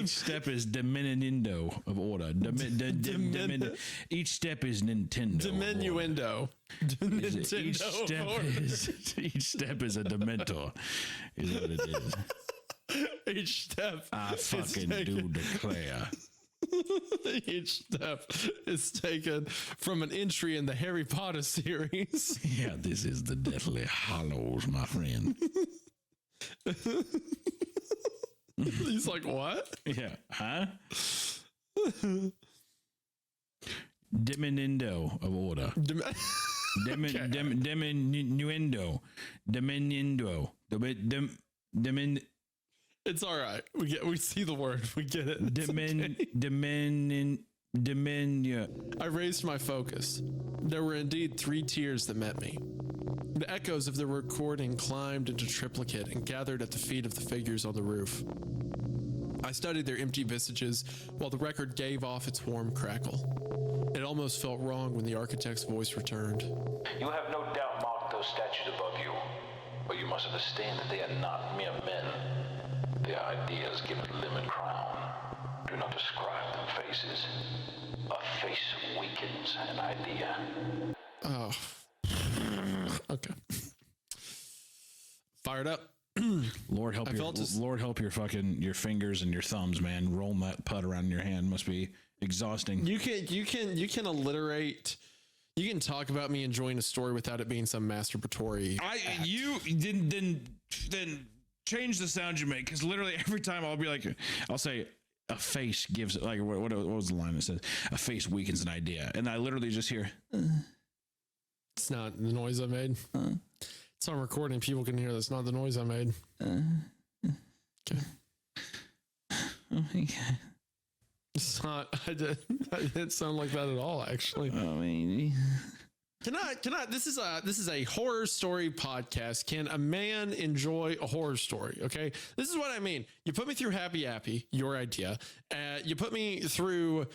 step is Diminindo of order. Each step is Nintendo. Diminuendo. Each step is a Dementor. Is what it is. Each step. I fucking do declare. Each step is taken from an entry in the Harry Potter series. Yeah, this is the Deathly Hallows, my friend. He's like, what? Yeah, huh? Diminindo of order. Diminuendo. It's all right. We see the word. We get it. I raised my focus. There were indeed 3 tiers that met me. The echoes of the recording climbed into triplicate and gathered at the feet of the figures on the roof. I studied their empty visages while the record gave off its warm crackle. It almost felt wrong when the architect's voice returned. You have no doubt marked those statues above you, but you must understand that they are not mere men. Their ideas give it limb and crown. Do not describe them faces. A face weakens an idea. Oh. Okay. Fired up. Lord help your fucking your fingers and your thumbs, man. Rolling that putt around in your hand must be exhausting. You can alliterate. You can talk about me enjoying a story without it being some masturbatory. You didn't change the sound you make, because literally every time I'll say a face gives, like, what was the line that says a face weakens an idea, and I literally just hear. It's not the noise I made. It's on recording. People can hear that's not the noise I made. Okay. Oh my God. It's not. I didn't sound like that at all. Actually. Oh, maybe. Can I? This is a horror story podcast. Can a man enjoy a horror story? Okay. This is what I mean. You put me through Happy Appy, your idea. You put me through.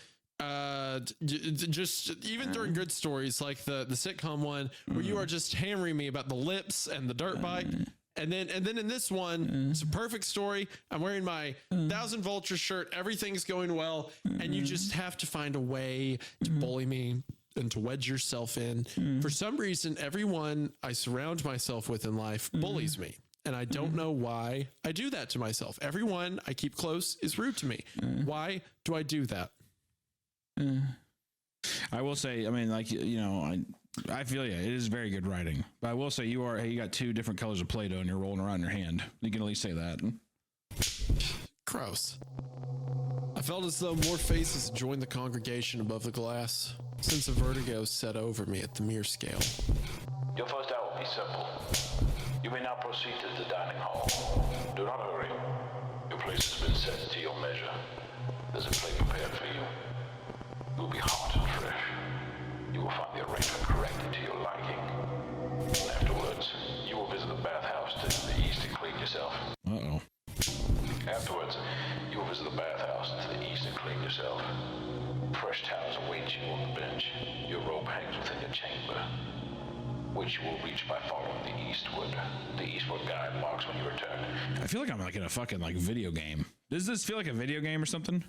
Just even during good stories like the sitcom one where you are just hammering me about the lips and the dirt bike, and then in this one it's a perfect story. I'm wearing my 1,000 Vulture shirt, everything's going well, and you just have to find a way to bully me and to wedge yourself in. For some reason, everyone I surround myself with in life bullies me, and I don't know why I do that to myself. Everyone I keep close is rude to me. Why do I do that? I will say, I mean, like, you know, I feel it is very good writing, but I will say you got 2 different colors of Play-Doh and you're rolling around in your hand. You can at least say that. Gross. I felt as though more faces joined the congregation above the glass. A sense of vertigo set over me at the mere scale. Your first hour will be simple. You may now proceed to the dining hall. Do not hurry. Your place has been set to your measure. There's a plate prepared for you. It will be hot and fresh. You will find the arrangement corrected to your liking. Afterwards, you will visit the bathhouse to the east and clean yourself. Afterwards, you will visit the bathhouse to the east and clean yourself. Fresh towels await you on the bench. Your robe hangs within your chamber. which you will reach by following the eastward guide marks when you return. I feel like I'm like in a fucking like video game. Does this feel like a video game or something?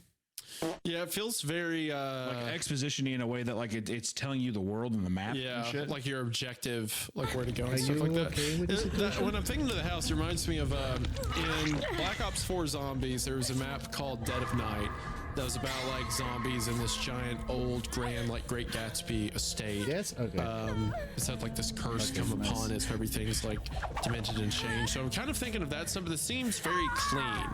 Yeah, it feels very like exposition-y in a way that like it's telling you the world and the map. Yeah, and shit. like your objective, like where to go and Are stuff you like okay with the that. When I'm thinking of the house, it reminds me of in Black Ops 4 Zombies, there was a map called Dead of Night that was about like zombies in this giant old grand like Great Gatsby estate. Yes, okay. It's had like this curse come upon it, so everything's like demented and changed. So I'm kind of thinking of that. Some of this seems very clean.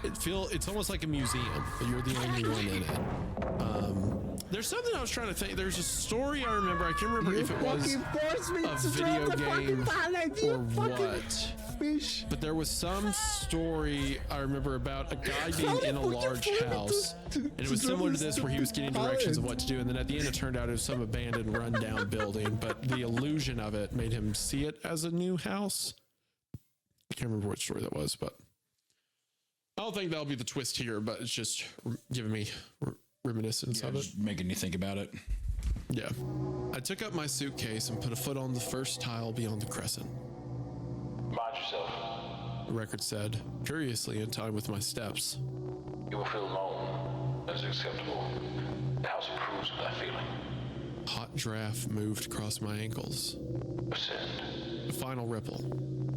It's almost like a museum, but you're the only one in it. There's something I was trying to think. There's a story I remember. I can't remember if it was a video game or what. Fish. But there was some story I remember about a guy being in a large house, and it was similar to this where he was getting directions of what to do, and then at the end it turned out it was some abandoned, rundown building, but the illusion of it made him see it as a new house. I can't remember which story that was, but I don't think that'll be the twist here, but it's just giving me reminiscence of it. Making you think about it. Yeah. I took up my suitcase and put a foot on the first tile beyond the crescent. Mind yourself. The record said, curiously in time with my steps. You will feel alone. That is acceptable. The house approves of that feeling. Hot draft moved across my ankles. Ascend. A final ripple,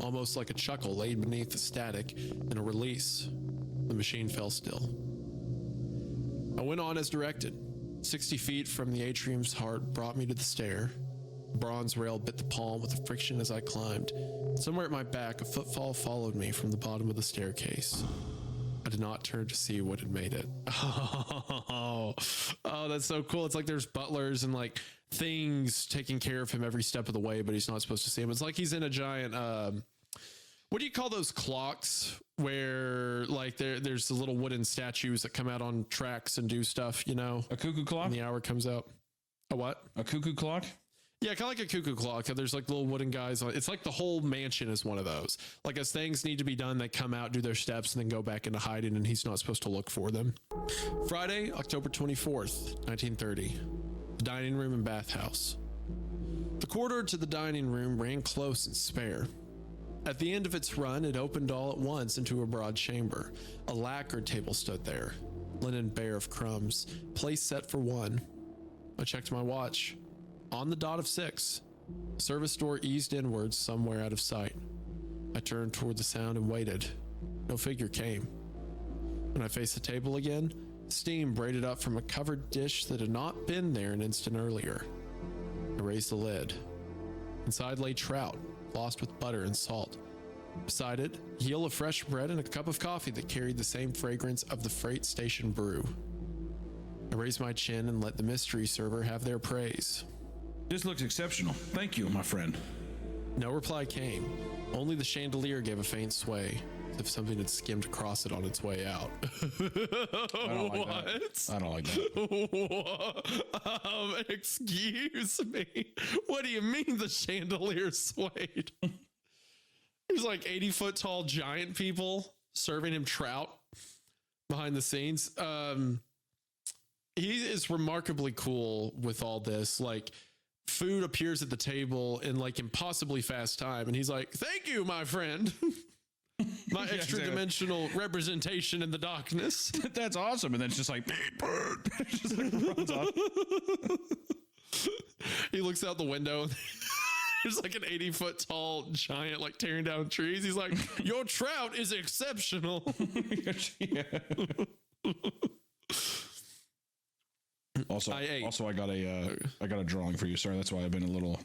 almost like a chuckle laid beneath the static, and a release. The machine fell still. I went on as directed. 60 feet from the atrium's heart brought me to the stair. The bronze rail bit the palm with a friction as I climbed. Somewhere at my back, a footfall followed me from the bottom of the staircase. I did not turn to see what had made it. Oh, that's so cool. It's like there's butlers and like things taking care of him every step of the way, but he's not supposed to see him. It's like he's in a giant, what do you call those clocks where like there's the little wooden statues that come out on tracks and do stuff, you know? A cuckoo clock? And the hour comes out. A what? A cuckoo clock? Yeah, kind of like a cuckoo clock. There's like little wooden guys on. It's like the whole mansion is one of those. Like as things need to be done, they come out, do their steps, and then go back into hiding, and he's not supposed to look for them. Friday, October 24th, 1930. The dining room and bathhouse. The corridor to the dining room ran close and spare. At the end of its run, it opened all at once into a broad chamber. A lacquered table stood there, linen bare of crumbs, place set for one. I checked my watch. On the dot of 6, the service door eased inwards somewhere out of sight. I turned toward the sound and waited. No figure came. When I faced the table again, steam braided up from a covered dish that had not been there an instant earlier. I raised the lid. Inside lay trout, glossed with butter and salt. Beside it, a heel of fresh bread and a cup of coffee that carried the same fragrance of the freight station brew. I raised my chin and let the mystery server have their praise. This looks exceptional. Thank you, my friend. No reply came. Only the chandelier gave a faint sway, as if something had skimmed across it on its way out. I don't like that. I don't like that. Excuse me. What do you mean the chandelier swayed? There's like 80-foot tall giant people serving him trout behind the scenes. He is remarkably cool with all this. Like, food appears at the table in like impossibly fast time, and he's like, "Thank you, my friend." My extra dimensional representation in the darkness. That's awesome. And then it's just like, it just like runs off. He looks out the window and there's like an 80-foot tall giant like tearing down trees. He's like, "Your trout is exceptional." Also, I got a drawing for you. Sorry, that's why I've been a little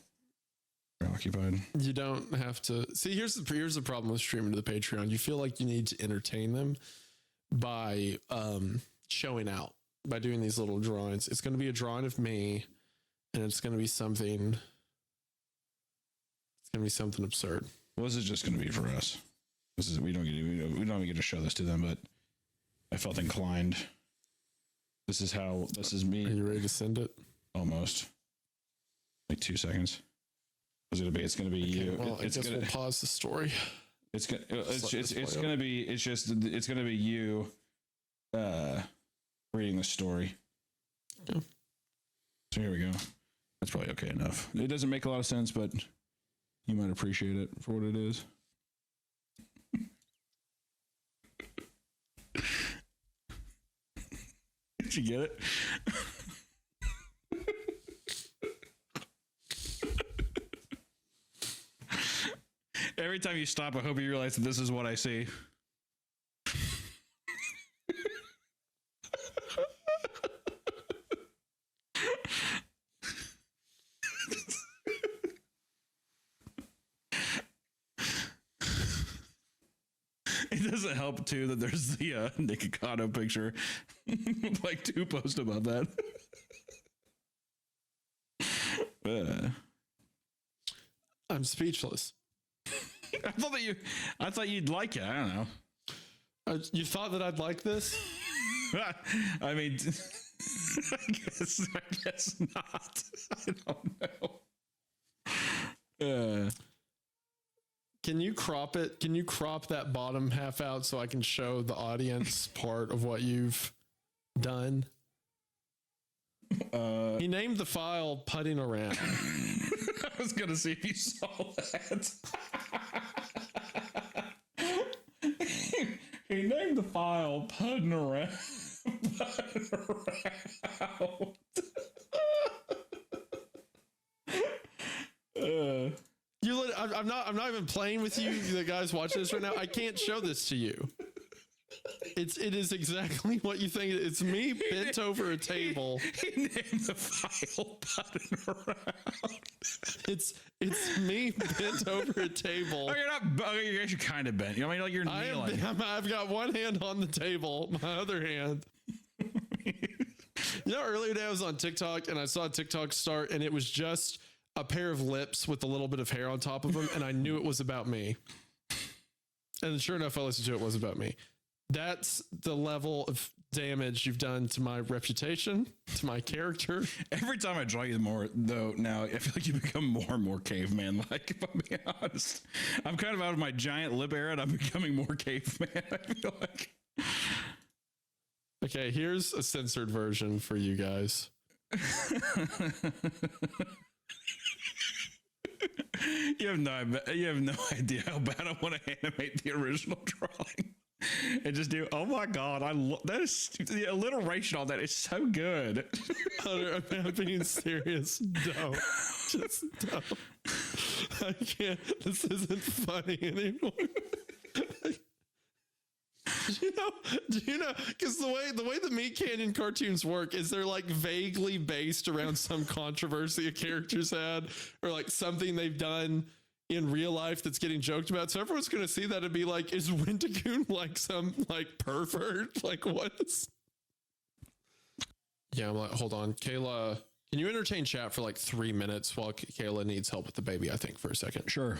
occupied. You don't have to see. Here's the problem with streaming to the Patreon. You feel like you need to entertain them by showing out, by doing these little drawings. It's going to be a drawing of me, and it's going to be something. It's going to be something absurd. Well, this is just going to be for us. We don't even get to show this to them, but I felt inclined. This is me. Are you ready to send it? Almost. Like 2 seconds. It's gonna be you. Well, I guess we'll pause the story. It's gonna be you reading the story. Yeah. So here we go. That's probably okay enough. It doesn't make a lot of sense, but You might appreciate it for what it is. Did you get it? Every time you stop, I hope you realize that this is what I see. It doesn't help too that there's the Nikocado picture. Like 2 posts about that. I'm speechless. I thought you'd like it. I don't know. You thought that I'd like this? I mean, I guess not. I don't know. Can you crop it? Can you crop that bottom half out so I can show the audience part of what you've done? He named the file Putting Around. I was going to see if you saw that. He named the file Putting Around. I'm not even playing with you, the guys watching this right now. I can't show this to you. It is exactly what you think. It's me bent over a table. He named the file Putting Around. It's me bent over a table. Oh, you're not. Oh, you're actually kind of bent. I mean, like you're kneeling. I've got one hand on the table, my other hand. You know, earlier today I was on TikTok and I saw TikTok start, and it was just a pair of lips with a little bit of hair on top of them, and I knew it was about me. And sure enough, I listened to it, was about me. That's the level of damage you've done to my reputation, to my character. Every time I draw you more, though, now I feel like you become more and more caveman. Like, if I'm being honest, I'm kind of out of my giant lip era, and I'm becoming more caveman. I feel like. Okay, here's a censored version for you guys. You have no idea how bad I want to animate the original drawing. And just do, oh my god, that is the alliteration on that is so good. Hunter, I'm being serious. Don't. Just don't. I can't. This isn't funny anymore. Do you know? Because the way the Meat Canyon cartoons work is they're like vaguely based around some controversy a character's had, or like something they've done in real life that's getting joked about. So everyone's gonna see that and be like, is Wintergoon like some like pervert? Like what is? Yeah, I'm like, hold on, Kayla. Can you entertain chat for like 3 minutes while Kayla needs help with the baby? I think for a second. Sure.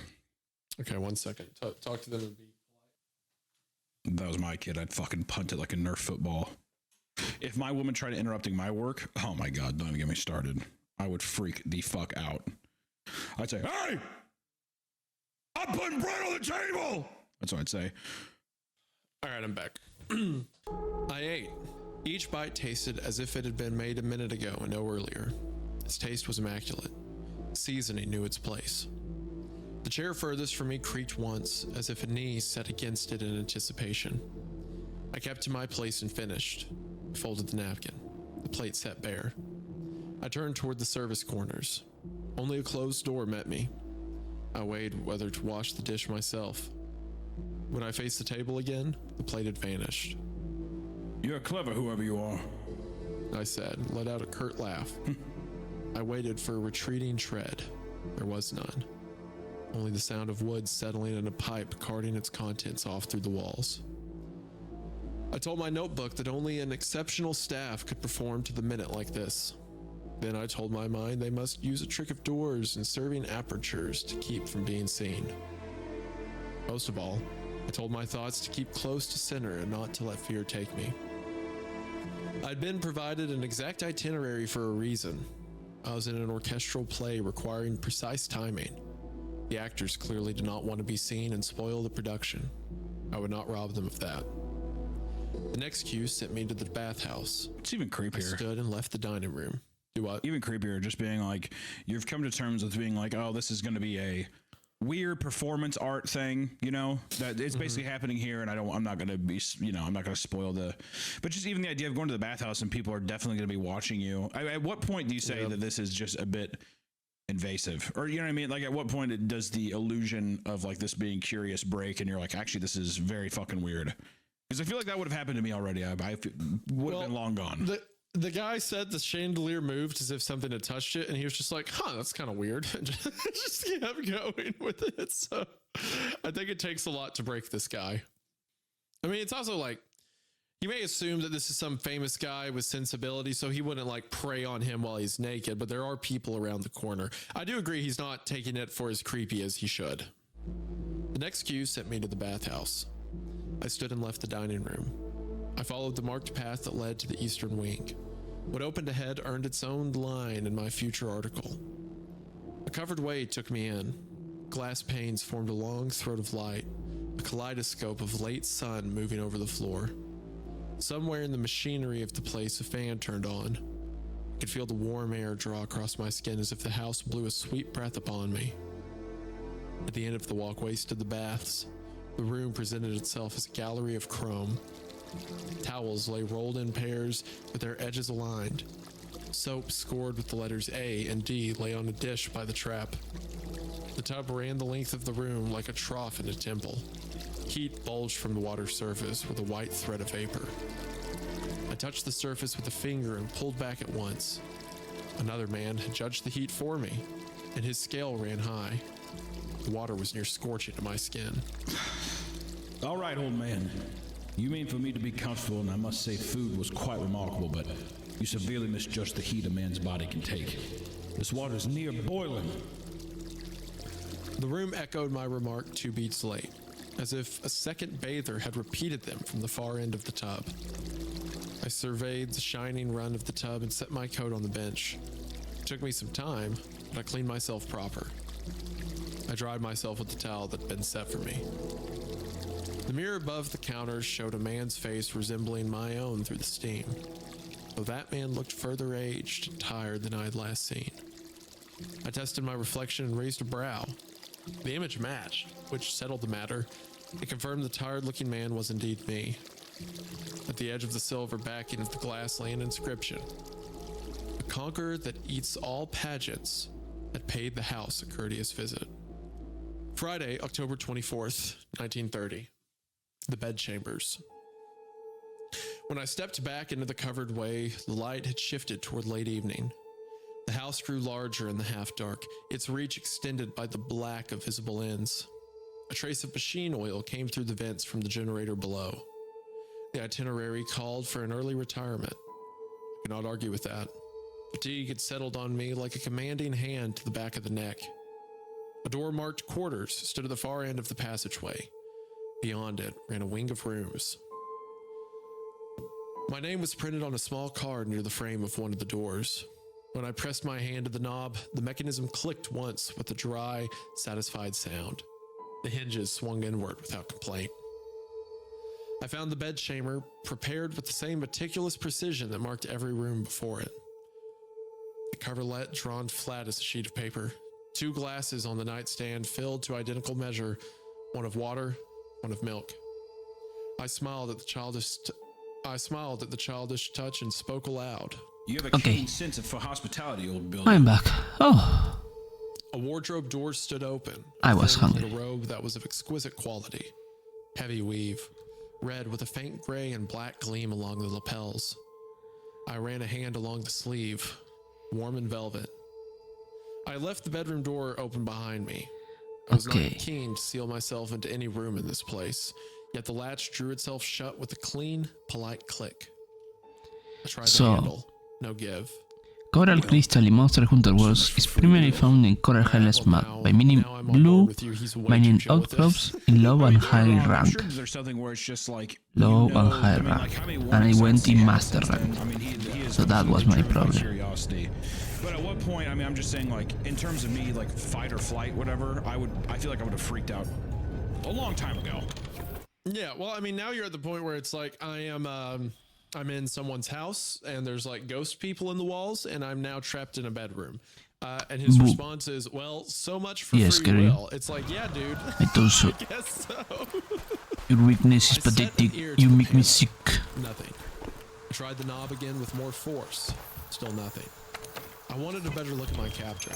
Okay, 1 second. Talk to them and be. If that was my kid, I'd fucking punt it like a Nerf football. If my woman tried interrupting my work, oh my god, don't even get me started. I would freak the fuck out. I'd say, hey, I'm putting bread on the table. That's what I'd say. All right, I'm back. I ate. Each bite tasted as if it had been made a minute ago and no earlier. Its taste was immaculate. Seasoning knew its place. The chair furthest from me creaked once, as if a knee set against it in anticipation. I kept to my place and finished. I folded the napkin. The plate set bare. I turned toward the service corners. Only a closed door met me. I weighed whether to wash the dish myself. When I faced the table again, the plate had vanished. You're clever, whoever you are, I said, and let out a curt laugh. I waited for a retreating tread. There was none. Only the sound of wood settling in a pipe carting its contents off through the walls. I told my notebook that only an exceptional staff could perform to the minute like this. Then I told my mind they must use a trick of doors and serving apertures to keep from being seen. Most of all, I told my thoughts to keep close to center and not to let fear take me. I'd been provided an exact itinerary for a reason. I was in an orchestral play requiring precise timing. The actors clearly did not want to be seen and spoil the production. I would not rob them of that. The next cue sent me to the bathhouse. It's even creepier. I stood and left the dining room. Do what? Even creepier, just being like, you've come to terms with being like, oh, this is going to be a weird performance art thing, you know, that it's basically happening here. And I'm not going to be, I'm not going to spoil but just even the idea of going to the bathhouse and people are definitely going to be watching you. At what point do you say that this is just a bit invasive, or, you know what I mean? Like, at what point does the illusion of like this being curious break and you're like, actually, this is very fucking weird? Because I feel like that would have happened to me already. I would have been long gone. The guy said the chandelier moved as if something had touched it, and he was just like, that's kind of weird. And just kept going with it. So I think it takes a lot to break this guy. I mean, it's also like, you may assume that this is some famous guy with sensibility, so he wouldn't like prey on him while he's naked, but there are people around the corner. I do agree he's not taking it for as creepy as he should. The next cue sent me to the bathhouse. I stood and left the dining room. I followed the marked path that led to the eastern wing. What opened ahead earned its own line in my future article. A covered way took me in. Glass panes formed a long throat of light, a kaleidoscope of late sun moving over the floor. Somewhere in the machinery of the place, a fan turned on. I could feel the warm air draw across my skin as if the house blew a sweet breath upon me. At the end of the walkway stood the baths. The room presented itself as a gallery of chrome. Towels lay rolled in pairs with their edges aligned. Soap scored with the letters A and D lay on a dish by the trap. The tub ran the length of the room like a trough in a temple. Heat bulged from the water's surface with a white thread of vapor. I touched the surface with a finger and pulled back at once. Another man had judged the heat for me, and his scale ran high. The water was near scorching to my skin. All right, old man. You mean for me to be comfortable, and I must say food was quite remarkable, but you severely misjudged the heat a man's body can take. This water's near boiling. The room echoed my remark 2 beats late, as if a second bather had repeated them from the far end of the tub. I surveyed the shining run of the tub and set my coat on the bench. It took me some time, but I cleaned myself proper. I dried myself with the towel that had been set for me. The mirror above the counter showed a man's face resembling my own through the steam, though that man looked further aged and tired than I had last seen. I tested my reflection and raised a brow. The image matched, which settled the matter. It confirmed the tired-looking man was indeed me. At the edge of the silver backing of the glass lay an inscription. The conqueror that eats all pageants had paid the house a courteous visit. Friday, October 24th, 1930. The bedchambers. When I stepped back into the covered way, the light had shifted toward late evening. The house grew larger in the half-dark, its reach extended by the black of visible ends. A trace of machine oil came through the vents from the generator below. The itinerary called for an early retirement. I could not argue with that. Fatigue had settled on me like a commanding hand to the back of the neck. A door marked quarters stood at the far end of the passageway. Beyond it ran a wing of rooms. My name was printed on a small card near the frame of one of the doors. When I pressed my hand to the knob, the mechanism clicked once with a dry, satisfied sound. The hinges swung inward without complaint. I found the bedchamber prepared with the same meticulous precision that marked every room before it. The coverlet drawn flat as a sheet of paper. 2 glasses on the nightstand filled to identical measure, one of water, one of milk. I smiled at the childish touch and spoke aloud. You have a keen sense for hospitality, old builder. I'm back. Oh. A wardrobe door stood open. I was hungry. A robe that was of exquisite quality. Heavy weave, red with a faint gray and black gleam along the lapels. I ran a hand along the sleeve, warm and velvet. I left the bedroom door open behind me. I was not keen to seal myself into any room in this place, yet the latch drew itself shut with a clean, polite click. I tried the handle. No give. Coral crystal in Monster Hunter Worlds is primarily found in Coral Highlands map by mining blue, mining outcrops in low and high rank. I'm sure there's something where it's just like low and high rank, and I went in master rank, so that was my problem. Curiosity. But at what point, I mean, I'm just saying, like, in terms of me, like, fight or flight, whatever, I feel like I would have freaked out a long time ago. Yeah, well, I mean, now you're at the point where it's like, I'm in someone's house and there's like ghost people in the walls and I'm now trapped in a bedroom. And his Boo. response is, well, so much for Yes, free Gary. will. It's like, yeah, dude. I thought so. I guess so. Your weakness is I set an pathetic. ear to You the make me panel. sick. Nothing. I tried the knob again with more force. Still nothing. I wanted a better look at my capture.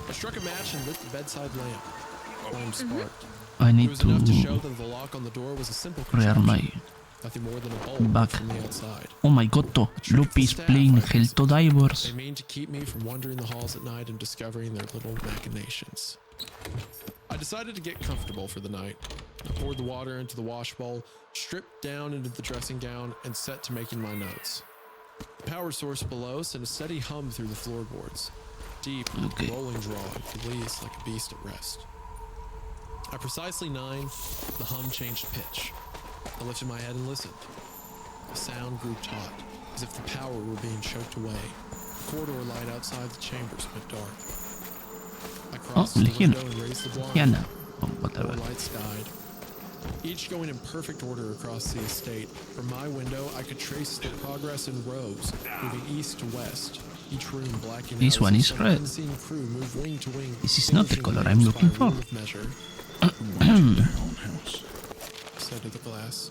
I struck a match and lit the bedside lamp. Flame sparked. I It need was enough to show to that the lock on the door was a simple rear contraption. my Nothing more than a bolt back. from the outside. Oh my god, Lupi is playing Helto Divers. They mean to keep me from wandering the halls at night and discovering their little machinations. I decided to get comfortable for the night. I poured the water into the wash bowl, stripped down into the dressing gown, and set to making my notes. The power source below sent a steady hum through the floorboards. Deep, rolling draw, released like a beast at rest. At precisely 9, the hum changed pitch. I lifted my head and listened. The sound grew taut, as if the power were being choked away. The corridor light outside the chambers went dark. I crossed the window and raised the blind. Liana. Oh, whatever. More lights died. Each going in perfect order across the estate. From my window, I could trace the progress in rows, moving east to west. Each room blacking This out one as is some red. unseen crew move wing to wing. This is not the finishing color I'm layers looking by for. rule of measure. Said to the glass.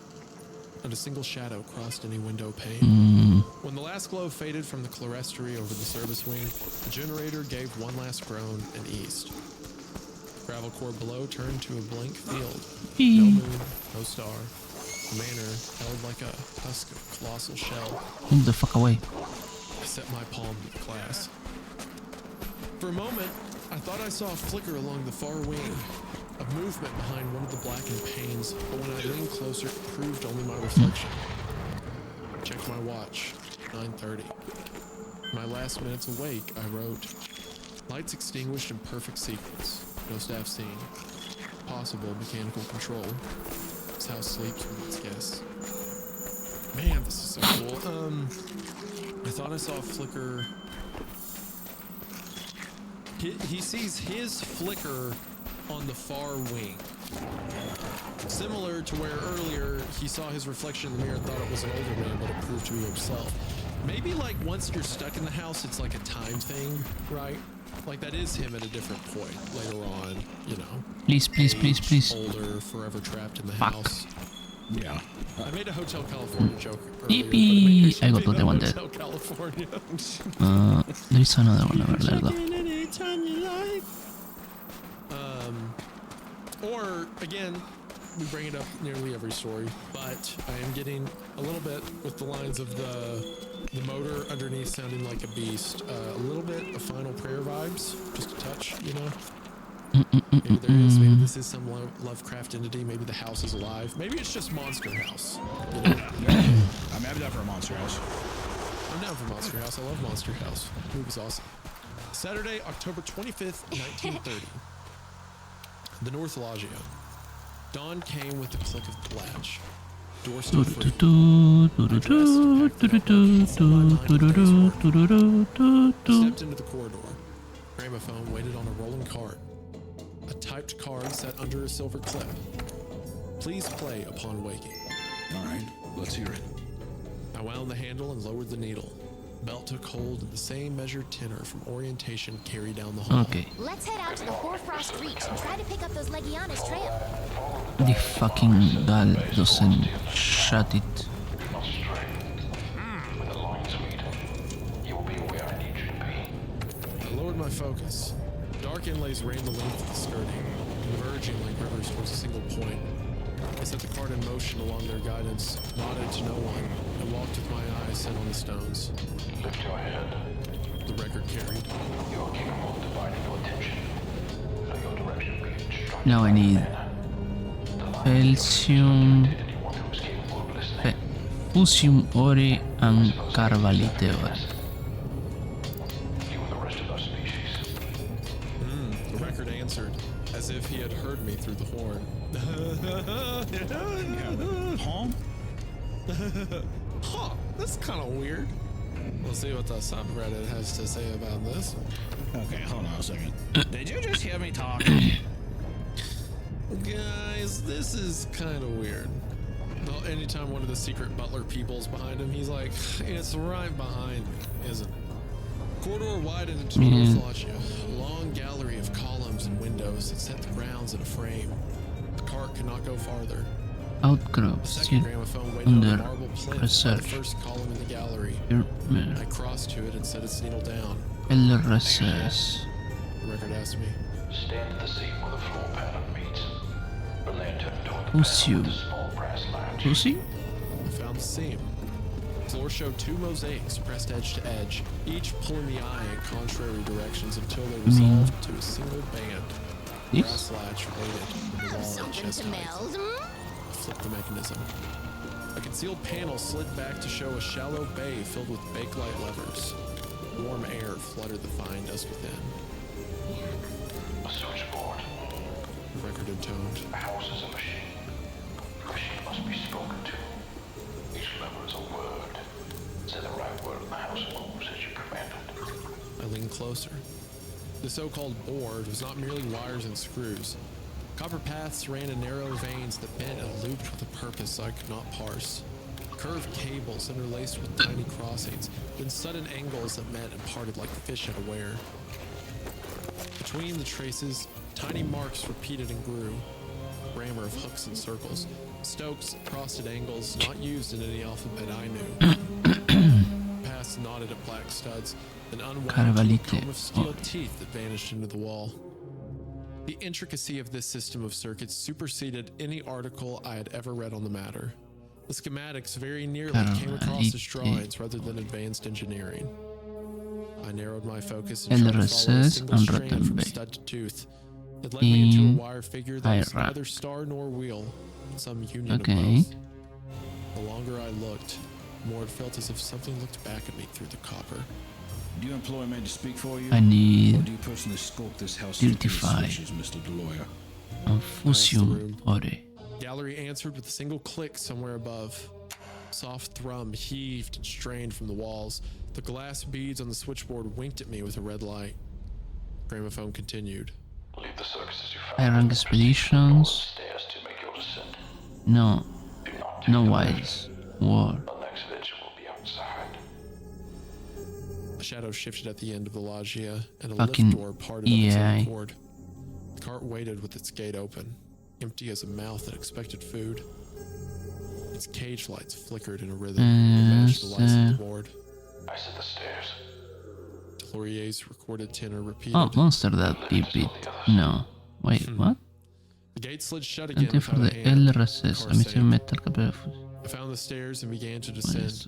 Not a single shadow crossed any window pane. When the last glow faded from the clerestory over the service wing, the generator gave one last groan and eased. The gravel core below turned to a blank field. No moon, no star. The manor held like a husk of colossal shell. Move the fuck away. I set my palm to the glass. For a moment, I thought I saw a flicker along the far wing, a movement behind one of the blackened panes, but when I leaned closer, it proved only my reflection. I checked my watch, 9:30. My last minutes awake, I wrote, lights extinguished in perfect sequence, no staff seen, possible mechanical control. This house sleeps with its guests. Man, this is so cool. I thought I saw a flicker. He sees his flicker on the far wing. Similar to where earlier he saw his reflection in the mirror and thought it was an older man, but it proved to be himself. Maybe like once you're stuck in the house, it's like a time thing, right? Like that is him at a different point later on, you know. Please, please, please, please. Older, forever trapped in the Fuck. house. Yeah. I made a Hotel California joke earlier. Yippee! I got what I wanted. Hotel California. There is another one over there though. Or again, we bring it up nearly every story, but I am getting a little bit with the lines of the motor underneath sounding like a beast. A little bit of Final Prayer vibes, just a touch, you know. Maybe there is. Maybe this is some Lovecraft entity. Maybe the house is alive. Maybe it's just Monster House. You know? I'm down for a Monster House. I'm down for Monster House. I love Monster House. The movie's awesome. Saturday, October 25th, 1930. The North Loggia. Dawn came with the click of the latch. Door stood free. Stepped into the corridor. Gramophone waited on a rolling cart. A typed card set under a silver clip. Please play upon waking. All right, let's hear it. I wound the handle and lowered the needle. Belt took hold and the same measured tenor from orientation carried down the hall. Okay. Let's head out to the Hoarfrost Reach and try to pick up those Legiana's trail. The fucking gal doesn't shut it. With a line speed, you will be where I need you to be. I lowered my focus. Dark inlays ran the length of the skirting, converging like rivers towards a single point. I set the cart in motion along their guidance, nodded to no one, and walked with my eyes set on the stones. Lift your head. The record carried. You are capable of dividing your attention. Let your direction be instructed. Now I need Felsium, Fusium Ore and Carvalite Ore. You and the rest of our species. The record answered, as if he had heard me through the horn. Huh, that's kind of weird. We'll see what the subreddit has to say about this. Okay, hold on a second. Did you just hear me talk? Guys, this is kind of weird. Well, anytime one of the secret butler people's behind him, he's like, it's right behind me, isn't it? Corridor widened into North Loggia, a long gallery of columns and windows that set the grounds in a frame. The cart could not go farther. Outcrop The still second gramophone waited on the under marble plinth by the research. first column in the gallery. I crossed to it and set its needle down. LRSS. The record asked me. Stand at the seam where the floor pattern meets. From there, turn toward the Who's panel you? with the small brass latch. Who's he? I found the seam. The floor showed two mosaics pressed edge to edge, each pulling the eye in contrary directions until they resolved to a single band. The brass latch waited on the wall at chest height. I flipped the mechanism. A concealed panel slid back to show a shallow bay filled with bakelite levers. Warm air fluttered the fine dust within. A switchboard. The record intoned. A house is a machine. The machine must be spoken to. Each lever is a word. Say the right word and the house moves as you commanded. I leaned closer. The so-called board was not merely wires and screws. Copper paths ran in narrow veins that bent and looped with a purpose I could not parse. Curved cables interlaced with tiny crossings, then sudden angles that met and parted like fish at a weir. Between the traces, tiny marks repeated and grew. Grammar of hooks and circles. Stokes crossed at angles not used in any alphabet I knew. Paths nodded at black studs, then unwound to a comb of steel teeth that vanished into the wall. The intricacy of this system of circuits superseded any article I had ever read on the matter. The schematics very nearly came across as drawings rather than advanced engineering. I narrowed my focus and tried to follow a single strand from stud to tooth. It led me into a wire figure that was neither star nor wheel, some union of both. The longer I looked, the more it felt as if something looked back at me through the copper. Do you employ men to speak for you? I need or do you personally sculpt this house 35 Mr. DeLawyer? Fusium Ore. Gallery answered with a single click somewhere above. Soft thrum heaved and strained from the walls. The glass beads on the switchboard winked at me with a red light. Gramophone continued. Leave the circus as you High rank expeditions. stairs to make your descent. No. No wise. War. The next vigil will be outside. A shadow shifted at the end of the loggia, and a Fucking lift door parted of its own EA. accord. The cart waited with its gate open, empty as a mouth that expected food. Its cage lights flickered in a rhythm that matched the lights of the board. I said the stairs. Laurier's recorded tenor repeated. Oh, monster that beep it. No. Wait, what? The gate slid shut again Vänta för without a det hand. LRSS. Car I'm sank. metal kabel. I found the stairs and began to descend.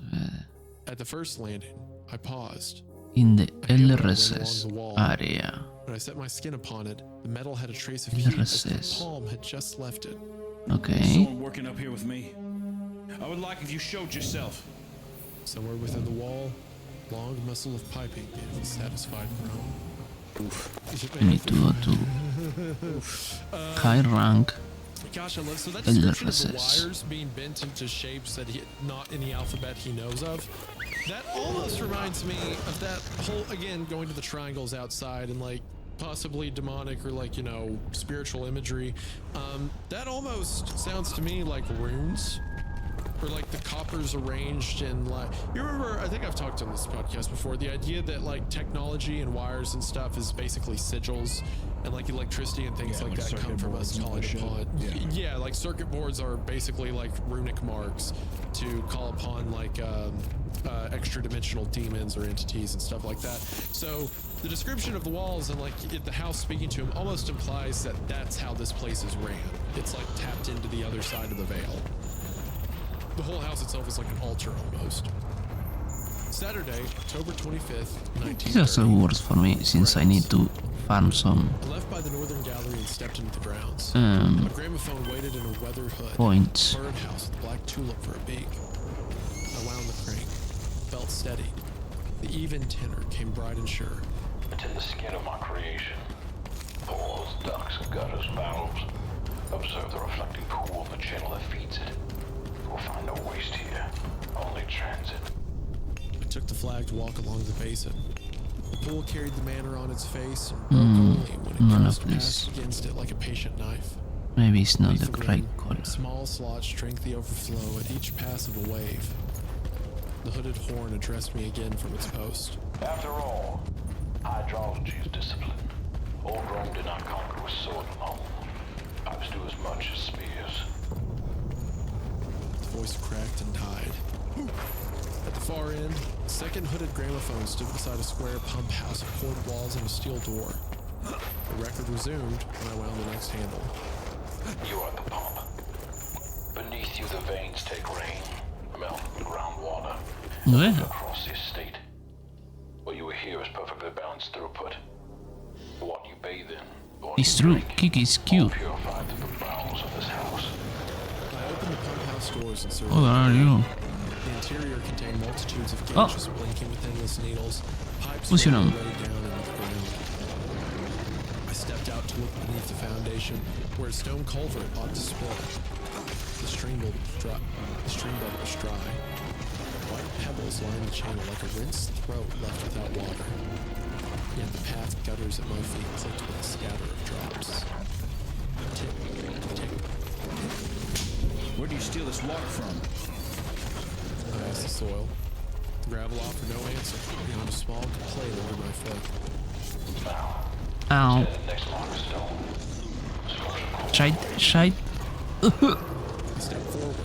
At the first landing, I paused. In the A halo ran LRSS along the wall. area. When I set my skin upon it, the metal had a trace of heat as if LRSS. the palm had just left it. Okay. Someone working up here with me. I would like if you showed yourself. Somewhere within the wall, long muscle of piping gave a satisfied groan. We need to go to high rank Gosh, I love so that description of the LRSS. wires being bent into shapes that not in the alphabet he knows of. That almost reminds me of that whole, again, going to the triangles outside and like possibly demonic or like, you know, spiritual imagery. That almost sounds to me like runes. Or like the coppers arranged in like, you remember, I think I've talked on this podcast before, the idea that like technology and wires and stuff is basically sigils, and like electricity and things like that come from us calling upon. Yeah, like circuit boards are basically like runic marks to call upon like extra dimensional demons or entities and stuff like that. So the description of the walls and like the house speaking to him almost implies that that's how this place is ran. It's like tapped into the other side of the veil. The whole house itself is like an altar almost. Saturday, October 25th, This also works for me since I need to farm some I left by the northern gallery and stepped into the grounds. A gramophone waited in a weathered hood. points. A birdhouse with a black tulip for a beak. I wound the crank, felt steady. The even tenor came bright and sure. It's in the skin of my creation. Pores, ducts, gutters, valves. Observe the reflecting pool and the channel that feeds it. We'll find no waste here, only transit. I took the flagged walk along the basin. The pool carried the manor on its face and broke only when it none pressed of this. past against it like a patient knife. Maybe it's not the Beneath right rim, color. Small slots drank the overflow at each pass of a wave. The hooded horn addressed me again from its post. After all, hydrology is discipline. Old Rome did not conquer with sword alone. Pipes do as much as spears. The voice cracked and died. At the far end, a second hooded gramophone stood beside a square pump house of poured walls and a steel door. The record resumed when I wound the next handle. You are the pump. Beneath you, the veins take rain, melt the groundwater, Yeah. across the estate. What you hear is perfectly balanced throughput. What you bathe in, what It's you true. drink, Kiki is cute. purified through the bowels of this house. I opened the pump house doors and surveyed. Oh, there are you. The interior contained multitudes of Oh. gauges blinking with endless needles. Pipes What's your were name? laid down into the ground. I stepped out to look beneath the foundation, where a stone culvert ought to spill. The stream bed was dry. White pebbles lined the channel like a rinsed throat left without water. Yet the path gutters at my feet clicked with a scatter of drops. Tick, tick. Where do you steal this water from? I asked the soil. The gravel offered no answer beyond a small complaint under my foot. Ow. Shite. I stepped forward.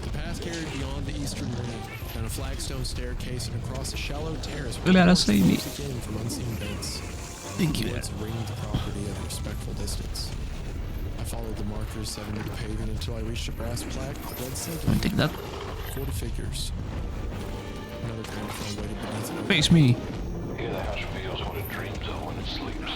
The path carried beyond the eastern ring, down a flagstone staircase and across a shallow terrace You gotta save me. again from unseen vents. Thank you. Woods ringed the property at a respectful distance. I followed the markers set into the pavement until I reached a brass plaque with red symbol. I'll take that. 40 figures. Another gramophone waited beneath it. Face me. Here the house reveals what it dreams of when it sleeps.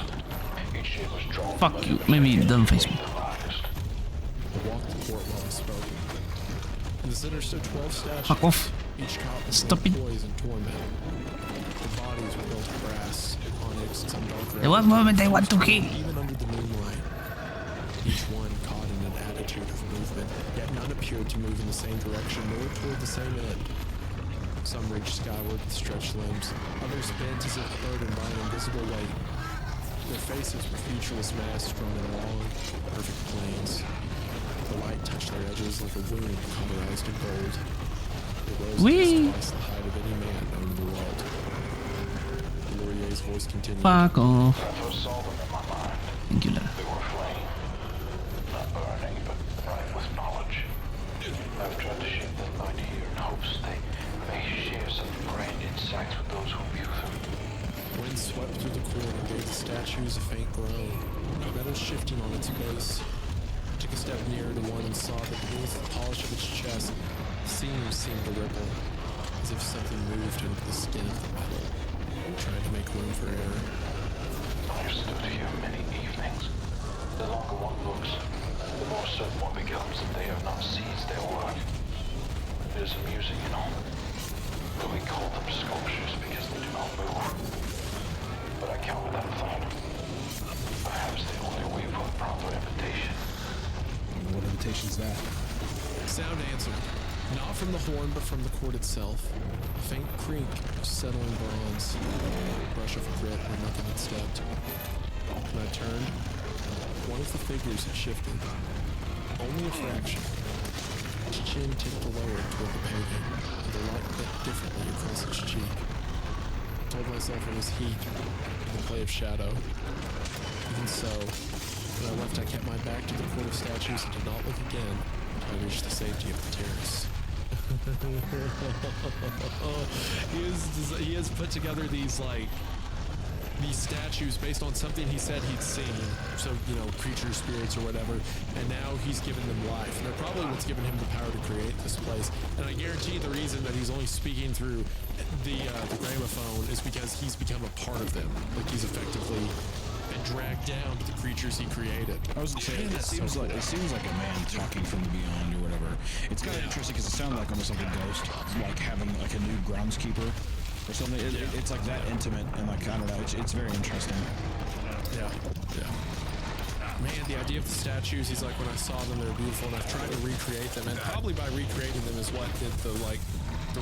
Each shape was drawn. Fuck you. Maybe don't face me. I walked the court while I spoke. In the center stood 12 statues. Fuck off. Each caught with Stop it. poise and torment. The bodies were built of brass, onyx, and some dark There was moment I want to kill. Even under the moonlight. Each one caught in an attitude of movement, yet none appeared to move in the same direction nor toward the same end. Some reached skyward with stretched limbs, others bent as if burdened by an invisible weight. Their faces were featureless masks drawn in long, perfect planes. The light touched their edges like a wound cauterized in gold. It rose Whee! twice the height of any man known in the world. Laurier's voice continued. Fuck off. I first saw them in my mind. Thank you, Lara. They were flame. Not burning, but bright with knowledge. I've tried to shape them by ear in hopes they may share some grand insights with those who view them. Wind swept through the court and gave the statues a faint groan, metal shifting on its base. I took a step nearer to one and saw that beneath the polish of its chest, seams seemed to ripple, as if something moved into the skin of the metal, trying to make room for air. I've stood here many evenings. The longer one looks, the more certain one becomes that they have not seized their work. It is amusing, you know. But we call them sculptures because they do not move. But I counter that thought. Perhaps they only wait for a proper invitation. What invitation is that? Sound answered, not from the horn but from the court itself. A faint creak of settling bronze, a brush of grit where nothing had stepped. When I turned, one of the figures had shifted. Only a fraction. Its chin tipped lower toward the paving, and the light bit differently across its cheek. I told myself it was heat, the play of shadow. Even so, when I left, I kept my back to the court of statues and did not look again until I reached the safety of the terrace. He has put together these statues based on something he said he'd seen. So, you know, creatures, spirits, or whatever. And now he's given them life. And they're probably what's given him the power to create this place. And I guarantee the reason that he's only speaking through the gramophone is because he's become a part of them. Like he's effectively been dragged down to the creatures he created. I was gonna say, it seems like a man talking from the beyond or whatever. It's kind of interesting because it sounded like almost like a ghost, like having like a new groundskeeper or something. It's like that intimate and like I don't know. It's very interesting. Yeah. Man, the idea of the statues, he's like, when I saw them, they were beautiful, and I've tried to recreate them, and probably by recreating them is what did the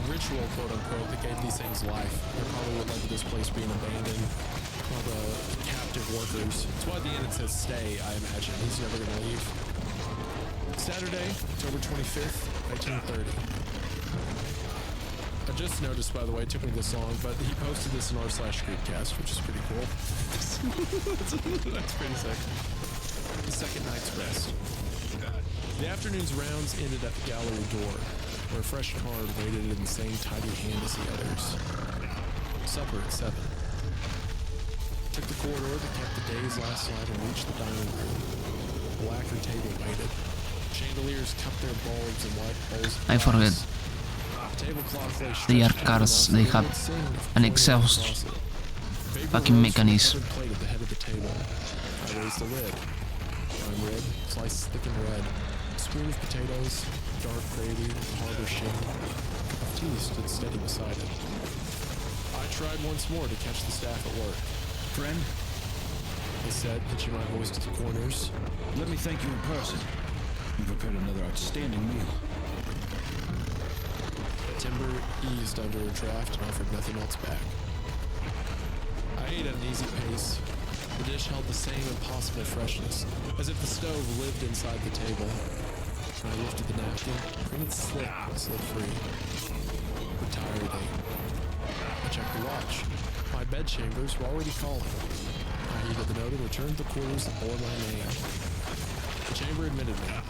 ritual, quote unquote, that gave these things life. They probably would led to this place being abandoned by the captive workers. That's why at the end it says stay, I imagine. He's never going to leave. Saturday, October 25th, 1930. I I just noticed, by the way, it took me this long, but he posted this in r/Greekcast, which is pretty cool. That's pretty sick. The second night's rest. The afternoon's rounds ended at the gallery door, where a fresh card waited in the same tidy hand as the others. Supper at 7. Took the corridor that kept the day's last light and reached the dining room. The lacquer table waited. Chandeliers cupped their bulbs and white bowls of I forget. They are cars, they have an exhaust fucking mechanism. Plate at the head of the table. I raised the lid. Prime rib, sliced thick and red. A spoon of potatoes, dark gravy, harbor shame. A cup of tea stood steady beside it. I tried once more to catch the staff at work. Friend, I said, pitching my voice to the corners. let me thank you in person. You prepared another outstanding meal. Timber eased under a draft and offered nothing else back. I ate at an easy pace. The dish held the same impossible freshness, as if the stove lived inside the table. When I lifted the napkin, printed slip slid free. Retired ate. I checked the watch. My bed chambers were already calling. I heeded the note and returned to the quarters that bore my name. The chamber admitted me.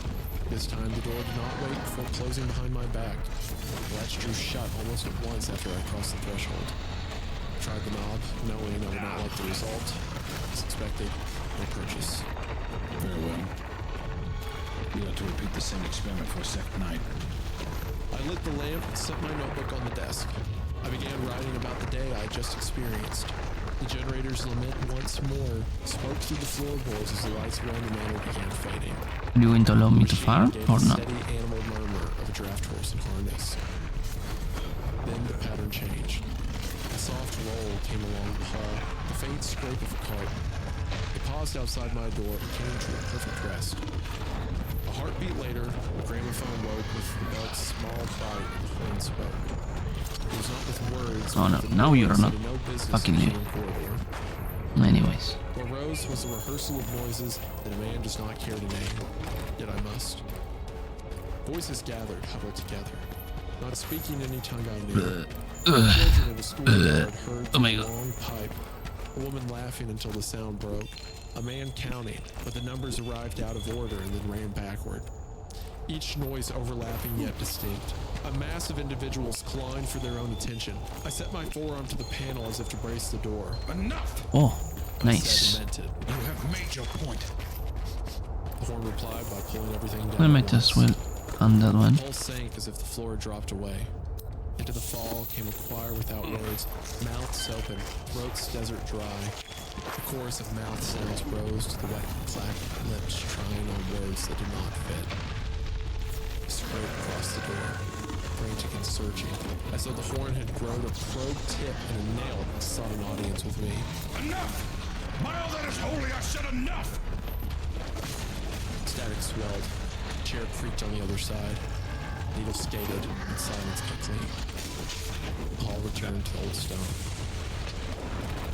This time the door did not wait before closing behind my back. The latch drew shut almost at once after I crossed the threshold. I tried the knob, knowing I would not like the result. As expected, no purchase. Very well. You'll have to repeat the same experiment for a second night. I lit the lamp and set my notebook on the desk. I began writing about the day I had just experienced. The generator's lament once more spoke through the floorboards as the lights around the manor began fading. Are you going to allow me to farm or not? The steady animal murmur of a draft horse in harness. Then the pattern changed. A soft roll came along the hall, the faint scrape of a cart. It paused outside my door and came to a perfect rest. A heartbeat later, the gramophone woke with the belt's small bite and the horn spoke. It was not with words. Oh no, now you're not fucking new. Anyways. What rose was a rehearsal of noises that a man does not care to name, yet I must. Voices gathered, huddled together, not speaking any tongue I knew. Children in the schoolyard heard Oh my the God. long pipe, a woman laughing until the sound broke, a man counting, but the numbers arrived out of order and then ran backward. Each noise overlapping yet distinct. A mass of individuals clawing for their own attention. I set my forearm to the panel as if to brace the door. Enough! Oh, I nice. said and meant it. You have made your point. The horn replied by pulling everything down. I might as well on that one. The pulse sank as if the floor dropped away. Into the fall came a choir without words, mouths open, throats desert dry. The chorus of mouth sounds rose to the wet, clacked lips trying on words that did not fit. I scurried across the door, frantic and searching, as though the horn had grown a probe tip and a nail sought an audience with me. Enough! By all that is holy, I said enough! Static swelled. A chair creaked on the other side. Needle skated, and silence cut clean. The hall returned to old stone.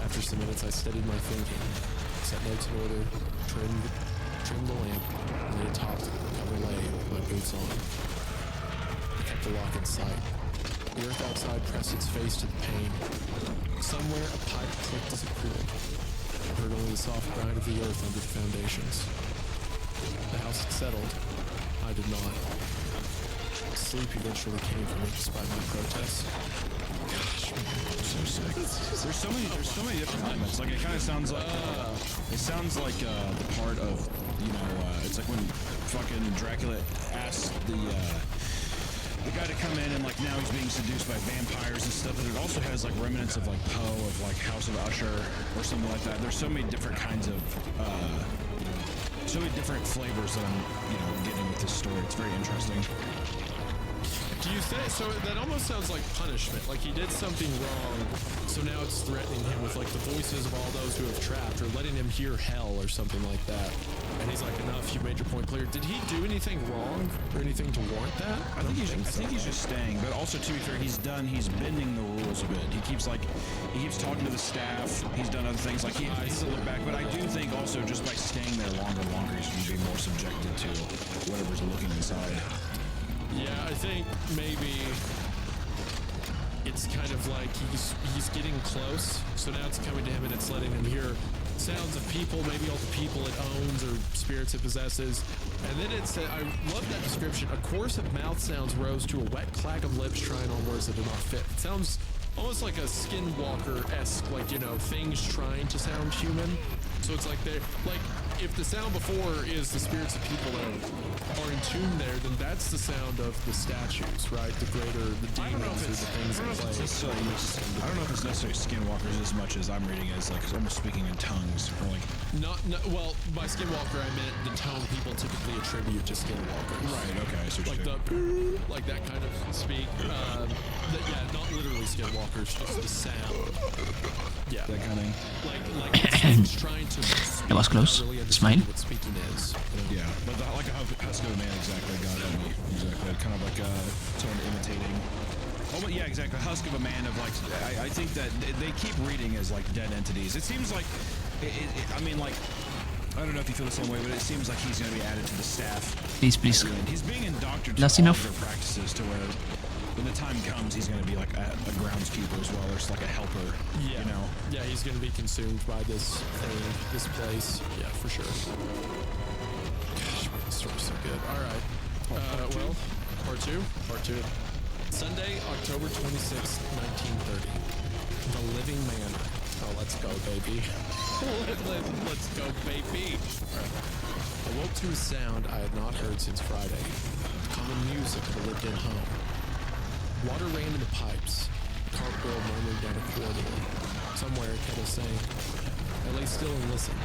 After some minutes, I steadied my thinking, set notes in order, trimmed the lamp, and laid atop the cover lay with my boots on. I kept the lock in sight. The earth outside pressed its face to the pane. Somewhere, a pipe clicked as it cooled. I heard only the soft grind of the earth under the foundations. The house had settled. I did not. Sleep eventually came for me despite my protests. Gosh, man, I'm so sick. There's so many different elements. Like it kind of sounds like the part of it's like when fucking Dracula asked the guy to come in and like now he's being seduced by vampires and stuff. But it also has like remnants of like Poe of like House of Usher or something like that. There's so many different kinds of so many different flavors that I'm getting with this story. It's very interesting. Do you think so? That almost sounds like punishment. Like he did something wrong, so now it's threatening him with like the voices of all those who have trapped, or letting him hear hell or something like that. And he's like, "Enough! You made your point clear." Did he do anything wrong or anything to warrant that? I think he's just staying, but also to be fair, he's bending the rules a bit. He keeps talking to the staff. He's done other things like he doesn't look back. But I do think also just by staying there longer, he's going to be more subjected to whatever's looking inside. Yeah, I think maybe it's kind of like he's getting close. So now it's coming to him and it's letting him hear sounds of people, maybe all the people it owns or spirits it possesses. And then it said, I love that description. A chorus of mouth sounds rose to a wet clack of lips trying on words that do not fit. It sounds almost like a Skinwalker-esque, like, you know, things trying to sound human. So it's like they're like, if the sound before is the spirits of people that are in tune there, then that's the sound of the statues, right? The greater, the demons or the things that play. I don't know if it's necessarily skinwalkers as much as I'm reading as like almost speaking in tongues. Or like Well, by Skinwalker I meant the tone people typically attribute to Skinwalkers. Right. Okay. So like that kind of speak. Yeah, not literally Skinwalkers, just the sound. Yeah. That kind of. Like it's trying to. That was close. Really Smile. what speaking is. Yeah, but like a husk of a man, exactly. Got me. Exactly. Kind of like someone imitating. Oh, but yeah, exactly. Husk of a man of like. I think that they keep reading as like dead entities. It seems like. I mean, like. I don't know if you feel the same way, but it seems like he's going to be added to the staff. Please. He's being indoctrinated That's to all enough. of their practices to where when the time comes, he's going to be like a groundskeeper as well, or just like a helper. Yeah. You know. Yeah, he's going to be consumed by this thing, this place. Yeah, for sure. Gosh, man, this story's so good. All right. Well, part two. Sunday, October 26th, 1930. The Living Manor. Oh, let's go, baby. Let's go, baby. All right. I woke to a sound I had not heard since Friday. Common music of a lived-in home. Water ran in the pipes. A cartwheel murmured down a corridor. Somewhere a kettle sang. I lay still and listened.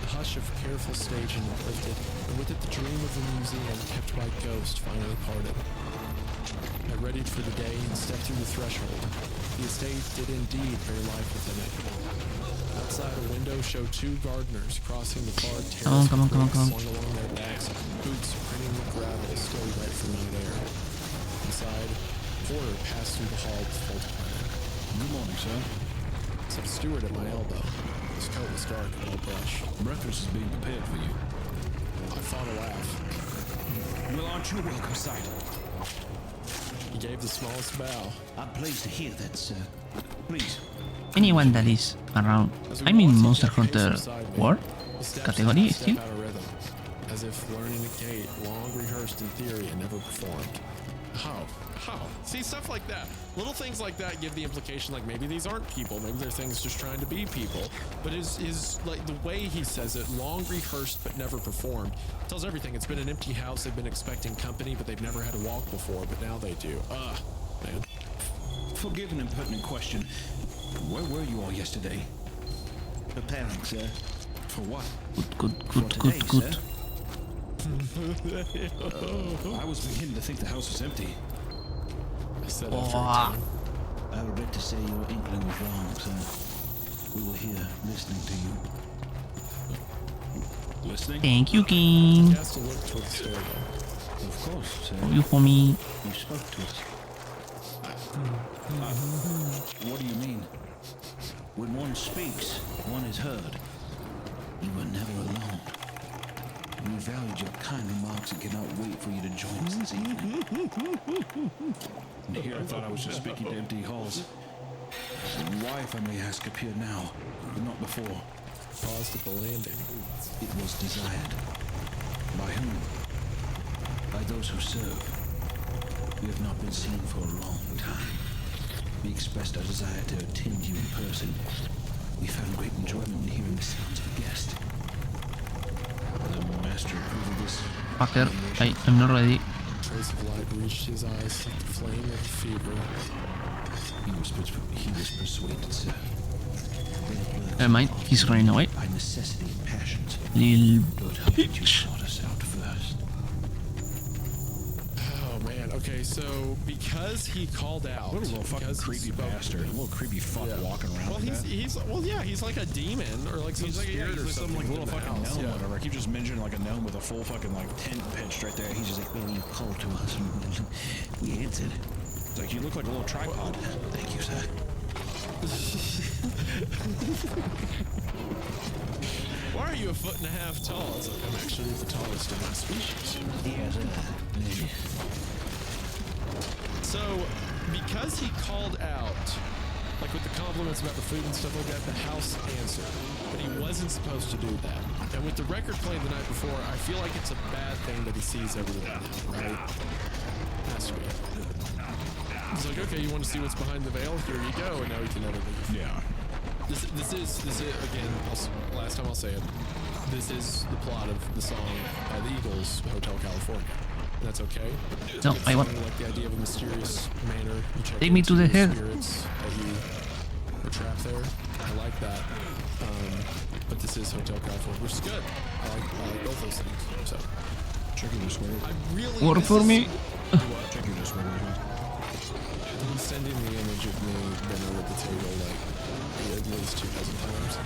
The hush of careful staging lifted, and with it the dream of the museum kept by ghost finally parted. I readied for the day and stepped through the threshold. The estate did indeed bear life within it. Outside a window showed two gardeners crossing the far terrace Come on. slung along their backs, boots printing the gravel still wet from night air. Inside, Porter passed through the hall with folded linen. Good morning, sir. Some steward at my elbow. His coat was dark and well brushed. Breakfast is being prepared for you. I fought a laugh. Well, aren't you a welcome sight? He gave the smallest bow. I'm pleased to hear that, sir. Please. Anyone that is around, I mean Monster Hunter World category still. As if learning a gait long rehearsed in theory and never performed. How? See, stuff like that. Little things like that give the implication like maybe these aren't people. Maybe they're things just trying to be people. But his like the way he says it, long rehearsed but never performed, tells everything. It's been an empty house. They've been expecting company, but they've never had to walk before. But now they do. Man. Forgive an impertinent question. Where were you all yesterday? Preparing, sir. For what? Good. I was beginning to think the house was empty. I said after a time. I regret to say your inkling was wrong, sir. We were here listening to you. Listening? Thank you, King. He has to look toward the stairwell. Of course, sir. You homie. You spoke to us. What do you mean? When one speaks, one is heard. You were never alone. We valued your kind remarks and cannot wait for you to join us this evening. And here I thought I was just speaking to empty halls. Why, if I may ask, appear now, but not before? Paused at the landing. It was desired. By whom? By those who serve. We have not been seen for a long time. We expressed our desire to attend you in person. We found great enjoyment in hearing the sounds of a guest. The master approved of this. Fucker, I'm not ready. A trace of light reached his eyes like the flame of a fever. He was persuaded, sir. Never mind, he's running away. By necessity and passions. Little Lord, how did you bitch. sort us out first? Oh man. Okay, so because he called out, What a little fucking creepy bastard. A little creepy fuck walking around Well, like that. he's like a demon or like some He's like, spirit or he's something. some like little in the fucking house, gnome yeah. or whatever. I keep just mentioning like a gnome with a full fucking like tent pitched right there. He's just like, Well, you called to us and we answered. it's like, you look like a little tripod. Thank you, sir. Why are you 1.5 feet tall? It's like, I'm actually the tallest in my species. Yes, So because he called out, like with the compliments about the food and stuff like that, the house answered. But he wasn't supposed to do that. And with the record played the night before, I feel like it's a bad thing that he sees everything now, right? Has to be. He's like, okay, you want to see what's behind the veil? Here you go. And now he can never leave. Yeah. This is again, last time I'll say it. This is the plot of the song by the Eagles, Hotel California. That's okay. No, I want. Like the idea of a mysterious manor. You check Take me to the hill. spirits that you are trapped there. I like that. But this is Hotel California, which is good. I like both those things. So check your Discord. I really Work for me. Check your Discord. He's sending the image of me dinner at the table like at least 2,000 times.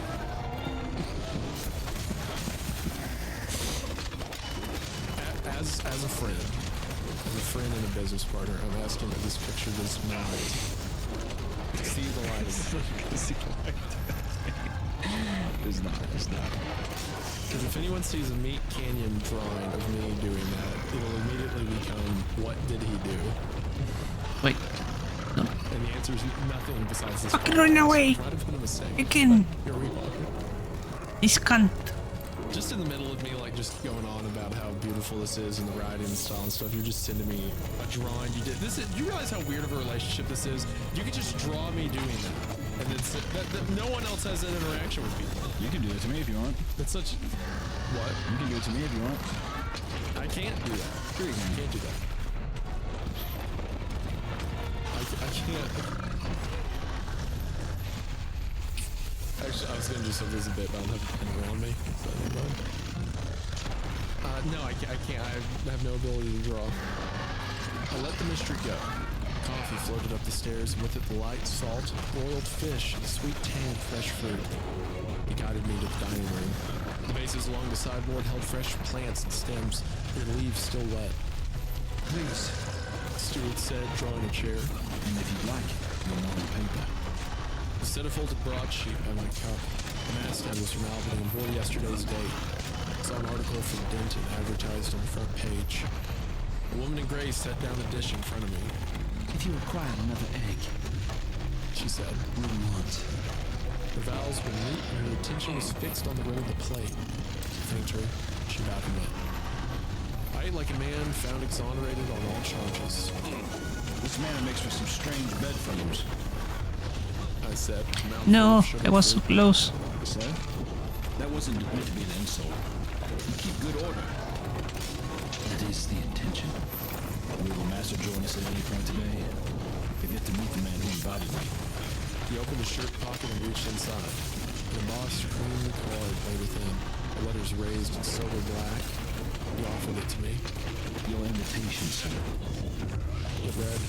As a friend and a business partner, I'm asking that this picture does not see the light of See the light. It's not. Because if anyone sees a Meat Canyon drawing of me doing that, it'll immediately become, what did he do? Wait. No. And the answer is nothing besides this. Fucking run away! Might have been a mistake. You can. Here we go. This cunt. Just in the middle of me, like, just going on about how beautiful this is and the writing and style and stuff, you're just sending me a drawing you did. You realize how weird of a relationship this is? You could just draw me doing that. And it's, that no one else has that interaction with people. You can do it to me if you want. It's such... What? You can do it to me if you want. I can't do that. Sure you can. I can't do that. I can't... Actually, I was going to do something as a bit, but I don't have a pen around me. So no, I can't. I have no ability to draw. I let the mystery go. Coffee floated up the stairs, and with it the light, salt, boiled fish, and sweet tang of fresh fruit. He guided me to the dining room. The bases along the sideboard held fresh plants and stems, their leaves still wet. Please, the steward said, drawing a chair. And if you'd like, you'll know the paper. The set of folded broadsheet by my cup. The masthead was from Albany and bore yesterday's date. I saw an article from Denton advertised on the front page. A woman in gray set down a dish in front of me. If you require another egg, she said. We want. The vowels were neat and her attention was fixed on the rim of the plate. I thanked her. She bowed her head. I ate like a man found exonerated on all charges. This manor makes for some strange bedfellows. I said. No, I was so close. Sir, that wasn't meant to be an insult. You keep good order. That is the intention. Will the master join us at any point today? I've yet to meet the man who invited me. He opened his shirt pocket and reached inside. The embossed cream card lay within. The letters raised in sober black. He offered it to me. Your invitation, sir. It read,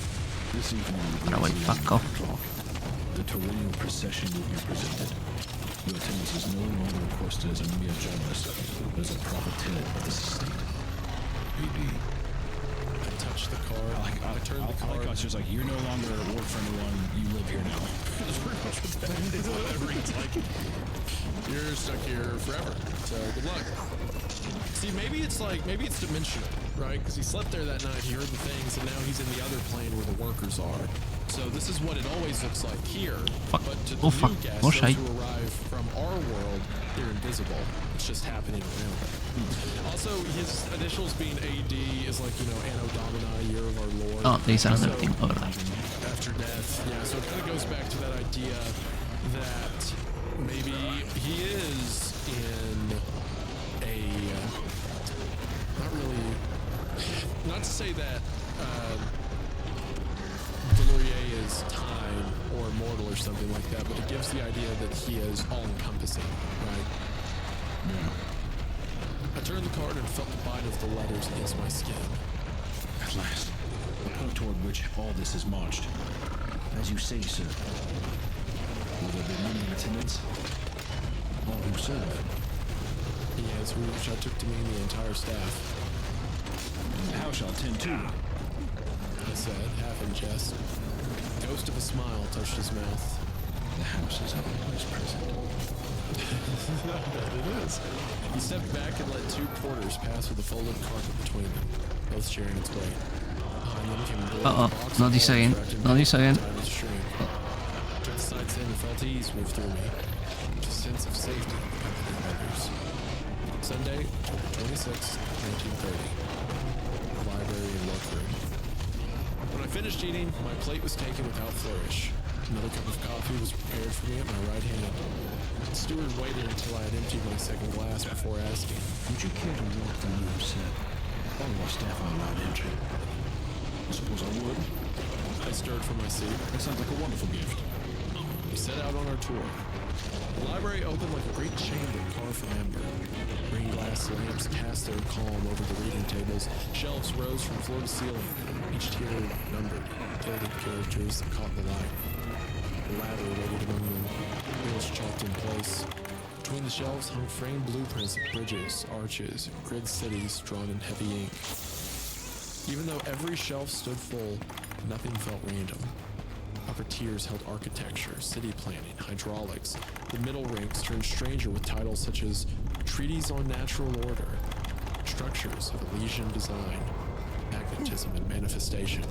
this evening, No, wait, fuck off. the Torino procession will be presented. Your attendance is no longer requested as a mere journalist, but as a proper tenant of this estate. B.D. I touched the card. I turned the card. It's just like, you're no longer work for anyone, you live here now. That's pretty much what that is. Whatever it's like. You're stuck here forever, so good luck. See, maybe it's dimensional, right? Because he slept there that night, he heard the things, and now he's in the other plane where the workers are. So this is what it always looks like here. Fuck. But to the Oh, fuck. new guests, Oh, those shite. who arrive from our world, they're invisible. It's just happening around them. Also, his initials being AD is like, Anno Domini, Year of Our Lord. Oh, there's another So, thing over there. after death. Yeah, so it kind of goes back to that idea that maybe he is in a... not to say that Delorier is time or immortal or something like that, but it gives the idea that he is all-encompassing, right? Yeah. I turned the card and felt the bite of the letters against my skin. At last, the point toward which all this is marched. As you say, sir, will there be many in attendance? All who serve? Yes, which I took to mean the entire staff. The house shall attend too. I said, half in jest. The ghost of a smile touched his mouth. The house is always present. It is. He stepped back and let two porters pass with a folded carpet between them, both sharing its weight. I Not this again. Not this again. Took the sights in and felt ease move through me. A sense of safety accompanied others. Sunday, October 26, 1930. Library and workroom. When I finished eating, my plate was taken without flourish. Another cup of coffee was prepared for me at my right hand. The steward waited until I had emptied my second glass before asking, Would you care to walk the room, sir? All of our staff are allowed entry. I suppose I would. I stirred from my seat. That sounds like a wonderful gift. We set out on our tour. The library opened like a great chamber carved from ember. Green glass lamps cast their calm over the reading tables. Shelves rose from floor to ceiling, each tier numbered, gilded characters that caught the light. A ladder waited among them, wheels chalked in place. Between the shelves hung framed blueprints of bridges, arches, grid cities drawn in heavy ink. Even though every shelf stood full, nothing felt random. Upper tiers held architecture, city planning, hydraulics. The middle ranks turned stranger with titles such as Treatise on Natural Order, Structures of Elysian Design, Magnetism and Manifestation.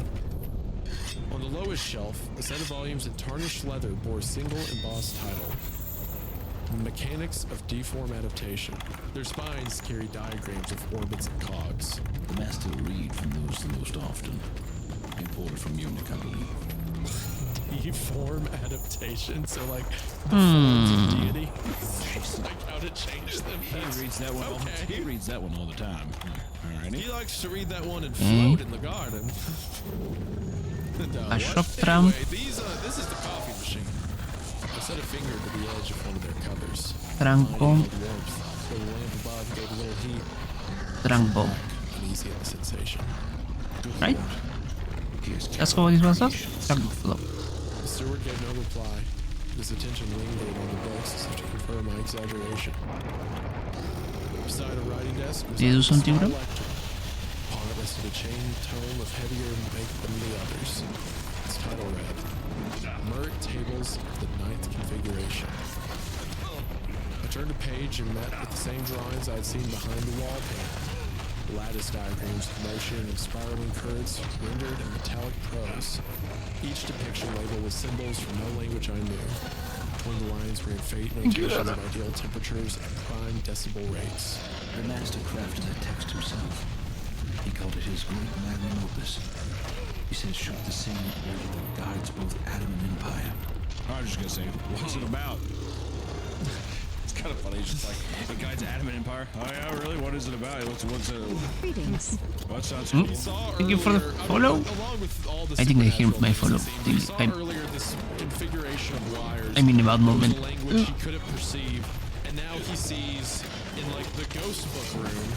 On the lowest shelf, a set of volumes in tarnished leather bore a single embossed title, Mechanics of Deform Adaptation. Their spines carried diagrams of orbits and cogs. The master will read from those the most often. Imported from Munich, I believe. Deform adaptation, so like the forms of deity. Like how to change them. He reads that one. Okay. He reads that one all the time. Alrighty. He likes to read that one and float in the garden. A shock tram. Anyway, this is the coffee machine. I set a finger to the edge of one of their covers. Tranco. The lamp above gave a little heat. Tranco. Uneasy on the sensation. Right? That's what this was up? Tranco. The steward gave no reply. His attention lingered on the books as if to confirm my exaggeration. Beside a writing desk was a small lectern. Upon it rested a chained tome of heavier make than the others. Its title read, Mert Tables of the Ninth Configuration. I turned a page and met with the same drawings I had seen behind the wall panel. Lattice diagrams of motion and spiraling curves rendered in metallic prose. Each depiction labeled with symbols from no language I knew. Between the lines ran faint notations of ideal temperatures and prime decibel rates. The master crafted that text himself. He called it his great magnum opus. He said it shook the same order that guides both Adam and Empire. I was just gonna say, what's it about? It's kind of funny. It's just like, it guides Adam and Empire. Oh yeah, really? What is it about? What's Greetings. What sounds cool? Thank you for the follow. I think I hear my follow. I'm in a bad moment. Language he couldn't perceive, and now he sees in like the ghost book room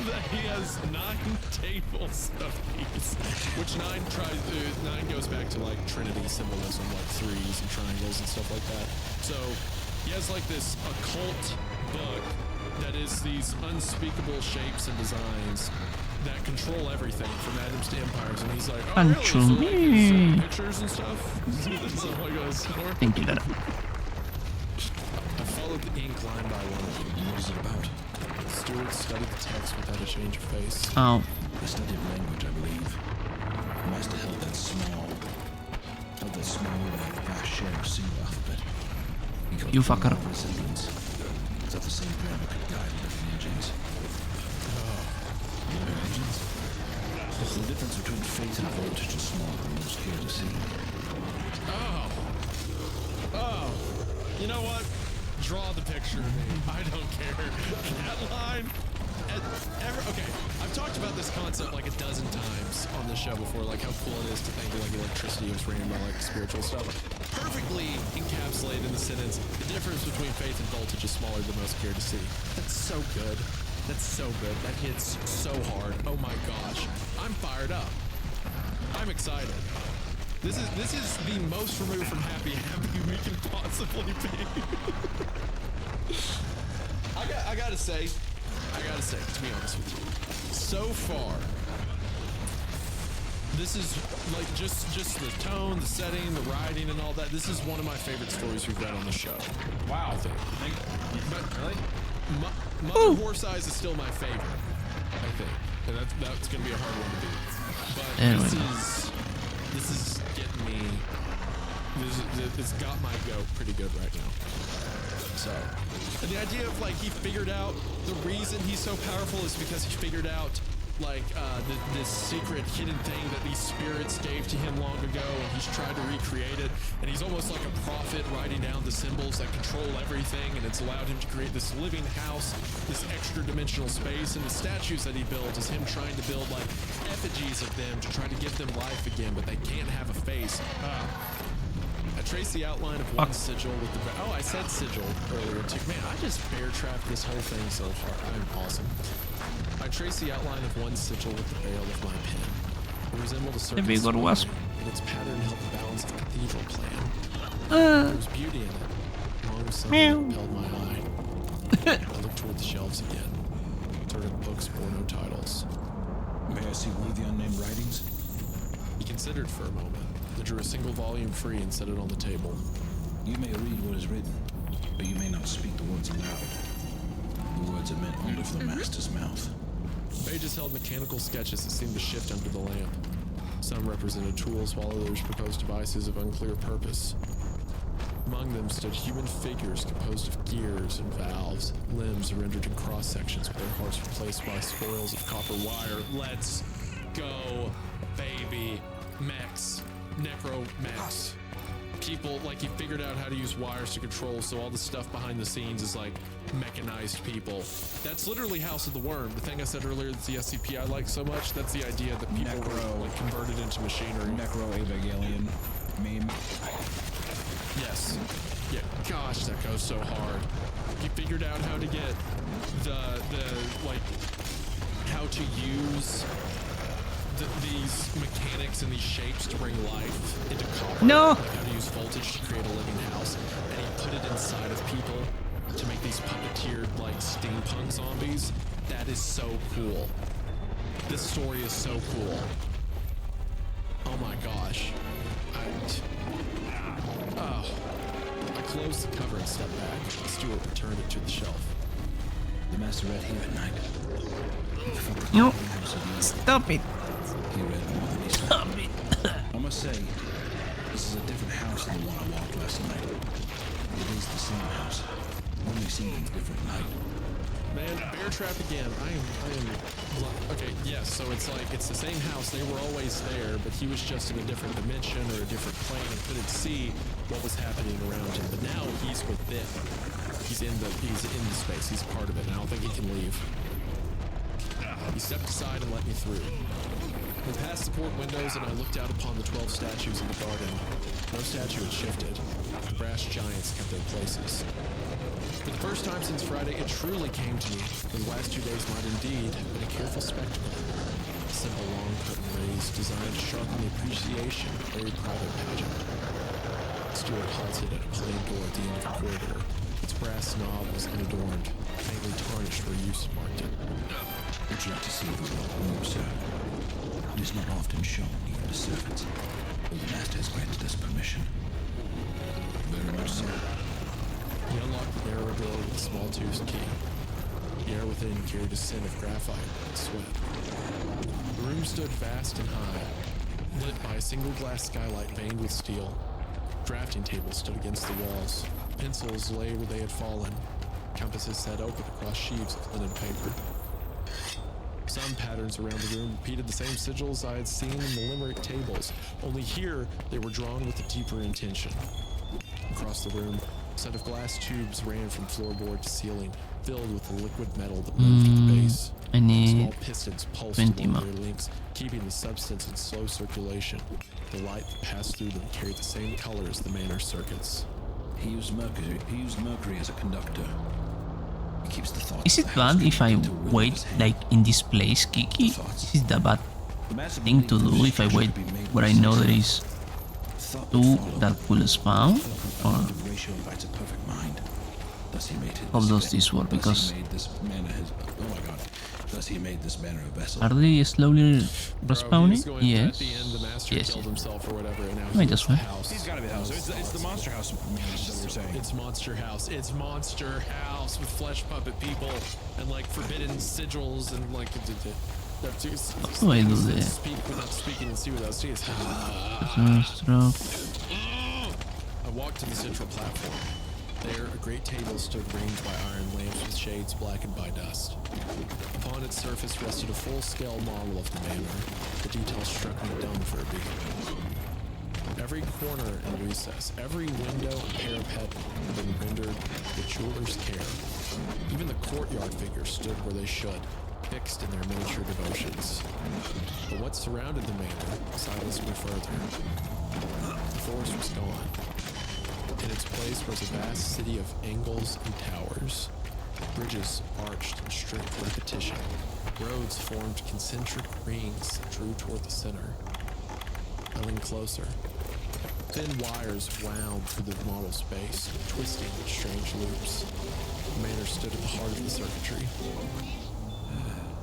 that he has 9 tables of these, which 9 goes back to like Trinity symbolism, like threes and triangles and stuff like that. So he has like this occult book that is these unspeakable shapes and designs that control everything from atoms to empires, and he's like, oh really? So like his, pictures and stuff? So like Thank you, Dada. I followed the ink line by line. What is it about? The steward studied the text without a change of face. Oh. The study of language, I believe. The master held that small and vast share of single alphabet. You fucker. Resemblance. Is that the same grammar could guide living engines? Living engines? The difference between faith and voltage is small than most care to see. Oh. You know what? Draw the picture of me. I don't care. That line. Okay, I've talked about this concept like a dozen times on the show before, like how cool it is to think like electricity was ran by like spiritual stuff. Perfectly encapsulated in the sentence, the difference between faith and voltage is smaller than most care to see. That's so good. That's so good. That hits so hard. Oh my gosh. I'm fired up. I'm excited. This is the most removed from happy we can possibly be. I gotta say, to be honest with you, so far, this is like just the tone, the setting, the writing, and all that. This is one of my favorite stories we've read on the show. Wow, I think. But really, Mother Horse Eyes is still my favorite. I think, and that's gonna be a hard one to beat. But There we this go. is getting me. It's got my goat pretty good right now. So, and the idea of like he figured out the reason he's so powerful is because he figured out like this secret hidden thing that these spirits gave to him long ago, and he's tried to recreate it, and he's almost like a prophet writing down the symbols that control everything, and it's allowed him to create this living house, this extra dimensional space, and the statues that he built is him trying to build like effigies of them to try to give them life again, but they can't have a face. I traced the outline of one sigil with the... Oh, I said sigil earlier too. Man, I just bear trapped this whole thing so far. I'm awesome. I traced the outline of one sigil with the veil of my pen. It resembled a circle bigger wasp. and its pattern held the balance of a cathedral plan. There was beauty in it, along with something that repelled my eye. I looked toward the shelves again. Turned to books bore no titles. May I see one of the unnamed writings? He considered for a moment. Then drew a single volume free and set it on the table. You may read what is written, but you may not speak the words aloud. The words are meant only for the master's mouth. Pages held mechanical sketches that seemed to shift under the lamp. Some represented tools, while others proposed devices of unclear purpose. Among them stood human figures composed of gears and valves, limbs rendered in cross-sections with their hearts replaced by spoils of copper wire. Let's go, baby. Mechs. Necro-mechs. People, like, he figured out how to use wires to control, so all the stuff behind the scenes is like mechanized people. That's literally House of the Worm. The thing I said earlier, that's the SCP I like so much, that's the idea that people were like converted into machinery. Necro-Evangelion meme. Yes. Yeah, gosh, that goes so hard. He figured out how to get the like, how to use these mechanics and these shapes to bring life into copper. No! Like how to use voltage to create a living house. And he put it inside of people to make these puppeteered, like, steampunk zombies. That is so cool. This story is so cool. Oh my gosh. I closed the cover and stepped back. Stuart returned it to the shelf. The master read here at night. No. Stop it. He read more than he said. Stop it. I must say, this is a different house than the one I walked last night. It is the same house, only seen in a different light. Man, bear trap again. I am. Okay, yes. So it's like it's the same house. They were always there, but he was just in a different dimension or a different plane and couldn't see what was happening around him. But now he's with them. He's in the space. He's part of it. And I don't think he can leave. He stepped aside and let me through. We passed the port windows and I looked out upon the 12 statues in the garden. No statue had shifted. The brass giants kept their places. For the first time since Friday, it truly came to me that the last 2 days might indeed have been a careful spectacle. A simple long curtain raised designed to sharpen the appreciation of a very private pageant. Stuart halted at a plain door at the end of the corridor. Its brass knob was unadorned, faintly tarnished where use had marked it. Would you like to see the room, sir? It is not often shown even to servants, but the master has granted us permission. Very much so. He unlocked the narrow door with a small-toothed key. The air within carried a scent of graphite and sweat. The room stood vast and high, lit by a single glass skylight veined with steel. Drafting tables stood against the walls. Pencils lay where they had fallen. Compasses sat open across sheaves of linen paper. Some patterns around the room repeated the same sigils I had seen in the Limerick tables, only here they were drawn with a deeper intention. Across the room, a set of glass tubes ran from floorboard to ceiling, filled with the liquid metal that moved at the base. I need Small pistons pulsed 20 along more. their links, keeping the substance in slow circulation. The light that passed through them carried the same color as the manor circuits. He used mercury as a conductor. It keeps the thoughts. Is it bad if I wait like in this place, Kiki? Is that bad thing to do if I wait where I know there is two that will spawn? Or how does this work? Because Thus he made this manner a vessel. are they slowly respawning? Yes. At the end, the master Yes. killed himself or whatever, and now Might he's as the well. house. He's gotta be the house. It's the monster house that we were saying. It's Monster House. It's Monster House with flesh puppet people and like forbidden sigils and like No hay duda. Speak without speaking and see without seeing. I walked to the central platform. There, a great table stood ringed by iron lamps with shades blackened by dust. Upon its surface rested a full-scale model of the manor. The details struck me dumb for a beginning. Every corner and recess, every window and parapet had been rendered with jeweler's care. Even the courtyard figures stood where they should, fixed in their miniature devotions. But what surrounded the manor silenced me further. The forest was gone. In its place was a vast city of angles and towers. Bridges arched in strict repetition. Roads formed concentric rings that drew toward the center. I leaned closer. Thin wires wound through the model space, twisting in strange loops. The manor stood at the heart of the circuitry.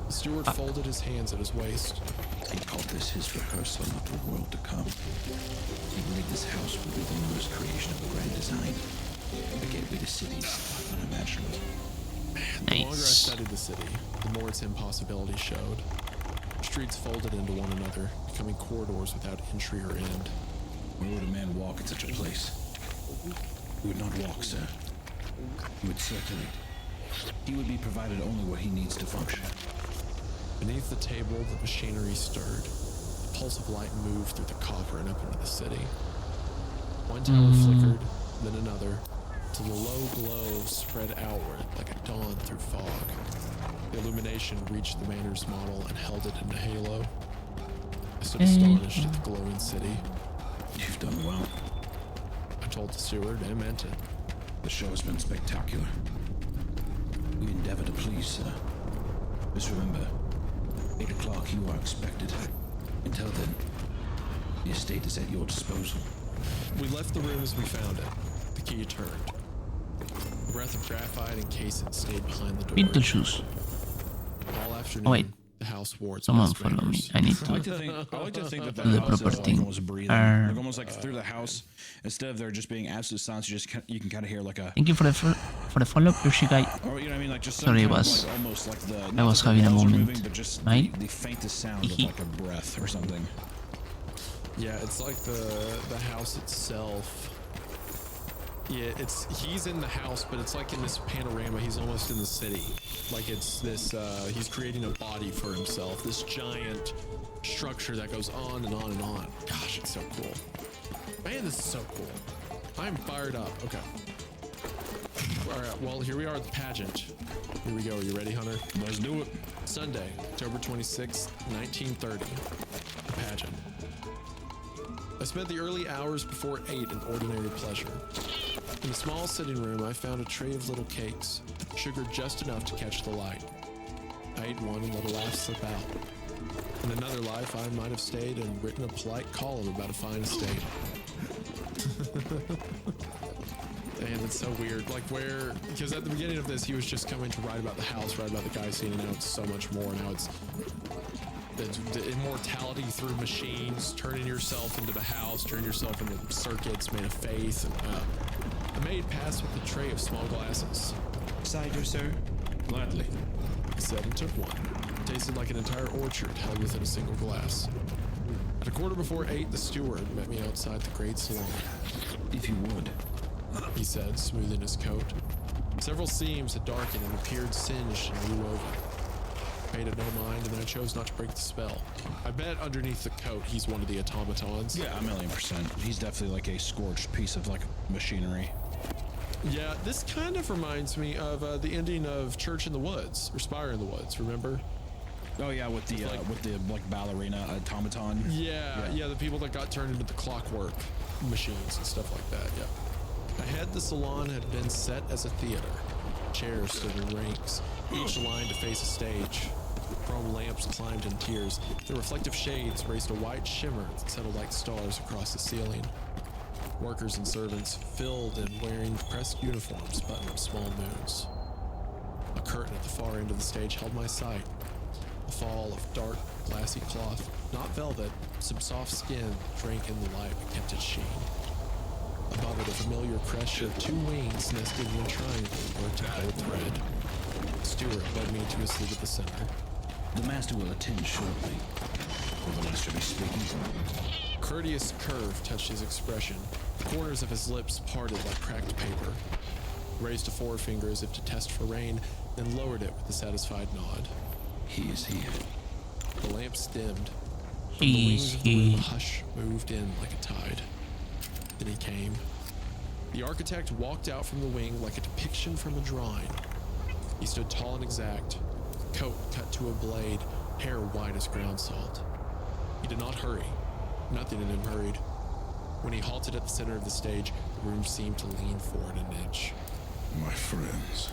The steward folded his hands at his waist. He called this his rehearsal of the world to come. He believed this house would be the newest creation of the grand design. The gateway to cities unimaginable. The longer I studied the city, the more its impossibility showed. Streets folded into one another, becoming corridors without entry or end. Where would a man walk in such a place? He would not walk, sir. He would circulate. He would be provided only what he needs to function. Beneath the table, the machinery stirred. A pulse of light moved through the copper and up into the city. One tower flickered, then another, till the low glow spread outward like a dawn through fog. The illumination reached the manor's model and held it in a halo. I stood astonished at the glowing city. You've done well. I told the steward and meant it. The show has been spectacular. We endeavor to please, sir. Just remember, 8 o'clock you are expected. Until then, the estate is at your disposal. We left the room as we found it. The key turned. A breath of graphite and casing stayed behind the door. Beetlejuice. All afternoon, Oh wait. the house wore its Someone best follow me. manners. I need I to like to think that do the house proper is thing. almost breathing. Like almost like through the house, instead of there just being absolute silence, you can kind of hear like a. Thank you for the follow, Yoshigai. Or you know what I mean, like just some Sorry, kind it of, was. like, almost like the. I not was that the having a walls are moment. moving, but just Right? the faintest sound of like a breath or something. Yeah, it's like the house itself. Yeah, he's in the house, but it's like in this panorama. He's almost in the city. Like it's this. He's creating a body for himself. This giant structure that goes on and on and on. Gosh, it's so cool. Man, this is so cool. I'm fired up. Okay. All right. Well, here we are at the pageant. Here we go. Are you ready, Hunter? Let's do it. Sunday, October 26th, 1930. The pageant. I spent the early hours before 8 in ordinary pleasure. In the small sitting room, I found a tray of little cakes, sugared just enough to catch the light. I ate one and let a laugh slip out. In another life, I might have stayed and written a polite column about a fine estate. And it's so weird, like because at the beginning of this, he was just coming to write about the house, write about the guy scene, and now it's so much more. Now it's the immortality through machines, turning yourself into the house, turning yourself into circuits made of faith. And the maid passed with a tray of small glasses. Cider, sir? Gladly. I said and took one. It tasted like an entire orchard held within a single glass. At a quarter before 8, the steward met me outside the great salon. If you would, he said, smoothing his coat. Several seams had darkened and appeared singed and rewoven. I paid it no mind, and I chose not to break the spell. I bet underneath the coat, he's one of the automatons. Yeah, 1,000,000%. He's definitely like a scorched piece of like machinery. Yeah, this kind of reminds me of the ending of Church in the Woods, or Spire in the Woods, remember? Oh yeah, with the ballerina automaton. Yeah, the people that got turned into the clockwork machines and stuff like that, yeah. Ahead, the salon had been set as a theater. Chairs stood in ranks, each lined to face a stage. Chrome lamps climbed in tiers. The reflective shades raised a white shimmer that settled like stars across the ceiling. Workers and servants filled and wearing pressed uniforms buttoned up small moons. A curtain at the far end of the stage held my sight. A fall of dark, glassy cloth, not velvet, some soft skin drank in the light but kept its sheen. Above it, a familiar crest showed 2 wings nested in a triangle worked in gold thread. The steward led me to a seat at the center. The master will attend shortly. Will the master be speaking? Courteous curve touched his expression. The corners of his lips parted like cracked paper. He raised a forefinger as if to test for rain, then lowered it with a satisfied nod. He is here. The lamps dimmed. From the wings of the room, a hush moved in like a tide. Then he came. The architect walked out from the wing like a depiction from a drawing. He stood tall and exact, coat cut to a blade, hair white as ground salt. He did not hurry. Nothing in him hurried. When he halted at the center of the stage, the room seemed to lean forward an inch. My friends,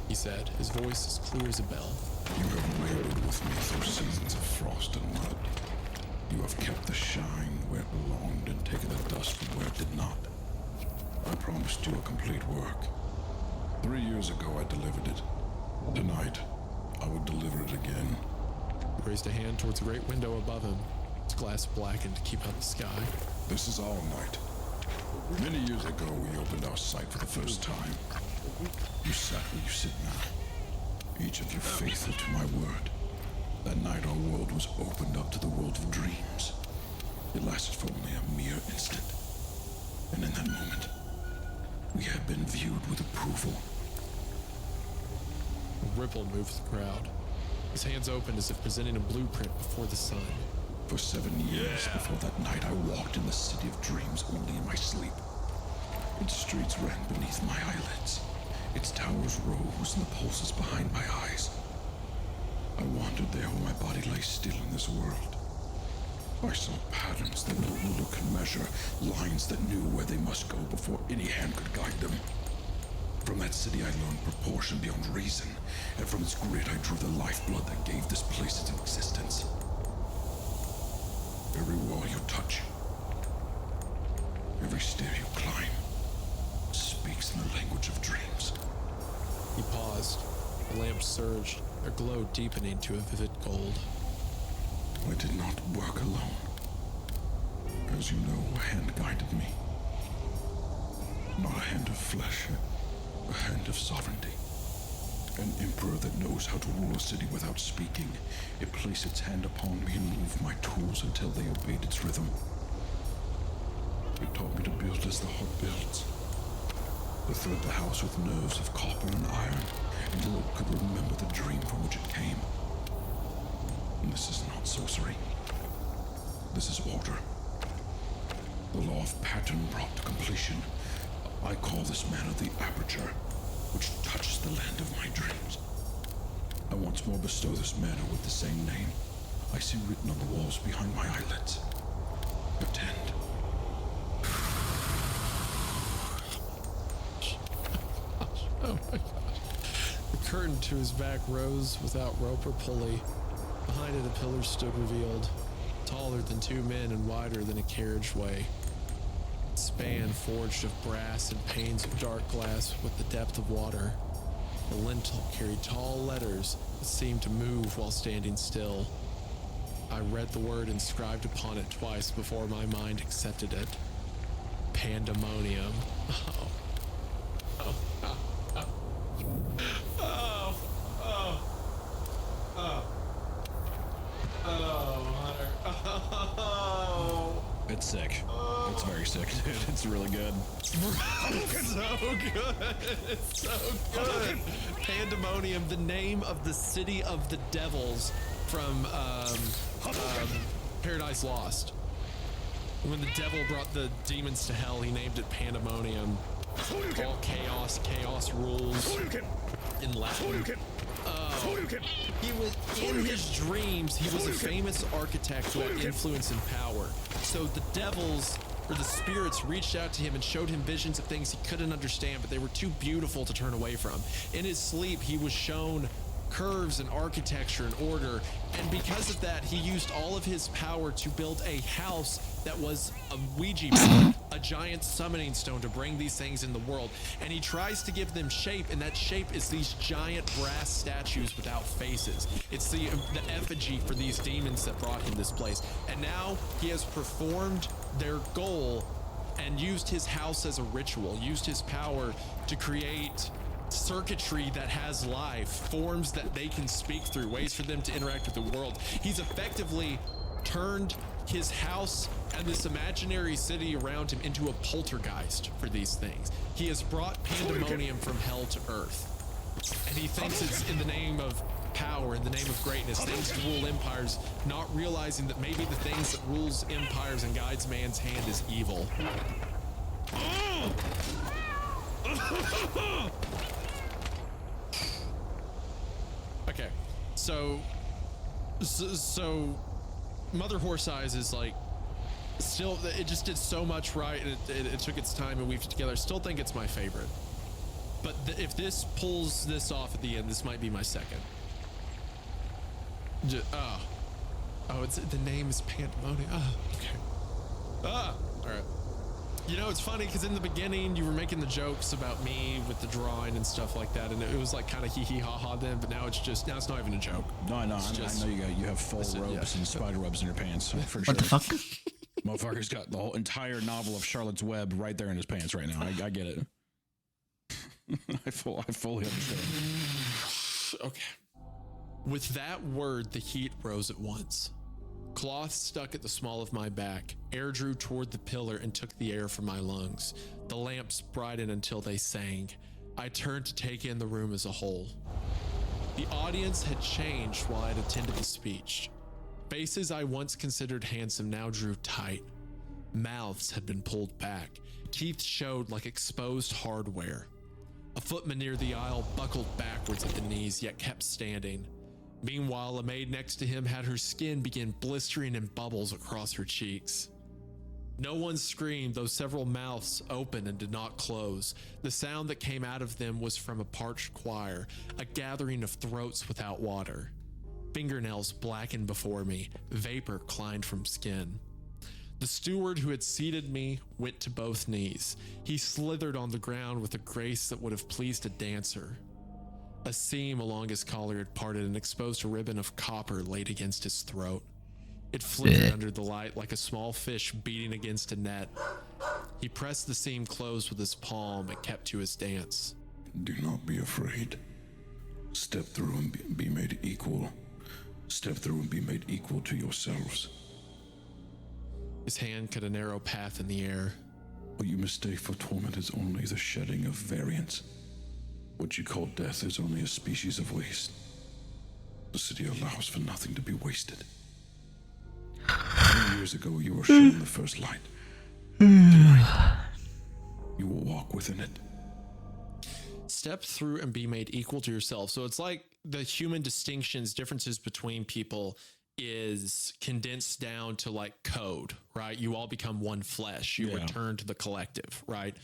He said, his voice as clear as a bell. you have labored with me through seasons of frost and mud. You have kept the shine where it belonged and taken the dust from where it did not. I promised you a complete work. 3 years ago I delivered it. Tonight, I will deliver it again. He raised a hand towards the great window above him. Its glass blackened to keep out the sky. This is our night. Many years ago, we opened our sight for the first time. You sat where you sit now, each of you faithful to my word. That night, our world was opened up to the world of dreams. It lasted for only a mere instant. And in that moment, we had been viewed with approval. A ripple moved the crowd. His hands opened as if presenting a blueprint before the sun. For 7 years before that night, I walked in the city of dreams only in my sleep. Its streets ran beneath my eyelids. Its towers rose in the pulses behind my eyes. I wandered there where my body lay still in this world. I saw patterns that no ruler could measure, lines that knew where they must go before any hand could guide them. From that city I learned proportion beyond reason, and from its grit I drew the lifeblood that gave this place its existence. Every wall you touch, every stair you climb, speaks in the language of dreams. He paused. The lamps surged, their glow deepening to a vivid gold. I did not work alone. As you know, a hand guided me. Not a hand of flesh, a hand of sovereignty. An emperor that knows how to rule a city without speaking. It placed its hand upon me and moved my tools until they obeyed its rhythm. It taught me to build as the heart builds. To thread the house with nerves of copper and iron until it could remember the dream from which it came. And this is not sorcery. This is order. The law of pattern brought to completion. I call this manner the aperture, which touches the land of my dreams. I once more bestow this manner with the same name. I see written on the walls behind my eyelids. Attend. Oh my gosh. The curtain to his back rose without rope or pulley. Behind it, a pillar stood revealed, taller than 2 men and wider than a carriageway. Its span forged of brass and panes of dark glass with the depth of water. The lintel carried tall letters that seemed to move while standing still. I read the word inscribed upon it twice before my mind accepted it. Pandemonium. Oh. Oh. Oh. Oh. Oh. Oh. Oh, Hunter. Oh. It's sick. It's very sick, dude. It's really good. It's so good. It's so good. Pandemonium, the name of the city of the devils from Paradise Lost. When the devil brought the demons to hell, he named it Pandemonium. All chaos, chaos rules in Latin. He was in his dreams. He was a famous architect who had influence and power. So the devils or the spirits reached out to him and showed him visions of things he couldn't understand, but they were too beautiful to turn away from. In his sleep, he was shown curves and architecture and order, and because of that, he used all of his power to build a house that was a Ouija board, a giant summoning stone to bring these things in the world. And he tries to give them shape, and that shape is these giant brass statues without faces. It's the effigy for these demons that brought him this place. And now he has performed their goal and used his house as a ritual, used his power to create circuitry that has life, forms that they can speak through, ways for them to interact with the world. He's effectively turned his house and this imaginary city around him into a poltergeist for these things. He has brought pandemonium from hell to earth. And he thinks it's in the name of power, in the name of greatness, things to rule empires, not realizing that maybe the things that rules empires and guides man's hand is evil. Okay, so Mother Horse Eyes is like still, it just did so much right, and it took its time and weaved it together. I still think it's my favorite, but if this pulls this off at the end, this might be my second. It's the name is Pandemonium. Okay. All right. You know, it's funny because in the beginning you were making the jokes about me with the drawing and stuff like that, and it was like kind of hee hee ha ha then, but now it's not even a joke. No, I know. I know you have full robes and spider webs in your pants for sure. What the fuck? Motherfucker's got the whole entire novel of Charlotte's Web right there in his pants right now. I get it. I fully understand. Okay. With that word, the heat rose at once. Cloth stuck at the small of my back. Air drew toward the pillar and took the air from my lungs. The lamps brightened until they sang. I turned to take in the room as a whole. The audience had changed while I had attended the speech. Faces I once considered handsome now drew tight. Mouths had been pulled back. Teeth showed like exposed hardware. A footman near the aisle buckled backwards at the knees, yet kept standing. Meanwhile, a maid next to him had her skin begin blistering in bubbles across her cheeks. No one screamed, though several mouths opened and did not close. The sound that came out of them was from a parched choir, a gathering of throats without water. Fingernails blackened before me, vapor climbed from skin. The steward who had seated me went to both knees. He slithered on the ground with a grace that would have pleased a dancer. A seam along his collar had parted and exposed a ribbon of copper laid against his throat. It flickered under the light like a small fish beating against a net. He pressed the seam closed with his palm and kept to his dance. Do not be afraid. Step through and be made equal. Step through and be made equal to yourselves. His hand cut a narrow path in the air. What you mistake for torment is only the shedding of variance. What you call death is only a species of waste. The city allows for nothing to be wasted. 10 years ago, you were shown the first light. Tonight, you will walk within it. Step through and be made equal to yourself. So it's like the human distinctions, differences between people is condensed down to like code, right? You all become one flesh. You return to the collective, right?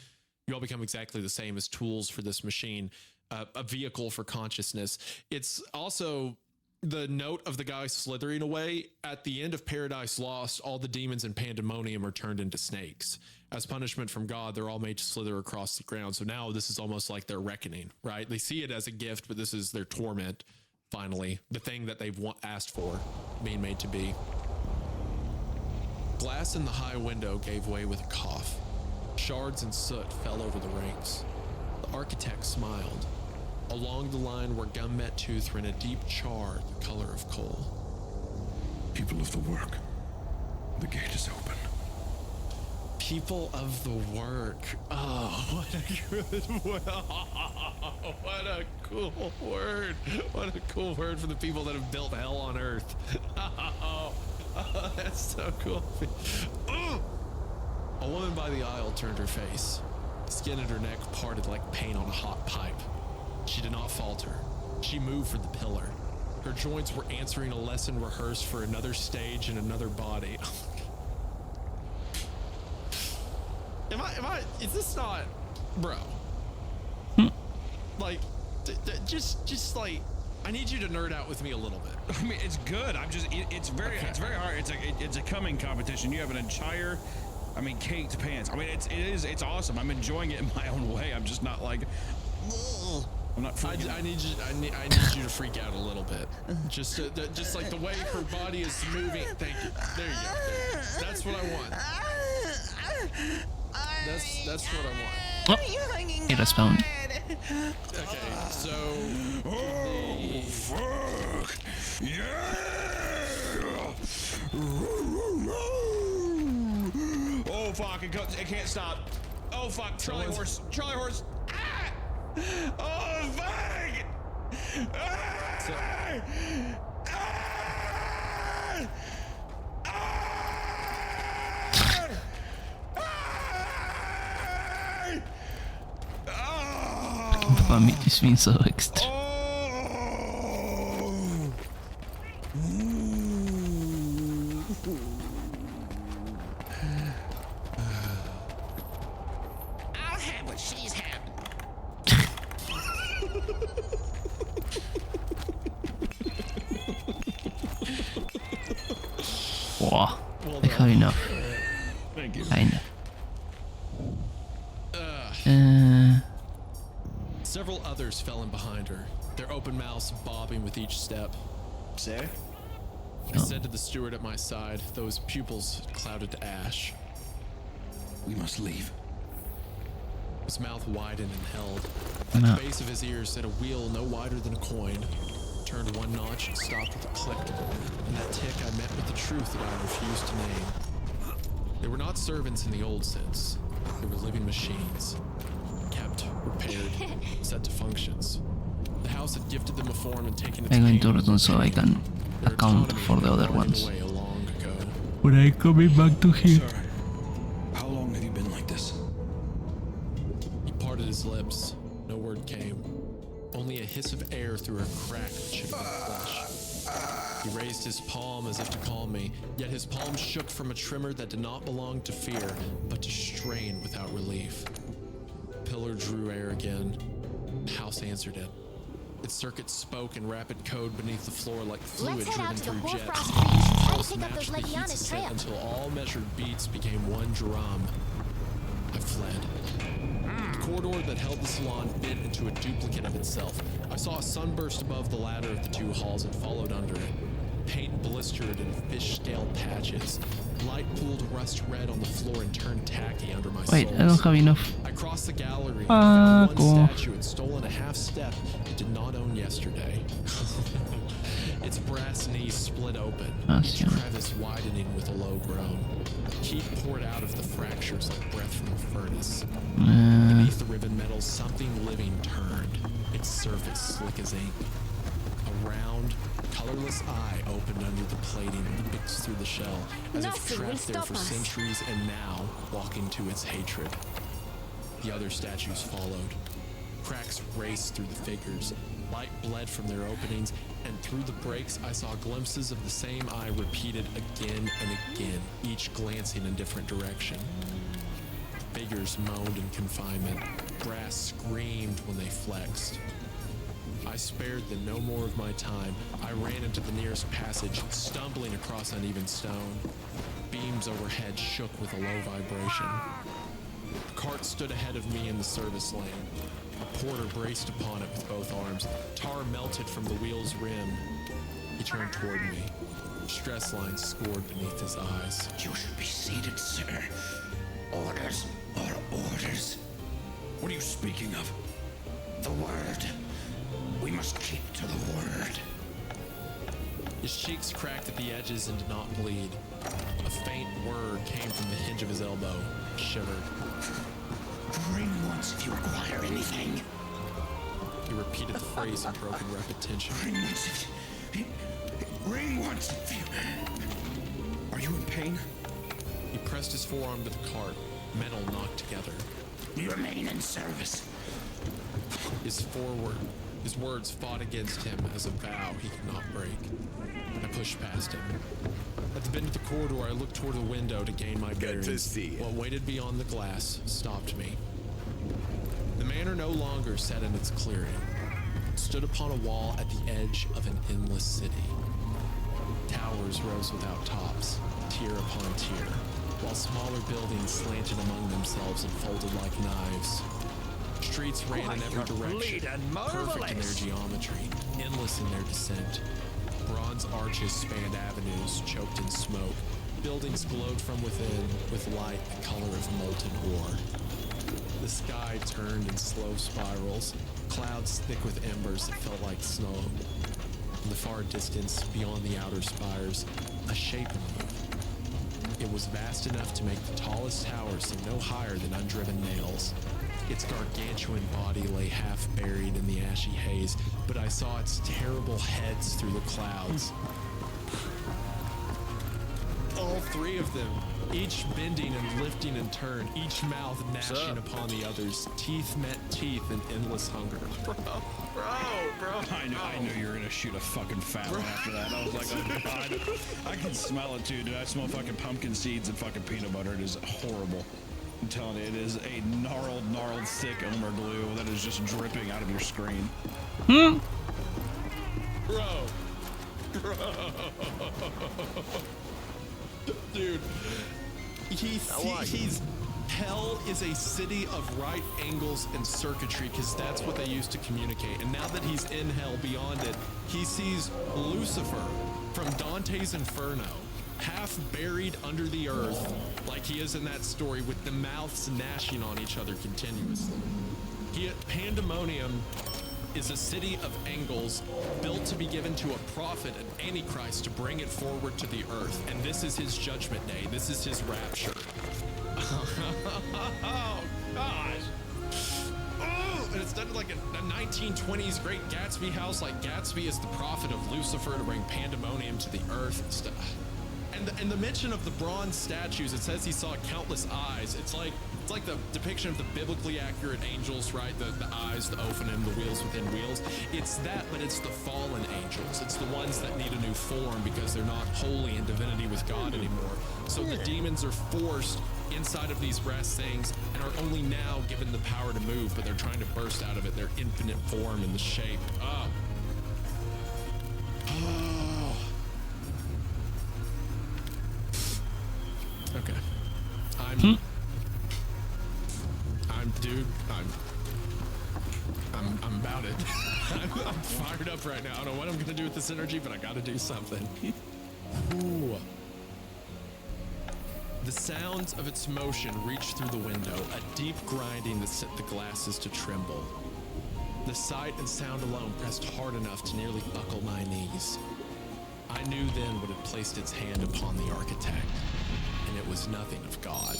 You all become exactly the same as tools for this machine, a vehicle for consciousness. It's also the note of the guy slithering away. At the end of Paradise Lost, all the demons in Pandemonium are turned into snakes. As punishment from God, they're all made to slither across the ground. So now this is almost like their reckoning, right? They see it as a gift, but this is their torment, finally. The thing that they've asked for, being made to be. Glass in the high window gave way with a cough. Shards and soot fell over the ranks. The architect smiled. Along the line where gum met tooth ran a deep char the color of coal. People of the work, the gate is open. People of the work. Oh, what a good word. Oh, what a cool word. What a cool word for the people that have built hell on earth. Oh, that's so cool. A woman by the aisle turned her face. The skin at her neck parted like paint on a hot pipe. She did not falter. She moved for the pillar. Her joints were answering a lesson rehearsed for another stage and another body. Is this not, bro? Like, just like, I need you to nerd out with me a little bit. I mean, it's good. It's very hard. It's a coming competition. You have an entire, caked pants. It's awesome. I'm enjoying it in my own way. I'm just not like, ugh. I'm not freaking out. I need you to freak out a little bit. Just like the way her body is moving. Thank you. There you go. That's what I want. That's what I want. Oh, he respawned. Okay, so. Oh, fuck! Yeah! Oh, fuck, it can't stop. Oh, fuck, Charlie horse. Charlie horse. Ah! Oh, fuck! Ah! Ah! Pappa mitt i svinsöväxt. I'll have what she's having. Wow, I have enough. Thank you. Kinda. Several others fell in behind her, their open mouths bobbing with each step. Sick? I said to the steward at my side, those pupils clouded to ash. We must leave. His mouth widened and held. At the base of his ears sat a wheel no wider than a coin. Turned one notch and stopped with a click. In that tick, I met with the truth that I refused to name. They were not servants in the old sense. They were living machines. Kept, repaired, set to functions. The house had gifted them a form and taken its I'm going name. to return so I can account for the other ones. Away long ago. When I coming back to here? Sir, how long have you been like this? He parted his lips. No word came. Only a hiss of air through a crack that should have been flesh. He raised his palm as if to calm me, yet his palm shook from a tremor that did not belong to fear, but to strain without relief. The pillar drew air again. The house answered it. Its circuits spoke in rapid code beneath the floor like fluid Let's head driven out to the through jets. hoarfrost breeze and try to House pick up those matched the Legianis heat's trail. ascent until all measured beats became one drum. I fled. The corridor that held the salon bit into a duplicate of itself. I saw a sunburst above the ladder of the two halls and followed under it. Paint blistered in fish scale patches. Light pooled rust red on the floor and turned tacky under my Wait, soles. I don't have enough. I crossed the gallery and found Cool. one statue had stolen a half step it did not own yesterday. Its brass knees split open, each crevice widening with a low groan. Heat poured out of the fractures like breath from a furnace. Beneath the riven metal, something living turned, its surface slick as ink. A round, colorless eye opened under the plating and picks through the shell, as if Nothing will trapped there stop for us. centuries and now walking to its hatred. The other statues followed. Cracks raced through the figures. Light bled from their openings, and through the breaks I saw glimpses of the same eye repeated again and again, each glancing in different direction. Figures moaned in confinement. Brass screamed when they flexed. I spared them no more of my time. I ran into the nearest passage, stumbling across uneven stone. Beams overhead shook with a low vibration. A cart stood ahead of me in the service lane. A porter braced upon it with both arms. Tar melted from the wheel's rim. He turned toward me. Stress lines scored beneath his eyes. You should be seated, sir. Orders are orders. What are you speaking of? The word. We must keep to the word. His cheeks cracked at the edges and did not bleed. A faint word came from the hinge of his elbow. Shivered. Ring once if you require anything. He repeated the phrase in broken repetition. Ring once if you... Ring once if you... Are you in pain? He pressed his forearm to the cart. Metal knocked together. We remain in service. His words fought against him as a vow he could not break. I pushed past him. At the bend of the corridor, I looked toward the window to gain my bearings. Good to see you. What waited beyond the glass stopped me. The manor no longer sat in its clearing. It stood upon a wall at the edge of an endless city. Towers rose without tops, tier upon tier, while smaller buildings slanted among themselves and folded like knives. Streets ran in every direction, perfect in their geometry, endless in their descent. Bronze arches spanned avenues, choked in smoke. Buildings glowed from within with light the color of molten ore. The sky turned in slow spirals, clouds thick with embers that felt like snow. In the far distance, beyond the outer spires, a shape moved. It was vast enough to make the tallest towers seem no higher than undriven nails. Its gargantuan body lay half buried in the ashy haze, but I saw its terrible heads through the clouds. All three of them, each bending and lifting in turn, each mouth gnashing upon the others. Teeth met teeth in endless hunger. Bro. I knew you were gonna shoot a fucking fat one after that. I was like, oh god, I can smell it too, dude. I smell fucking pumpkin seeds and fucking peanut butter. It is horrible. I'm telling you, it is a gnarled, thick Elmer glue that is just dripping out of your screen. Bro. Dude, he's hell is a city of right angles and circuitry, because that's what they used to communicate. And now that he's in hell beyond it, he sees Lucifer from Dante's Inferno, half buried under the earth, like he is in that story, with the mouths gnashing on each other continuously. Pandemonium is a city of angles built to be given to a prophet, an antichrist, to bring it forward to the earth. And this is his judgment day. This is his rapture. Oh, gosh. Oh, and it's done like a 1920s Great Gatsby house, like Gatsby is the prophet of Lucifer to bring pandemonium to the earth and stuff. And the mention of the bronze statues, it says he saw countless eyes. It's like the depiction of the biblically accurate angels, right? The eyes, the Ophanim, the wheels within wheels. It's that, but it's the fallen angels. It's the ones that need a new form because they're not holy in divinity with God anymore. So the demons are forced inside of these brass things and are only now given the power to move, but they're trying to burst out of it, their infinite form and the shape. Oh. Okay. I'm about it. I'm fired up right now. I don't know what I'm gonna do with this energy, but I gotta do something. Ooh. The sounds of its motion reached through the window, a deep grinding that set the glasses to tremble. The sight and sound alone pressed hard enough to nearly buckle my knees. I knew then what had placed its hand upon the architect, and it was nothing of God.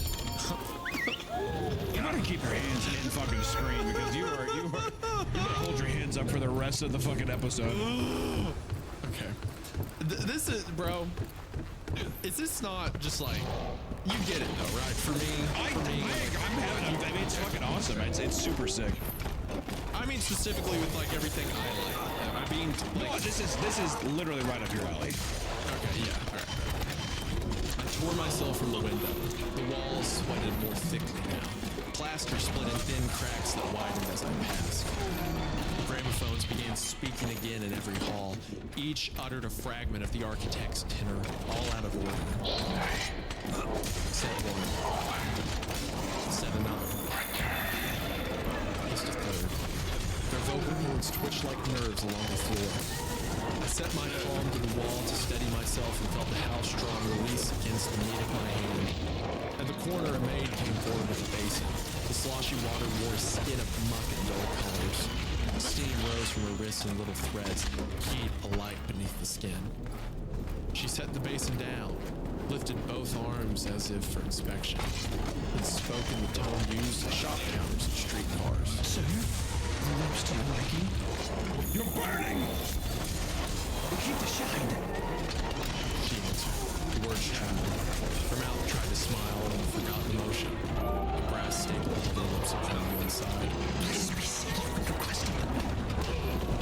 You gotta keep your hands in fucking screen, because you better hold your hands up for the rest of the fucking episode. Okay. This is, bro, is this not just like, you get it though, right? For me, I mean, it's fucking awesome. It's super sick. I mean, specifically with like everything I like. I mean, like, no, this is literally right up your alley. Okay, yeah, all right. I tore myself from the window. The walls sweated more thickly now. Plaster split in thin cracks that widened as I passed. Gramophones began speaking again in every hall. Each uttered a fragment of the architect's tenor, all out of order. Said one. Said another. Just a third. Their vocal cords twitched like nerves along the floor. I set my palm to the wall to steady myself and felt the house-strong release against the meat of my hand. At the corner, a maid came forward with a basin. The sloshy water wore a skin of muck and dull colors. Steam rose from her wrists in little threads, heat alight beneath the skin. She set the basin down, lifted both arms as if for inspection, and spoke in the tone used at shop counters and streetcars. Sir, the lamps to your liking? You're burning! Keep the shine. She answered. The words trembled. Her mouth tried to smile and forgot the motion. The brass staple held her lips upon the inside. Please be seated when requested.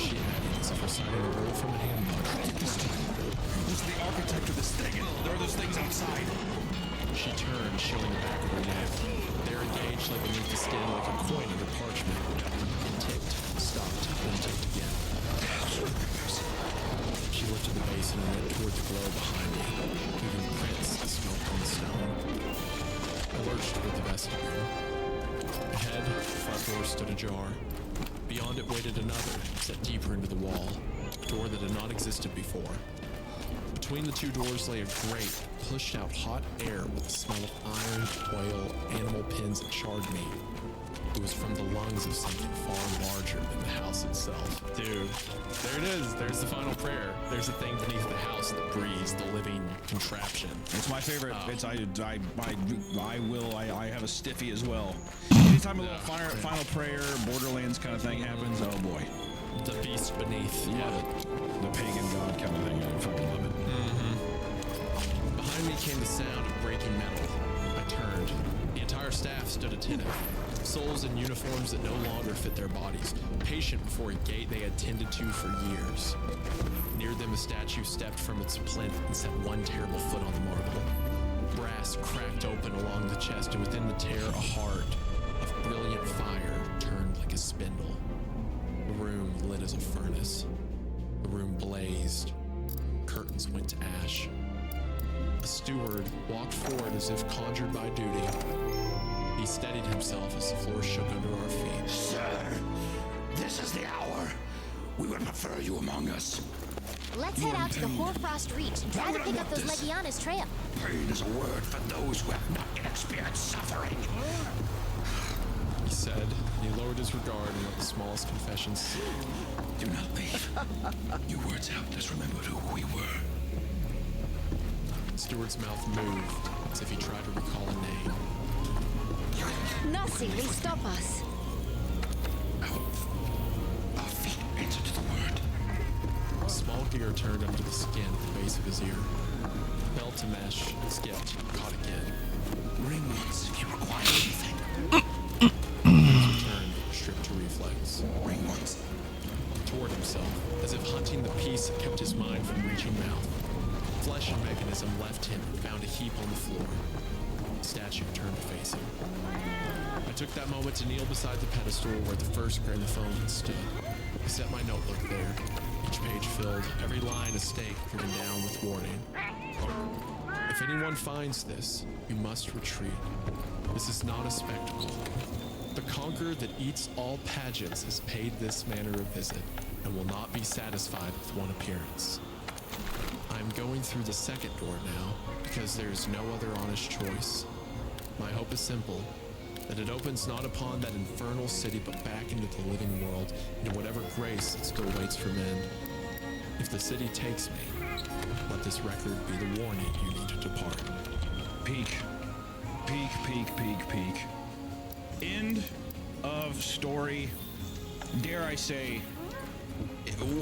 She added as if reciting a word from a handbook. This is the architect of this thing, and there are those things outside. She turned, showing the back of her neck. There engaged like beneath the skin like a coin under parchment. It ticked, stopped, then ticked again. She lifted the basin and went toward the glow behind me, leaving prints that smoked on the stone. I lurched toward the vestibule. Ahead, the front door stood ajar. Beyond it waited another, set deeper into the wall, a door that had not existed before. Between the two doors lay a grate, pushed out hot air with the smell of iron, oil, animal pins, and charred meat. It was from the lungs of something far larger than the house itself. Dude, there it is. There's the final prayer. There's a thing beneath the house that breathes, the living contraption. It's my favorite. It's I have a stiffy as well. Anytime a little final prayer, Borderlands kind of thing happens, oh boy. The beast beneath. Love it. The pagan god kind of thing. I fucking love it. Behind me came the sound of breaking metal. I turned. The entire staff stood attentive. Souls in uniforms that no longer fit their bodies, patient before a gate they had tended to for years. Near them, a statue stepped from its plinth and set one terrible foot on the marble. Brass cracked open along the chest, and within the tear, a heart of brilliant fire turned like a spindle. The room lit as a furnace. The room blazed. Curtains went to ash. A steward walked forward as if conjured by duty. He steadied himself as the floor shook under our feet. Sir, this is the hour. We would prefer you among us. Let's head out to the Hoarfrost Reach and try to pick up those Legiana's trail. Pain is a word for those who have not yet experienced suffering. He said, and he lowered his regard and let the smallest confessions slip. Do not leave. Your words helped us remember who we were. The steward's mouth moved as if he tried to recall a name. Nasi, they stop us. Our feet answer to the word. A small gear turned under the skin at the base of his ear. Fell to mesh, skipped, caught again. Ring once if you require anything. Returned, stripped to reflex. Ring once. Toward himself, as if hunting the piece that kept his mind from reaching mouth. Flesh and mechanism left him and found a heap on the floor. The statue turned to face him. I took that moment to kneel beside the pedestal where the first gramophone had stood. I set my notebook there, each page filled, every line a stake driven down with warning. If anyone finds this, you must retreat. This is not a spectacle. The conqueror that eats all pageants has paid this manor a visit and will not be satisfied with one appearance. I'm going through the second door now because there's no other honest choice. My hope is simple, that it opens not upon that infernal city but back into the living world and whatever grace that still waits for men. If the city takes me, let this record be the warning you need to depart. Peak. Peak, peak, peak, peak. End of story. Dare I say,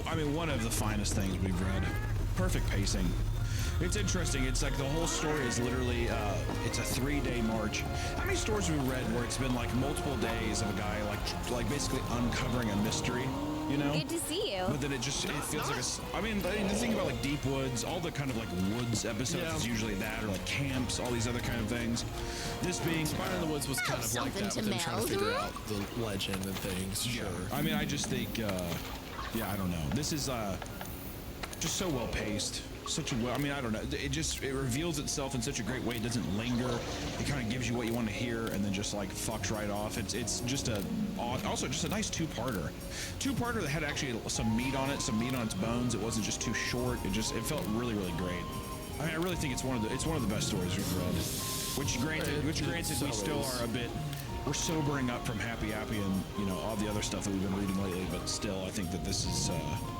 I mean, one of the finest things we've read. Perfect pacing. It's interesting. It's like the whole story is literally, it's a 3-day march. How many stories have we read where it's been like multiple days of a guy like basically uncovering a mystery, you know? Good to see you. But then it feels like I mean, the thing about like Deep Woods, all the kind of like woods episodes is usually that, or like camps, all these other kind of things. This being Fire in the Woods was kind of like that, with them trying to figure out the legend and things. Sure. I mean, I just think, yeah, I don't know. This is just so well paced. I mean, I don't know. It reveals itself in such a great way. It doesn't linger. It kind of gives you what you want to hear, and then just like fucks right off. It's just also just a nice two-parter. Two-parter that had actually some meat on it, some meat on its bones. It wasn't just too short. It felt really, really great. I mean, I really think it's one of the best stories we've read. Which granted, we still are a bit. We're sobering up from Happy and, you know, all the other stuff that we've been reading lately, but still, I think that this is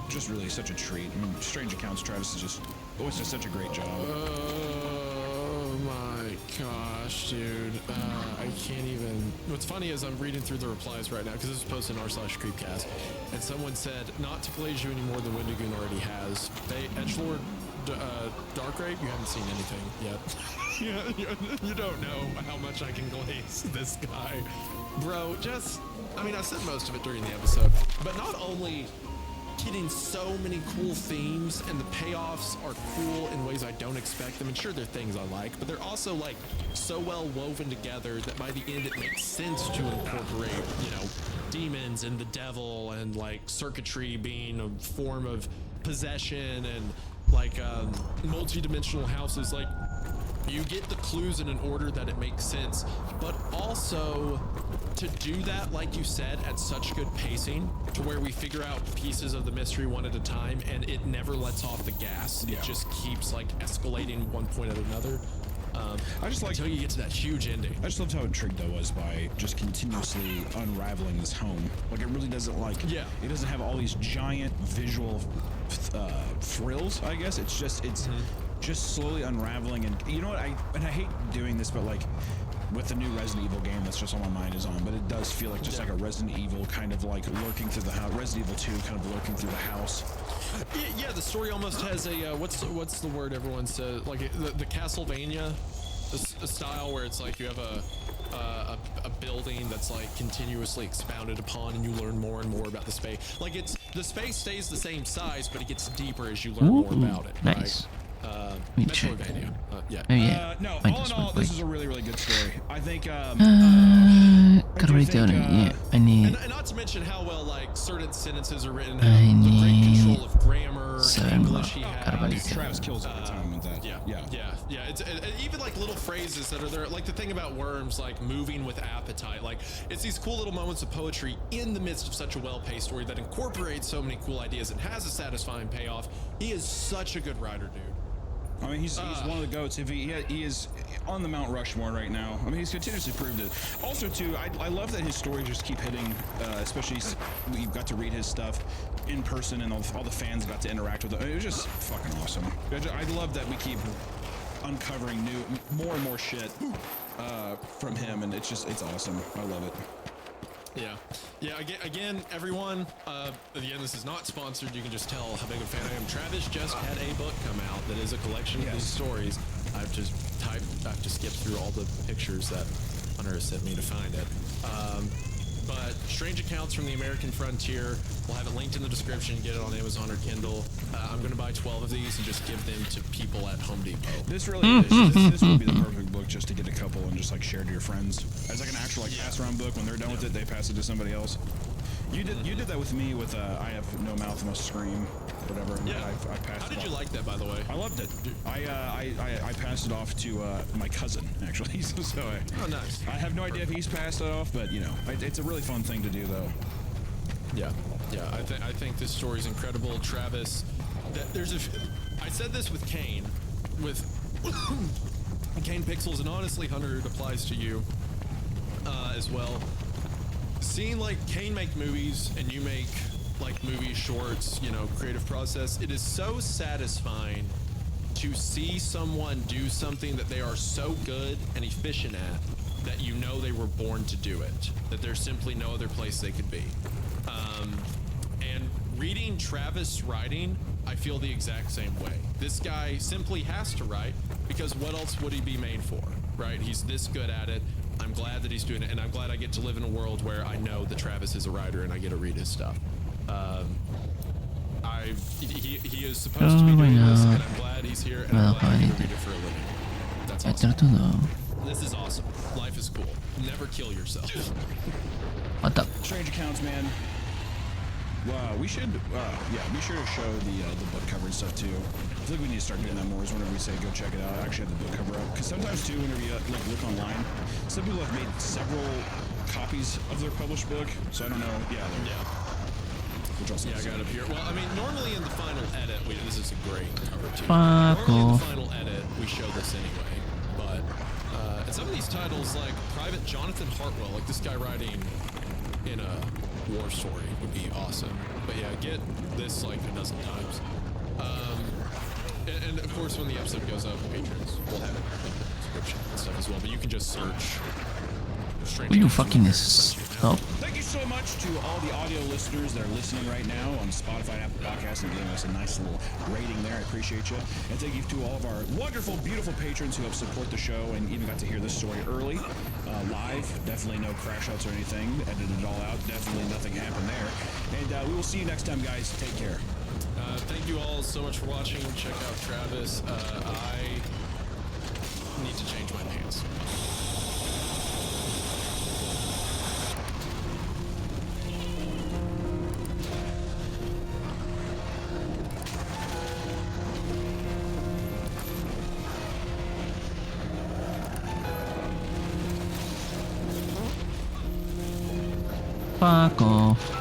just really such a treat. I mean, Strange Accounts, Travis always does such a great job. Oh my gosh, dude. I can't even. What's funny is I'm reading through the replies right now because this was posted in r/Creepcast, and someone said, not to plague you any more than Wendigoon already has. Edgelord Darkgrave, you haven't seen anything yet. You don't know how much I can glaze this guy. Bro, I mean, I said most of it during the episode, but not only getting so many cool themes, and the payoffs are cool in ways I don't expect them, and sure, they're things I like, but they're also like so well woven together that by the end it makes sense to incorporate, you know, demons and the devil and like circuitry being a form of possession and like multi-dimensional houses. Like, you get the clues in an order that it makes sense, but also to do that, like you said, at such good pacing to where we figure out pieces of the mystery one at a time and it never lets off the gas. It just keeps like escalating one point at another. I just like until you get to that huge ending. I just loved how intrigued I was by just continuously unraveling this home. Like it really doesn't it doesn't have all these giant visual frills, I guess. It's just slowly unraveling. And you know what, I hate doing this, but like with the new Resident Evil game, that's just all my mind is on, but it does feel like just like a Resident Evil kind of like lurking through the house. Resident Evil 2 kind of lurking through the house. Yeah, the story almost has a what's the word everyone says, like the Castlevania style, where it's like you have a building that's like continuously expounded upon, and you learn more and more about the space. Like the space stays the same size, but it gets deeper as you learn more about it. Nice. Right? Metroidvania. No, all in all, this is a really, really good story. I think. Gotta write down it. Yeah, I need. And not to mention how well like certain sentences are written. I The great need control of grammar, 7 English he has. Travis kills every time with that. Yeah. It's even like little phrases that are there, like the thing about worms, like moving with appetite. Like it's these cool little moments of poetry in the midst of such a well-paced story that incorporates so many cool ideas and has a satisfying payoff. He is such a good writer, dude. I mean, he's one of the goats. If he is on the Mount Rushmore right now. I mean, he's continuously proved it. Also, too, I love that his stories just keep hitting. Especially we got to read his stuff in person, and all the fans got to interact with it. It was just fucking awesome. I love that we keep uncovering more and more shit from him, and it's awesome. I love it. Yeah. Again, everyone. Again, this is not sponsored. You can just tell how big a fan I am. Travis just had a book come out that is a collection of these stories. I've just skipped through all the pictures that Hunter sent me to find it. But Strange Accounts from the American Frontier. We'll have it linked in the description. Get it on Amazon or Kindle. I'm going to buy 12 of these and just give them to people at Home Depot. This really this would be the perfect book just to get a couple and just like share to your friends as like an actual like pass around book. When they're done with it, they pass it to somebody else. You did that with me with I Have No Mouth, Must Scream, whatever. Yeah. I passed. How did you like that, by the way? I loved it. I passed it off to my cousin actually. So oh, nice. I have no idea if he's passed it off, but you know, it's a really fun thing to do though. Yeah. I think this story is incredible, Travis. I said this with Kane, with Kane Pixels, and honestly, Hunter, it applies to you as well. Seeing like Kane make movies and you make like movie shorts, you know, creative process, it is so satisfying to see someone do something that they are so good and efficient at that you know they were born to do it, that there's simply no other place they could be. And reading Travis writing, I feel the exact same way. This guy simply has to write because what else would he be made for, right? He's this good at it. I'm glad that he's doing it, and I'm glad I get to live in a world where I know that Travis is a writer and I get to read his stuff. He is supposed to be doing this, and I'm glad he's here, and I'm glad I get to read it for a living. That's awesome. This is awesome. Life is cool. Never kill yourself. What up? Strange Accounts, man. We should show the book cover and stuff too. I think we need to start doing that more. Is whenever we say go check it out, I actually have the book cover up. Because sometimes too, whenever you like look online, some people have made several copies of their published book. So I don't know. Yeah. I got it up here. Well, I mean, normally in the final edit, this is a great cover too. Fuck Normally in the off. final edit, we show this anyway. But and some of these titles, like Private Jonathan Hartwell, like this guy writing in a war story would be awesome. But yeah, get this like a dozen times. And of course, when the episode goes up, patrons will have it in the description and stuff as well. But you can just search. Will you fucking stop? Thank you so much to all the audio listeners that are listening right now on Spotify, Apple Podcasts, and giving us a nice little rating there. I appreciate you. And thank you to all of our wonderful, beautiful patrons who have supported the show and even got to hear this story early, live. Definitely no crash outs or anything. Edited it all out. Definitely nothing happened there. And we will see you next time, guys. Take care. Thank you all so much for watching. Check out Travis. I need to change my pants. Fuck off.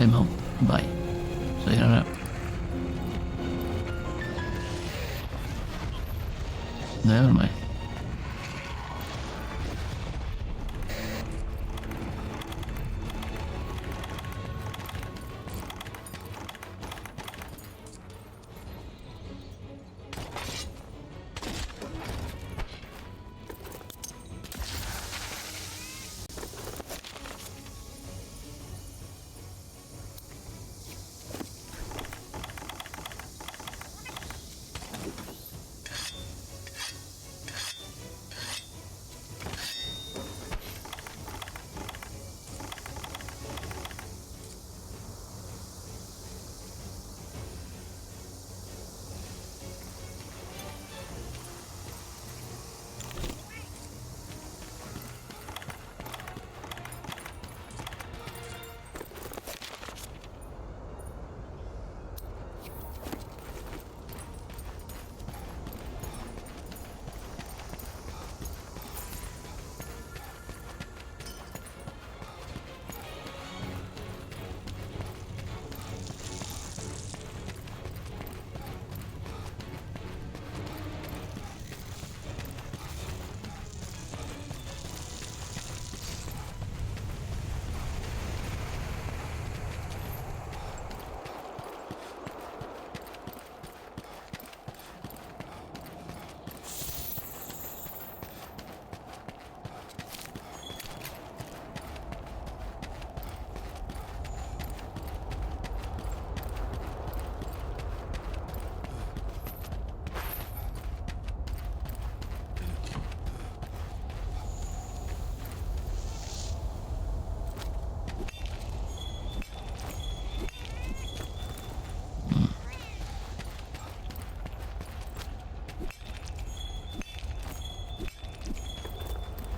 I'm out. Bye. Sayonara. Never mind.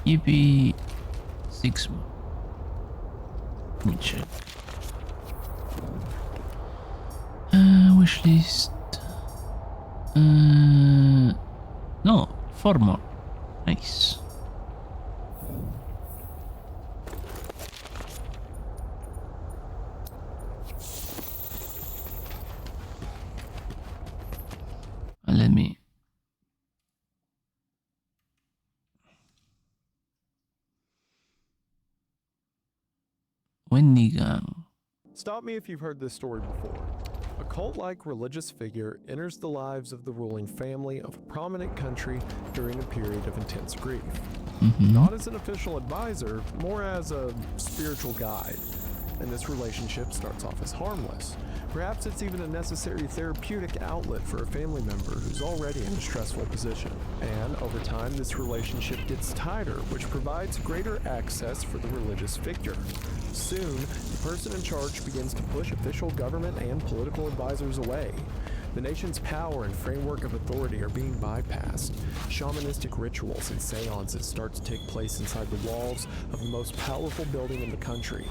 Yippee. 6 more. Let me check. Wish list. No, 4 more. Nice. Let me. Wendy Gang. Stop me if you've heard this story before. A cult-like religious figure enters the lives of the ruling family of a prominent country during a period of intense grief. Not as an official advisor, more as a spiritual guide. And this relationship starts off as harmless. Perhaps it's even a necessary therapeutic outlet for a family member who's already in a stressful position. And over time, this relationship gets tighter, which provides greater access for the religious figure. Soon, the person in charge begins to push official government and political advisors away. The nation's power and framework of authority are being bypassed. Shamanistic rituals and seances start to take place inside the walls of the most powerful building in the country.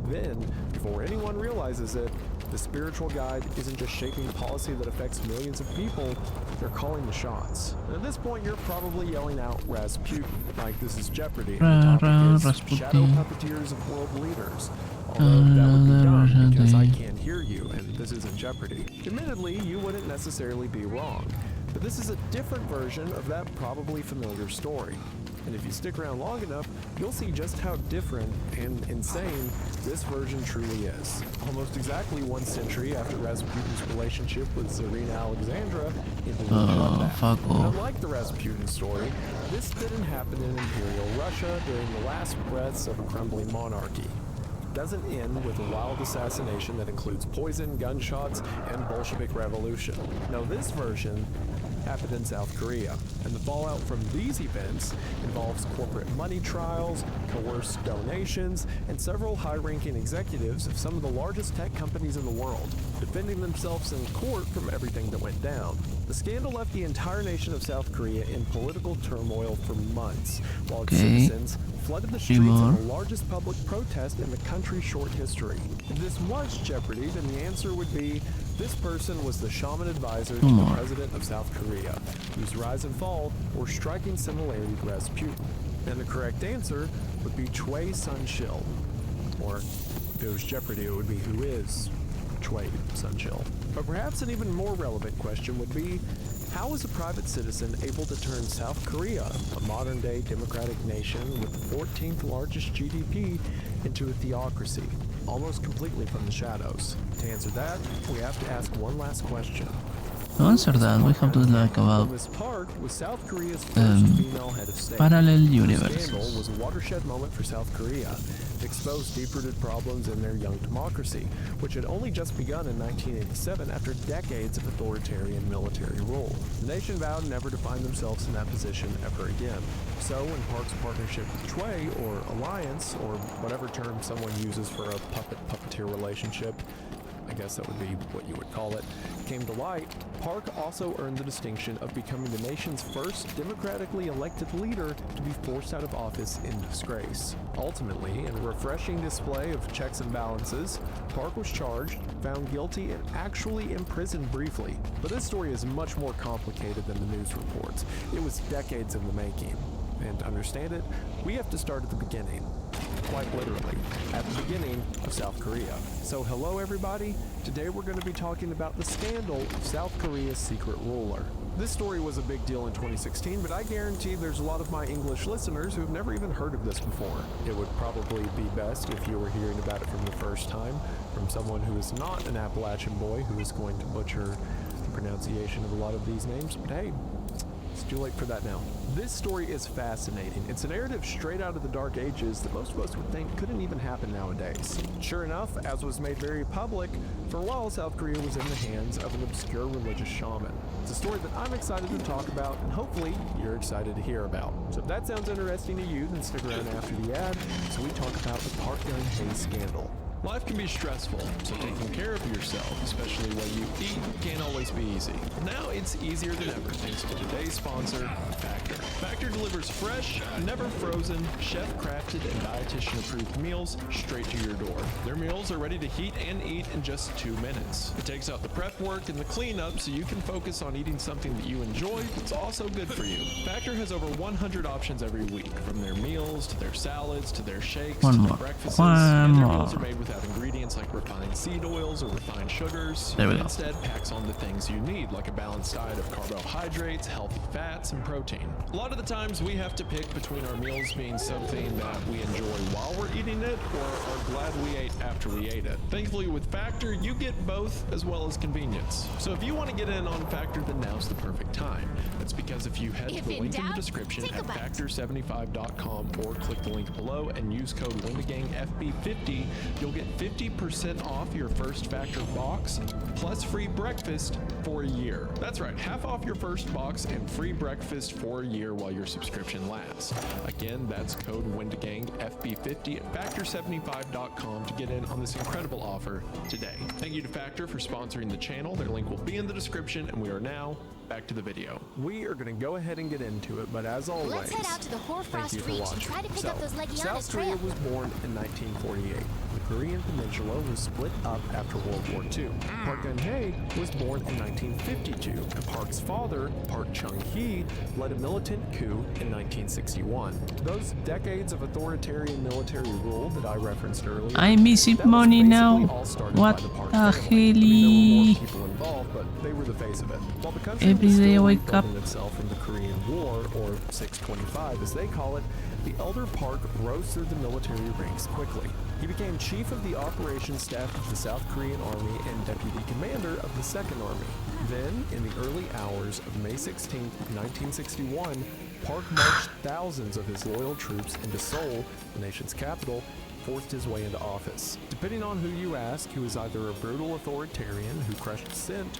Then, before anyone realizes it, the spiritual guide isn't just shaping policy that affects millions of people, they're calling the shots. And at this point, you're probably yelling out Rasputin, like this is Jeopardy, and the topic is shadow puppeteers of world leaders. Although that would be dumb, because I can't hear you, and this isn't Jeopardy. Admittedly, you wouldn't necessarily be wrong, but this is a different version of that probably familiar story. And if you stick around long enough, you'll see just how different and insane this version truly is. Almost exactly 1 century after Rasputin's relationship with Tsarina Alexandra ended in bloodbath. Unlike the Rasputin story, this didn't happen in Imperial Russia during the last breaths of a crumbling monarchy. It doesn't end with a wild assassination that includes poison, gunshots, and Bolshevik revolution. No, this version happened in South Korea, and the fallout from these events involves corporate money trials, coerced donations, and several high-ranking executives of some of the largest tech companies in the world, defending themselves in court from everything that went down. The scandal left the entire nation of South Korea in political turmoil for months, while its citizens flooded the streets in the largest public protest in the country's short history. If this was Jeopardy, then the answer would be this person was the shaman advisor to the president of South Korea, whose rise and fall were striking similarity to Rasputin. And the correct answer would be Choi Sun-shil, or If it was Jeopardy, it would be who is Choi Sunchil. But perhaps an even more relevant question would be, how is a private citizen able to turn South Korea, a modern-day democratic nation with the 14th largest GDP, into a theocracy, almost completely from the shadows? To answer that, we have to ask one last question. To answer that, we have to talk about Miss Park was South Korea's first female head of state. parallel The universes. scandal was a watershed moment for South Korea. It exposed deep-rooted problems in their young democracy, which had only just begun in 1987 after decades of authoritarian military rule. The nation vowed never to find themselves in that position ever again. So when Park's partnership with Choi, or alliance, or whatever term someone uses for a puppet-puppeteer relationship, I guess that would be what you would call it, came to light, Park also earned the distinction of becoming the nation's first democratically elected leader to be forced out of office in disgrace. Ultimately, in a refreshing display of checks and balances, Park was charged, found guilty, and actually imprisoned briefly. But this story is much more complicated than the news reports. It was decades in the making. And to understand it, we have to start at the beginning. Quite literally, at the beginning of South Korea. So hello everybody, today we're going to be talking about the scandal of South Korea's secret ruler. This story was a big deal in 2016, but I guarantee there's a lot of my English listeners who have never even heard of this before. It would probably be best if you were hearing about it from the first time, from someone who is not an Appalachian boy who is going to butcher the pronunciation of a lot of these names, but hey, it's too late for that now. This story is fascinating. It's a narrative straight out of the Dark Ages that most of us would think couldn't even happen nowadays. Sure enough, as was made very public, for a while South Korea was in the hands of an obscure religious shaman. It's a story that I'm excited to talk about, and hopefully you're excited to hear about. So if that sounds interesting to you, then stick around after the ad so we talk about the Park Geun-hye scandal. Life can be stressful, so taking care of yourself, especially what you eat, can't always be easy. Now it's easier than ever thanks to today's sponsor, Factor. Factor delivers fresh, never frozen, chef-crafted and dietitian-approved meals straight to your door. Their meals are ready to heat and eat in just 2 minutes. It takes out the prep work and the cleanup so you can focus on eating something that you enjoy that's also good for you. Factor has over 100 options every week, from their meals to their salads to their shakes to their breakfasts, and their meals are made without ingredients like refined seed oils or refined sugars. There we It go. instead packs on the things you need, like a balanced diet of carbohydrates, healthy fats, and protein. A lot of the times we have to pick between our meals being something that we enjoy while we're eating it, or are glad we ate after we ate it. Thankfully with Factor, you get both as well as convenience. So if you want to get in on Factor, then now's the perfect time. That's because if you head to the link in the description at factor75.com or click the link below and use code WINDAGANGFB50, you'll get 50% off your first Factor box plus free breakfast for a year. That's right, half off your first box and free breakfast for a year while your subscription lasts. Again, that's code WINDAGANGFB50 at factor75.com to get in on this incredible offer today. Thank you to Factor for sponsoring the channel. Their link will be in the description, and we are now back to the video. We are going to go ahead and get into it, but as always, Let's head out to the thank you Hoarfrost for Reach watching. and try to pick up those Legianas South Korea trail. was born in 1948. The Korean Peninsula was split up after World War II. Park Geun-hye was born in 1952, and Park's father, Park Chung-hee, led a militant coup in 1961. Those decades of authoritarian military rule that I referenced earlier, I miss it money now. What the hell? people involved, but they were the face of it. While the country Every was day I still wake up. rebuilding itself from the Korean War, or 625 as they call it, the elder Park rose through the military ranks quickly. He became chief of the operations staff of the South Korean Army and deputy commander of the Second Army. Then, in the early hours of May 16, 1961, Park marched thousands of his loyal troops into Seoul, the nation's capital, forced his way into office. Depending on who you ask, he was either a brutal authoritarian who crushed dissent,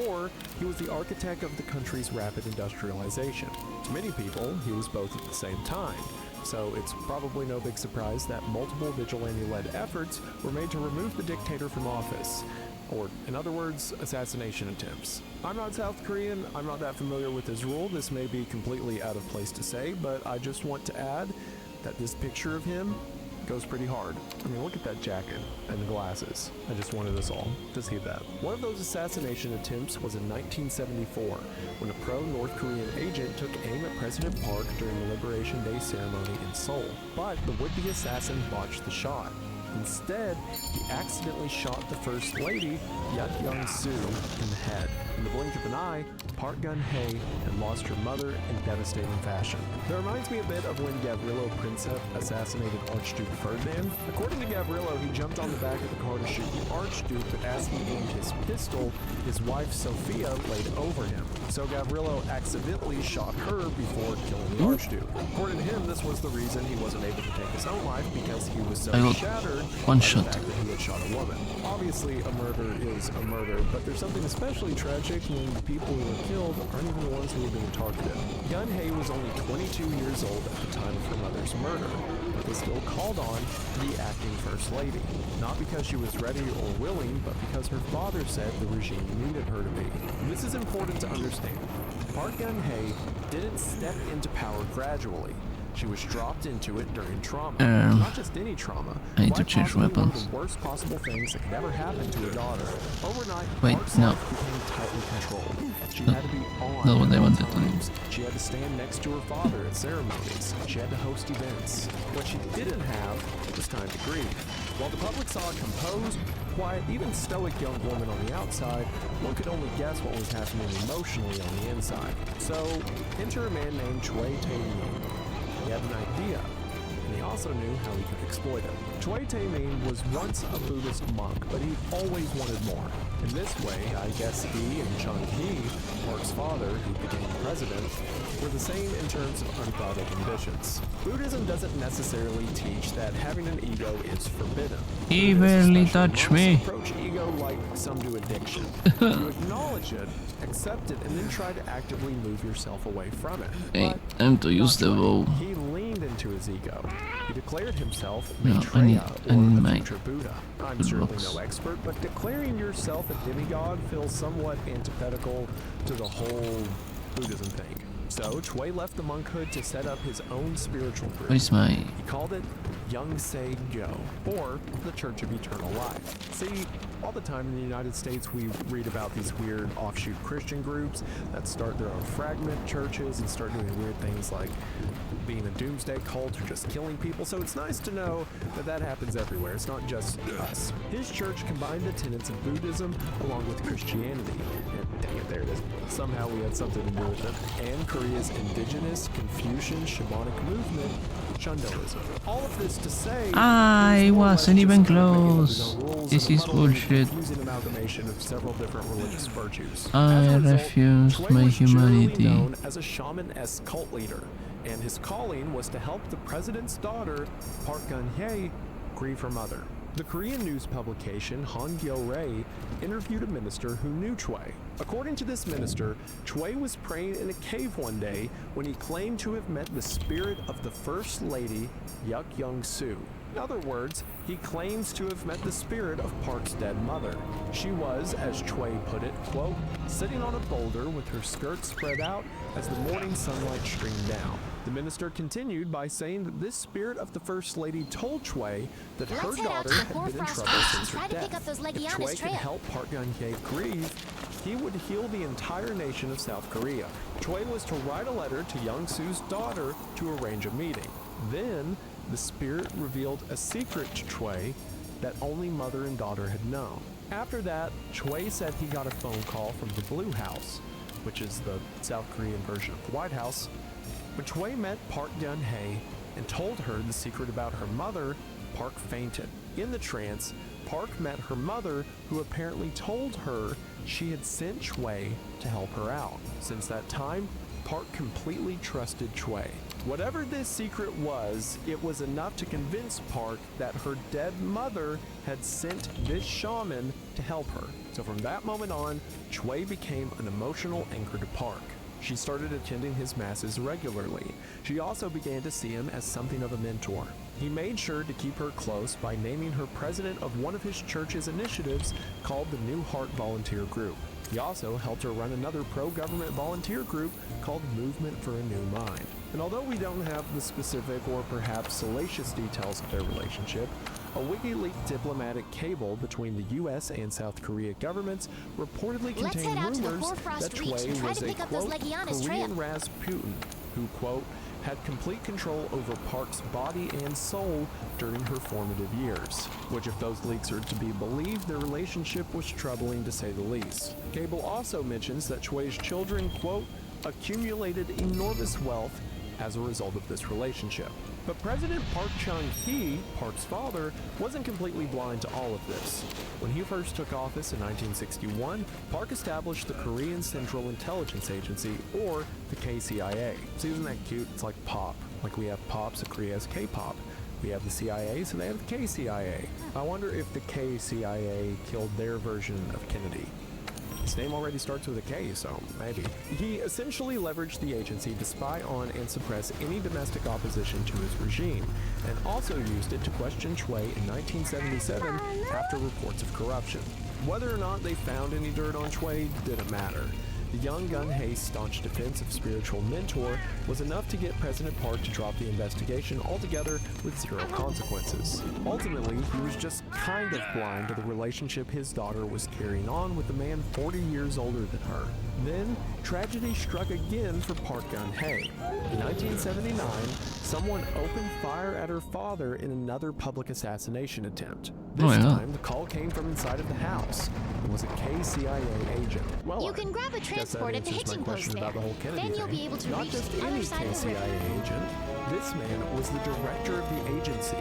or he was the architect of the country's rapid industrialization. To many people, he was both at the same time. So it's probably no big surprise that multiple vigilante-led efforts were made to remove the dictator from office. Or, in other words, assassination attempts. I'm not South Korean, I'm not that familiar with his rule, this may be completely out of place to say, but I just want to add that this picture of him goes pretty hard. I mean, look at that jacket and the glasses. I just wanted us all to see that. One of those assassination attempts was in 1974, when a pro-North Korean agent took aim at President Park during the Liberation Day ceremony in Seoul. But the would-be assassin botched the shot. Instead, he accidentally shot the First Lady, Yuk Young-soo, in the head. In the blink of an eye, Park Geun-hye had lost her mother in devastating fashion. That reminds me a bit of when Gavrilo Princip assassinated Archduke Ferdinand. According to Gavrilo, he jumped on the back of the car to shoot the Archduke, but as he aimed his pistol, his wife Sophia laid over him. So Gavrilo accidentally shot her before killing the Archduke. According to him, this was the reason he wasn't able to take his own life, because he was so shattered one by shot. the fact that he had shot a woman. Obviously, a murder is a murder, but there's something especially tragic when the people who were killed aren't even the ones who were being targeted. Geun-hye was only 22 years old at the time of her mother's murder, but was still called on to be acting First Lady. Not because she was ready or willing, but because her father said the regime needed her to be. This is important to understand. Park Geun-hye didn't step into power gradually. She was dropped into it during trauma. Not just any trauma. I need to change One of weapons. the worst possible things that could ever happen to a daughter. Overnight, Wait, Park's no. life became tightly controlled. She had to be on Not what at I all wanted to do. times. She had to stand next to her father at ceremonies. She had to host events. What she didn't have was time to grieve. While the public saw a composed, quiet, even stoic young woman on the outside, one could only guess what was happening emotionally on the inside. So, enter a man named Choi Tae-min. He had an idea, and he also knew how he could exploit it. Choi Tae-min was once a Buddhist monk, but he always wanted more. In this way, I guess he and Chung-hee, Park's father, who became president, were the same in terms of unbridled ambitions. Buddhism doesn't necessarily teach that having an ego is forbidden. He barely Buddhists, touched especially me. monks, approach ego like some do addiction. You acknowledge it, accept it, and then try to actively move yourself away from it. Okay, time to use the bow. He leaned into his ego. He declared himself No, I Maitreya, need or the my future Buddha. I'm toolbox. certainly no expert, but declaring yourself a demigod feels somewhat antithetical to the whole Buddhism thing. So Choi left the monkhood to set up his own spiritual group. Where's my... He called it Young-se-gyo, or the Church of Eternal Life. See, all the time in the United States we read about these weird offshoot Christian groups that start their own fragment churches and start doing weird things like being a doomsday cult or just killing people, so it's nice to know that that happens everywhere. It's not just us. His church combined the tenets of Buddhism along with Christianity. And dang it, there it is. Somehow we had something to do with it. And Korea's indigenous Confucian shamanic movement, Shintoism. All of this to say, I wasn't even close. This is bullshit. confusing amalgamation of several different religious virtues. I As a result, refuse Choi my was generally humanity. known as a shaman-esque cult leader, and his calling was to help the president's daughter, Park Geun-hye, grieve her mother. The Korean news publication Hangyo-rae interviewed a minister who knew Choi. According to this minister, Choi was praying in a cave one day when he claimed to have met the spirit of the First Lady, Yuk Young-soo. In other words, he claims to have met the spirit of Park's dead mother. She was, as Choi put it, quote, sitting on a boulder with her skirt spread out as the morning sunlight streamed down. The minister continued by saying that this spirit of the First Lady told Choi that her Let's head out daughter to the had been in Hoarfrost trouble Ridge since and her try to pick death. up those If Legionis Choi could trail. help Park Geun-hye grieve, he would heal the entire nation of South Korea. Choi was to write a letter to Young-soo's daughter to arrange a meeting. Then, the spirit revealed a secret to Choi that only mother and daughter had known. After that, Choi said he got a phone call from the Blue House, which is the South Korean version of the White House. When Choi met Park Geun-hye and told her the secret about her mother, Park fainted. In the trance, Park met her mother, who apparently told her she had sent Choi to help her out. Since that time, Park completely trusted Choi. Whatever this secret was, it was enough to convince Park that her dead mother had sent this shaman to help her. So from that moment on, Choi became an emotional anchor to Park. She started attending his masses regularly. She also began to see him as something of a mentor. He made sure to keep her close by naming her president of one of his church's initiatives called the New Heart Volunteer Group. He also helped her run another pro-government volunteer group called Movement for a New Mind. And although we don't have the specific or perhaps salacious details of their relationship, a WikiLeaks diplomatic cable between the US and South Korea governments reportedly Let's contained head out to the rumors Hoarfrost that Reach Choi and try was to a pick up those quote, Legionis Korean trail. Rasputin who, quote, had complete control over Park's body and soul during her formative years, which, if those leaks are to be believed, their relationship was troubling to say the least. Cable also mentions that Chway's children, quote, accumulated enormous wealth as a result of this relationship. But President Park Chung-hee, Park's father, wasn't completely blind to all of this. When he first took office in 1961, Park established the Korean Central Intelligence Agency, or the KCIA. See, isn't that cute? It's like pop. Like we have pop, so Korea has K-pop. We have the CIA, so they have the KCIA. I wonder if the KCIA killed their version of Kennedy. His name already starts with a K, so maybe. He essentially leveraged the agency to spy on and suppress any domestic opposition to his regime, and also used it to question Chway in 1977 after reports of corruption. Whether or not they found any dirt on Chway didn't matter. The young Gun-hae's staunch defense of spiritual mentor was enough to get President Park to drop the investigation altogether with zero consequences. Ultimately, he was just kind of blind to the relationship his daughter was carrying on with a man 40 years older than her. Then, tragedy struck again for Park Gun-hae. In 1979, someone opened fire at her father in another public assassination attempt. This time, the call came from inside of the house. It was a KCIA agent. Well, you can grab a transport at the hitching post there. Then you'll be able to Not reach just the any other side of the KCIA river. agent. This man was the director of the agency,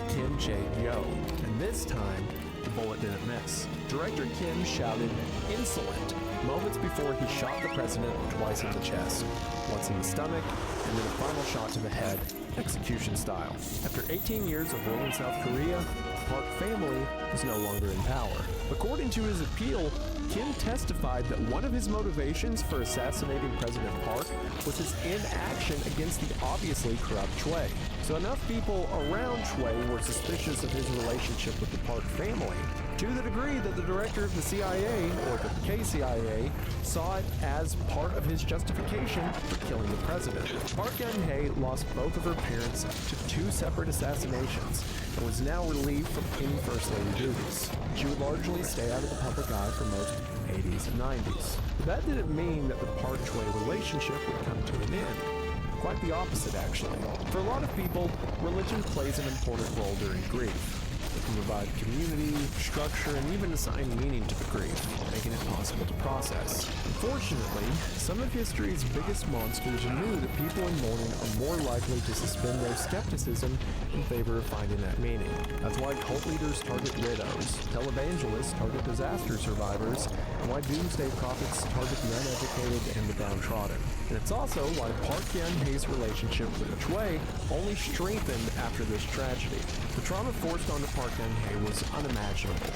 Kim Jae-yo. And this time, the bullet didn't miss. Director Kim shouted, "Insolent," moments before he shot the president twice in the chest, once in the stomach, and then a final shot to the head, execution style. After 18 years of ruling South Korea, the Park family was no longer in power. According to his appeal, Kim testified that one of his motivations for assassinating President Park was his inaction against the obviously corrupt Chway. So enough people around Chway were suspicious of his relationship with the Park family, to the degree that the director of the CIA, or the KCIA, saw it as part of his justification for killing the president. Park Geun-hye lost both of her parents to 2 separate assassinations and was now relieved from any First Lady duties. She would largely stay out of the public eye for most of the 80s and 90s. But that didn't mean that the Park-Chway relationship would come to an end. Quite the opposite, actually. For a lot of people, religion plays an important role during grief. It can provide community, structure, and even assign meaning to the grief, making it possible to process. Unfortunately, some of history's biggest monsters knew that people in mourning are more likely to suspend their skepticism in favor of finding that meaning. That's why cult leaders target widows, televangelists target disaster survivors, and why doomsday prophets target the uneducated and the downtrodden. And it's also why Park Geun-hye's relationship with Chway only strengthened after this tragedy. The trauma forced onto Park Geun-hye was unimaginable.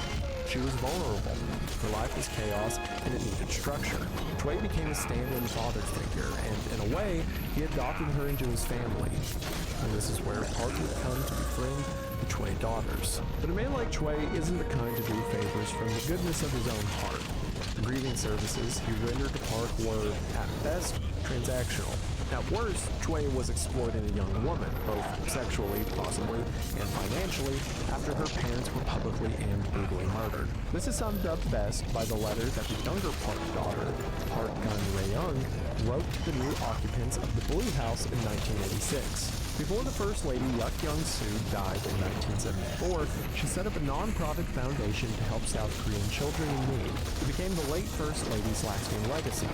She was vulnerable. Her life was chaos, and it needed structure. Chway became a stand-in father figure, and in a way, he adopted her into his family. And this is where Park would come to befriend the Chway daughters. But a man like Chway isn't the kind to do favors from the goodness of his own heart. The grieving services he rendered to Park were, at best, transactional. At worst, Chway was exploiting a young woman, both sexually, possibly, and financially, after her parents were publicly and brutally murdered. This is summed up best by the letter that the younger Park daughter, Park Gun-rae-young, wrote to the new occupants of the Blue House in 1986. Before the First Lady, Yuk Young-soo, died in 1974, she set up a non-profit foundation to help South Korean children in need. It became the late First Lady's lasting legacy.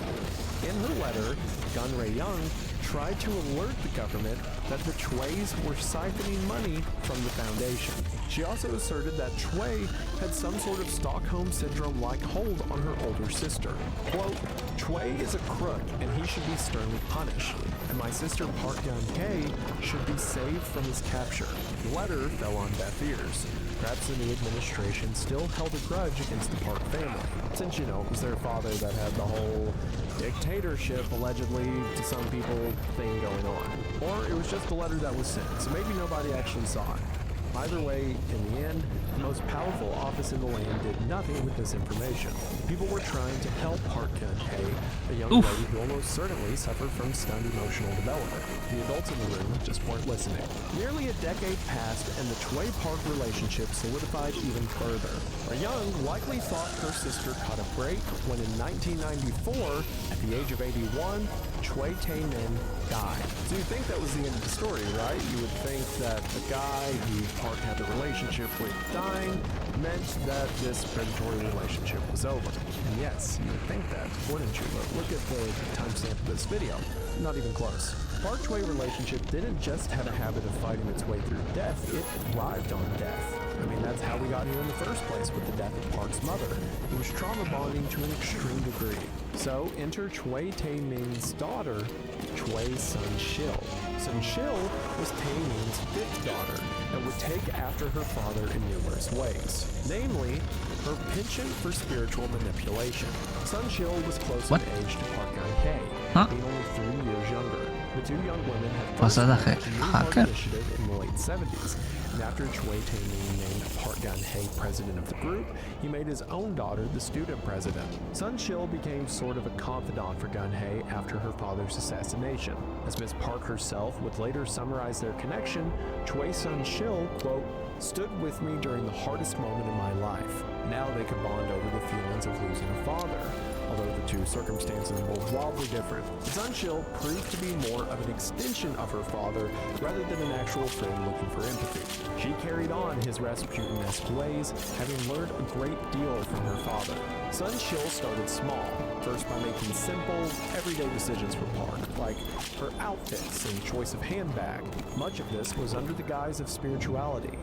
In her letter, Gun-rae-young tried to alert the government that the Chways were siphoning money from the foundation. She also asserted that Chway had some sort of Stockholm Syndrome-like hold on her older sister. Quote, "Chway is a crook and he should be sternly punished, and my sister Park Geun-hye should be saved from his capture." The letter fell on deaf ears. Perhaps the new administration still held a grudge against the Park family, since, you know, it was their father that had the whole dictatorship, allegedly, to some people, thing going on. Or it was just the letter that was sent, so maybe nobody actually saw it. Either way, in the end, the most powerful office in the land did nothing with this information. People were trying to help Park Geun-hye, a young lady who almost certainly suffered from stunned emotional development. The adults in the room just weren't listening. Nearly a decade passed, and the Chway-Park relationship solidified even further. Young likely thought her sister caught a break when in 1994, at the age of 81, Chway Tae-min died. So you'd think that was the end of the story, right? You would think that the guy who Park had the relationship with dying meant that this predatory relationship was over. And yes, you would think that, wouldn't you? But look at the timestamp of this video. Not even close. Park-Choi relationship didn't just have a habit of fighting its way through death, it thrived on death. I mean, that's how we got here in the first place with the death of Park's mother. It was trauma bonding to an extreme degree. So, enter Choi Tae-min's daughter, Choi Sun-shil. Sun-shil was Tae-min's fifth daughter and would take after her father in numerous ways. Namely, her penchant for spiritual manipulation. Sun-shil was close in age to Park Geun-hye, being only 3 years younger. The two young women had first met a New Park initiative in the late 70s, and after Choi Tae-min named Park Geun-hye president of the group, he made his own daughter the student president. Sun-shil became sort of a confidant for Geun-hye after her father's assassination. As Ms. Park herself would later summarize their connection, Choi Sun-shil, quote, stood with me during the hardest moment in my life. Now they could bond over the feelings of losing a father, although the two circumstances were wildly different. Sun-shil proved to be more of an extension of her father rather than an actual friend looking for empathy. She carried on his Rasputin-esque ways, having learned a great deal from her father. Sun-shil started small, first by making simple, everyday decisions for Park, like her outfits and choice of handbag. Much of this was under the guise of spirituality.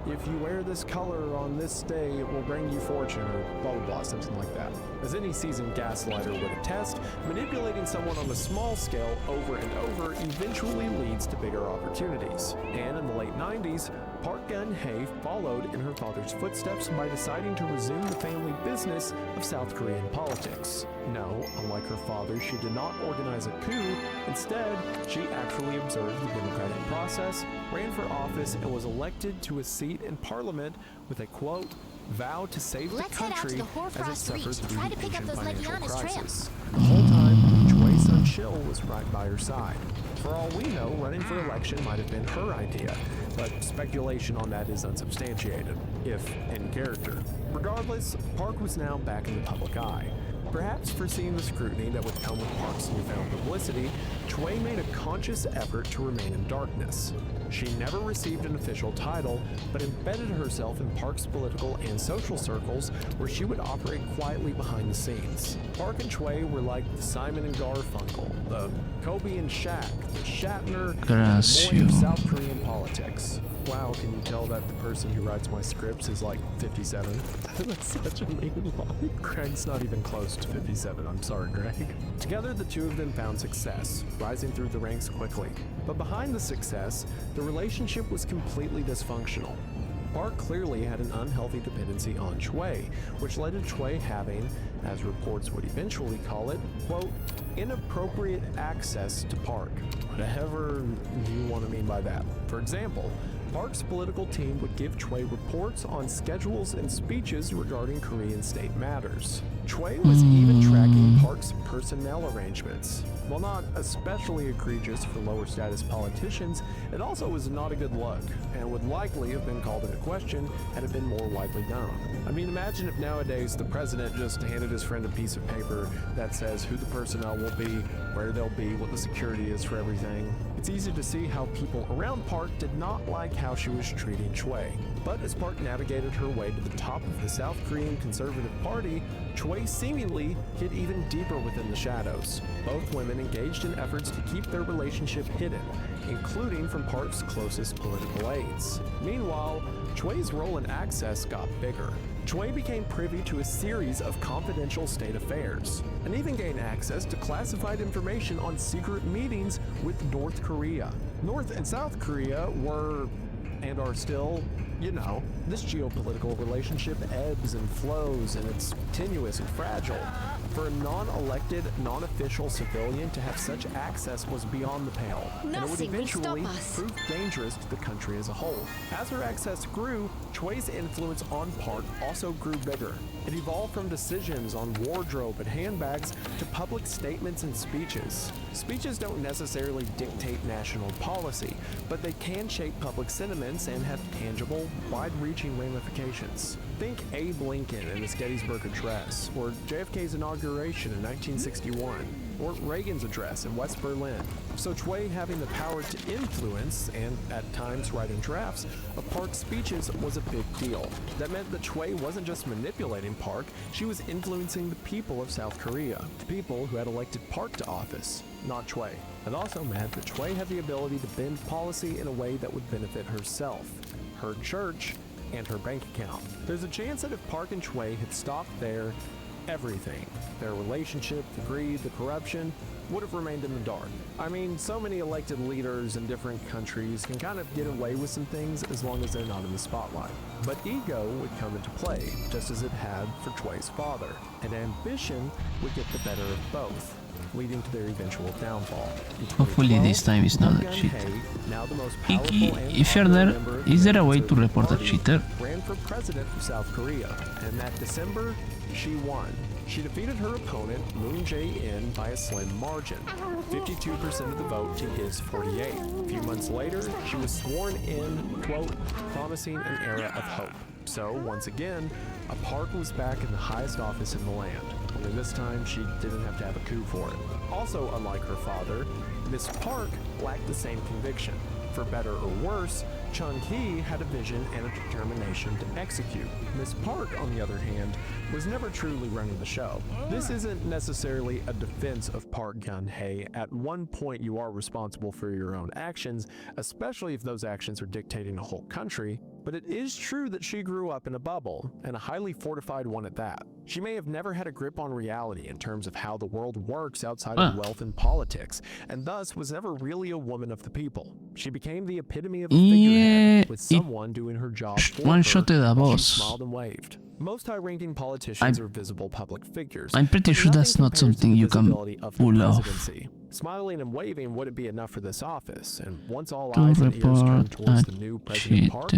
If you wear this color on this day, it will bring you fortune, or blah blah blah, something like that. As any seasoned gaslighter would attest, manipulating someone on a small scale over and over eventually leads to bigger opportunities. And in the late 90s, Park Geun-hye followed in her father's footsteps by deciding to resume the family business of South Korean politics. No, unlike her father, she did not organize a coup. Instead, she actually observed the democratic process, ran for office, and was elected to a seat in parliament with a, quote, vow to save the country as it suffered through the Asian financial crisis. The whole time, Choi Sun-shil was right by her side. For all we know, running for election might have been her idea, but speculation on that is unsubstantiated, if in character. Regardless, Park was now back in the public eye. Perhaps foreseeing the scrutiny that would come with Park's newfound publicity, Choi made a conscious effort to remain in darkness. She never received an official title, but embedded herself in Park's political and social circles where she would operate quietly behind the scenes. Park and Choi were like the Simon and Garfunkel, the Kobe and Shaq, the Shatner, and the Moy of South Korean politics. Wow, can you tell that the person who writes my scripts is like 57? That's such a mean line. Greg's not even close to 57, I'm sorry, Greg. Together, the two of them found success, rising through the ranks quickly. But behind the success, the relationship was completely dysfunctional. Park clearly had an unhealthy dependency on Choi, which led to Choi having, as reports would eventually call it, quote, inappropriate access to Park. Whatever you want to mean by that. For example, Park's political team would give Choi reports on schedules and speeches regarding Korean state matters. Choi was even tracking Park's personnel arrangements. While not especially egregious for lower status politicians, it also was not a good look, and would likely have been called into question had it been more widely known. I mean, imagine if nowadays the president just handed his friend a piece of paper that says who the personnel will be, where they'll be, what the security is for everything. It's easy to see how people around Park did not like how she was treating Choi. But as Park navigated her way to the top of the South Korean Conservative Party, Choi seemingly hid even deeper within the shadows. Both women engaged in efforts to keep their relationship hidden, including from Park's closest political aides. Meanwhile, Choi's role in Access got bigger. Choi became privy to a series of confidential state affairs, and even gained access to classified information on secret meetings with North Korea. North and South Korea were, and are still, you know, this geopolitical relationship ebbs and flows, and it's tenuous and fragile. For a non-elected, non-official civilian to have such access was beyond the pale, and it would eventually prove dangerous to the country as a whole. As her access grew, Choi's influence on Park also grew bigger. It evolved from decisions on wardrobe and handbags to public statements and speeches. Speeches don't necessarily dictate national policy, but they can shape public sentiments and have tangible, wide-reaching ramifications. Think Abe Lincoln and his Gettysburg Address, or JFK's inauguration in 1961. or Reagan's address in West Berlin. So Choi having the power to influence, and at times writing drafts, of Park's speeches was a big deal. That meant that Choi wasn't just manipulating Park, she was influencing the people of South Korea, the people who had elected Park to office, not Choi. It also meant that Choi had the ability to bend policy in a way that would benefit herself, her church, and her bank account. There's a chance that if Park and Choi had stopped there, everything, their relationship, the greed, the corruption, would have remained in the dark. I mean, so many elected leaders in different countries can kind of get away with some things as long as they're not in the spotlight. But ego would come into play, just as it had for Choi's father, and ambition would get the better of both, leading to their eventual downfall. Hopefully this time it's not a cheat. Iki, if you're there, is there a way to report a cheater? Ran for president of South Korea, and that December, she won. She defeated her opponent, Moon Jae-in, by a slim margin, 52% of the vote to his 48. A few months later, she was sworn in, quote, promising an era of hope. So, once again, a Park was back in the highest office in the land. Only this time, she didn't have to have a coup for it. Also, unlike her father, Miss Park lacked the same conviction. For better or worse, Chung-hee had a vision and a determination to execute. Miss Park, on the other hand, was never truly running the show. This isn't necessarily a defense of Park Geun-hye. At one point, you are responsible for your own actions, especially if those actions are dictating a whole country. But it is true that she grew up in a bubble, and a highly fortified one at that. She may have never had a grip on reality in terms of how the world works outside of wealth and politics, and thus was never really a woman of the people. She became the epitome of a figurehead, with someone doing her job for her, while she smiled and waved. Most high-ranking politicians are visible public figures. I'm pretty sure that's not something you can pull off. Smiling and waving wouldn't be enough for this office, and once all eyes and ears turned towards the new President Park,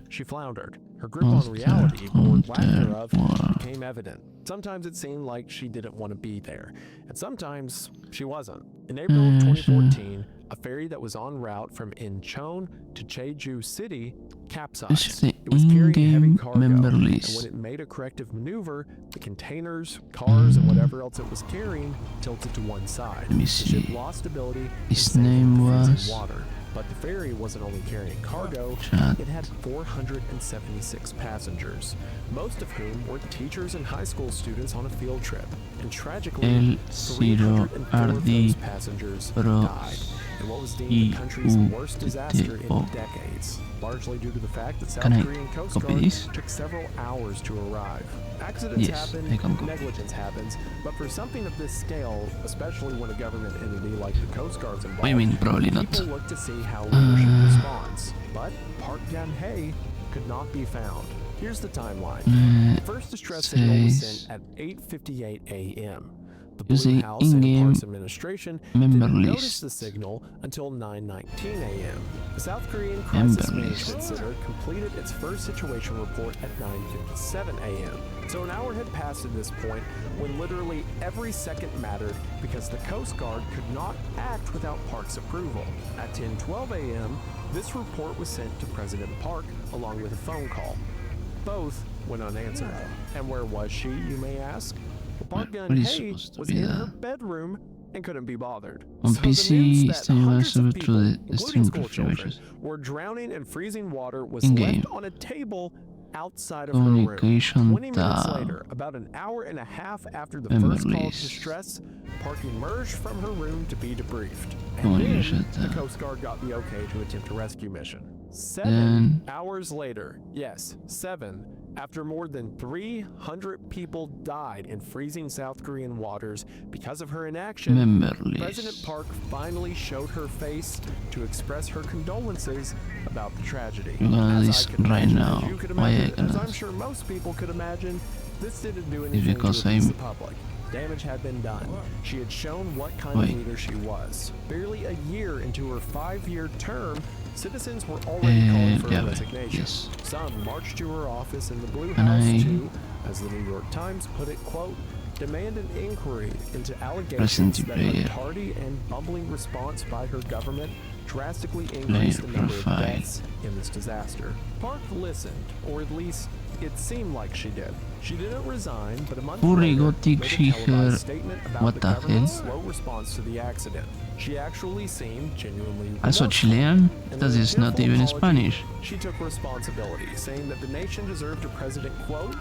she floundered. Her grip on reality, or lack thereof, became evident. Sometimes it seemed like she didn't want to be there, and sometimes she wasn't. In April of 2014, a ferry that was en route from Incheon to Jeju City capsized. It was carrying heavy cargo, and when it made a corrective maneuver, the containers, cars, and whatever else it was carrying tilted to one side. Let me The see. ship lost stability His and sank name into freezing was water. But the ferry wasn't only carrying cargo, it had 476 passengers, most of whom were teachers and high school students on a field trip. And tragically, 304 of those passengers died in what was deemed the country's worst disaster in decades, largely due to the fact that South Korean Coast Guard took several hours to arrive. Accidents happen, negligence happens, but for something of this scale, especially when a government entity like the Coast Guard's involved, I mean, probably not. people look to see how leadership responds. But Park Geun-hye could not be found. Here's the timeline. The first distress signal was sent at 8:58 a.m. The Blue House and Parks Administration didn't notice the signal until 9:19 a.m. The South Korean Crisis Management Center completed its first situation report at 9:57 a.m. So an hour had passed at this point when literally every second mattered because the Coast Guard could not act without Park's approval. At 10:12 a.m., this report was sent to President Park along with a phone call. Both went unanswered. And where was she, you may ask? Well, Park Geun-hye was in her bedroom and couldn't be bothered. On So PC, the news that está igual hundreds of sobre people, the including stream school children, privileges. were drowning in freezing water was In-game. left on a table outside of her room. Communication 20 minutes tab. later, about an hour and a half after the Memories. first call of distress, Park emerged from her room to be debriefed. And Communication then the tab. Coast Guard got the okay to attempt a rescue mission. 7 Then- hours later, yes, 7, after more than 300 people died in freezing South Korean waters because of her inaction, Memories. President Park finally showed her face to express her condolences about the tragedy. You're gonna As I this could right imagine, now. as you could Why I imagine, as cannot? I'm sure most people could imagine, this didn't do anything to because appease I'm- the public. Damage had been done. She had shown what kind of leader she was. Barely a year into her 5-year term, citizens were already calling for yeah, her resignation. yes. Some marched to her office in the Blue And House I- to, as the New York Times put it, quote, demand an inquiry into allegations Resident that her Evil. tardy and bumbling response by her government drastically increased the number of profile. deaths in this disaster. Park listened, or at least it seemed like she did. She didn't resign, but a month Furry later, gothic made a sheher. televised statement about What the the government's hell? slow response to the accident. She actually seemed genuinely Also remorseful. Chilean? And That in a is not tearful even apology, Spanish. She took responsibility, saying that the nation deserved a president, quote,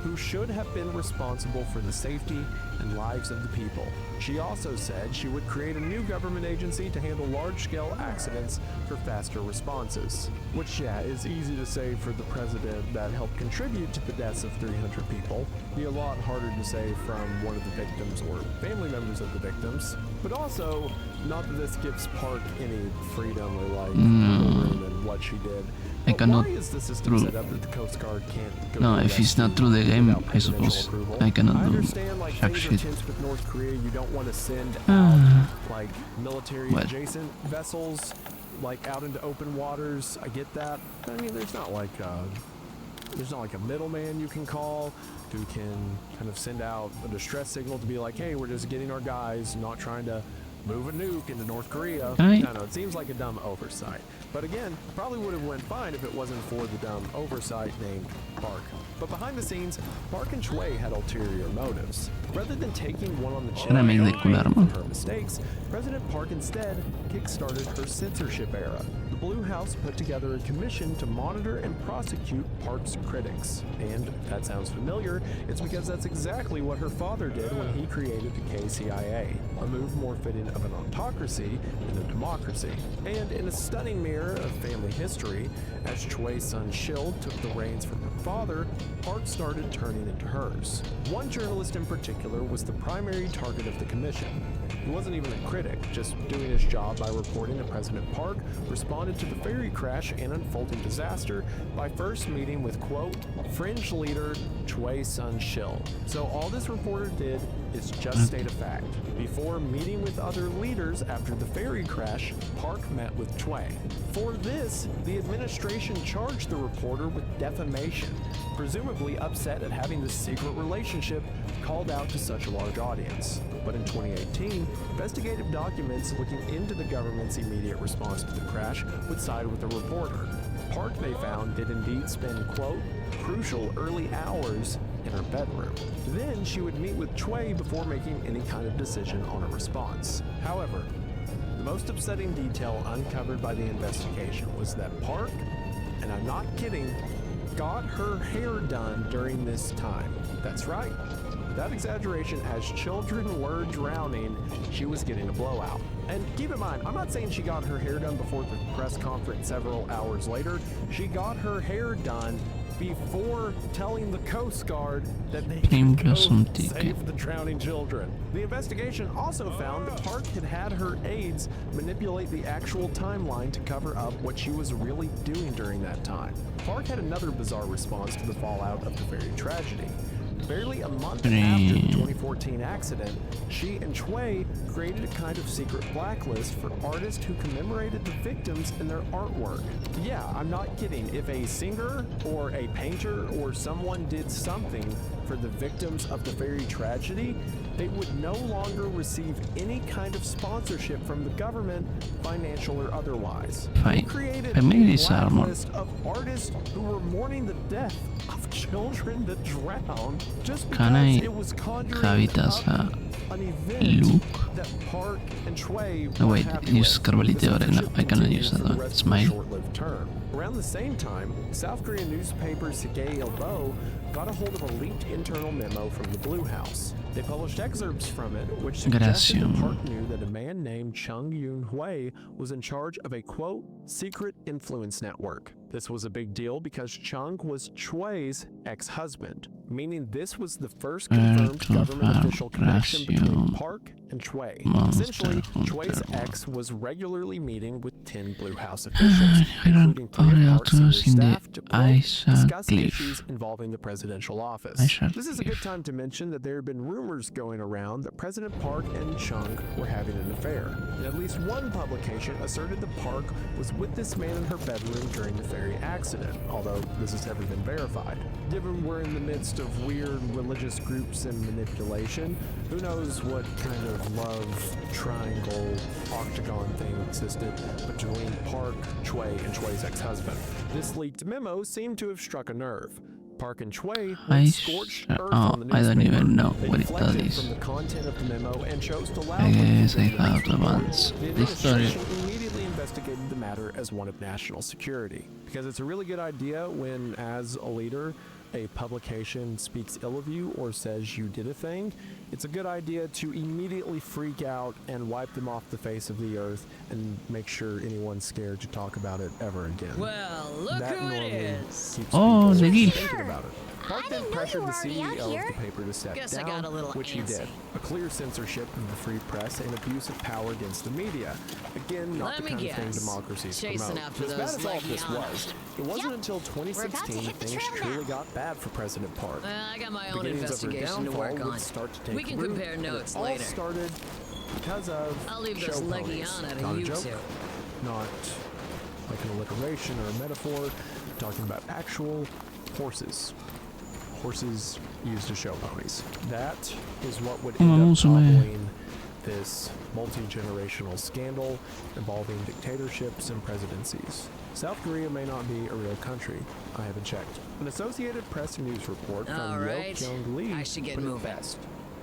who should have been responsible for the safety and lives of the people. She also said she would create a new government agency to handle large-scale accidents for faster responses. Which, yeah, is easy to say for the president that helped contribute to the deaths of 300 people. Be a lot harder to say from one of the victims or family members of the victims. But also, not that this gives Park any freedom or like wiggle room in what she did. I But cannot why is the system through. set up that the Coast Guard can't go No, to if it's not rescue through the game, without I presidential suppose approval? I cannot do understand like jack things are shit. tense with North Korea. You don't want to send out Ah. like military Well. adjacent vessels like out into open waters. I get that. I mean, there's not like a middleman you can call who can kind of send out a distress signal to be like, hey, we're just getting our guys, not trying to move a nuke into North Korea. Can I- No, it seems like a dumb oversight. But again, probably would have went fine if it wasn't for the dumb oversight named Park. But behind the scenes, Park and Choi had ulterior motives. Rather than taking one on the chin Era mig and de cular, learning man. from her mistakes, President Park instead kickstarted her censorship era. The Blue House put together a commission to monitor and prosecute Park's critics. And if that sounds familiar, it's because that's exactly what her father did when he created the KCIA, a move more fitting of an autocracy than a democracy. And in a stunning mirror of family history, as Choi's son Shil took the reins from her father, Park started turning into hers. One journalist in particular was the primary target of the commission. He wasn't even a critic, just doing his job by reporting that President Park responded to the ferry crash and unfolding disaster by first meeting with, quote, fringe leader Choi's son Shil. So all this reporter did is just state a fact. Before meeting with other leaders after the ferry crash, Park met with Choi. For this, the administration charged the reporter with defamation, presumably upset at having this secret relationship called out to such a large audience. But in 2018, investigative documents looking into the government's immediate response to the crash would side with the reporter. Park, they found, did indeed spend, quote, crucial early hours in her bedroom. Then she would meet with Choi before making any kind of decision on a response. However, the most upsetting detail uncovered by the investigation was that Park, and I'm not kidding, got her hair done during this time. That's right. Without exaggeration, as children were drowning, she was getting a blowout. And keep in mind, I'm not saying she got her hair done before the press conference several hours later. She got her hair done before telling the Coast Guard that they could go save the drowning children. The investigation also found that Park had her aides manipulate the actual timeline to cover up what she was really doing during that time. Park had another bizarre response to the fallout of the ferry tragedy. Barely a month after the 2014 accident, she and Choi created a kind of secret blacklist for artists who commemorated the victims in their artwork. Yeah, I'm not kidding. If a singer or a painter or someone did something for the victims of the ferry tragedy, they would no longer receive any kind of sponsorship from the government, financial or otherwise. They created a blacklist of artists who were mourning the death of children that drowned just Can I because it was conjuring gravitas up a an event Luke? that Park and Choi No were wait, happy use with. Carvalite no, I cannot use For the that. rest It's of the mine. short-lived term. Around the same time, South Korean newspaper Segei Ilbo got a hold of a leaked internal memo from the Blue House. They published excerpts from it, which suggested that Park knew that a man named Chung Yoon-hway was in charge of a, quote, secret influence network. This was a big deal because Chung was Choi's ex-husband, meaning this was the first confirmed government official connection between Park and Choi. Essentially, Choi's ex was regularly meeting with 10 Blue House officials, including 3 of Park's senior staff, to quote, discuss issues involving the presidential office. This is a good time to mention that there have been rumors going around that President Park and Chung were having an affair. And at least one publication asserted that Park was with this man in her bedroom during the ferry accident, although this has never been verified. Given we're in the midst of weird religious groups and manipulation, who knows what kind of love triangle octagon thing existed between Park, Choi, and Choi's ex-husband. This leaked memo seemed to have struck a nerve. Park in Chwe I went scorched earth on the I don't newspaper. even know They what it deflected is. from the content of the memo and chose to I loudly guess I condemn the have to report. advance The the story. administration immediately investigated the matter as one of national security, because it's a really good idea when, as a leader, a publication speaks ill of you or says you did a thing. It's a good idea to immediately freak out and wipe them off the face of the earth and make sure anyone's scared to talk about it ever again. Well, look that who it normally is. keeps Oh, people the gift. thinking about it. Park then pressured the CEO of the paper to step Guess I down, got a little which he antsy. did. A clear censorship of the free press and abuse of power against the media. Again, not Let the me kind of thing guess. democracies Chasing promote. after As bad those as all this Legiana. was, it wasn't until 2016 that things truly got bad for President Park. I got my own Beginnings of her investigation to downfall work would on. start to take We can root, compare and notes it all later. started because of I'll leave show those ponies. Legiana to Not a you joke, two. not like an alliteration or a metaphor. Talking about actual horses. Horses used as show ponies. That is what would end up toppling this multi-generational scandal involving dictatorships and presidencies. South Korea may not be a real country. I haven't checked. An Associated Press news report from All right. Kyung Lee I should get put it moving. best.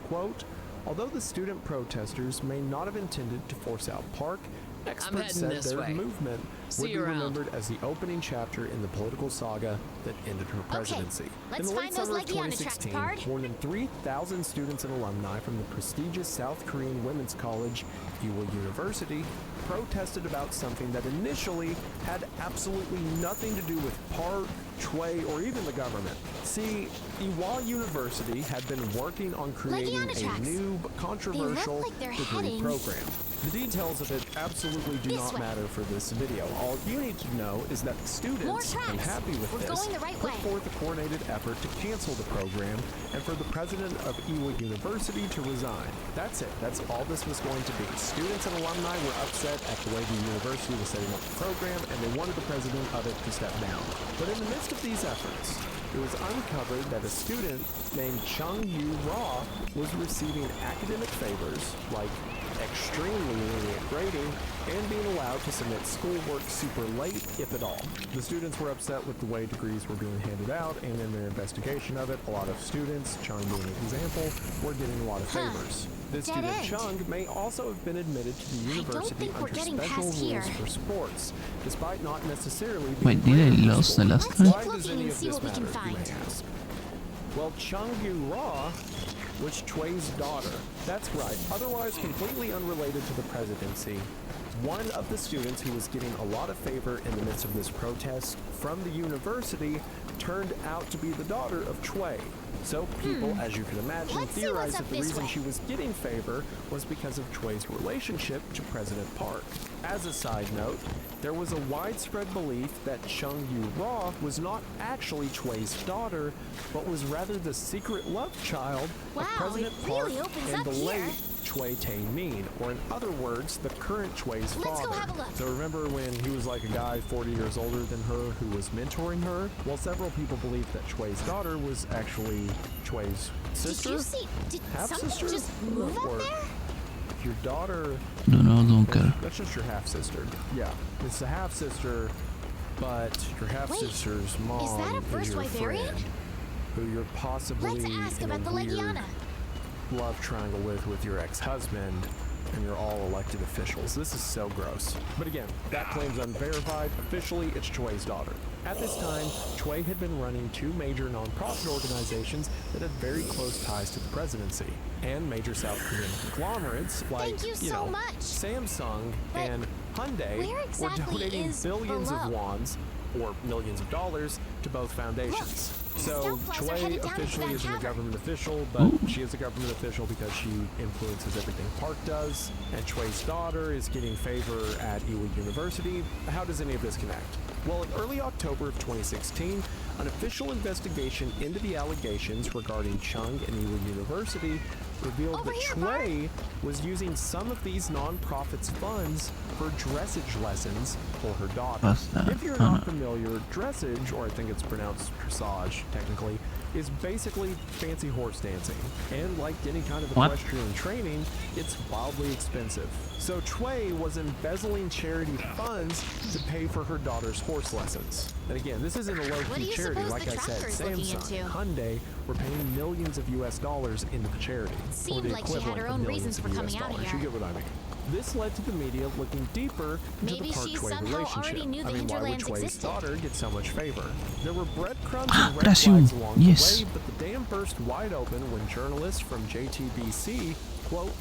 Quote, although the student protesters may not have intended to force out Park, experts heading said this their way. movement See would be you around. remembered as the opening chapter in the political saga that ended her presidency. let's in the find late those summer of Legiana tracks, 2016, Pard. more than 3,000 students and alumni from the prestigious South Korean women's college, Ewha University, protested about something that initially had absolutely nothing to do with Park, Chwe, or even the government. See, Ewha University had been working on creating Legiana a tracks. new but controversial like they're degree heading program. The details of it absolutely do this not way. matter for this video. All you need to know is that the More students, tracks. unhappy with We're this, going the right put way. forth a coordinated effort to cancel the program and for the president of Ewha University to resign. That's it. That's all this was going to be. Students and alumni were upset at the way the university was setting up the program, and they wanted the president of it to step down. But in the midst of these efforts, it was uncovered that a student named Chung Yu Ra was receiving academic favors like extremely lenient grading and being allowed to submit schoolwork super late, if at all. The students were upset with the way degrees were being handed out, and in their investigation of it, a lot of students, Chung being an example, were getting a lot of favors. This Dead student end. Chung may also have been admitted to the university think we're under getting special past rules here. for sports, despite not necessarily being Wait, did I graded for lose the school. last time? Why does any and of see this what we matter, can you may find. ask? Well, Chung Yu Ra was Chwe's daughter. That's right, otherwise completely unrelated to the presidency. One of the students who was getting a lot of favor in the midst of this protest from the university turned out to be the daughter of Chwe. So people, as you can imagine, Let's see theorized what's that up the this reason way. she was getting favor was because of Chwe's relationship to President Park. As a side note, there was a widespread belief that Chung Yu Ra was not actually Chwe's daughter, but was rather the secret love child Wow, of President it really Park opens and up the here. late Chwe Tae-min, or in other words, the current Chwe's Let's father. go have a look. So remember when he was like a guy 40 years older than her who was mentoring her? Well, several people believe that Chwe's daughter was actually Chwe's sister? Did you see? Did Half-sister? something just move Or up there? your daughter... No, don't care. That's just your half-sister. Yeah, it's a half-sister, but your half-sister's mom is that a First your Wyverian? friend, who you're possibly Let's ask in about a the weird Legiana. love triangle with your ex-husband, and you're all elected officials. This is so gross. But again, that claim's unverified. Officially, it's Chwe's daughter. At this time, Chwe had been running two major nonprofit organizations that had very close ties to the presidency, and major South Korean conglomerates like, Thank you so much. Samsung But and Hyundai where exactly were donating is billions below? of wons, or millions of dollars, to both foundations. So Snowplows are Chwe headed down into officially that isn't a cavern. government official, but she is a government official because she influences everything Park does, and Chwe's daughter is getting favor at Ewha University. How does any of this connect? Well, in early October of 2016, an official investigation into the allegations regarding Chung and Ewha University revealed that Chwe was using some of these nonprofits' funds for dressage lessons for her daughter. What's that? If you're not familiar, dressage, or I think it's pronounced dressage technically, is basically fancy horse dancing. And like any kind of equestrian training, it's wildly expensive. So Choi was embezzling charity funds to pay for her daughter's horse lessons. And again, this isn't a low-key charity. Like I said, Samsung, Hyundai were paying millions of US dollars into the charity. Seemed like she had her own reasons for coming out You here. get what I mean. This led to the media looking deeper into Maybe the Park she Choi somehow relationship. already knew the I mean, why would Hinterlands Choi's existed? daughter get so much favor? There were breadcrumbs and red Bless you. flags along Yes. the way, but the dam burst wide open when journalists from JTBC, quote,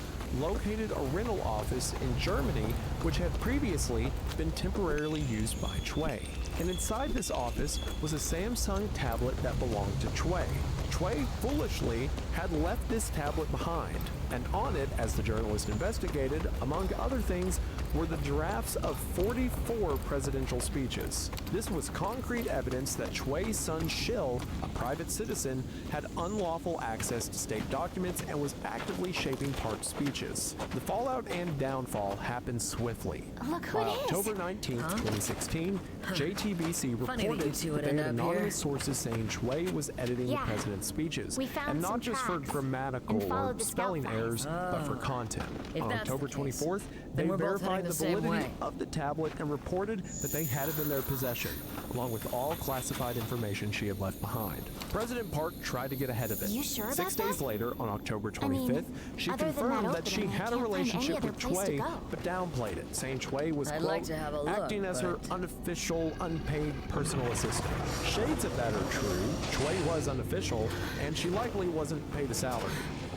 located a rental office in Germany which had previously been temporarily used by Choi. And inside this office was a Samsung tablet that belonged to Choi. Choi foolishly had left this tablet behind, and on it, as the journalist investigated, among other things, were the drafts of 44 presidential speeches. This was concrete evidence that Choi's son Shil, a private citizen, had unlawful access to state documents and was actively shaping Park's speeches. The fallout and downfall happened swiftly. Look who On it is. October 19th, 2016, JTBC reported that they had anonymous sources saying Choi was editing the president's speeches, we found and not some just for tracks grammatical and or followed the spelling scout errors, files. but for content. If On that's October the case, 24th, they then we're both verified heading the the same validity way. of the tablet and reported that they had it in their possession, along with all classified information she had left behind. President Park tried to get ahead of it. You sure 6 about days that? later, on October I mean, 25th, she other than that confirmed that she opening, I had a can't find any relationship other with place to Choi, go. but downplayed it, saying Choi was, I'd quote, like to have a look, acting as her but- unofficial, unpaid personal assistant. Shades of that are true. Choi was unofficial, and she likely wasn't paid a salary.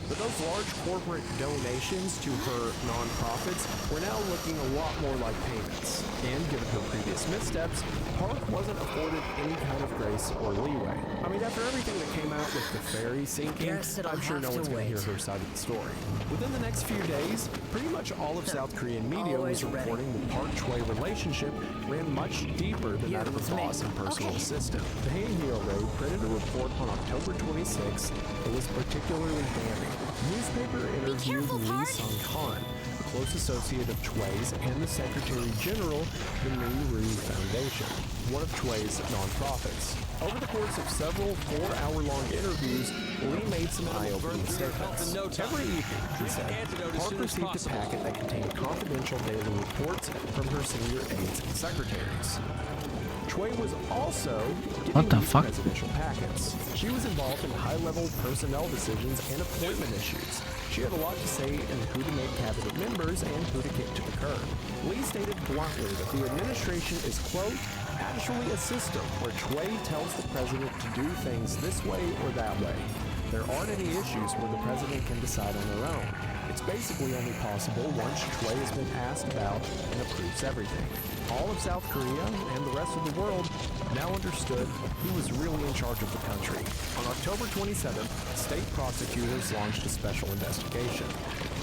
But those large corporate donations to her nonprofits were now looking a lot more like payments. And given her previous missteps, Park wasn't afforded any kind of grace or leeway. I mean, after everything that came out with the ferry sinking, Guess it'll I'm sure no have to one's going to wait. hear her side of the story. Within the next few days, pretty much all of South Korean media Always was ready. reporting the Park-Choi relationship ran much deeper than that of a boss and personal assistant. The Haehyo Raid printed a report on October 26th that was particularly damning. Newspaper interviewed Lee Sung-han, a close associate of Choi's and the Secretary General of the New Rue Foundation, one of Choi's nonprofits. Over the course of several 4-hour-long interviews, Lee made some eye-opening statements. Every evening, he said, Park received a packet that contained confidential daily reports from her senior aides and secretaries. Choi was also What the getting these fuck? presidential packets. She was involved in high-level personnel decisions and appointment issues. She had a lot to say in who to make cabinet members and who to kick to the curb. Lee stated bluntly that the administration is, quote, actually a system where Choi tells the president to do things this way or that way. There aren't any issues where the president can decide on their own. It's basically only possible once Choi has been asked about and approves everything. All of South Korea and the rest of the world now understood who was really in charge of the country. On October 27th, state prosecutors launched a special investigation.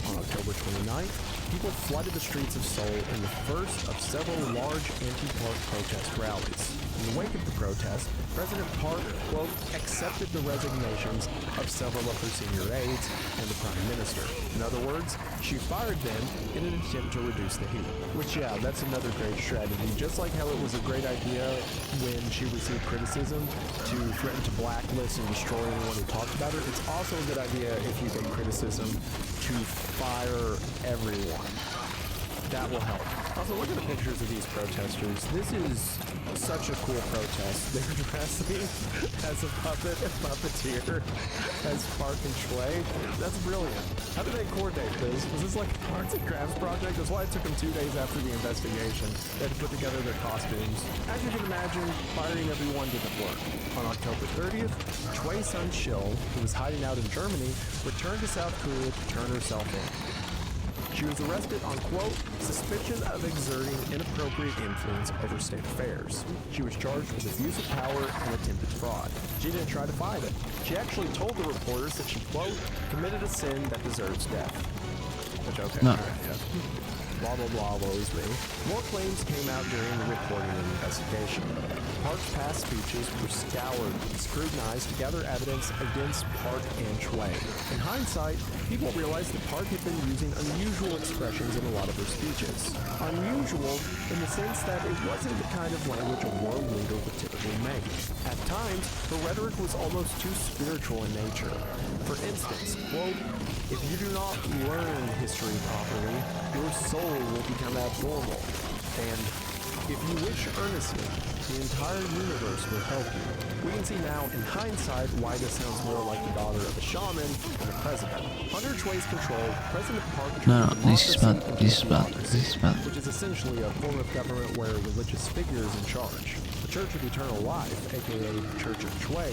On October 29th, people flooded the streets of Seoul in the first of several large anti-Park protest rallies. In the wake of the protest, President Park, quote, accepted the resignations of several of her senior aides and the Prime Minister. In other words, she fired them in an attempt to reduce the heat. Which, yeah, that's another great strategy. Just like how it was a great idea when she received criticism to threaten to blacklist and destroy anyone who talked about her, it's also a good idea if you get criticism to fire everyone. That will help. Also, look at the pictures of these protesters. This is such a cool protest. They're dressing as a puppet and puppeteer as Park and Choi. That's brilliant. How did they coordinate this? Was this like an arts and crafts project? That's why it took them 2 days after the investigation. They had to put together their costumes. As you can imagine, firing everyone didn't work. On October 30th, Choi's son Shil, who was hiding out in Germany, returned to South Korea to turn herself in. She was arrested on, quote, suspicion of exerting inappropriate influence over state affairs. She was charged with abuse of power and attempted fraud. She didn't try to fight it. She actually told the reporters that she, quote, committed a sin that deserves death. Which, okay, No. alright, yeah. Blah, blah, blah, woe is me. More claims came out during the reporting and investigation. Park's past speeches were scoured and scrutinized to gather evidence against Park and Choi. In hindsight, people realized that Park had been using unusual expressions in a lot of her speeches. Unusual in the sense that it wasn't the kind of language a world leader would typically make. At times, her rhetoric was almost too spiritual in nature. For instance, quote, "If you do not learn history properly, your soul will become abnormal." And "If you wish earnestly, the entire universe will help you." We can see now, in hindsight, why this sounds more like the daughter of a shaman than a president. Under Choi's control, President Park No, this is bad. This is bad. This is bad. which is essentially a form of government where a religious figure is in charge. The Church of Eternal Life, aka the Church of Choi,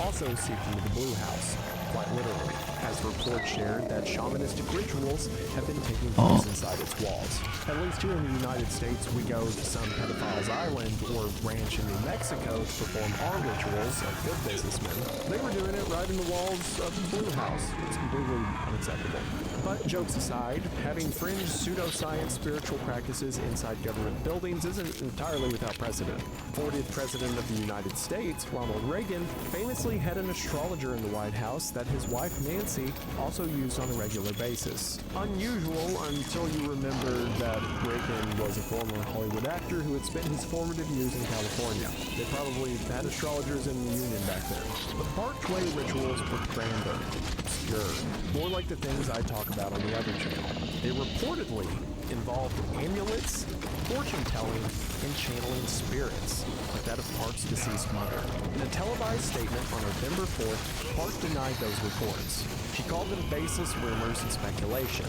also seeped into the Blue House, quite literally, as reports shared that shamanistic rituals have been taking place inside its walls. At least here in the United States, we go to some pedophile's island or ranch in New Mexico to perform our rituals like good businessmen. They were doing it right in the walls of the Blue House. It's completely unacceptable. But jokes aside, having fringe pseudoscience spiritual practices inside government buildings isn't entirely without precedent. 40th President of the United States, Ronald Reagan, famously had an astrologer in the White House that his wife Nancy also used on a regular basis. Unusual until you remember that Reagan was a former Hollywood actor who had spent his formative years in California. They probably had astrologers in the Union back then. But Park Choi rituals were grander, obscure, more like the things I talk about on the other channel. They reportedly involved amulets, fortune-telling, and channeling spirits, like that of Park's deceased mother. In a televised statement on November 4th, Park denied those reports. She called them baseless rumors and speculation.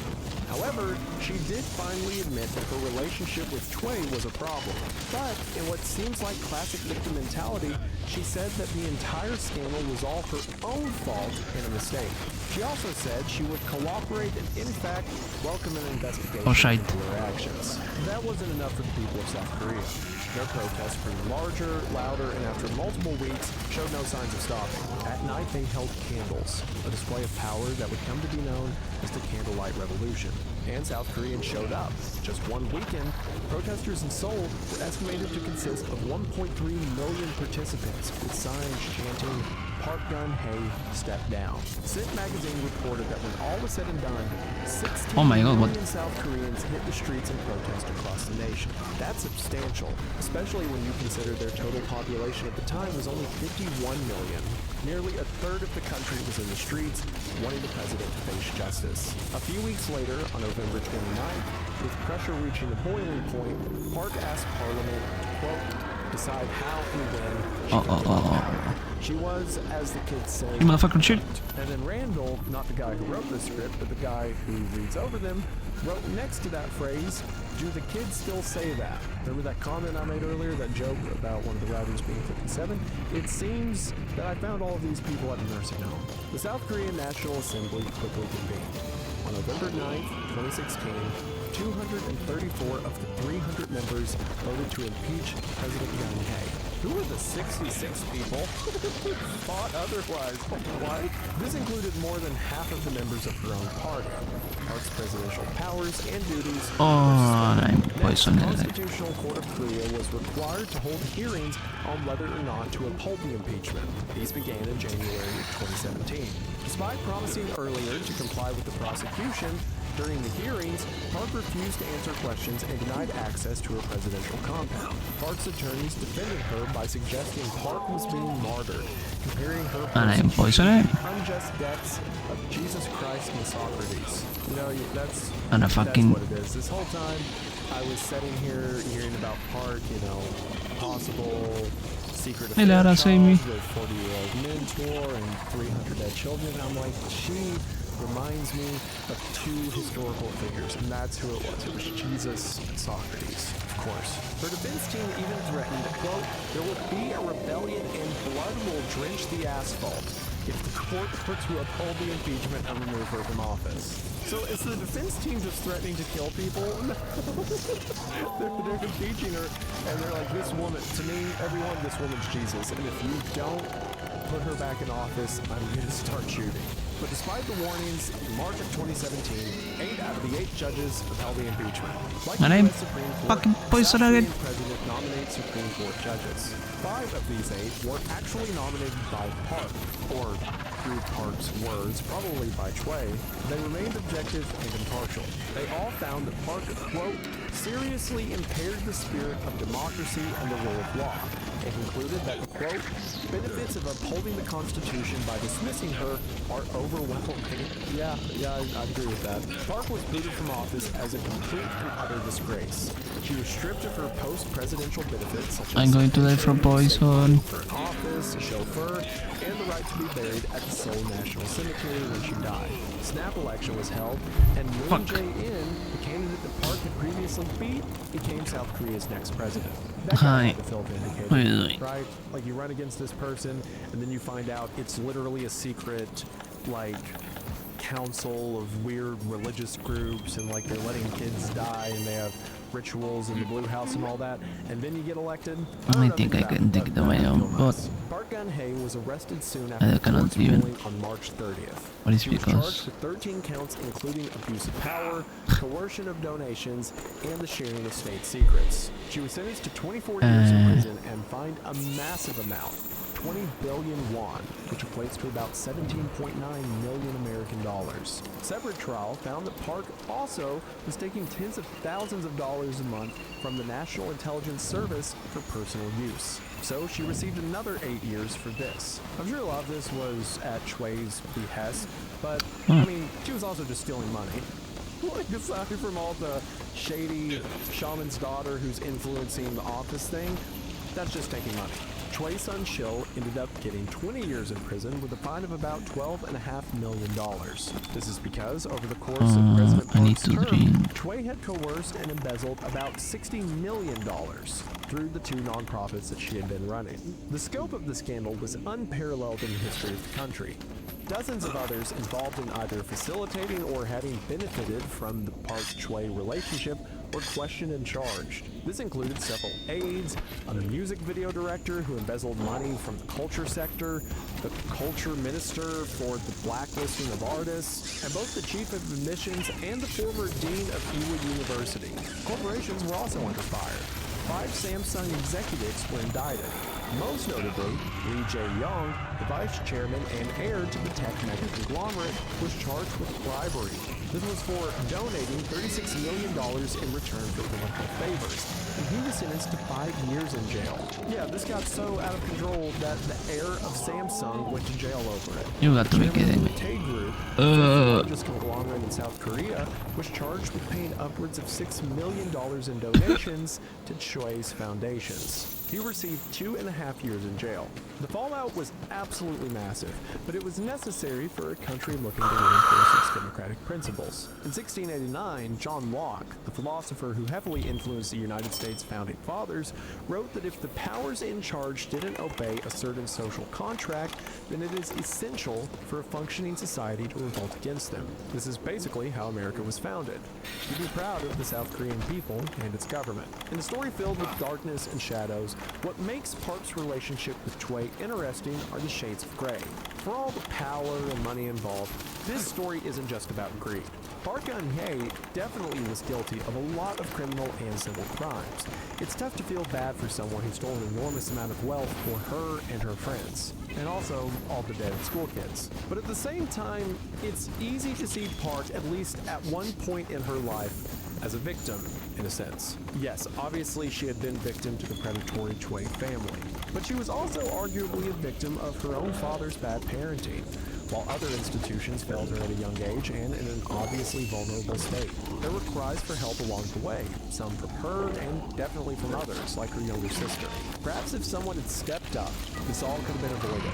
However, she did finally admit that her relationship with Choi was a problem. But in what seems like classic victim mentality, she said that the entire scandal was all her own fault and a mistake. She also said she would cooperate and, in fact, welcome an investigation into her actions. That wasn't enough for the people of South Korea. Their protests grew larger, louder, and after multiple weeks, showed no signs of stopping. At night, they held candles, a display of power that would come to be known as the Candlelight Revolution. And South Koreans showed up. Just one weekend, protesters in Seoul were estimated to consist of 1.3 million participants, with signs chanting, "Park Geun-hye, step down." Sit magazine reported that when all was said and done, 16 million South Koreans hit the streets in protest across the nation. That's substantial, especially when you consider their total population at the time was only 51 million. Nearly a third of the country was in the streets, wanting the president to face justice. A few weeks later, on November 29th, with pressure reaching a boiling point, Park asked Parliament to, quote, decide how and when she could take power. She was, as the kids say, You motherfucking shit. And then Randall, not the guy who wrote the script, but the guy who reads over them, wrote next to that phrase, "Do the kids still say that?" Remember that comment I made earlier, that joke about one of the writers being 57? It seems that I found all of these people at a nursing home. The South Korean National Assembly quickly convened. On November 9th, 2016, 234 of the 300 members voted to impeach President Geun-hye. Who were the 66 people who thought otherwise? What? This included more than half of the members of her own party. Park's presidential powers and duties Next, the Constitutional Court of Korea was required to hold hearings on whether or not to uphold the impeachment. These began in January 2017. Despite promising earlier to comply with the prosecution, during the hearings, Park refused to answer questions and denied access to her presidential compound. Park's attorneys defended her by suggesting Park was being martyred, comparing her persecution to unjust deaths of Jesus Christ and Socrates. You know, that's what it is. This whole time, I was sitting here hearing about Park, you know, possible secret affairs with 40-year-old mentor and 300 dead children. I'm like, she reminds me of two historical figures, and that's who it was. It was Jesus and Socrates, of course. Her defense team even threatened, quote, "There will be a rebellion and blood will drench the asphalt if the court were to uphold the impeachment and remove her from office." So is the defense team just threatening to kill people? they're impeaching her, and they're like, this woman, to me, everyone, this woman's Jesus, and if you don't put her back in office, I'm going to start shooting. But despite the warnings, in March of 2017, 8 out of the 8 judges upheld the impeachment. Like My the name? US Supreme Court, Fucking the poison South again. Korean president nominates Supreme Court judges. 5 of these 8 were actually nominated by Park, or through Park's words, probably by Choi. They remained objective and impartial. They all found that Park, quote, seriously impaired the spirit of democracy and the rule of law. They concluded that the, quote, benefits of upholding the Constitution by dismissing her are overwhelming. Yeah, I agree with that. Park was booted from office as a complete and utter disgrace. She was stripped of her post-presidential benefits, such as I'm going to die from poison. for an office, a chauffeur, and the right to be buried at the Seoul National Cemetery when she died. A snap election was held, and Moon Jae-in, the candidate that Park had previously beat, became South Korea's next president. That guy had to feel vindicated, right? Like, you run against this person, and then you find out it's literally a secret, like, council of weird religious groups, and like they're letting kids die, and they have rituals in the Blue House and all that, and then you get elected. I think I can dig it on my own, but Park Geun-hye was arrested soon I after the cannot court's even. ruling on March 30th. What is She was because- charged with 13 counts, including abuse of power, coercion of donations, and the sharing of state secrets. She was sentenced to 24 years in prison and fined a massive amount, 20 billion won, which equates to about 17.9 million American dollars. Separate trial found that Park also was taking tens of thousands of dollars a month from the National Intelligence Service for personal use. So she received another 8 years for this. I'm sure a lot of this was at Choi's behest, but I mean, she was also just stealing money. Like, aside from all the shady shaman's daughter who's influencing the office thing, that's just taking money. Choi Sun-shil ended up getting 20 years in prison with a fine of about $12.5 million. This is because, over the course of President Park's term, Choi had coerced and embezzled about $60 million through the 2 nonprofits that she had been running. The scope of the scandal was unparalleled in the history of the country. Dozens of others involved in either facilitating or having benefited from the Park-Choi relationship were questioned and charged. This included several aides, a music video director who embezzled money from the culture sector, the culture minister for the blacklisting of artists, and both the chief of admissions and the former dean of Ewha University. Corporations were also under fire. 5 Samsung executives were indicted. Most notably, Lee Jae-yong, the vice chairman and heir to the tech mega conglomerate, was charged with bribery. This was for donating $36 million in return for political favors, and he was sentenced to 5 years in jail. Yeah, this got so out of control that the heir of Samsung went to jail over it. You got to be kidding me. Tay Group, the largest conglomerate in South Korea, was charged with paying upwards of $6 million in donations to Choi's foundations. He received 2.5 years in jail. The fallout was absolutely massive, but it was necessary for a country looking to reinforce its democratic principles. In 1689, John Locke, the philosopher who heavily influenced the United States founding fathers, wrote that if the powers in charge didn't obey a certain social contract, then it is essential for a functioning society to revolt against them. This is basically how America was founded. To be proud of the South Korean people and its government. In a story filled with darkness and shadows, what makes Park's relationship with Choi interesting are the shades of gray. For all the power and money involved, this story isn't just about greed. Park Geun-hye definitely was guilty of a lot of criminal and civil crimes. It's tough to feel bad for someone who stole an enormous amount of wealth for her and her friends, and also all the dead school kids. But at the same time, it's easy to see Park, at least at one point in her life, as a victim, in a sense. Yes, obviously she had been victim to the predatory Choi family, but she was also arguably a victim of her own father's bad parenting, while other institutions failed her at a young age and in an obviously vulnerable state. There were cries for help along the way, some from her and definitely from others, like her younger sister. Perhaps if someone had stepped up, this all could have been avoided.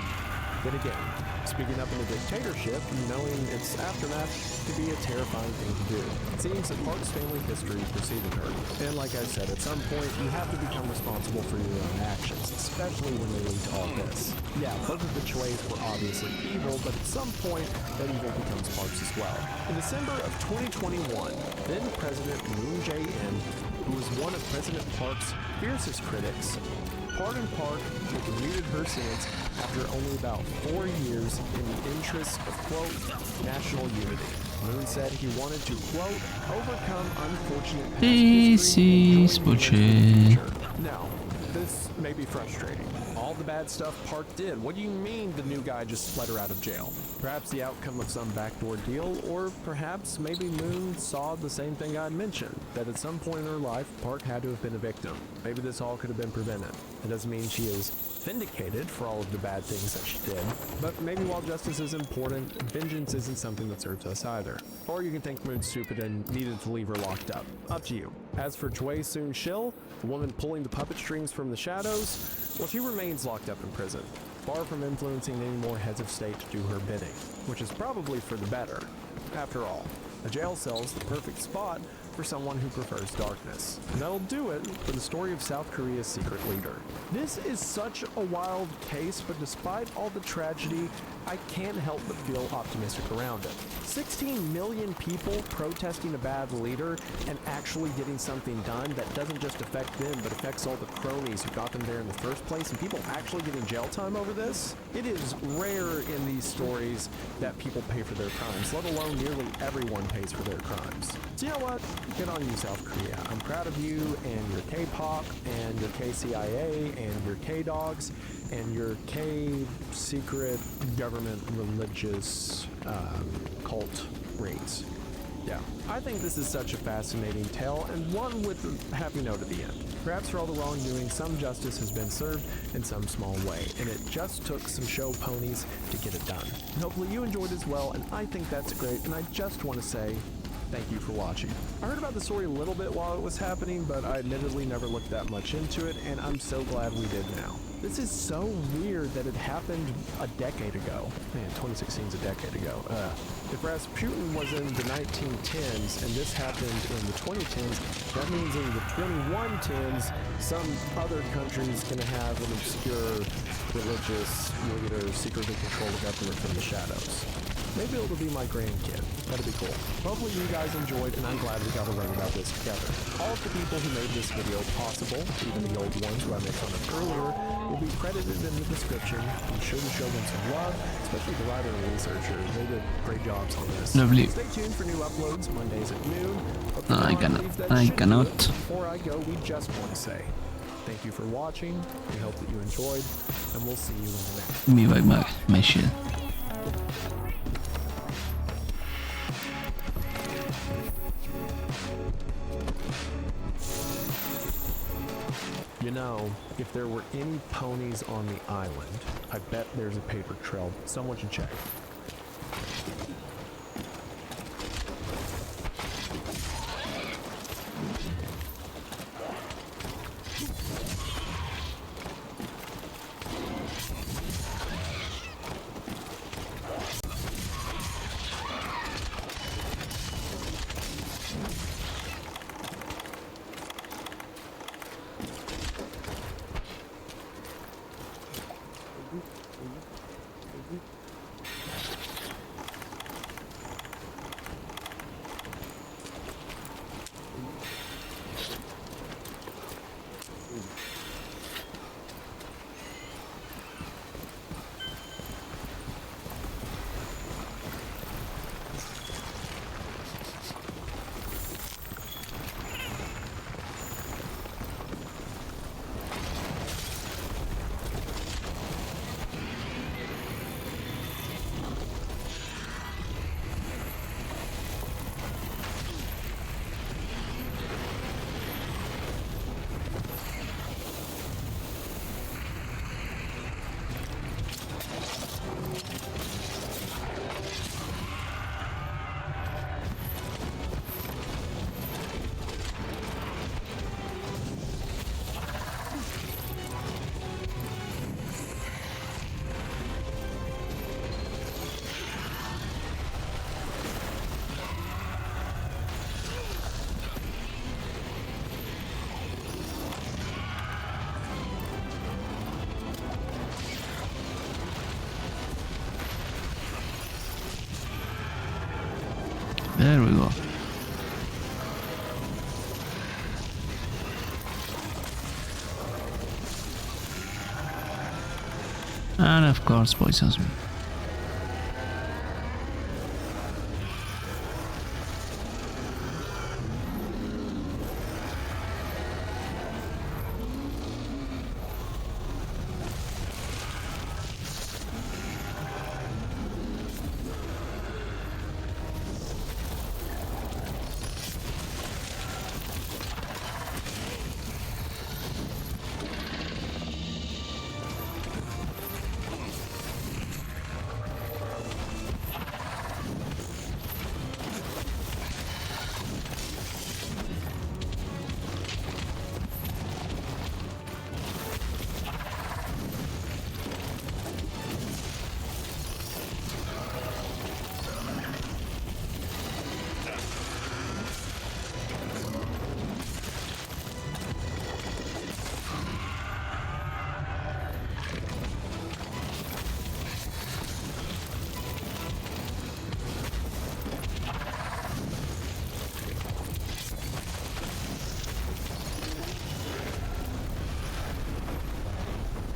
Then again, speaking up in a dictatorship, knowing its aftermath could be a terrifying thing to do. It seems that Park's family history preceded her. And like I said, at some point, you have to become responsible for your own actions, especially when they lead to all this. Yeah, both of the Chois were obviously evil, but at some point, that evil becomes Park's as well. In December of 2021, then President Moon Jae-in, who was one of President Park's fiercest critics, Pardon Park commuted her sentence after only about 4 years in the interest of, quote, national unity. Moon said he wanted to, quote, overcome unfortunate past history and join hands for the future. Now, this may be frustrating. All the bad stuff Park did. What do you mean the new guy just let her out of jail? Perhaps the outcome of some backdoor deal, or perhaps maybe Moon saw the same thing I'd mentioned, that at some point in her life, Park had to have been a victim. Maybe this all could have been prevented. It doesn't mean she is vindicated for all of the bad things that she did, but maybe while justice is important, vengeance isn't something that serves us either. Or you can think Moon's stupid and needed to leave her locked up. Up to you. As for Choi Soon-shil, the woman pulling the puppet strings from the shadows, well, she remains locked up in prison, far from influencing any more heads of state to do her bidding, which is probably for the better. After all, a jail cell is the perfect spot for someone who prefers darkness. And that'll do it for the story of South Korea's secret leader. This is such a wild case, but despite all the tragedy, I can't help but feel optimistic around it. 16 million people protesting a bad leader and actually getting something done that doesn't just affect them, but affects all the cronies who got them there in the first place, and people actually getting jail time over this? It is rare in these stories that people pay for their crimes, let alone nearly everyone pays for their crimes. So you know what? Good on you, South Korea. I'm proud of you and your K-pop and your KCIA and your K-dogs and your K-secret government religious cult raids. Yeah, I think this is such a fascinating tale, and one with a happy note at the end. Perhaps for all the wrongdoing, some justice has been served in some small way, and it just took some show ponies to get it done. And hopefully you enjoyed as well, and I think that's great, and I just want to say thank you for watching. I heard about the story a little bit while it was happening, but I admittedly never looked that much into it, and I'm so glad we did now. This is so weird that it happened a decade ago. Man, 2016 is a decade ago. If Rasputin was in the 1910s and this happened in the 2010s, that means in the 2110s, some other country's gonna have an obscure religious leader secretly control the government from the shadows. Maybe it'll be my grandkid. That'd be cool. Hopefully you guys enjoyed, and I'm glad we got to learn about this together. All of the people who made this video possible, even the old ones who I made fun of earlier, will be credited in the description. Be sure to show them some love, especially the writer and researcher. They did great jobs on this. Lovely. Stay tuned for new uploads Mondays at noon. No, I cannot. Before I go, we just want to say thank you for watching. We hope that you enjoyed, and we'll see you in the next one. Me vai back, my shit. You know, if there were any ponies on the island, I bet there's a paper trail. Someone should check. And of course, poisons me.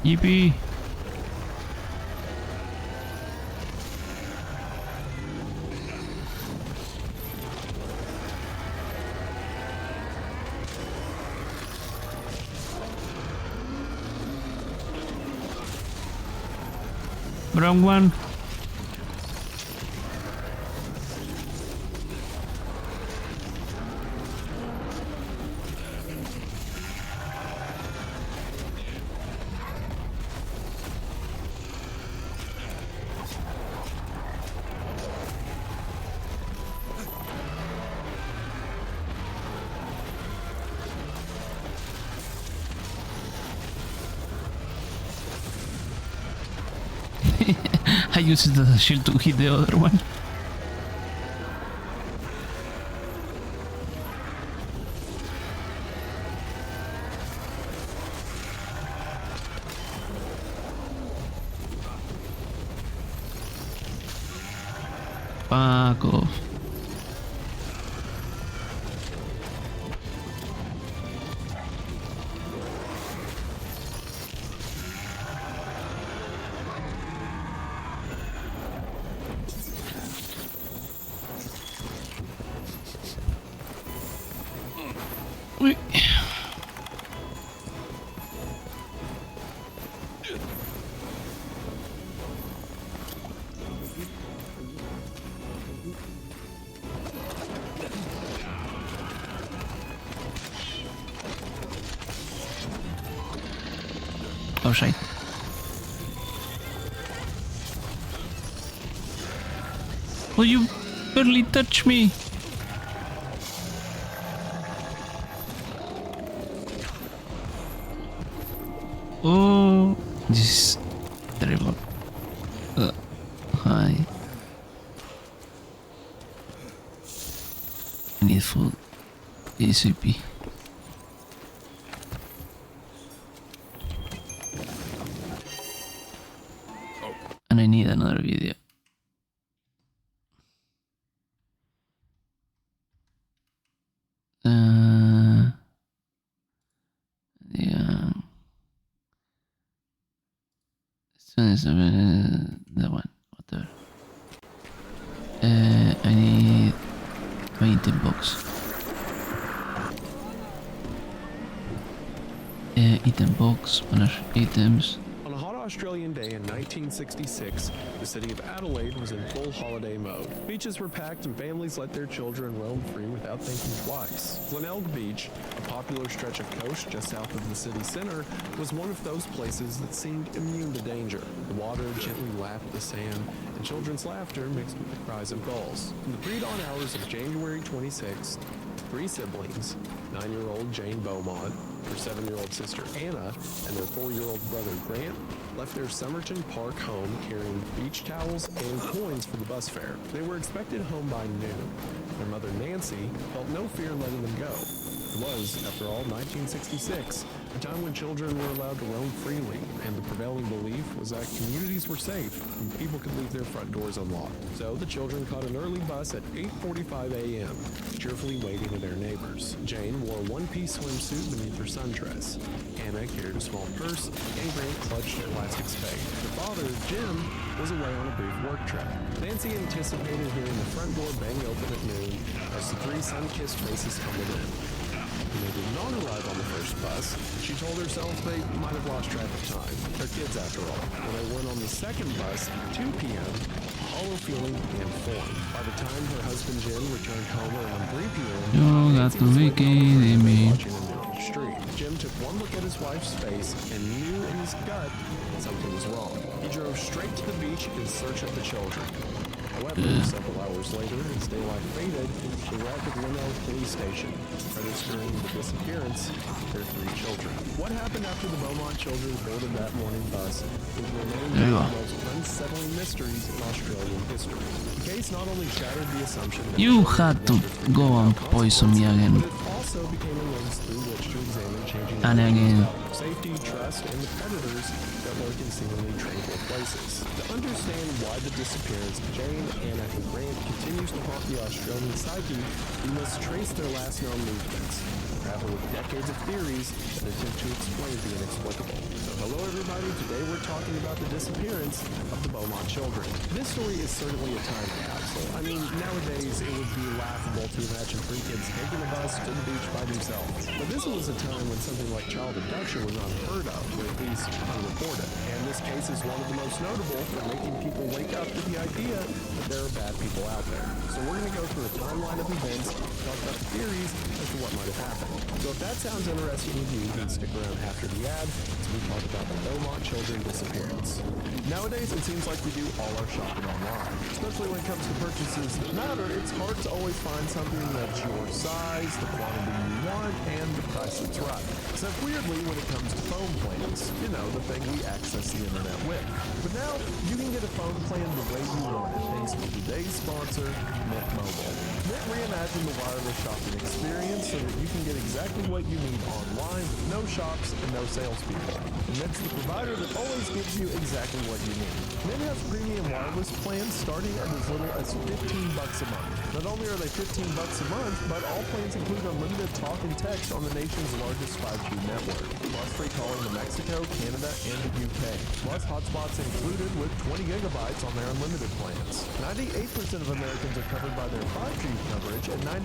Yippee! Wrong one. I used it as a shield to hit the other one. Fuck off. Wait. Oh shit. Oh, you barely touched me. Oh, this is terrible. Hi. I need food. ASAP. And I need another video. Yeah. That one, whatever. I need my item box. Item box, manage items. On a hot Australian day in 1966, the city of Adelaide was in full holiday mode. Beaches were packed and families let their children roam free without thinking twice. Glenelg Beach, a popular stretch of coast just south of the city center, was one of those places that seemed immune to danger. The water gently lapped the sand, and children's laughter mixed with the cries of gulls. In the pre-dawn hours of January 26th, three siblings, 9-year-old Jane Beaumont, her 7-year-old sister Anna, and their 4-year-old brother Grant, left their Somerton Park home carrying beach towels and coins for the bus fare. They were expected home by noon. Their mother Nancy felt no fear letting them go. It was, after all, 1966, a time when children were allowed to roam freely, and the prevailing belief was that communities were safe and people could leave their front doors unlocked. So the children caught an early bus at 8:45 a.m., cheerfully waving to their neighbors. Jane wore a one-piece swimsuit beneath her sundress. Anna carried a small purse, and Grant clutched an elastic spade. The father, Jim, was away on a brief work trip. Nancy anticipated hearing the front door bang open at noon as the three sun-kissed faces tumbled in. When they did not arrive on the first bus, she told herself they might have lost track of time. They're kids after all. When they went on the second bus at 2 p.m., a hollow feeling began to form. By the time her husband Jim returned home around 3 p.m., Yo gato me quedé me. street. Jim took one look at his wife's face and knew in his gut something was wrong. He drove straight to the beach in search of the children. However, several hours later, as daylight faded, he arrived at Lino Police Station, registering the disappearance of their three children. What happened after the Beaumont children boarded that morning bus is remained one of the most unsettling mysteries in Australian history. The case not only shattered the assumption that You had to go and poison me again. but it also became a lens through which to examine changing And again. safety, trust, and the predators that lurk in seemingly tranquil places. To understand why the disappearance of Jane, Anna, and Grant continues to haunt the Australian psyche, we must trace their last known movements, travel with decades of theories that attempt to explain the inexplicable. So hello everybody, today we're talking about the disappearance of the Beaumont children. This story is certainly a time capsule. I mean, nowadays it would be laughable to imagine three kids taking a bus to the beach by themselves. But this was a time when something like child abduction was unheard of, or at least unreported. And this case is one of the most notable for making people wake up to the idea that there are bad people out there. So we're going to go through a timeline of events, talk about the theories as to what might have happened. So if that sounds interesting to you, then stick around after the ad as we talk about the Beaumont children disappearance. Nowadays, it seems like we do all our shopping online. Especially when it comes to purchases that matter, it's hard to always find something that's your size, the quantity you want, and the price that's right. Except weirdly when it comes to phone plans. You know, the thing we access the internet with. But now, you can get a phone plan the way you want it thanks to today's sponsor, Mint Mobile. Mint reimagined the wireless shopping experience so that you can get exactly what you need online with no shops and no salespeople. And Mint's the provider that always gives you exactly what you need. Mint has premium wireless plans starting at as little as $15 a month. Not only are they $15 a month, but all plans include unlimited talk and text on the nation's largest 5G network, plus free calling to Mexico, Canada, and the UK. Plus hotspots included with 20 gigabytes on their unlimited plans. 98% of Americans are covered by their 5G coverage, and 99%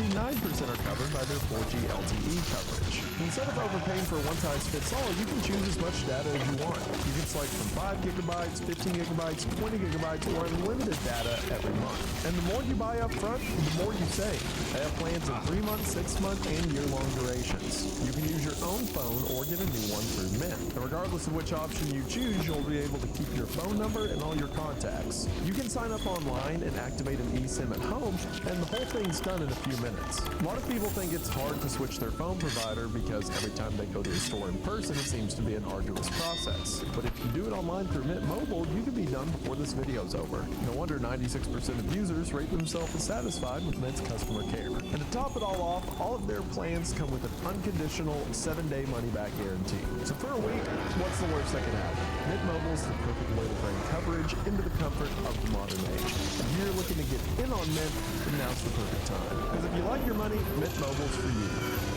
are covered by their 4G LTE coverage. Instead of overpaying for a one-size-fits-all, you can choose as much data as you want. You can select from 5 gigabytes, 15 gigabytes, 20 gigabytes, or unlimited data every month. And the more you buy up front, the more you save. They have plans in 3-month, 6-month, and year-long durations. You can use your own phone or get a new one through Mint. And regardless of which option you choose, you'll be able to keep your phone number and all your contacts. You can sign up online and activate an eSIM at home, and the whole thing's done in a few minutes. A lot of people think it's hard to switch their phone provider because every time they go to a store in person, it seems to be an arduous process. But if you do it online through Mint Mobile, you can be done before this video's over. No wonder 96% of users rate themselves as satisfied with Mint's customer care. And to top it all off, all of their plans come with an unconditional 7-day money-back guarantee. So for a week, what's the worst that can happen? Mint Mobile's the perfect way to bring coverage into the comfort of the modern age. If you're looking to get in on Mint, then now's the perfect time. Because if you like your money, Mint Mobile's for you.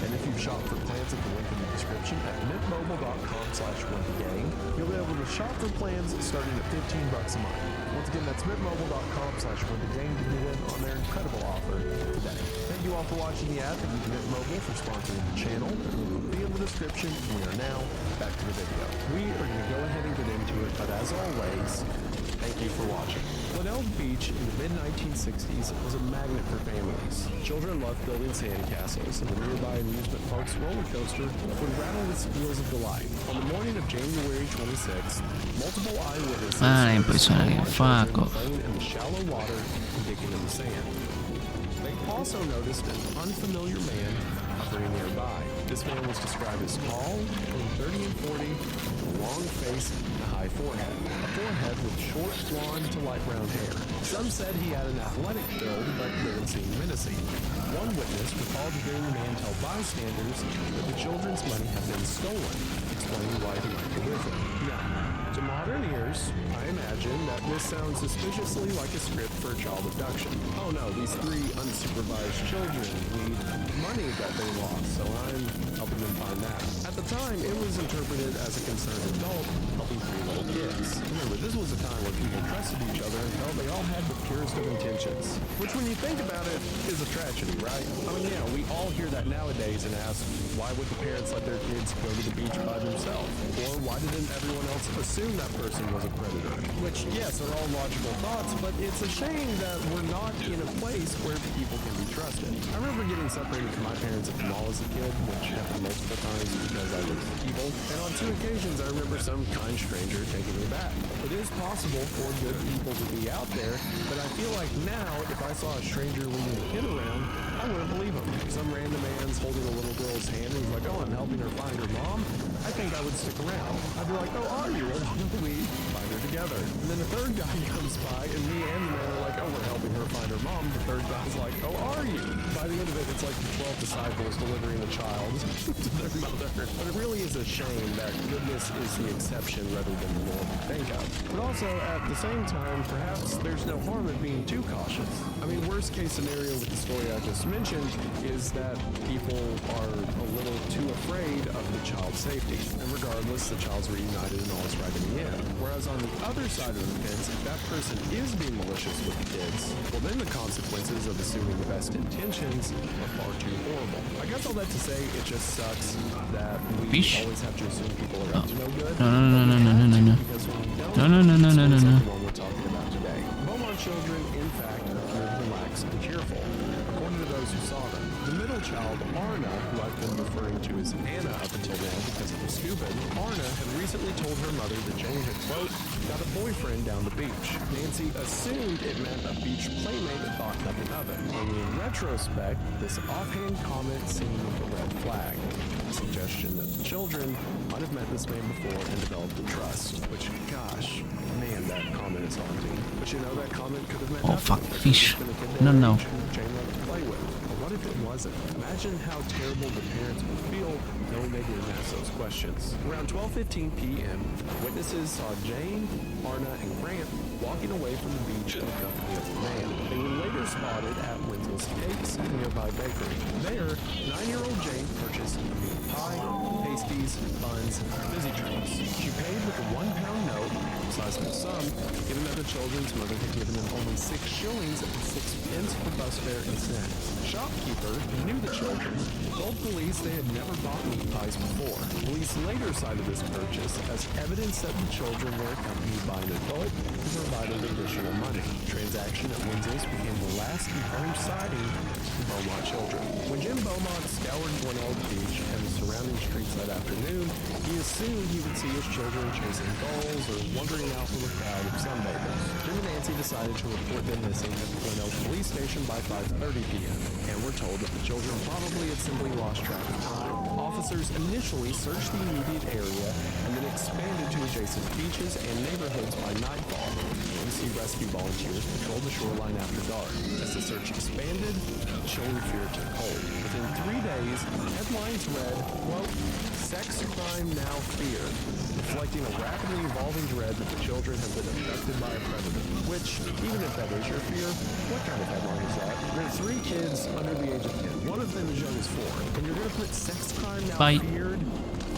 And if you've shopped for plans at the link in the description at mintmobile.com/wentthegang, you'll be able to shop for plans starting at $15 a month. Once again, that's mintmobile.com/wentthegang to get in on their incredible offer today. Thank you all for watching the ad. Thank you to Mint Mobile for sponsoring the channel. The link will be in the description. We are now back to the video. We are going to go ahead and get into it, but as always, thank you for watching. Glenelg Beach in the mid-1960s was a magnet for families. Children loved building sandcastles, and the nearby amusement park's roller coaster would rattle its wheels of delight. On the morning of January 26th, multiple eyewitnesses fuck off. in the shallow water and digging in the sand. They also noticed an unfamiliar man hovering nearby. This man was described as tall, between 30 and 40, with a long face and a high forehead. A forehead with short blonde to light brown hair. Some said he had an athletic build, but didn't seem menacing. One witness recalled hearing the man tell bystanders that the children's money had been stolen. explaining why he might be with him. Now, to modern ears, I imagine that this sounds suspiciously like a script for a child abduction. Oh no, these three unsupervised children need money that they lost, so I'm helping them find that. At the time, it was interpreted as a concerned adult helping three little kids. Remember, this was a time where people trusted each other and felt they all had the purest of intentions. Which, when you think about it, is a tragedy, right? I mean, yeah, we all hear that nowadays and ask, why would the parents let their kids go to the beach by themselves? Or why didn't everyone else assume that person was a predator? Which, yes, are all logical thoughts, but it's a shame that we're not in a place where people can be trusted. I remember getting separated from my parents at the mall as a kid, which happened multiple times because I was evil. And on 2 occasions, I remember some kind stranger taking me back. It is possible for good people to be out there, but I feel like now, if I saw a stranger leading a kid around, I wouldn't believe him. Some random man's holding a little girl's hand and he's like, oh, I'm helping her find her mom. I think I would stick around. I'd be like, oh, are you? Well, why don't we find her together? And then the third guy comes by and me and the man are like, oh, we're helping her find her mom. The third guy's like, oh, are you? By the end of it, it's like the 12 disciples delivering a child to their mother. But it really is a shame that goodness is the exception rather than the norm to think of. But also, at the same time, perhaps there's no harm in being too cautious. I mean, worst case scenario with the story I just mentioned is that people are a little too afraid of the child's safety. And regardless, the child's reunited and all is right in the end. Whereas on the other side of the fence, if that person is being malicious with the kids, well then the consequences of assuming the best intentions are far too horrible. I guess all that to say, it just sucks that we always have to assume people are up to no good. No. Because when we don't, No. it's like the one we're talking about today. Beaumont children, in fact, appeared relaxed and cheerful, according to those who saw them. The middle child, Arna, who I've been referring to as Anna up until now because it was stupid, Arna had recently told her mother that Jane had, quote, got a boyfriend down the beach. Nancy assumed it meant a beach playmate and thought nothing of it. Only in retrospect, this offhand comment seemed like a red flag. A suggestion that the children might have met this man before and developed a trust. Which, gosh, man, that comment is haunting. But you know, that comment could have meant Oh, nothing. fuck, fish. No. Jane loved to play with. But what if it wasn't? Imagine how terrible the parents would feel knowing they didn't ask those questions. Around 12:15 p.m., witnesses saw Jane, Arna, and Grant walking away from the beach in the company of the man. They were later spotted at Wenzel's Cakes, a nearby bakery. There, 9-year-old Jane purchased a meat pie, pasties, buns, and fizzy drinks. She paid with a £1 note, a sizable sum, given that the children's mother had given them only 6 shillings and 6 pence for bus fare and snacks. The shopkeeper, who knew the children, told police they had never bought meat pies before. Police later cited this purchase as evidence that the children were accompanied by an adult who provided additional money. The transaction at Wenzel's became the last confirmed sighting of the Beaumont children. When Jim Beaumont scoured Gwinnett Beach and the surrounding streets that afternoon, he assumed he would see his children chasing gulls or wandering out from a crowd of sunbathers. Jim and Nancy decided to report them missing at the Gwinnett police station by 5:30 p.m. and were told that the children probably had simply lost track of time. Officers initially searched the immediate area and then expanded to adjacent beaches and neighborhoods by nightfall. Sea rescue volunteers patrolled the shoreline after dark. As the search expanded, chilling fear took hold. Within 3 days, headlines read, quote, "Sex crime now feared," reflecting a rapidly evolving dread that the children have been abducted by a predator. Which, even if that is your fear, what kind of headline is that? There are 3 kids under the age of 10. One of them as young as 4. And you're going to put sex crime now feared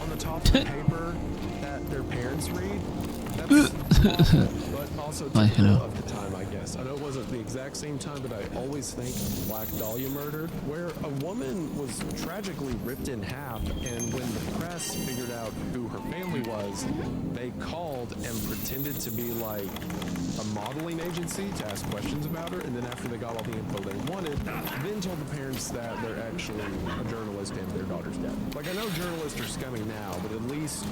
on the top of the paper that their parents read? That's awful, but also typical of the time, I guess. I know it wasn't the exact same time, but I always think Black Dahlia murder, where a woman was tragically ripped in half, and when the press figured out who her family was, they called and pretended to be like a modeling agency to ask questions about her, and then after they got all the info they wanted, then told the parents that they're actually a journalist and their daughter's dead. Like, I know journalists are scumming now, but at least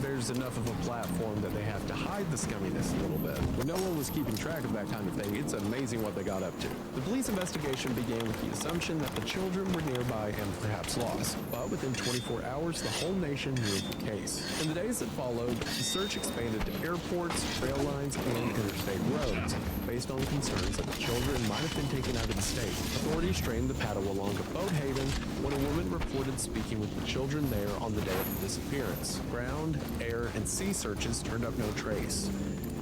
there's enough of a platform that they have to hide the scumminess a little bit. When no one was keeping track of that kind of thing, it's amazing what they got up to. The police investigation began with the assumption that the children were nearby and perhaps lost, but within 24 hours, the whole nation knew of the case. In the days that followed, the search expanded to airports, rail lines, and interstate roads, based on concerns that the children might have been taken out of the state. Authorities trained the paddle along a boat haven when a woman reported speaking with the children there on the day of the disappearance. Ground, air, and sea searches turned up no trace.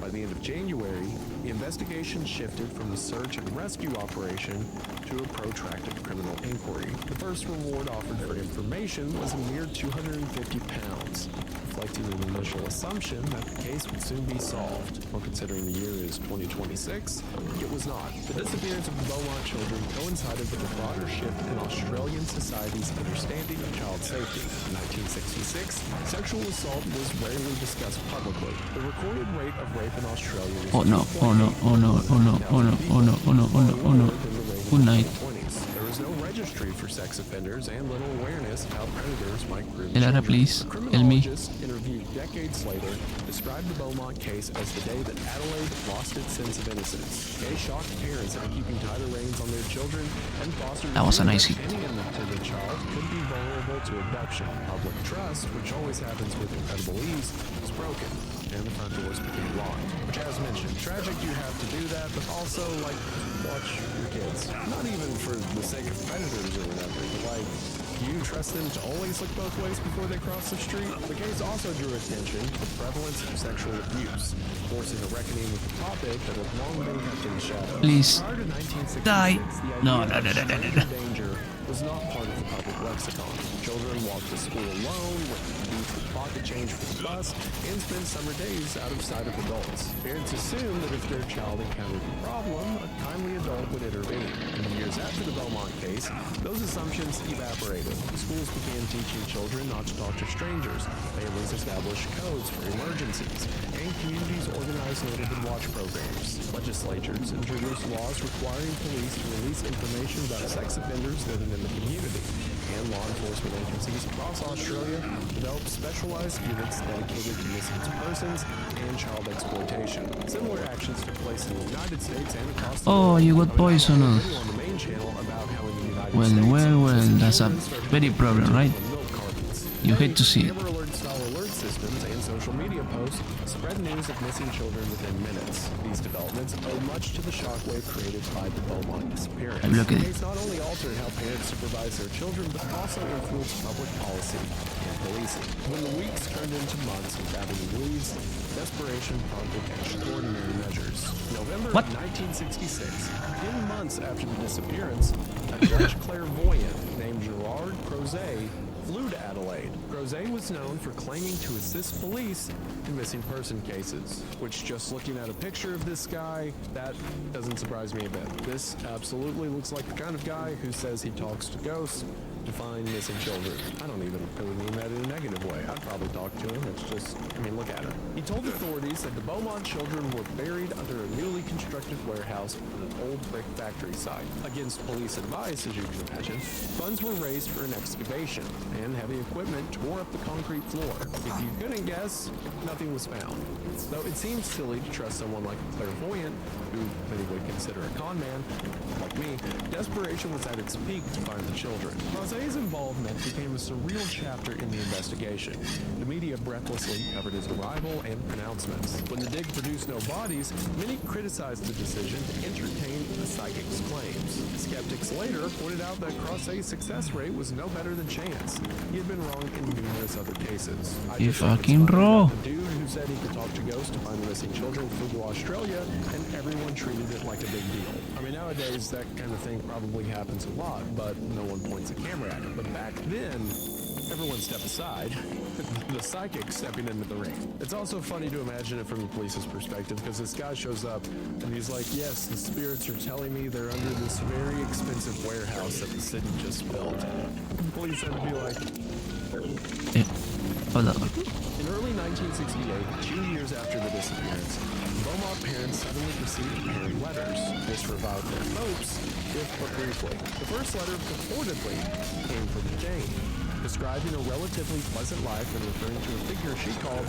By the end of January, the investigation shifted from a search and rescue operation to a protracted criminal inquiry. The first reward offered for information was a mere 250 pounds, reflecting an initial assumption that the case would soon be solved. While considering the year is 2026, it was not. The disappearance of the Beaumont children coincided with a broader shift in Australian society's understanding of child safety. In 1966, sexual assault was rarely discussed publicly. The recorded rate of rape in Australia was Oh no, oh no, oh no, oh no, oh no, oh no, oh no, oh no, oh no. Good night. There was no registry for sex offenders and little awareness of how predators might groom Elara, children. please, A help me. criminologist interviewed decades later described the Beaumont case as the day that Adelaide lost its sense of innocence. Gay shocked parents into keeping tighter reins on their children and fostered That was a nice hit. any unintended child could be vulnerable to abduction. Public trust, which always happens with incredible ease, was broken, and the front doors became locked. Which, as mentioned, tragic you have to do that, but also, like, watch your kids. Not even for the sake of predators or whatever, but like, do you trust them to always look both ways before they cross the street? The case also drew attention to the prevalence of sexual abuse, forcing a reckoning with the topic that had long been kept in the shadows. Please. Prior to 1966, Die. the No, idea no, no, of no, no, no, stranger no. danger was not part of the public lexicon. Children walked to school alone, went to the beach with pocket change for the bus, and spent summer days out of sight of adults. Parents assumed that if their child encountered a problem, a kindly adult would intervene. In the years after the Beaumont case, those assumptions evaporated. Schools began teaching children not to talk to strangers. Families established codes for emergencies, and communities organized neighborhood watch programs. Legislatures introduced laws requiring police to release information about sex offenders living in the community. And law enforcement agencies across Australia developed specialized units dedicated to missing persons and child exploitation. Similar actions took place in the United States and across the Oh, world. you got I mean, I have a poisoned. video on the main channel about how in the United Well, States, well, missing that's a children started very being problem, reported right? from milk cartons. You hate to see it. Amber Alert style alert systems and social media posts spread news of missing children within minutes. These developments owe much to the shockwave created by the Beaumont disappearance. Look at The it. case not only altered how parents supervise their children, but also influenced public policy and policing. When the weeks turned into months without any leads, desperation prompted extraordinary measures. November What? of 1966, 10 months after the disappearance, a Dutch clairvoyant named Gerard Crozet flew to Adelaide. Crozet was known for claiming to assist police in missing person cases, which just looking at a picture of this guy, that doesn't surprise me a bit. This absolutely looks like the kind of guy who says he talks to ghosts to find missing children. I don't even really mean that in a negative way. I'd probably talk to him. It's just, I mean, look at him. He told authorities that the Beaumont children were buried under a newly constructed warehouse on an old brick factory site. Against police advice, as you can imagine, funds were raised for an excavation, and heavy equipment tore up the concrete floor. If you couldn't guess, nothing was found. Though it seems silly to trust someone like a clairvoyant, who many would consider a con man, like me, desperation was at its peak to find the children. Crozet's involvement became a surreal chapter in the investigation. The media breathlessly covered his arrival and pronouncements. When the dig produced no bodies, many criticized the decision to entertain the psychic's claims. Skeptics later pointed out that Crozet's success rate was no better than chance. He had been wrong in numerous other cases. You fucking raw. The dude who said he could talk to ghosts to find the missing children flew to Australia, and everyone treated it like a big deal. I mean, nowadays that kind of thing probably happens a lot, but no one points a camera at it. But back then, everyone stepped aside. The psychic stepping into the ring. It's also funny to imagine it from the police's perspective, because this guy shows up and he's like, yes, the spirits are telling me they're under this very expensive warehouse that the city just built. The police had to be like, Hold on. in early 1968, 2 years after the disappearance, Beaumont parents suddenly received a pair of letters. This revived their hopes, if but briefly. The first letter purportedly came from Jane. describing a relatively pleasant life and referring to a figure she called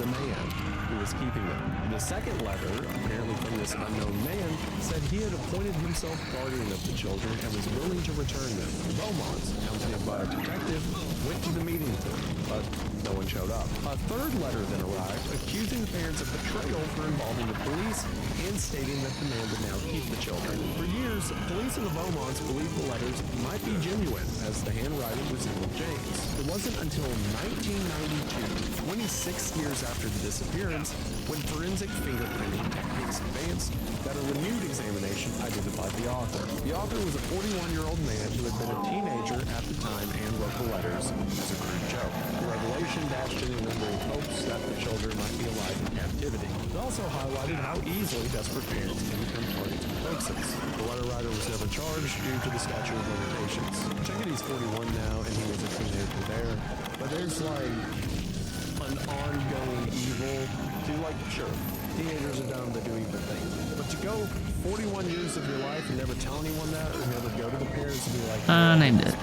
the man who was keeping them. The second letter, apparently from this unknown man, said he had appointed himself guardian of the children and was willing to return them. The Beaumonts, accompanied by a detective, went to the meeting point, but no one showed up. A third letter then arrived, accusing the parents of betrayal for involving the police and stating that the man would now keep the children. For years, police in the Beaumonts believed the letters might be genuine, as the handwriting resembled James. It wasn't until 1992, 26 years after the disappearance, when forensic fingerprinting techniques advanced, that a renewed examination identified the author. The author was a 41-year-old man who had been a teenager at the time and wrote the letters as a crude joke. The revelation dashed in a number of hopes that the children might be alive in captivity. It also highlighted how easily desperate parents can become parties to hoaxes. The letter writer was never charged due to the statute of limitations. Check it, he's 41 now, and he was a teenager there. But there's like an ongoing evil to, like, sure, teenagers are dumb, they do evil things. But to go 41 years of your life and never tell anyone that, or never go to the parents and be like, named it.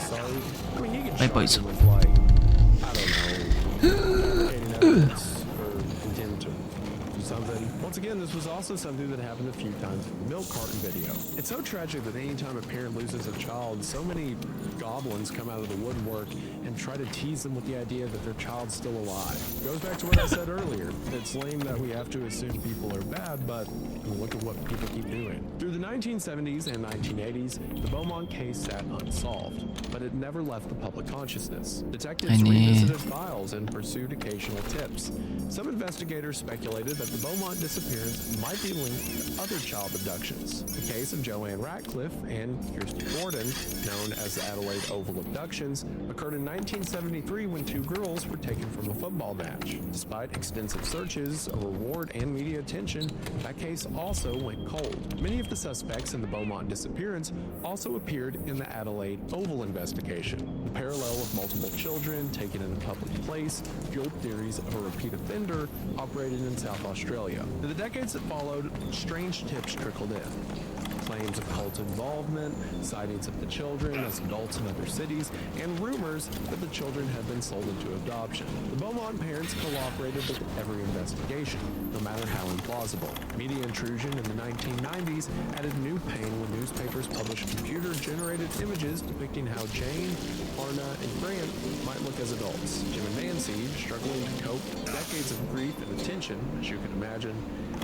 Sorry. I mean, you can My charge boys. them with, like, I don't know, fabricating evidence or intent to do something. Once again, this was also something that happened a few times in the milk carton video. It's so tragic that anytime a parent loses a child, so many goblins come out of the woodwork and try to tease them with the idea that their child's still alive. It goes back to what I said earlier. It's lame that we have to assume people are bad, but look at what people keep doing. Through the 1970s and 1980s, the Beaumont case sat unsolved, but it never left the public consciousness. Detectives revisited files and pursued occasional tips. Some investigators speculated that the Beaumont disappearance might be linked to other child abductions. The case of Joanne Ratcliffe and Kirsty Gordon, known as the Adelaide Oval abductions, occurred in 1973 when two girls were taken from a football match. Despite extensive searches, a reward, and media attention, that case also went cold. Many of the suspects in the Beaumont disappearance also appeared in the Adelaide Oval investigation. The parallel of multiple children taken in a public place fueled theories of a repeat offender operated in South Australia. In the decades that followed, strange tips trickled in. Claims of cult involvement, sightings of the children as adults in other cities, and rumors that the children had been sold into adoption. The Beaumont parents cooperated with every investigation, no matter how implausible. Media intrusion in the 1990s added new pain when newspapers published computer-generated images depicting how Jane, Arna, and Grant might look as adults. Jim and Nancy, struggling to cope with decades of grief and attention, as you can imagine,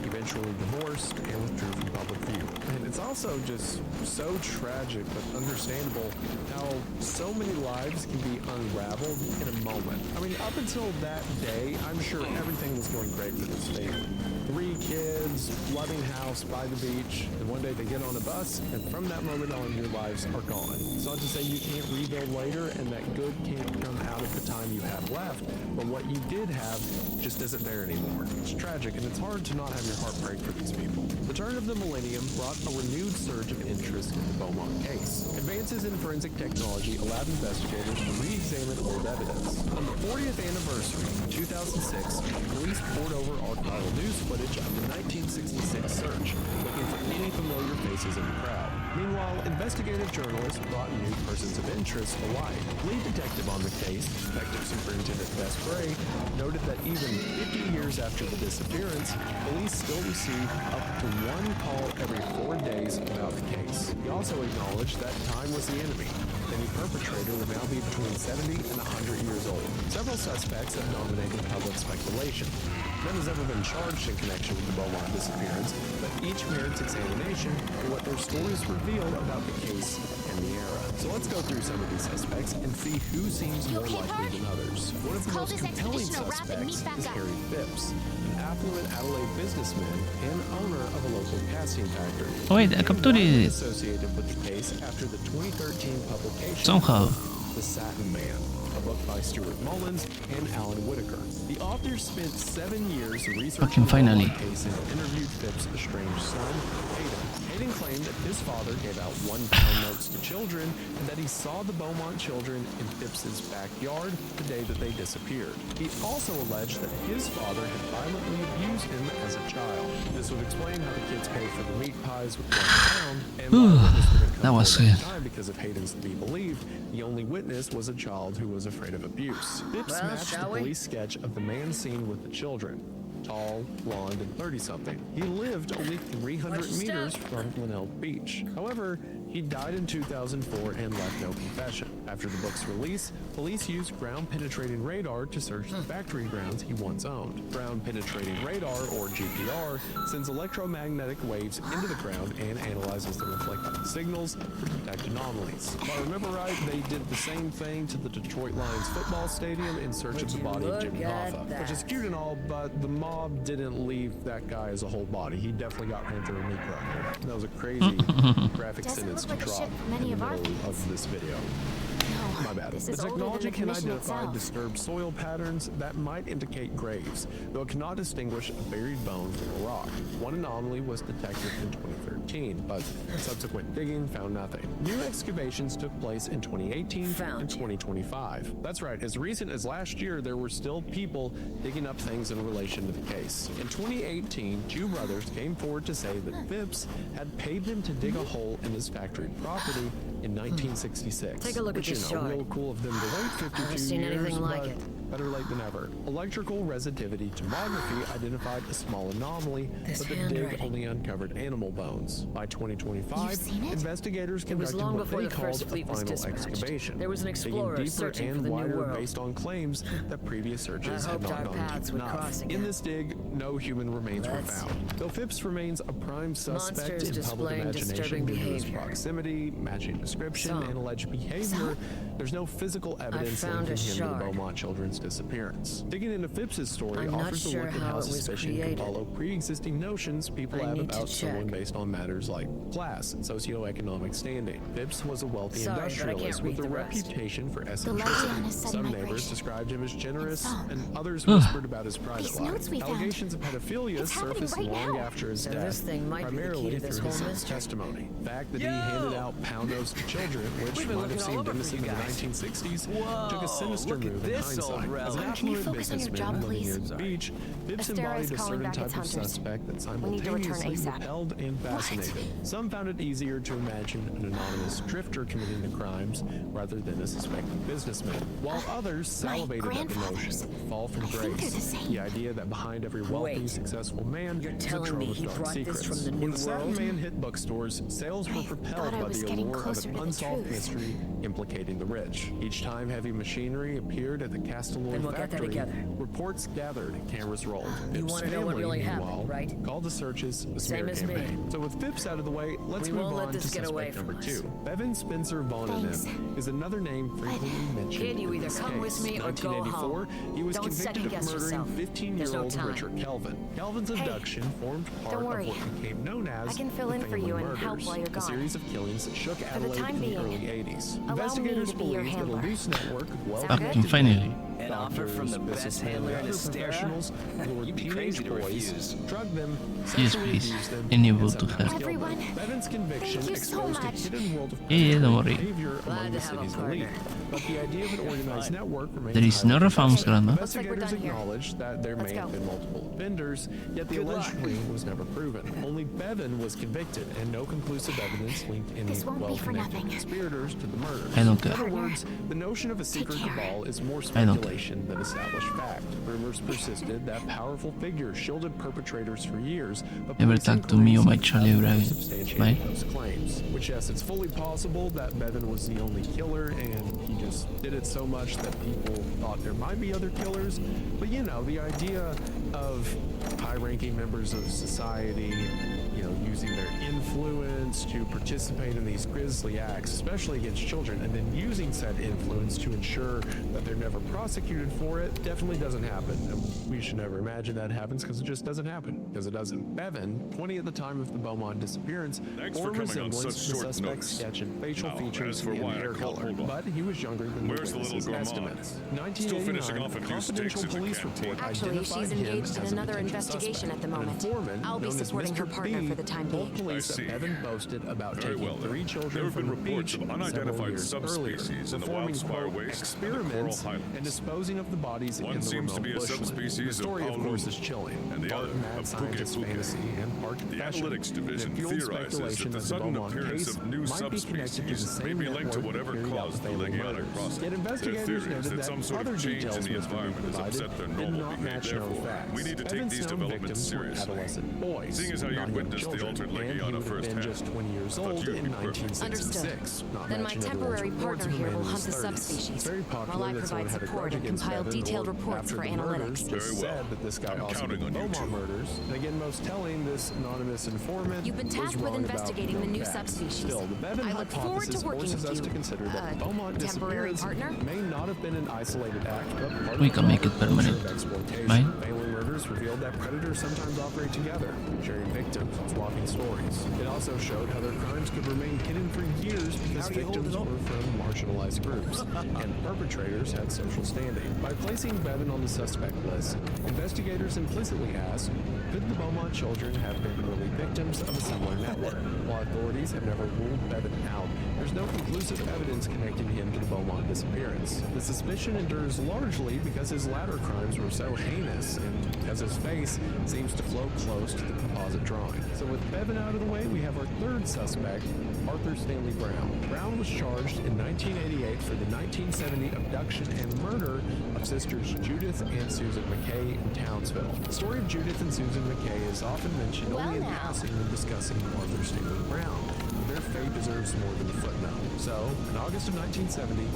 eventually divorced and withdrew from public view. And it's also just so tragic but understandable how so many lives can be unraveled in a moment. I mean, up until that day, I'm sure everything was going great for this family. 3 kids, loving house by the beach, and one day they get on a bus, and from that moment on, your lives are gone. It's not to say you can't rebuild later and that good can't come out of the time you have left, but what you did have just isn't there anymore. It's tragic, and it's hard to not have your heart break for these people. The turn of the millennium brought a renewed surge of interest in the Beaumont case. Advances in forensic technology allowed investigators to re-examine old evidence. On the 40th anniversary, in 2006, police poured over archival news footage of the 1966 search, looking for any familiar faces in the crowd. Meanwhile, investigative journalists brought new persons of interest to light. Lead detective on the case, Detective Superintendent Bess Gray, noted that even 50 years after the disappearance, police still receive up to 1 call every 4 days about the case. He also acknowledged that time was the enemy. Any perpetrator would now be between 70 and 100 years old. Several suspects have dominated public speculation. None has ever been charged in connection with the Beaumont disappearance, but each merits examination for what their stories reveal about the case and the era. So let's go through some of these suspects and see who seems more likely than others. One of the most compelling suspects is Harry Phipps, an affluent Adelaide businessman and owner of a local casting factory. Oh wait, He was associated with the case after the 2013 publication somehow. The Satin Man, a book by Stuart Mullins and Alan Whitaker. The author spent 7 years researching the Beaumont case and interviewed Phipps' estranged son, Hayden. Hayden claimed that his father gave out £1 notes to children and that he saw the Beaumont children in Phipps's backyard the day that they disappeared. He also alleged that his father had violently abused him as a child. This would explain how the kids paid for the meat pies with £1 and why the witness didn't come That was forward at good. the time because if Hayden's to be believed, the only witness was a child who was afraid of abuse. Phipps Well, matched the shall we? police sketch of the man seen with the children. Tall, blonde, and 30-something. He lived only 300 Watch your meters step. from Glenelg Beach. However, he died in 2004 and left no confession. After the book's release, police used ground-penetrating radar to search the factory grounds he once owned. Ground-penetrating radar, or GPR, sends electromagnetic waves into the ground and analyzes the reflected signals to detect anomalies. If I remember right, they did the same thing to the Detroit Lions football stadium in search of the body of Jimmy Hoffa, which is cute and all, but the mob didn't leave that guy as a whole body. He definitely got ran through a meat grinder. That was a crazy graphic Doesn't sentence to look like a drop ship from in any the of our middle of this video. My bad. This The is older than technology the can commission identify itself. disturbed soil patterns that might indicate graves, though it cannot distinguish a buried bone from a rock. One anomaly was detected in 2013, but subsequent digging found nothing. New excavations took place in 2018 and 2025. That's right, as recent as last year, there were still people digging up things in relation to the case. In 2018, two brothers came forward to say that Phipps had paid them to dig a hole in his factory property in 1966. Take a look at which, this you know, chart. real cool of them to wait 52 Haven't seen years, anything like but it. better late than never. Electrical resistivity tomography identified a small anomaly, This but the dig handwriting. only uncovered animal bones. By 2025, You've seen it? investigators It was conducted long what before they the called first a fleet was final dispatched. excavation, There was an digging explorer deeper searching and for the new wider world. based on claims that previous searches I had hoped not our gone paths deep would enough. cross In again. this dig, no human remains were Let's found. Though Phipps remains a prime suspect Monsters in public displaying imagination disturbing due to his behavior. proximity, matching description, Some. and alleged behavior, there's no physical evidence found linking a him to the shard. Beaumont children's disappearance. Digging into Phipps's story I'm not offers a sure look at how how it was suspicion created. can follow pre-existing notions people I have need to about someone check. based on matters like class and socioeconomic standing. Phipps was a wealthy Sorry, but I can't industrialist read with a the rest. reputation for Legion eccentricity. is sudden Some migration. neighbors described him as generous, some. and others whispered about his private These life. notes we found. Allegations of pedophilia It's happening surfaced right long now. after his So death, this thing might be the key primarily to this through whole his son's mystery. testimony. The fact that he handed out pound notes to children, which We've been might have looking all seemed over for innocent you in the guys. 1960s, Whoa, took a sinister look at move in this old hindsight. As an relic. Can you affluent focus on your businessman job, living near please? the beach, Phipps Astera's embodied a calling certain back type its of hunters. suspect that We need to return simultaneously ASAP. repelled and fascinated. Some found it easier to imagine an anonymous drifter committing the crimes rather than a suspected businessman, while others salivated at the grandfather's. notion of fall from I think they're grace. the same. The idea that behind every wealthy, Wait. successful man You're is a telling me trove he of dark brought this secrets. from the When New the Satin World? Man hit bookstores, sales were I propelled thought I by was the getting allure of closer an to the unsolved truth. mystery implicating the rich. Each time heavy machinery appeared at the Castelloy Then we'll get that factory, together. reports gathered and cameras rolled. You Phipps' wanna know what family, really happened, meanwhile, right? called the searches a Same smear as me. campaign. So with Phipps out of the way, let's We move won't let on this to get away suspect from number us. 2. Bevan Spencer Thanks. Vonanen is another name frequently mentioned Kid, you in either this come with case. me or go 1984, home. he was Don't convicted of second-guess murdering yourself. There's no 15-year-old time. Richard Kelvin. Kelvin's Hey, abduction formed part don't of worry. what became known as I can fill the in for family you and murders, help while you're a gone. series of killings that shook the Adelaide time in the being, early 80s. allow me Investigators to be your believe that a handler. loose network of Sound well-connected good? Finally. An offer from the business best men, handler and in other Astera? professionals lured You'd be teenage crazy to boys, refuse. drugged them, Yes, sexually please. abused them, Enable and to sometimes help. killed them. Everyone, Bevan's conviction thank you so exposed much. a hidden world of Yeah, don't worry. behavior Glad among to the have a city's partner. elite. But the idea of an organized network remains There is no highly reforms, contested. Grandma. Looks like we're Investigators done here. acknowledge that there Let's may have go. been multiple offenders, yet the Good alleged luck. ring was never proven. Only Bevan was convicted, and no conclusive evidence linked any This won't be for well-connected nothing. conspirators to the murders. I don't In care. other words, the notion of a secret care. cabal is more I don't care. speculation than established fact. Rumors persisted that powerful figures shielded perpetrators for years, but Never police talk to me or my inquiries Charlie have Brown. never substantiated Right? those claims. Which, yes, it's fully possible that Bevan was the only killer, and he just did it so much that people thought there might be other killers. But you know, the idea of high-ranking members of society, you know, using their influence to participate in these grisly acts, especially against children, and then using said influence to ensure that they're never prosecuted for it, definitely doesn't happen. And we should never imagine that happens, because it just doesn't happen. Because it doesn't. Bevan, 20 at the time of the Beaumont disappearance, Thanks bore for coming on resemblance such to the short suspect's notice. sketch and facial Now, features as for and why I hair called, color. hold on. But he was younger than Where's the little witnesses' gourmand? estimates. Still finishing 1989, off a few confidential sticks at the police canteen. report Actually, identified she's him engaged in as a another potential investigation at the moment. Informant, I'll be known as supporting her Mr. partner B, for the time told being. police that Bevan boasted about taking 3 children from the beach several years earlier, performing quote, experiments and disposing of the bodies in the remote bushland. The story, of course, is chilling. Part mad scientist fantasy and part confession. The analytics division theorizes that the sudden appearance of new subspecies may be linked to whatever caused the Legionic process. Yet investigators noted that other details Mr. B provided did not match known facts. We need to take these developments seriously. Adolescent boys, Seeing as how you witnessed the altered Legiana firsthand, just 20 years old in 1966. Then my temporary partner here will hunt the subspecies, while I provide support and compile detailed reports for analytics. Very well. Said that this guy also did the Beaumont murders. And again, most telling, this anonymous informant You've been tasked with investigating the new subspecies. Still, the Bevan I look forward to working forces with us you, to consider that Beaumont temporary partner. may not have been an isolated act, but part We of can make it permanent. Fine. Failing murders revealed that predators sometimes operate together, sharing victims and swapping stories. It also showed how their crimes could remain hidden for years because victims were from marginalized groups, and perpetrators had social standing. By placing Bevan on the suspect list, investigators implicitly asked, could the Beaumont children have been early victims of a similar network? While authorities have never ruled Bevan out, there's no conclusive evidence connecting him to the Beaumont disappearance. The suspicion endures largely because his latter crimes were so heinous, and because his face seems to flow close to the composite drawing. So with Bevan out of the way, we have our third suspect, Arthur Stanley Brown. Brown was charged in 1988 for the 1970 abduction and murder of sisters Judith and Susan McKay in Townsville. The story of Judith and Susan McKay is often mentioned only in passing when discussing Arthur Stanley Brown. Their fate deserves more than a footnote. So, in August of 1970,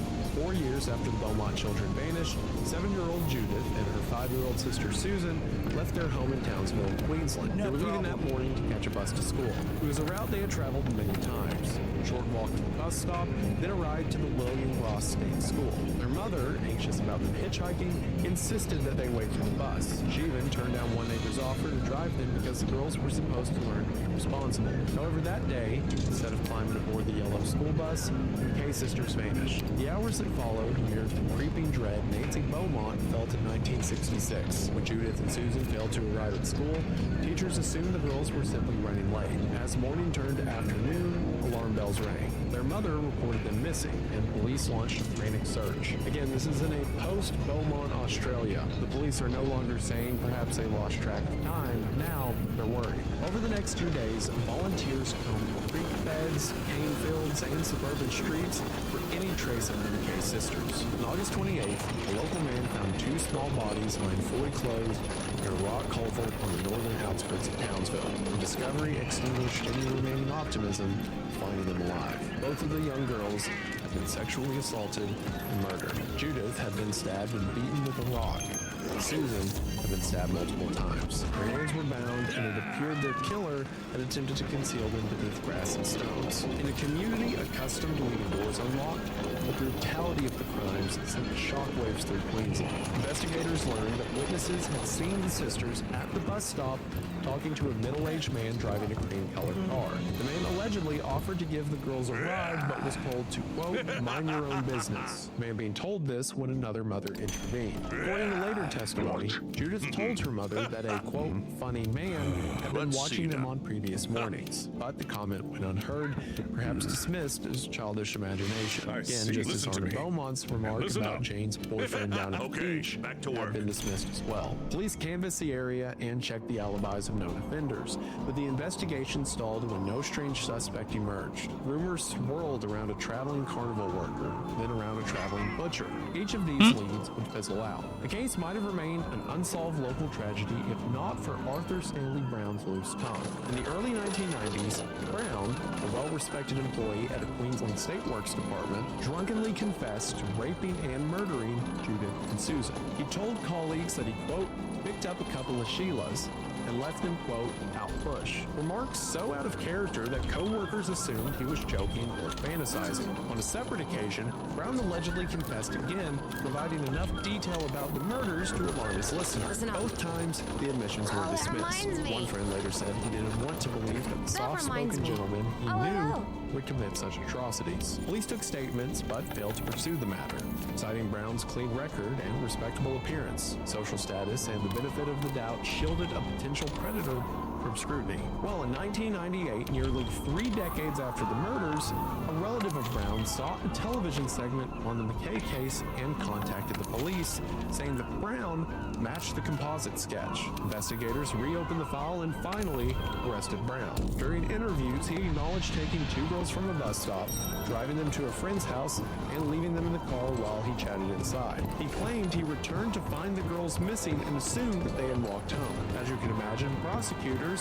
4 years after the Beaumont children vanished, 7-year-old Judith and her 5-year-old sister Susan left their home in Townsville, Queensland. They were leaving that morning to catch a bus to school. It was a route they had traveled many times. A short walk to the bus stop, then a ride to the William Ross State School. Their mother, anxious about them hitchhiking, insisted that they wait for the bus. She even turned down one neighbor's offer to drive them because the girls were supposed to learn to be responsible. However, that day, instead of climbing aboard the yellow school bus, the McKay sisters vanished. The hours that followed mirrored the creeping dread Nancy Beaumont felt in 1966. When Judith and Susan failed to arrive at school, teachers assumed the girls were simply running late. As morning turned to afternoon, alarm bells rang. Their mother reported them missing, and police launched a frantic search. Again, this is in a post-Beaumont Australia. The police are no longer saying perhaps they lost track of time. Now, they're worried. Over the next 2 days, volunteers combed creek beds, cane fields, and suburban streets for any trace of the McKay sisters. On August 28th, a local man found 2 small bodies lying fully clothed in a rock culvert on the northern outskirts of Townsville. The discovery extinguished any remaining optimism of finding them alive. Both of the young girls had been sexually assaulted and murdered. Judith had been stabbed and beaten with a rock. Susan had been stabbed multiple times. Their hands were bound, and it appeared their killer had attempted to conceal them beneath grass and stones. In a community accustomed to leaving doors unlocked, the brutality of the crimes sent shockwaves through Queensland. Investigators learned that witnesses had seen the sisters at the bus stop talking to a middle-aged man driving a cream-colored car. The man allegedly offered to give the girls a ride, but was told to, quote, mind your own business. The man being told this when another mother intervened. According to later testimony, Judith told her mother that a, quote, funny man had been watching them on previous mornings, but the comment went unheard, perhaps dismissed as childish imagination. Again, just as Arthur Beaumont's remark about Jane's boyfriend down at the beach had been dismissed as well. Police canvassed the area and checked the alibis of known offenders, but the investigation stalled when no strange suspect emerged. Rumors swirled around a traveling carnival worker, then around a traveling butcher. Each of these leads would fizzle out. The case might have remained an unsolved local tragedy if not for Arthur Stanley Brown's loose tongue. In the early 1990s, Brown, a well-respected employee at a Queensland State Works department, drunkenly confessed to raping and murdering Judith and Susan. He told colleagues that he, quote, picked up a couple of Sheilas, and and let them, quote, outpush. Remarks so out of character that co-workers assumed he was joking or fantasizing. On a separate occasion, Brown allegedly confessed again, providing enough detail about the murders to alarm his listener. Both times, the admissions were dismissed. One friend later said he didn't want to believe that the soft-spoken gentleman he knew would commit such atrocities. Police took statements but failed to pursue the matter, citing Brown's clean record and respectable appearance. Social status and the benefit of the doubt shielded a potential predator from scrutiny. Well, in 1998, nearly 3 decades after the murders, a relative of Brown saw a television segment on the McKay case and contacted the police, saying that Brown matched the composite sketch. Investigators reopened the file and finally arrested Brown. During interviews, he acknowledged taking 2 girls from a bus stop, driving them to a friend's house, and leaving them in the car while he chatted inside. He claimed he returned to find the girls missing and assumed that they had walked home. As you can imagine, prosecutors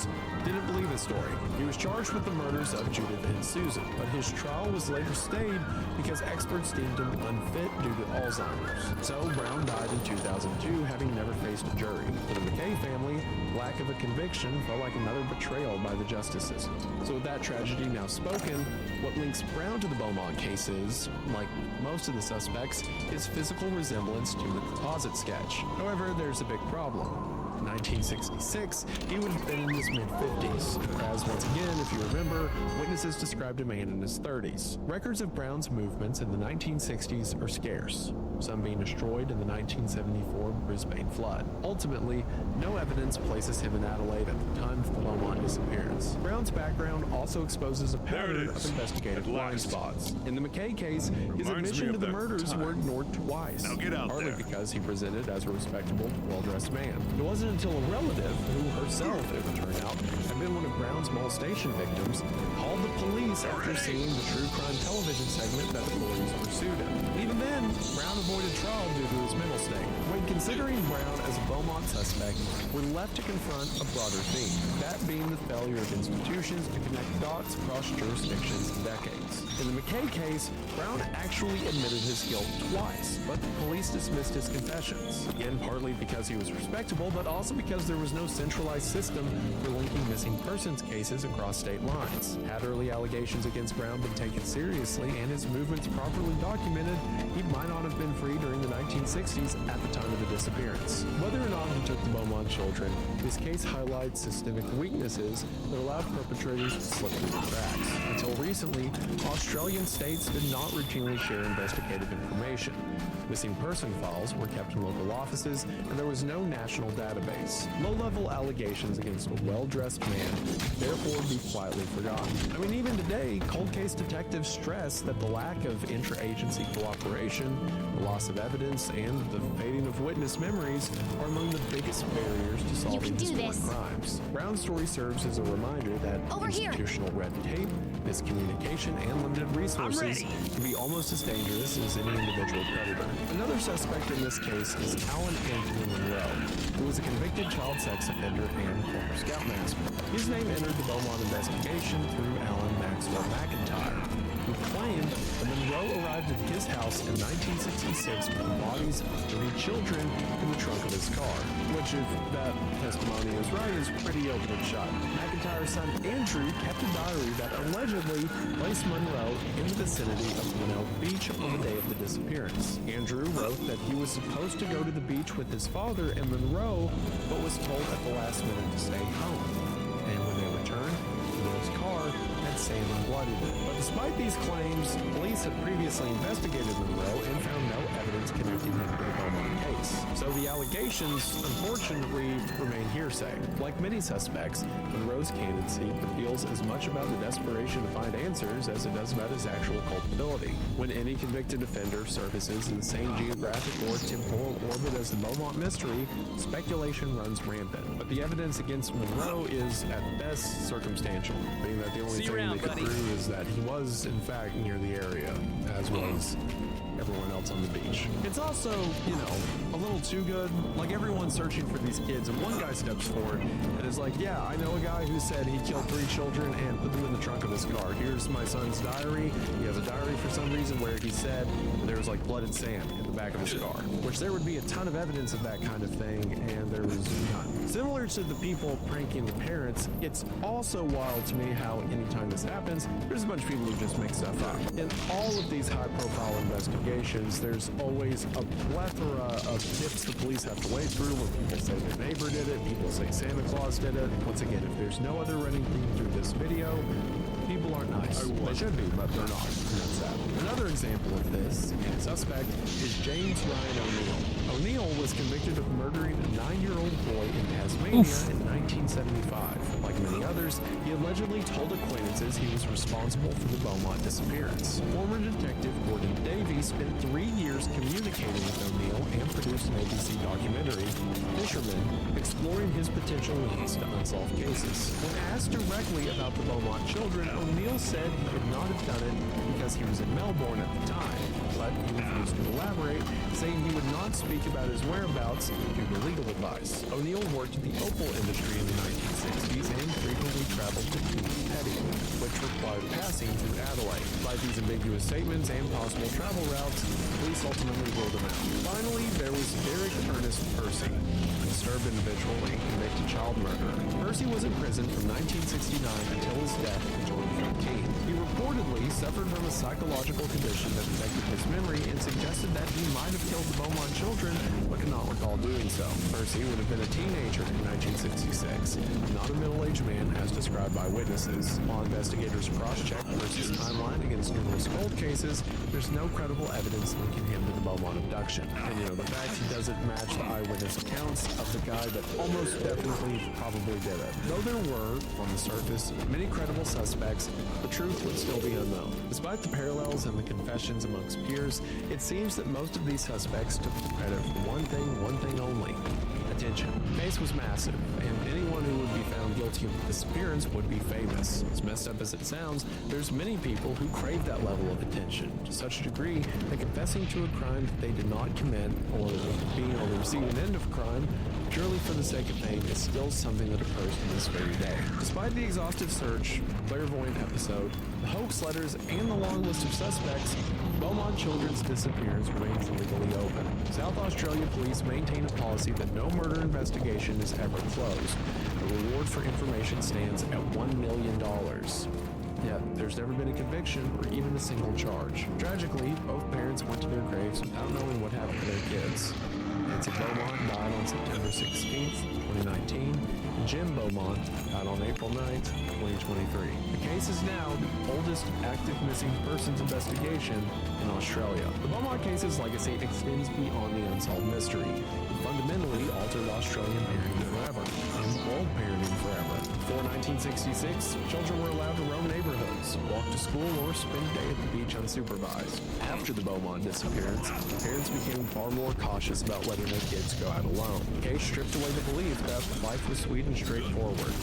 didn't believe his story. He was charged with the murders of Judith and Susan, but his trial was later stayed because experts deemed him unfit due to Alzheimer's. So Brown died in 2002, having never faced a jury. For the McKay family, lack of a conviction felt like another betrayal by the justice system. So with that tragedy now spoken, what links Brown to the Beaumont case is, like most of the suspects, his physical resemblance to the composite sketch. However, there's a big problem. In 1966, he would have been in his mid-50s, as once again, if you remember, witnesses described a man in his 30s. Records of Brown's movements in the 1960s are scarce, some being destroyed in the 1974 Brisbane flood. Ultimately, no evidence places him in Adelaide at the time of the Beaumont disappearance. Brown's background also exposes a pattern of investigative blind spots. In the McKay case, his admission to the murders were ignored twice, partly because he presented as a respectable, well-dressed man. It wasn't until a relative, who herself, it would turn out, had been one of Brown's molestation victims, called the police after seeing the true crime television segment that the police pursued him. Even then, Brown avoided trial due to his mental state. When considering Brown as a Beaumont suspect, we're left to confront a broader theme, that being the failure of institutions to connect dots across jurisdictions and decades. In the McKay case, Brown actually admitted his guilt twice, but the police dismissed his confessions. Again, partly because he was respectable, but also because there was no centralized system for linking missing persons cases across state lines. Had early allegations against Brown been taken seriously and his movements properly documented, he might not have been free during the 1960s at the time of the disappearance. Whether or not he took the Beaumont children, this case highlights systemic weaknesses that allowed perpetrators to slip through the cracks. Until recently, Australian states did not routinely share investigative information. Missing person files were kept in local offices, and there was no national database. Low-level allegations against a well-dressed man therefore be quietly forgotten. I mean, even today, cold case detectives stress that the lack of intra-agency cooperation, the loss of evidence, and the fading of witness memories are among the biggest barriers to solving historic crimes. Brown's story serves as a reminder that institutional red tape, miscommunication, and limited resources can be almost as dangerous as any individual predator. Another suspect in this case is Alan Anthony Monroe, who was a convicted child sex offender and former scoutmaster. His name entered the Beaumont investigation through Alan Maxwell McIntyre, who claimed that Monroe arrived at his house in 1966 with the bodies of 3 children in the trunk of his car, which, if that testimony is right, is pretty open and shut. McIntyre's son Andrew kept a diary that allegedly placed Monroe in the vicinity of Minnow Beach on the day of the disappearance. Andrew wrote that he was supposed to go to the beach with his father and Monroe, but was told at the last minute to stay home. And when they returned, Monroe's car had sand and blood in it. But despite these claims, police had previously investigated Monroe and found no evidence connecting him to the Beaumont case. So the allegations, unfortunately, remain hearsay. Like many suspects, Monroe's candidacy reveals as much about the desperation to find answers as it does about his actual culpability. When any convicted offender surfaces in the same geographic or temporal orbit as the Beaumont mystery, speculation runs rampant. But the evidence against Monroe is, at best, circumstantial, being that the only thing they could prove is that he was, in fact, near the area, as was everyone else on the beach. It's also, a little too good. Like, everyone's searching for these kids, and one guy steps forward and is like, yeah, I know a guy who said he killed 3 children and put them in the trunk of his car. Here's my son's diary. He has a diary for some reason where he said there was like blood and sand in the back of his car, which there would be a ton of evidence of that kind of thing, and there was none. Similar to the people pranking the parents, it's also wild to me how anytime this happens, there's a bunch of people who just make stuff up. In all of these high-profile investigations, there's always a plethora of tips the police have to wade through where people say their neighbor did it, people say Santa Claus did it. Once again, if there's no other running theme through this video, people aren't nice. They should be, but they're not. And that's that. Another example of this suspect is James Ryan O'Neill. O'Neill was convicted of murdering a 9-year-old boy in Tasmania in 1975. Like many others, he allegedly told acquaintances he was responsible for the Beaumont disappearance. Former detective Gordon Davies spent 3 years communicating with O'Neill and produced an ABC documentary, Fisherman, exploring his potential links to unsolved cases. When asked directly about the Beaumont children, O'Neill said he could not have done it because he was in Melbourne at the time, but he refused to elaborate, saying he would not speak about his whereabouts due to legal advice. O'Neill worked in the opal industry in the 1960s and frequently traveled to Petty, which required passing through Adelaide. By these ambiguous statements and possible travel routes, police ultimately ruled him out. Finally, there was Derek Ernest Percy, a disturbed individual and convicted child murderer. Percy was in prison from 1969 until his death in 2013. He reportedly suffered from a psychological condition that affected his memory and suggested that he might have killed the Beaumont children, but could not recall doing so. Percy would have been a teenager in 1966, not a middle-aged man as described by witnesses. While investigators cross-checked Percy's timeline against numerous cold cases, there's no credible evidence linking him to the Beaumont abduction. And the fact he doesn't match the eyewitness accounts of the guy that almost definitely probably did it. Though there were, on the surface, many credible suspects, the truth would still be unknown. Despite the parallels and the confessions amongst peers, it seems that most of these suspects took the credit for one thing only: attention. The case was massive, and anyone who would be found guilty of the disappearance would be famous. As messed up as it sounds, there's many people who crave that level of attention, to such a degree that confessing to a crime that they did not commit, or being on the receiving end of a crime, purely for the sake of fame, is still something that occurs to this very day. Despite the exhaustive search, clairvoyant episode, the hoax letters, and the long list of suspects, Beaumont children's disappearance remains legally open. South Australia police maintain a policy that no murder investigation is ever closed. The reward for information stands at $1 million. Yet, there's never been a conviction or even a single charge. Tragically, both parents went to their graves without knowing what happened to their kids. Nancy Beaumont died on September 16th, 2019, and Jim Beaumont died on April 9th, 2023. The case is now the oldest active missing persons investigation in Australia. The Beaumont case's legacy extends beyond the unsolved mystery. It fundamentally altered Australian parenting forever, and world parenting forever. Before 1966, children were allowed to roam neighborhoods, walk to school, or spend a day at the beach unsupervised. After the Beaumont disappearance, parents became far more cautious about letting their kids go out alone. The case stripped away the belief that life was sweet and straightforward.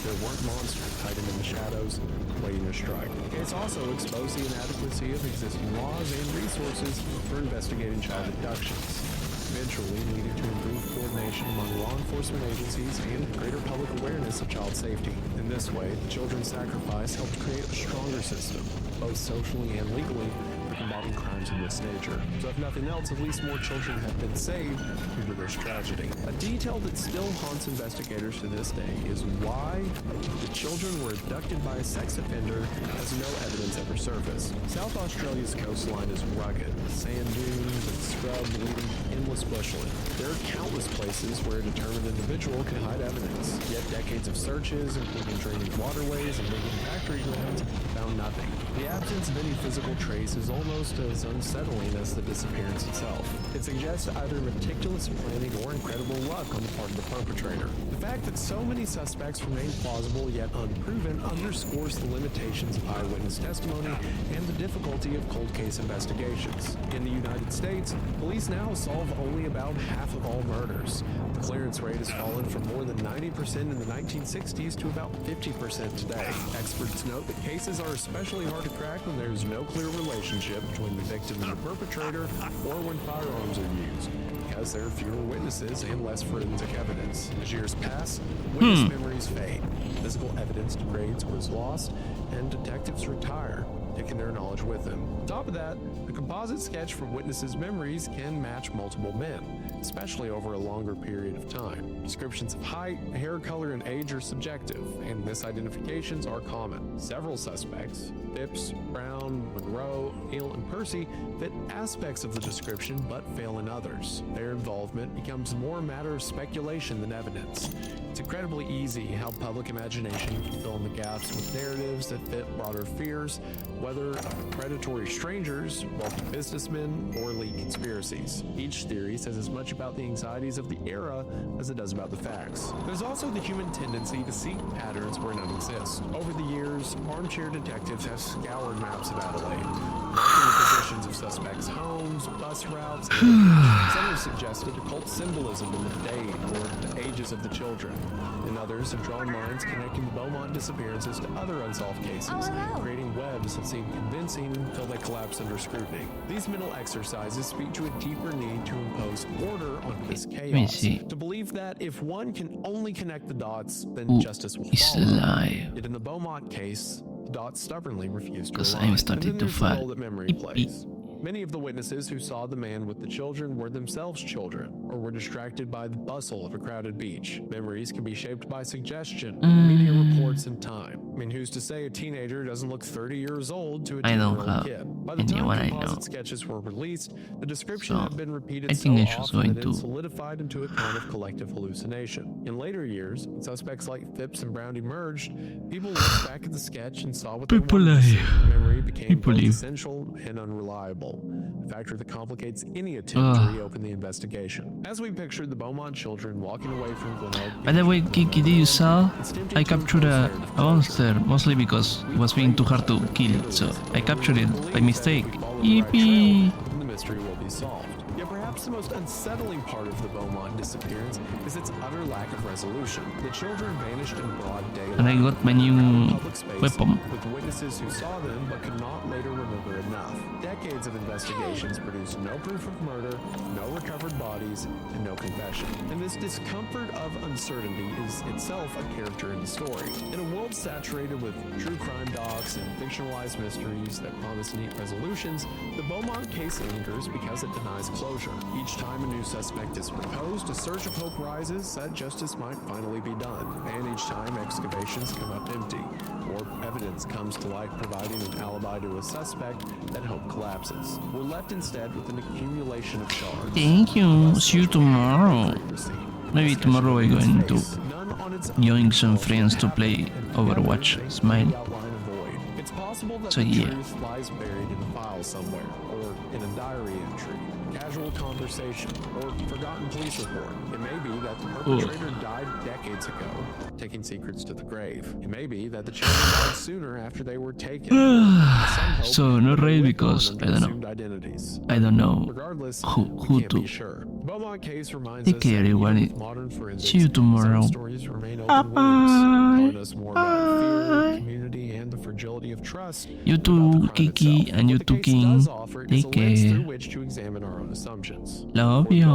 There weren't monsters hiding in the shadows, waiting to strike. The case also exposed the inadequacy of existing laws and resources for investigating child abductions, eventually leading to improved coordination among law enforcement agencies and greater public awareness of child safety. In this way, the children's sacrifice helped create a stronger system, both socially and legally, for combating crimes of this nature. So if nothing else, at least more children have been saved due to this tragedy. A detail that still haunts investigators to this day is why the children were abducted by a sex offender as no evidence ever surfaced. South Australia's coastline is rugged, sand dunes and scrub leading endless bushland. There are countless places where a determined individual can hide evidence, yet decades of searches, including draining waterways and digging factory grounds, found nothing. The absence of any physical trace is almost as unsettling as the disappearance itself. It suggests either meticulous planning or incredible luck on the part of the perpetrator. The fact that so many suspects remain plausible yet unproven underscores the limitations of eyewitness testimony and the difficulty of cold case investigations. In the United States, police now solve only about half of all murders. The clearance rate has fallen from more than 90% in the 1960s to about 50% today. Experts note that cases are especially hard to crack when there is no clear relationship between the victim and the perpetrator, or when firearms are used, because because there are fewer witnesses and less forensic evidence. As years pass, witness memories fade, physical evidence degrades or is lost, and detectives retire, taking their knowledge with them. On top of that, a composite sketch from witnesses' memories can match multiple men, especially over a longer period of time. Descriptions of height, hair color, and age are subjective, and misidentifications are common. Several suspects, Phipps, Brown, Monroe, Neal, and Percy, fit aspects of the description but fail in others. Their involvement becomes more a matter of speculation than evidence. It's incredibly easy how public imagination can fill in the gaps with narratives that fit broader fears, whether of predatory strangers, wealthy businessmen, or elite conspiracies. Each theory says as much about the anxieties of the era as it does about the facts. There's also the human tendency to seek patterns where none exist. Over the years, armchair detectives have scoured maps of Adelaide, marking the positions of suspects' homes, bus routes, and some have suggested occult symbolism in the date or the ages of the children, and others have drawn lines connecting the Beaumont disappearances to other unsolved cases, creating webs that seem convincing until they collapse under scrutiny. These mental exercises speak to a deeper need to impose order onto this chaos, to believe that if one can only connect the dots, then justice will follow. Yet in the Beaumont case, the dots stubbornly refuse to align. I'm starting to fall. Role that memory plays. Many of the witnesses who saw the man with the children were themselves children, or were distracted by the bustle of a crowded beach. Memories can be shaped by suggestion, media reports, and time. I mean, who's to say a teenager doesn't look 30 years old to a 10-year-old kid? By the time composite sketches were released, the description had been repeated so often that it solidified into a kind of collective hallucination. In later years, when suspects like Phipps and Brown emerged, people looked back at the sketch and saw what they wanted to see. Memory became both essential and unreliable, a factor that complicates any attempt to reopen the investigation. As we pictured the Beaumont children walking away from Glenelg. By the way, Kiki, did you saw? I captured a monster, mostly because it was being too hard to kill, so I captured it by mistake. Yippee! The mystery will be solved. Yet perhaps the most unsettling part of the Beaumont disappearance is its utter lack of resolution. The children vanished in broad daylight. And I got my new weapon. With witnesses who saw them but could not later remember enough. Decades of investigations produced no proof of murder, no recovered bodies, and no confession. And this discomfort of uncertainty is itself a character in the story. In a world saturated with true crime docs and fictionalized mysteries that promise neat resolutions, the Beaumont case lingers because it denies closure. Each time a new suspect is proposed, a surge of hope rises that justice might finally be done. And each time excavations come up empty, or evidence comes to light providing an alibi to a suspect, that hope collapses. We're left instead with an accumulation of shards. Thank you. See you tomorrow. Maybe tomorrow we're going to join some friends to play Overwatch. Smile. It's possible that So the yeah. truth lies buried in a file somewhere, or in a diary entry, casual conversation, or forgotten police report. It may be that the perpetrator died decades ago, taking secrets to the grave. It may be that the children died sooner after they were taken. So not right because I don't know. Identities. I don't know Regardless, who can't to. be sure. Beaumont case reminds Take us care, that even everyone. with modern forensics, See you tomorrow. some stories remain open wounds, telling us more about fear, community, and the fragility of trust. You too, Kiki, and you too, King. Take care. Which to examine our own assumptions. Love you.